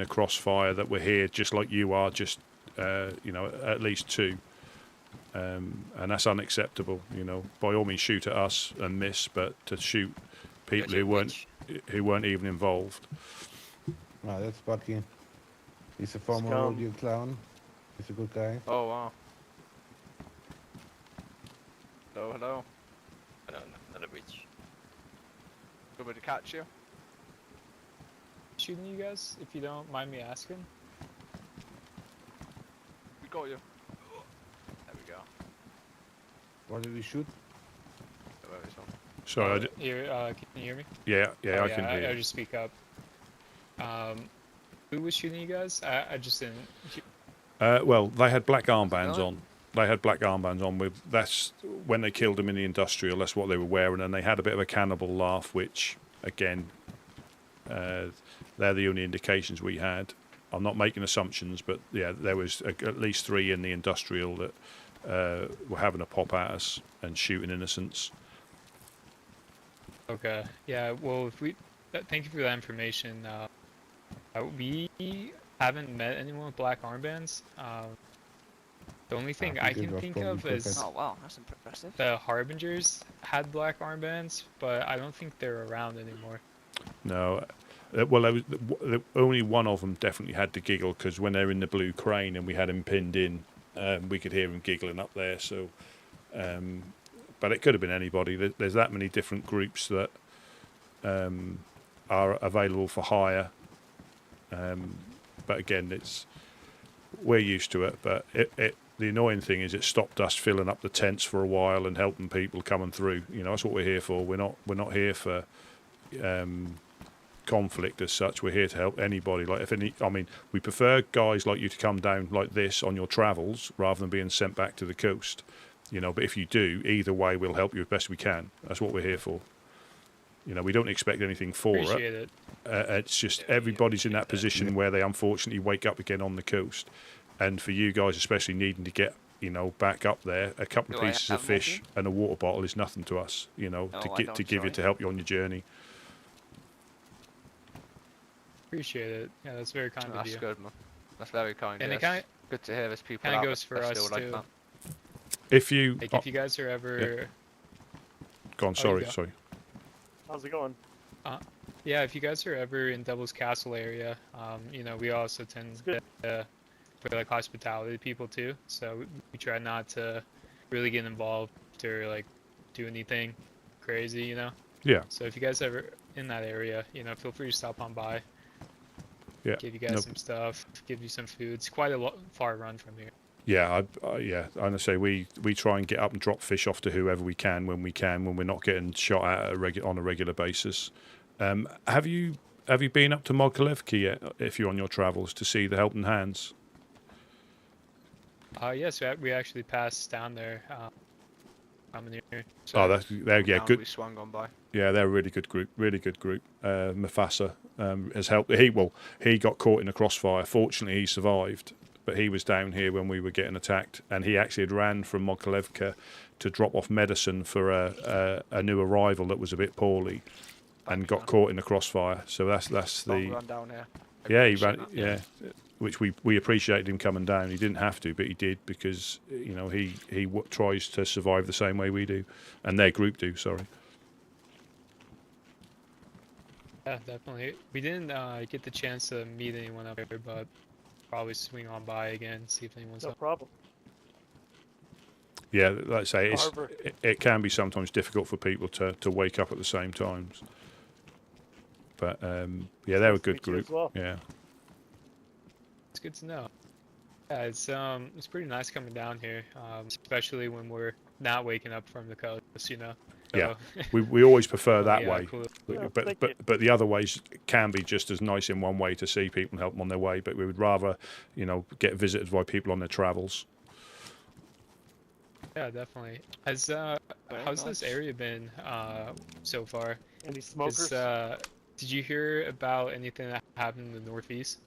crossfire that we're here just like you are, just you know, at least 2. And that's unacceptable. You know, by all means, shoot at us and miss, but to shoot people who weren't even involved. Ah, that's Bucky. He's a former Scum. rodeo clown. He's a good guy. Oh wow. Hello, hello. No, not a breach. Good way to catch you. Shooting you guys, if you don't mind me asking. We got you. There we go. What did we shoot? Where is one? Sorry, Can you hear me? yeah, Oh, I can hear. I'll just speak up. Who was shooting you guys? I just didn't. Well, they had black armbands on. They had black armbands on. That's when they killed them in the industrial. That's what they were wearing, and they had a bit of a cannibal laugh, which again, they're the only indications we had. I'm not making assumptions, but yeah, there was at least 3 in the industrial that were having a pop at us and shooting innocents. Okay. Yeah. Well, if we thank you for that information. We haven't met anyone with black armbands. The only thing I can think of is Oh wow, that's impressive. the Harbingers had black armbands, but I don't think they're around anymore. No, well, only one of them definitely had to giggle, because when they're in the blue crane and we had him pinned in, we could hear him giggling up there. So, but it could have been anybody. There's that many different groups that are available for hire. But again, we're used to it. But the annoying thing is it stopped us filling up the tents for a while and helping people coming through. You know, that's what we're here for. We're not here for conflict as such. We're here to help anybody. Like we prefer guys like you to come down like this on your travels rather than being sent back to the coast. You know, but if you do, either way, we'll help you as best we can. That's what we're here for. You know, we don't expect anything for Appreciate it. It's just everybody's in that position where they unfortunately wake up again on the coast. And for you guys, especially needing to get, you know, back up there, a couple of pieces of fish and a water bottle is nothing to us, you know, to give you to help you on your journey. Appreciate it. Yeah, that's very kind of you. That's good, man. That's very kind. And Yes. it kind of good to hear there's people kind of out goes for there us still too. like that. If you If you guys are ever go on, sorry. How's it going? Yeah, if you guys are ever in Devil's Castle area, you know, we also tend to for like hospitality people too. So we try not to really get involved or like do anything crazy, you know. Yeah. So if you guys ever in that area, you know, feel free to stop on by. Yeah. Give you guys some stuff, give you some food. It's quite a far run from here. Yeah, I say we try and get up and drop fish off to whoever we can when we're not getting shot at on a regular basis. Have you been up to Mogilevki yet? If you're on your travels to see the Helping Hands? Yes, we actually passed down there. Coming here. So they're good. We swung on by. Yeah, they're a really good group. Mufasa has helped. He got caught in a crossfire. Fortunately, he survived. But he was down here when we were getting attacked, and he actually had ran from Mogilevka to drop off medicine for a new arrival that was a bit poorly, and got caught in the crossfire. So that's the. Run down here. Yeah, he ran. Yeah, which we appreciated him coming down. He didn't have to, but he did, because you know he tries to survive the same way we do, and their group do. Sorry. Yeah, definitely. We didn't get the chance to meet anyone up there, but probably swing on by again, see if anyone's No up. problem. Yeah, like I say, it can be sometimes difficult for people to wake up at the same times. But yeah, they're a good group. Well. Yeah. It's good to know. Yeah, it's pretty nice coming down here, especially when we're not waking up from the coast, you know. So, yeah, we always prefer that yeah, way. cool. But the other ways can be just as nice in one way to see people and help them on their way. But we would rather, you know, get visited by people on their travels. Yeah, definitely. How's this area been so far? Any smokers? Did you hear about anything that happened in the Northeast?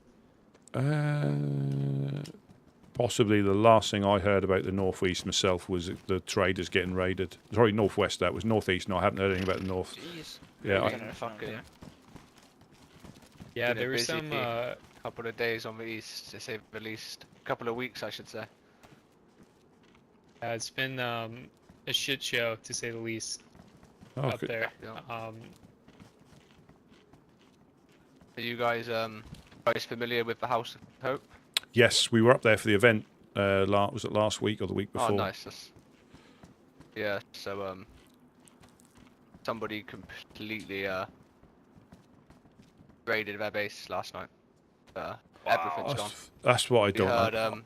Possibly the last thing I heard about the Northeast myself was the traders getting raided. Sorry, Northwest. That was Northeast. No, I haven't heard anything about the North. Jeez. Yeah. Yeah, there were some couple of days on the east, to say the least. A couple of weeks, I should say. It's been a shit show, to say the least, up Okay. there. Are you guys familiar with the House of Hope? Yes, we were up there for the event. Was it last week or the week before? Oh, nice. Yeah. So somebody completely raided their base last night. Everything's gone. That's what I don't.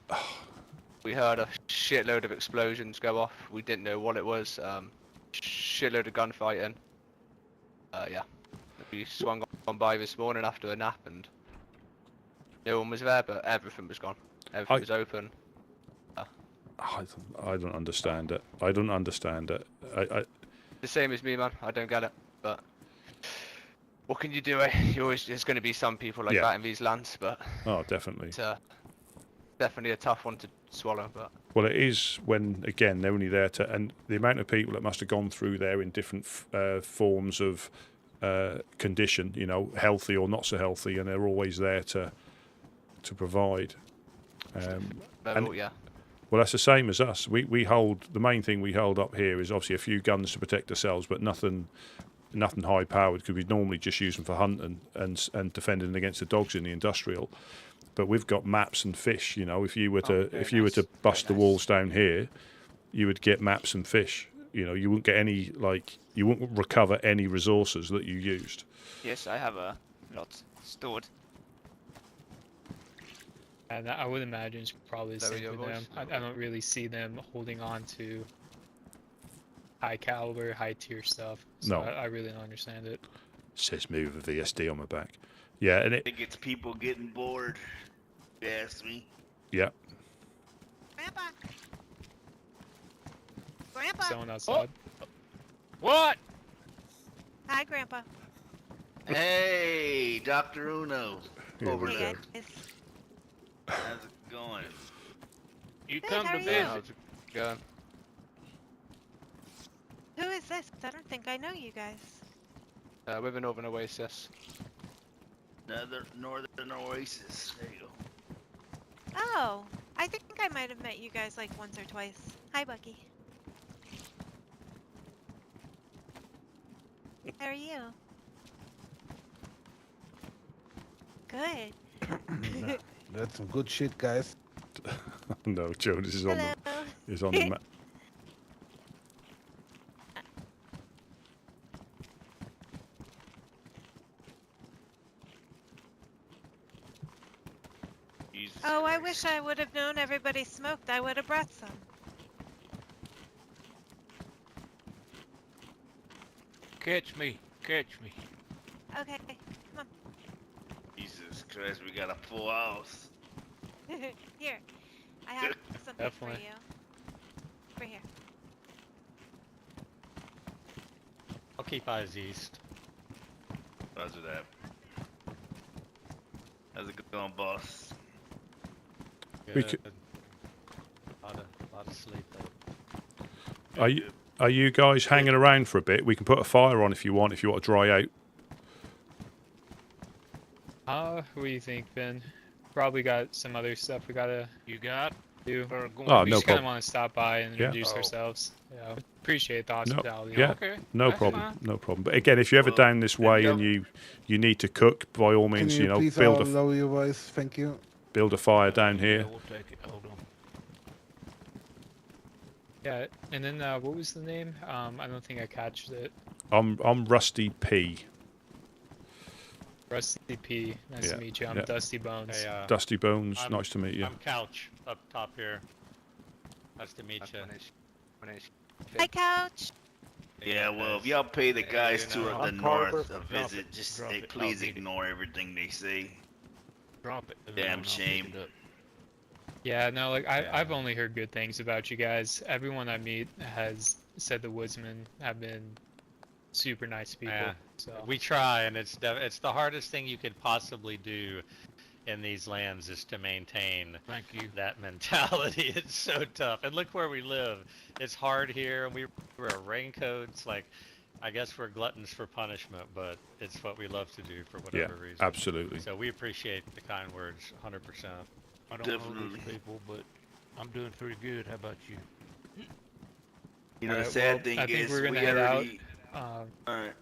We heard a shitload of explosions go off. We didn't know what it was. Shitload of gunfighting. Yeah. We swung on by this morning after a nap and no one was there, but everything was gone. Everything was open. I don't understand it. I don't understand it. The same as me, man. I don't get it. But what can you do? There's going to be some people like that in these lands, but oh, definitely. It's definitely a tough one to swallow. But well, it is when again they're only there to, and the amount of people that must have gone through there in different forms of condition, you know, healthy or not so healthy, and they're always there to provide. Well, that's the same as us. We hold, the main thing we hold up here is obviously a few guns to protect ourselves, but nothing high powered, because we normally just use them for hunting and defending against the dogs in the industrial. But we've got maps and fish. You know, if you were to bust the walls down here, you would get maps and fish. You know, you wouldn't get any, like, you wouldn't recover any resources that you used. Yes, I have a lot stored. And I would imagine it's probably the same for them. I don't really see them holding on to high caliber, high tier stuff. So No. I really don't understand it. Says me with a VSD on my back. Yeah, and I think it's people getting bored. If you ask me. Yeah. Grandpa. Grandpa. Someone outside. Oh. What? Hi, Grandpa. Hey, Dr. Uno. Over Hey, there. guys. How's it going? You Good, come how to are you? visit. how's it going? Who is this? I don't think I know you guys. We're the Northern Oasis. Another Northern Oasis. There you go. Oh, I think I might have met you guys like once or twice. Hi, Bucky. How are you? Good. That's some good shit, guys. No, Jonas is on Hello. the map. Oh, I wish I would have known everybody smoked. I would have brought some. Catch me. Catch me. Okay, come Jesus Christ, we got a full house. on. Here, I have something Definitely. for you. Over here. I'll keep eyes east. Roger that. How's it going, boss? We Good. could- Lot of sleep though. Are you guys hanging around for a bit? We can put a fire on if you want to dry out. What do you think, Ben? Probably got some other stuff we gotta You got? do. Oh, We no just kind of problem. want to stop by and Yeah. introduce Oh. ourselves. Yeah, appreciate the No, hospitality. yeah, Okay. no That's problem, fine. no problem. But again, if you're ever down this way and you need to cook, by all Can means, you you know, please build lower your voice? Thank you. a fire down Yeah, here. we'll take it. Hold on. Yeah, and then what was the name? I don't think I catched it. I'm Rusty P. Rusty P. Nice Yeah, to meet you. I'm yeah. Dusty Bones. Hey, Dusty Bones, I'm- nice to meet you. I'm Couch up top here. Nice to meet you. Hi, Couch. Yeah, well, if y'all pay the guys you know, to the I'm north Carver. a Drop visit, it, just drop it. please I'll need it. ignore everything they say. Drop it. and Damn then I'll pick shame. it up. Yeah, no, like I've only heard good things about you guys. Everyone I meet has said the Woodsmen have been super nice people. Yeah. So We try, and it's the hardest thing you could possibly do in these lands is to maintain Thank you. that mentality. It's so tough. And look where we live. It's hard here, and we wear raincoats. Like, I guess we're gluttons for punishment, but it's what we love to do for Yeah, whatever reason. absolutely. So we appreciate the kind words, 100%. I don't know these people, but I'm doing pretty good. How about you? You know, the Alright, sad well, thing I think is we're gonna we head already. out. Alright.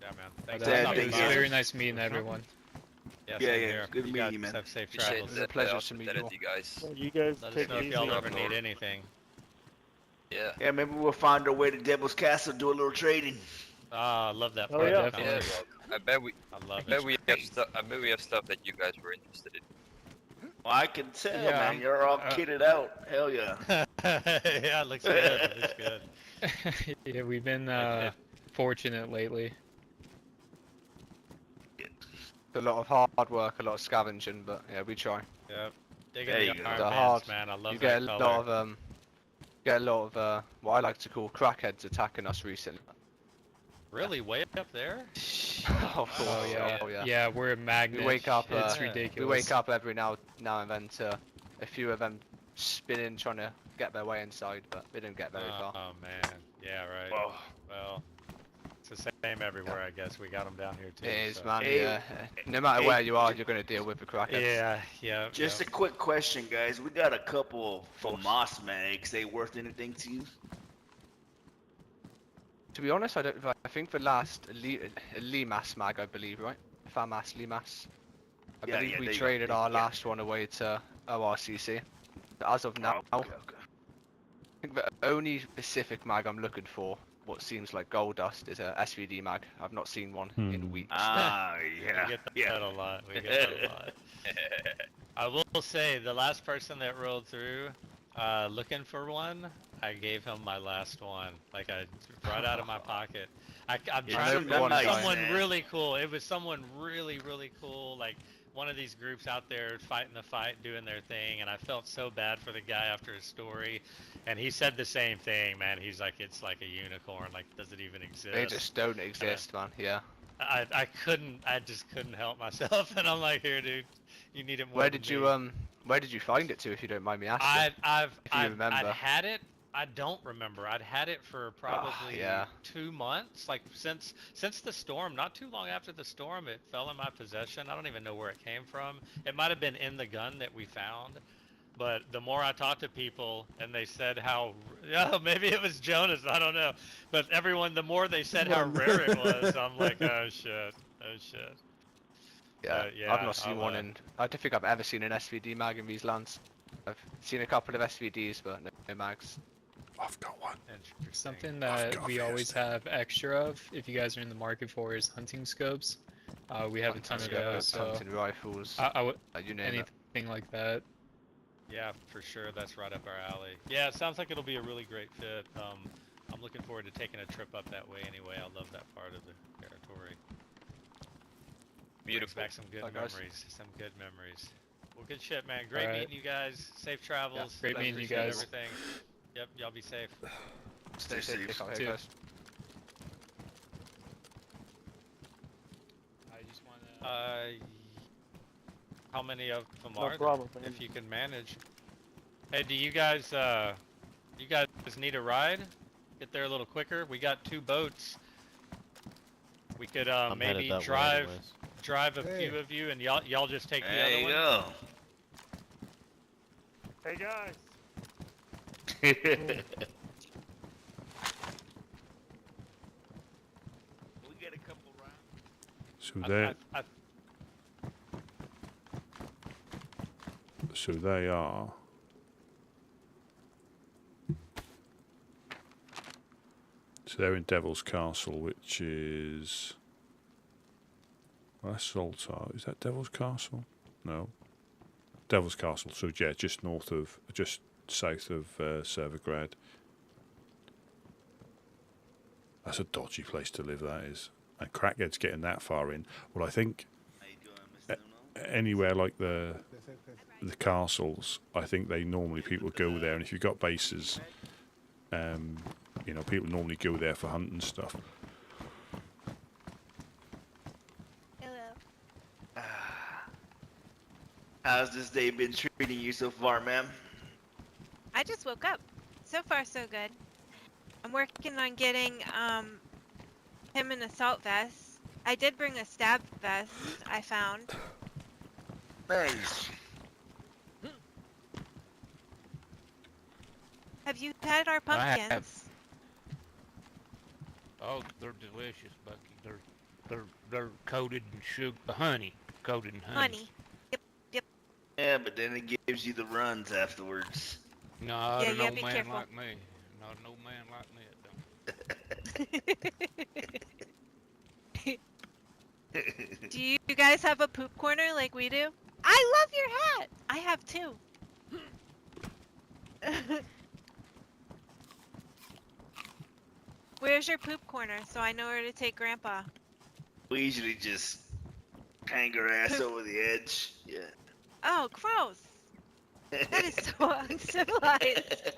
Yeah, man. But, Thanks. Sad it thing was is- very nice meeting everyone. Yeah, Yeah, same yeah, here. good You meeting guys you, man. have safe Appreciate travels. It's a pleasure to meet you all. hospitality, guys. Well, you guys Let us take know it if easy. y'all ever Lord. need anything. Yeah. Yeah, maybe we'll find our way to Devil's Castle, do a little trading. Ah, I love that Oh, part yeah. of the Yeah, concept. well, I bet we I love bet it. we have stuff. I bet we have stuff that you guys were interested in. Well, I can tell, Yeah, man. You're all kitted out. Hell yeah. Yeah, it looks good. It looks good. Yeah, we've been If- fortunate lately. A lot of hard work, a lot of scavenging, but yeah, we try. Yep. Digging There the you go. armbands, The hard- man. I love You that get a color. lot of what I like to call crackheads attacking us recently. Really, way up there? Oh, Oh yeah. oh yeah. Yeah, we're a magnet. We wake up. It's Yeah. ridiculous. We wake up every now and then to a few of them spinning, trying to get their way inside, but they didn't get very far. Oh man, yeah, right. Well, Well, it's the same everywhere, I guess. We got them down here too. It is, so. man. Hey, Yeah. No matter hey, where you are, you're gonna deal with the crackheads. Yeah, yeah. just a quick question, guys. We got a couple from Moss mags. They worth anything to you? To be honest, I don't. I think the last Limas mag, I believe, right? Famas Limas. I Yeah, believe yeah, we there you go. traded our Yeah. last one away to ORCC. As of now, Oh, okay, okay. I think the only specific mag I'm looking for, what seems like gold dust, is a SVD mag. I've not seen one in weeks. Ah, We yeah. get that Yeah. a lot. We get that a lot. I will say, the last person that rolled through looking for one, I gave him my last one. Like, I brought out of my pocket. I'm Yeah, trying to remember nice, someone man. really cool. It was someone really, really cool. Like, one of these groups out there fighting the fight, doing their thing, and I felt so bad for the guy after his story. And he said the same thing, man. He's like, it's like a unicorn. Like, does it even exist? They just don't exist, man. Yeah. I just couldn't help myself. And I'm like, here, dude, you need it more Where than did you me. Where did you find it to, if you don't mind me asking? I'd if you remember. had it. I don't remember. I'd had it for probably yeah. 2 months. Like since the storm, not too long after the storm, it fell in my possession. I don't even know where it came from. It might have been in the gun that we found. But the more I talked to people, and they said how, yeah, maybe it was Jonas, I don't know. But the more they said how rare it was, I'm like, oh shit. Yeah, yeah, I've not seen one in. I don't think I've ever seen an SVD mag in these lands. I've seen a couple of SVDs, but no mags. I've got one. Something that we always have extra of, if you guys are in the market for, is hunting scopes. We have a ton of those. So Hunting rifles. I would you name it. anything like that. Yeah, for sure. That's right up our alley. Yeah, it sounds like it'll be a really great fit. I'm looking forward to taking a trip up that way anyway. I love that part of the territory. Brings back some good memories. Some good memories. Well, good shit, man. Great Alright. meeting you guys. Safe travels. great meeting you Appreciate guys. Everything. Yep, y'all be safe. Stay safe. Take care, Too. guys. I just wanna. How many of them No are problem, there? man. If you can manage. Hey, do you guys need a ride? Get there a little quicker. We got 2 boats. We could I'm headed maybe that way drive a Hey. few of you, and y'all just take the There other you one. go. Hey guys. We get a couple rounds. So they so they are. So they're in Devil's Castle, which is. Well, that's Zoltar. Is that Devil's Castle? No. Devil's Castle. So yeah, just south of Servergrad. That's a dodgy place to live. That is, and crackheads getting that far in. Well, I think How you doing, Mr. Nuno? anywhere like the castles, I think people go there, and if you've got bases, people normally go there for hunting stuff. Hello. How's this day been treating you so far, ma'am? I just woke up. So far, so good. I'm working on getting him an assault vest. I did bring a stab vest I found. Nice. Have you had our I have. pumpkins? Oh, they're delicious, Bucky. They're coated in sugar, honey, coated in honey. Honey. Yep. Yeah, but then it gives you the runs afterwards. Not Yeah, an you gotta old be man careful. like me. Not an old man like me. It don't. Do you guys have a poop corner like we do? I love your hat! I have two. Where's your poop corner so I know where to take Grandpa? We usually just hang our ass over the edge. Yeah. Oh, gross. That is so uncivilized.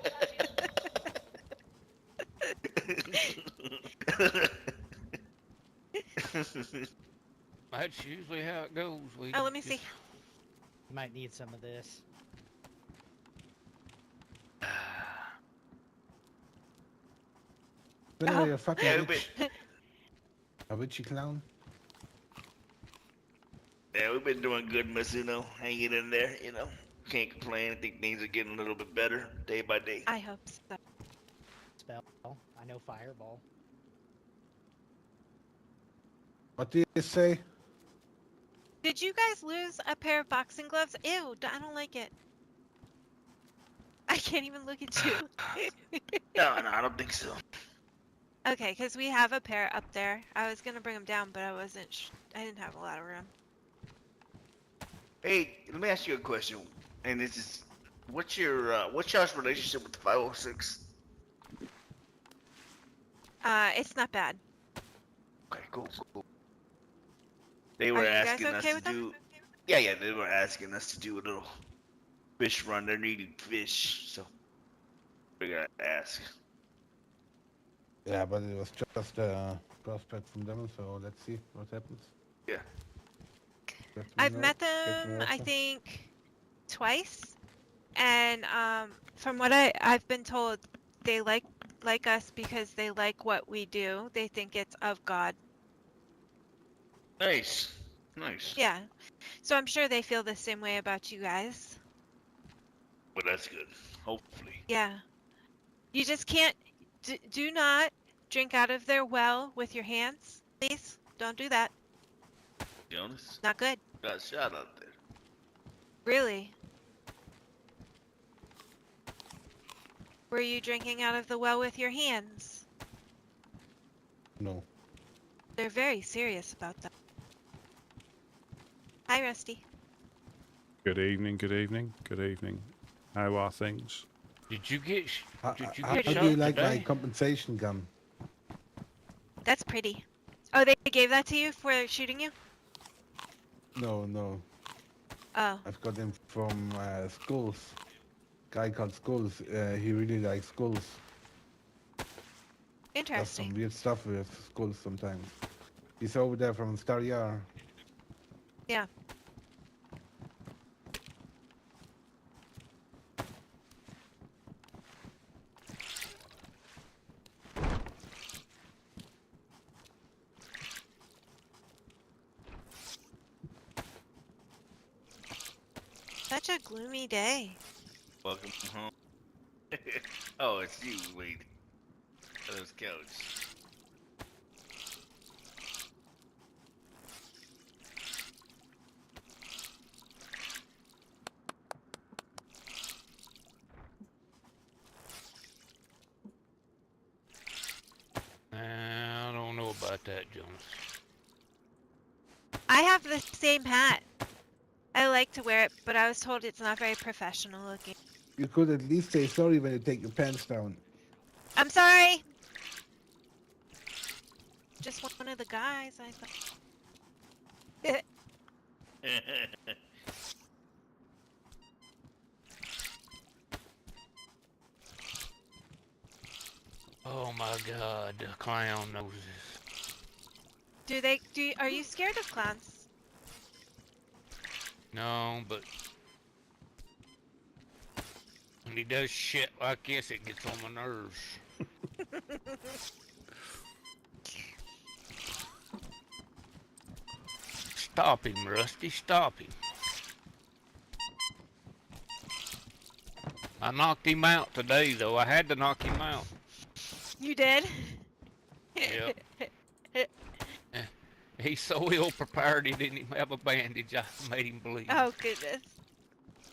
That's usually how it goes. Oh, let me see. You might need some of this. Anyway, you fucking Yeah, witch. A witchy clown. Yeah, we've been doing good, Miss Uno. Hanging in there, you know. Can't complain. I think things are getting a little bit better day by day. I hope so. Spell. I know fireball. What do you say? Did you guys lose a pair of boxing gloves? Ew, I don't like it. I can't even look at you. No, I don't think so. Okay, because we have a pair up there. I was gonna bring them down, but I wasn't. I didn't have a lot of room. Hey, let me ask you a question. And this is, what's y'all's relationship with the 506? It's not bad. Okay, cool. They Are were you guys asking us okay to with them? do. Yeah, they were asking us to do a little fish run. They're needing fish, so we gotta ask. Yeah, but it was just a prospect from them, so let's see what happens. Yeah. I've met them, I think, twice, and from what I've been told, they like us because they like what we do. They think it's of God. Nice. Yeah, so I'm sure they feel the same way about you guys. Well, that's good. Hopefully. Yeah, you just can't. Do not drink out of their well with your hands, please. Don't do that. Jonas. Not good. Got shot out there. Really? Were you drinking out of the well with your hands? No. They're very serious about that. Hi, Rusty. Good evening, good evening, good evening. How are things? Did you get How shot do you like today? my compensation gun? That's pretty. Oh, they gave that to you for shooting you? No. Oh. I've got him from Skulls. Guy called Skulls. He really likes Skulls. Does Interesting. some weird stuff with Skulls sometimes. He's over there from Star Yar. Yeah. Such a gloomy day. Welcome home. Oh, it's you, Wade. Those couch. I don't know about that, Jonas. I have the same hat. I like to wear it, but I was told it's not very professional looking. You could at least say sorry when you take your pants down. I'm sorry. Just one of the guys, I thought. Oh my God, the clown noses. Are you scared of clowns? No, but when he does shit like this, it gets on my nerves. Stop him, Rusty, stop him. I knocked him out today, though. I had to knock him out. You did? Yep. He's so ill prepared he didn't even have a bandage. I made him bleed. Oh, goodness.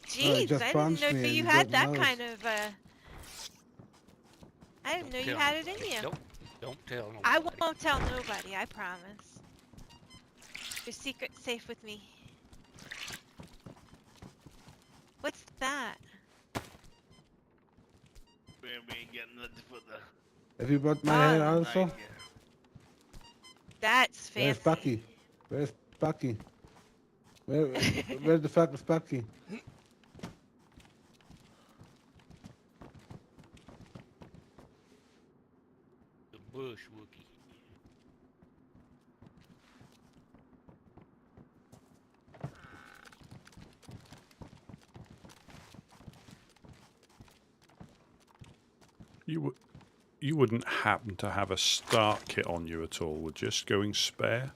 he Jeez, just I didn't punched know me and you he had got that nose. kind of, I didn't know you had it in you. Don't tell nobody. I won't tell nobody, I promise. Your secret's safe with me. What's that? We ain't getting nothing for the. Have you brought my hair also? That's fancy. Where's Bucky? Where's Bucky? Where the fuck is Bucky? The bush Wookie. You wouldn't happen to have a start kit on you at all, would you? Just going spare?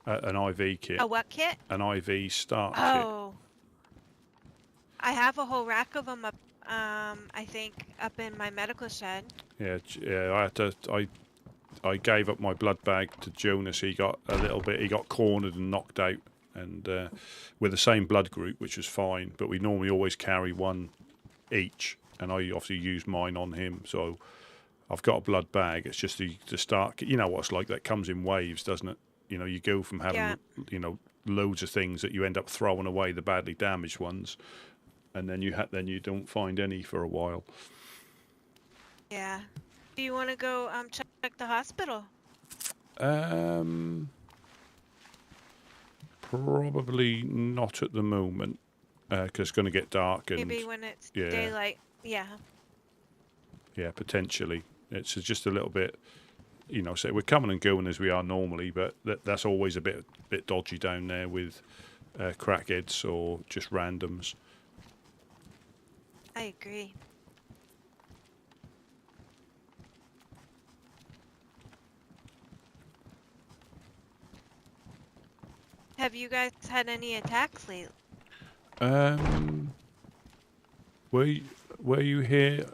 An IV kit. A what kit? An IV start kit. Oh. I have a whole rack of them up, I think, up in my medical shed. Yeah, I had to. I gave up my blood bag to Jonas. He got a little bit. He got cornered and knocked out, and we're the same blood group, which was fine. But we normally always carry one each, and I obviously used mine on him. So I've got a blood bag. It's just the start. You know what it's like. That comes in waves, doesn't it? You know, you go from having loads of things that you end up throwing away, the badly damaged ones, and then you don't find any for a while. Yeah. Do you want to go check the hospital? Probably not at the moment, because it's going to get dark and Maybe when it's daylight. Yeah. Yeah, potentially. It's just a little bit, so we're coming and going as we are normally, but that's always a bit dodgy down there with crackheads or just randoms. I agree. Have you guys had any attacks lately? Were you here?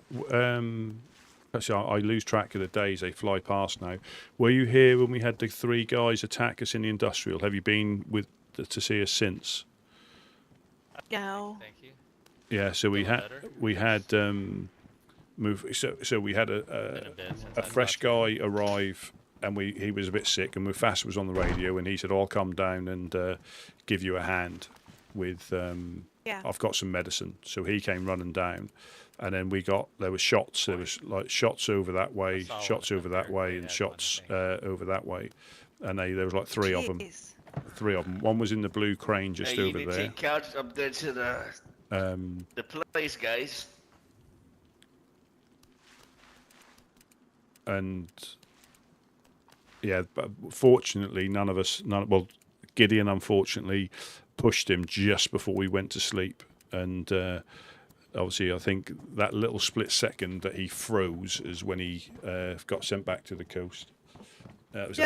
Actually, I lose track of the days. They fly past now. Were you here when we had the 3 guys attack us in the industrial? Have you been to see us since? No. Thank you. Yeah. So we had we had a fresh guy arrive, and he was a bit sick, and Mufasa was on the radio, and he said, "I'll come down and give you a hand with I've got some medicine." So he came running down, and then there were shots. There was like shots over that way, shots over that way, and shots over that way, and there was like 3 of them. 3 of them. One was in the blue crane just over there. Take couch up there to the place, guys. And yeah, but fortunately, Gideon unfortunately pushed him just before we went to sleep, and obviously I think that little split second that he froze is when he got sent back to the coast. It was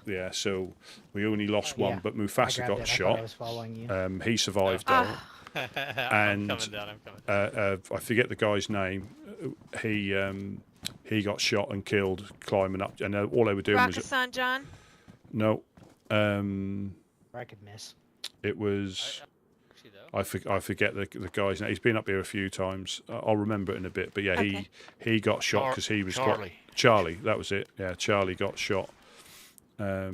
yeah, so we only lost one, but Mufasa got shot. He survived though. And I'm coming. I forget the guy's name. He got shot and killed climbing up, and all they were doing was Rakkasan John? no. I could miss. It was. I forget the guy's name. He's been up here a few times. I'll remember it in a bit. But yeah, he got shot because he was Charlie. That was it. Yeah, Charlie got shot. Yeah,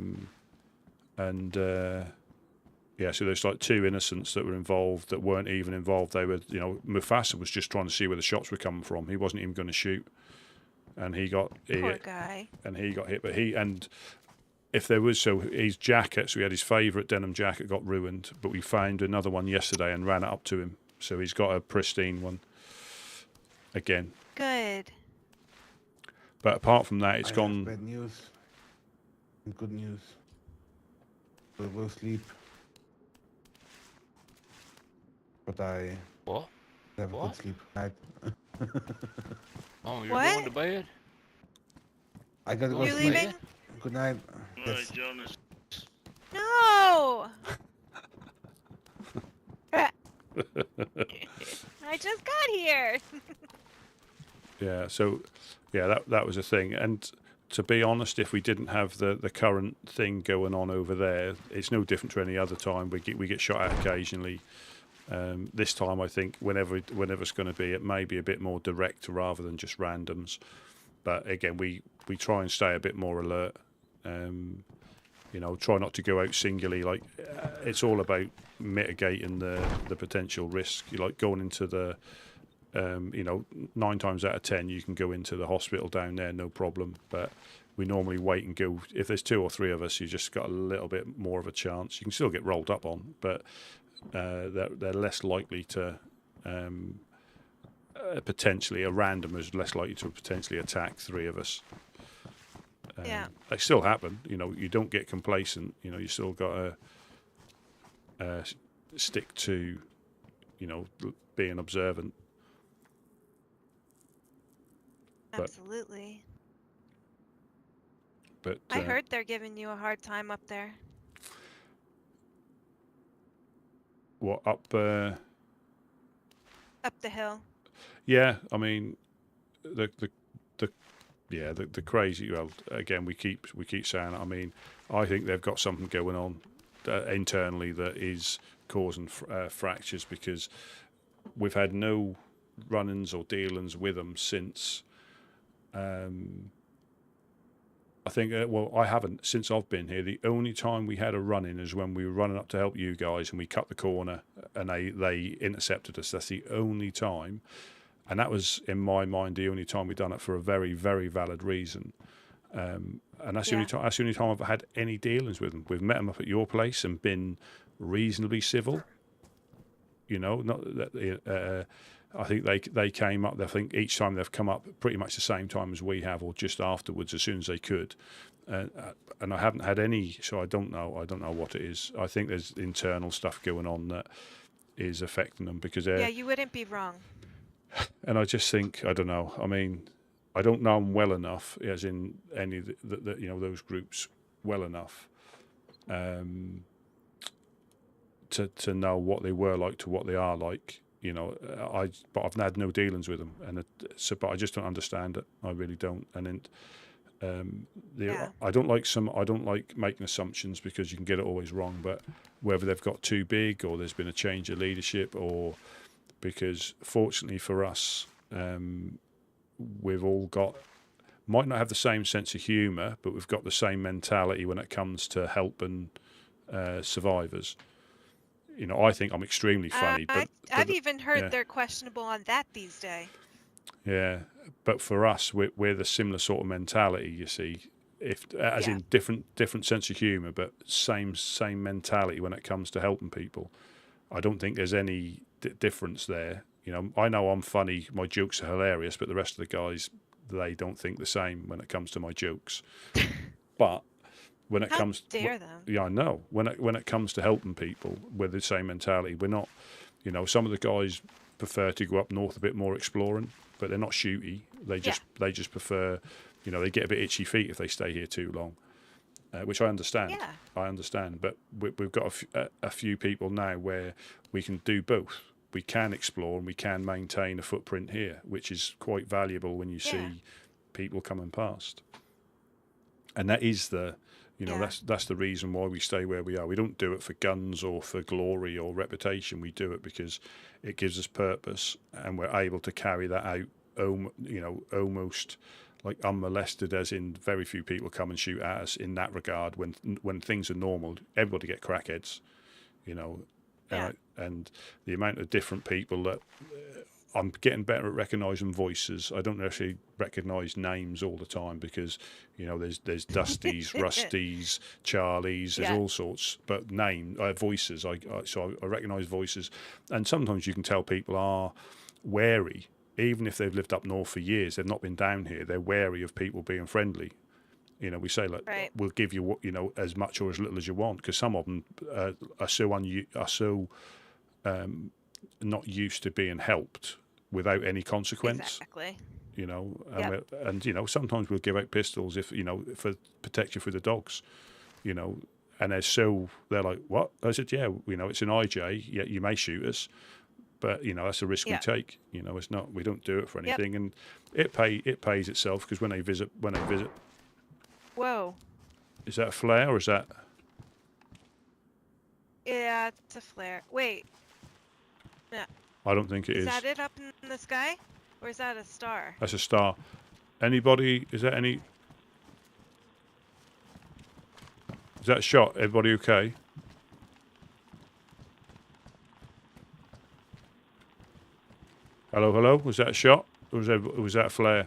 so there's like 2 innocents that were involved that weren't even involved. They were, Mufasa was just trying to see where the shots were coming from. He wasn't even going to shoot, and poor guy. And he got hit. But if there was, so his jacket, so he had his favourite denim jacket got ruined, but we found another one yesterday and ran it up to him. So he's got a pristine one again. Good. But apart from that, it's gone. Bad news and good news. We'll go sleep. But I never could sleep at night. Oh, you're going to bed? I gotta go You sleep. leaving? Good night. All right, Jonas. No! I just got here. Yeah, so yeah, that was a thing. And to be honest, if we didn't have the current thing going on over there, it's no different to any other time. We get shot at occasionally. This time, I think whenever it's going to be, it may be a bit more direct rather than just randoms. But again, we try and stay a bit more alert. Try not to go out singularly. Like it's all about mitigating the potential risk. You like going into the 9 times out of 10 you can go into the hospital down there, no problem. But we normally wait and go. If there's 2 or 3 of us, you just got a little bit more of a chance. You can still get rolled up on, but they're less likely to potentially, a random is less likely to potentially attack 3 of us. Yeah. They still happen. You don't get complacent. You still got to stick to, being observant. Absolutely. But I heard they're giving you a hard time up there. What, up? Up the hill. Yeah, I mean, the crazy. Well, again, we keep saying it. I mean, I think they've got something going on internally that is causing fractures, because we've had no run-ins or dealings with them since. I think, I haven't since I've been here. The only time we had a run-in is when we were running up to help you guys and we cut the corner and they intercepted us. That's the only time. And that was, in my mind, the only time we've done it for a very, very valid reason. And that's the only time. That's the only time I've had any dealings with them. We've met them up at your place and been reasonably civil. Not that. I think they came up. I think each time they've come up pretty much the same time as we have, or just afterwards, as soon as they could. And I haven't had any, so I don't know. I don't know what it is. I think there's internal stuff going on that is affecting them, because yeah, you wouldn't be wrong. And I just think, I don't know. I mean, I don't know them well enough, as in any of those groups well enough, to know what they were like to what they are like. But I've had no dealings with them, and but I just don't understand it. I really don't. And then, I don't like making assumptions, because you can get it always wrong. But whether they've got too big, or there's been a change of leadership, or because fortunately for us, we've all might not have the same sense of humour, but we've got the same mentality when it comes to helping survivors. I think I'm extremely funny. I've even heard they're questionable on that these days. Yeah, but for us, we're the similar sort of mentality. You see, in different sense of humour, but same mentality when it comes to helping people. I don't think there's any difference there. I know I'm funny. My jokes are hilarious, but the rest of the guys, they don't think the same when it comes to my jokes. But when it comes, dare them? Yeah, I know. When it comes to helping people with the same mentality, we're not. Some of the guys prefer to go up north a bit more exploring, but they're not shooty. They just prefer. They get a bit itchy feet if they stay here too long, which I understand. Yeah. I understand, but we've got a few people now where we can do both. We can explore and we can maintain a footprint here, which is quite valuable when you see people coming past. And that is that's the reason why we stay where we are. We don't do it for guns or for glory or reputation. We do it because it gives us purpose, and we're able to carry that out, almost like unmolested, as in very few people come and shoot at us in that regard. When things are normal, everybody get crackheads, and the amount of different people that I'm getting better at recognising voices. I don't actually recognise names all the time, because there's Dustys, Rustys, Charlies, there's all sorts, but voices. I recognise voices, and sometimes you can tell people are wary, even if they've lived up north for years. They've not been down here. They're wary of people being friendly. We say we'll give you as much or as little as you want, because some of them are so not used to being helped without any consequence. Exactly. And sometimes we'll give out pistols if for protect you for the dogs, and they're like, what? I said, yeah, it's an IJ. Yeah, you may shoot us, but that's a risk we take. It's not. We don't do it for anything, and it pays itself because when they visit. Whoa. Is that a flare or is that? Yeah, it's a flare. Wait. No. I don't think it is. Is that it up in the sky, or is that a star? That's a star. Anybody? Is that any? Is that a shot? Everybody okay? Hello, hello. Was that a shot? Or was that a flare?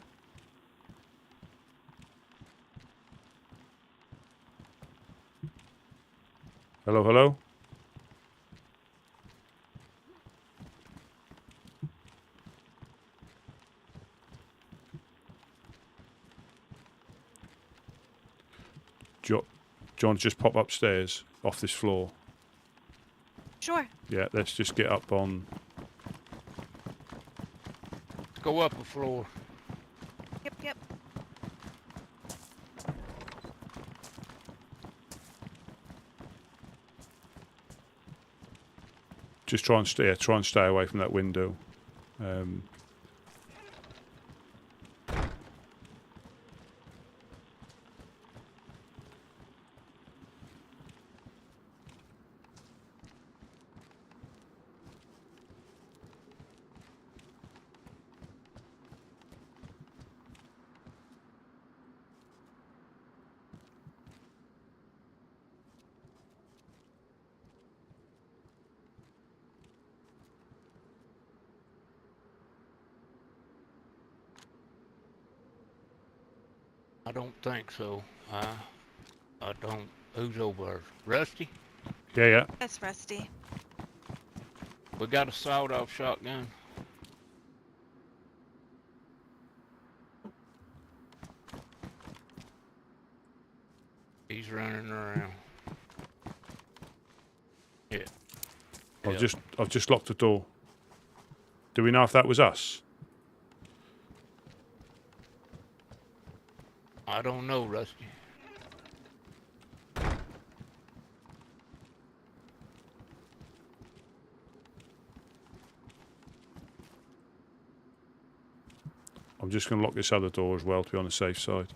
Hello, hello. John's just pop upstairs off this floor. Sure. Yeah, let's just get up on. Go up a floor. Yep. Just try and stay away from that window. I don't think so. I don't. Who's over there? Rusty? Yeah. That's Rusty. We got a sawed-off shotgun. He's running around. Yeah. I've just locked the door. Do we know if that was us? I don't know, Rusty. I'm just going to lock this other door as well to be on the safe side.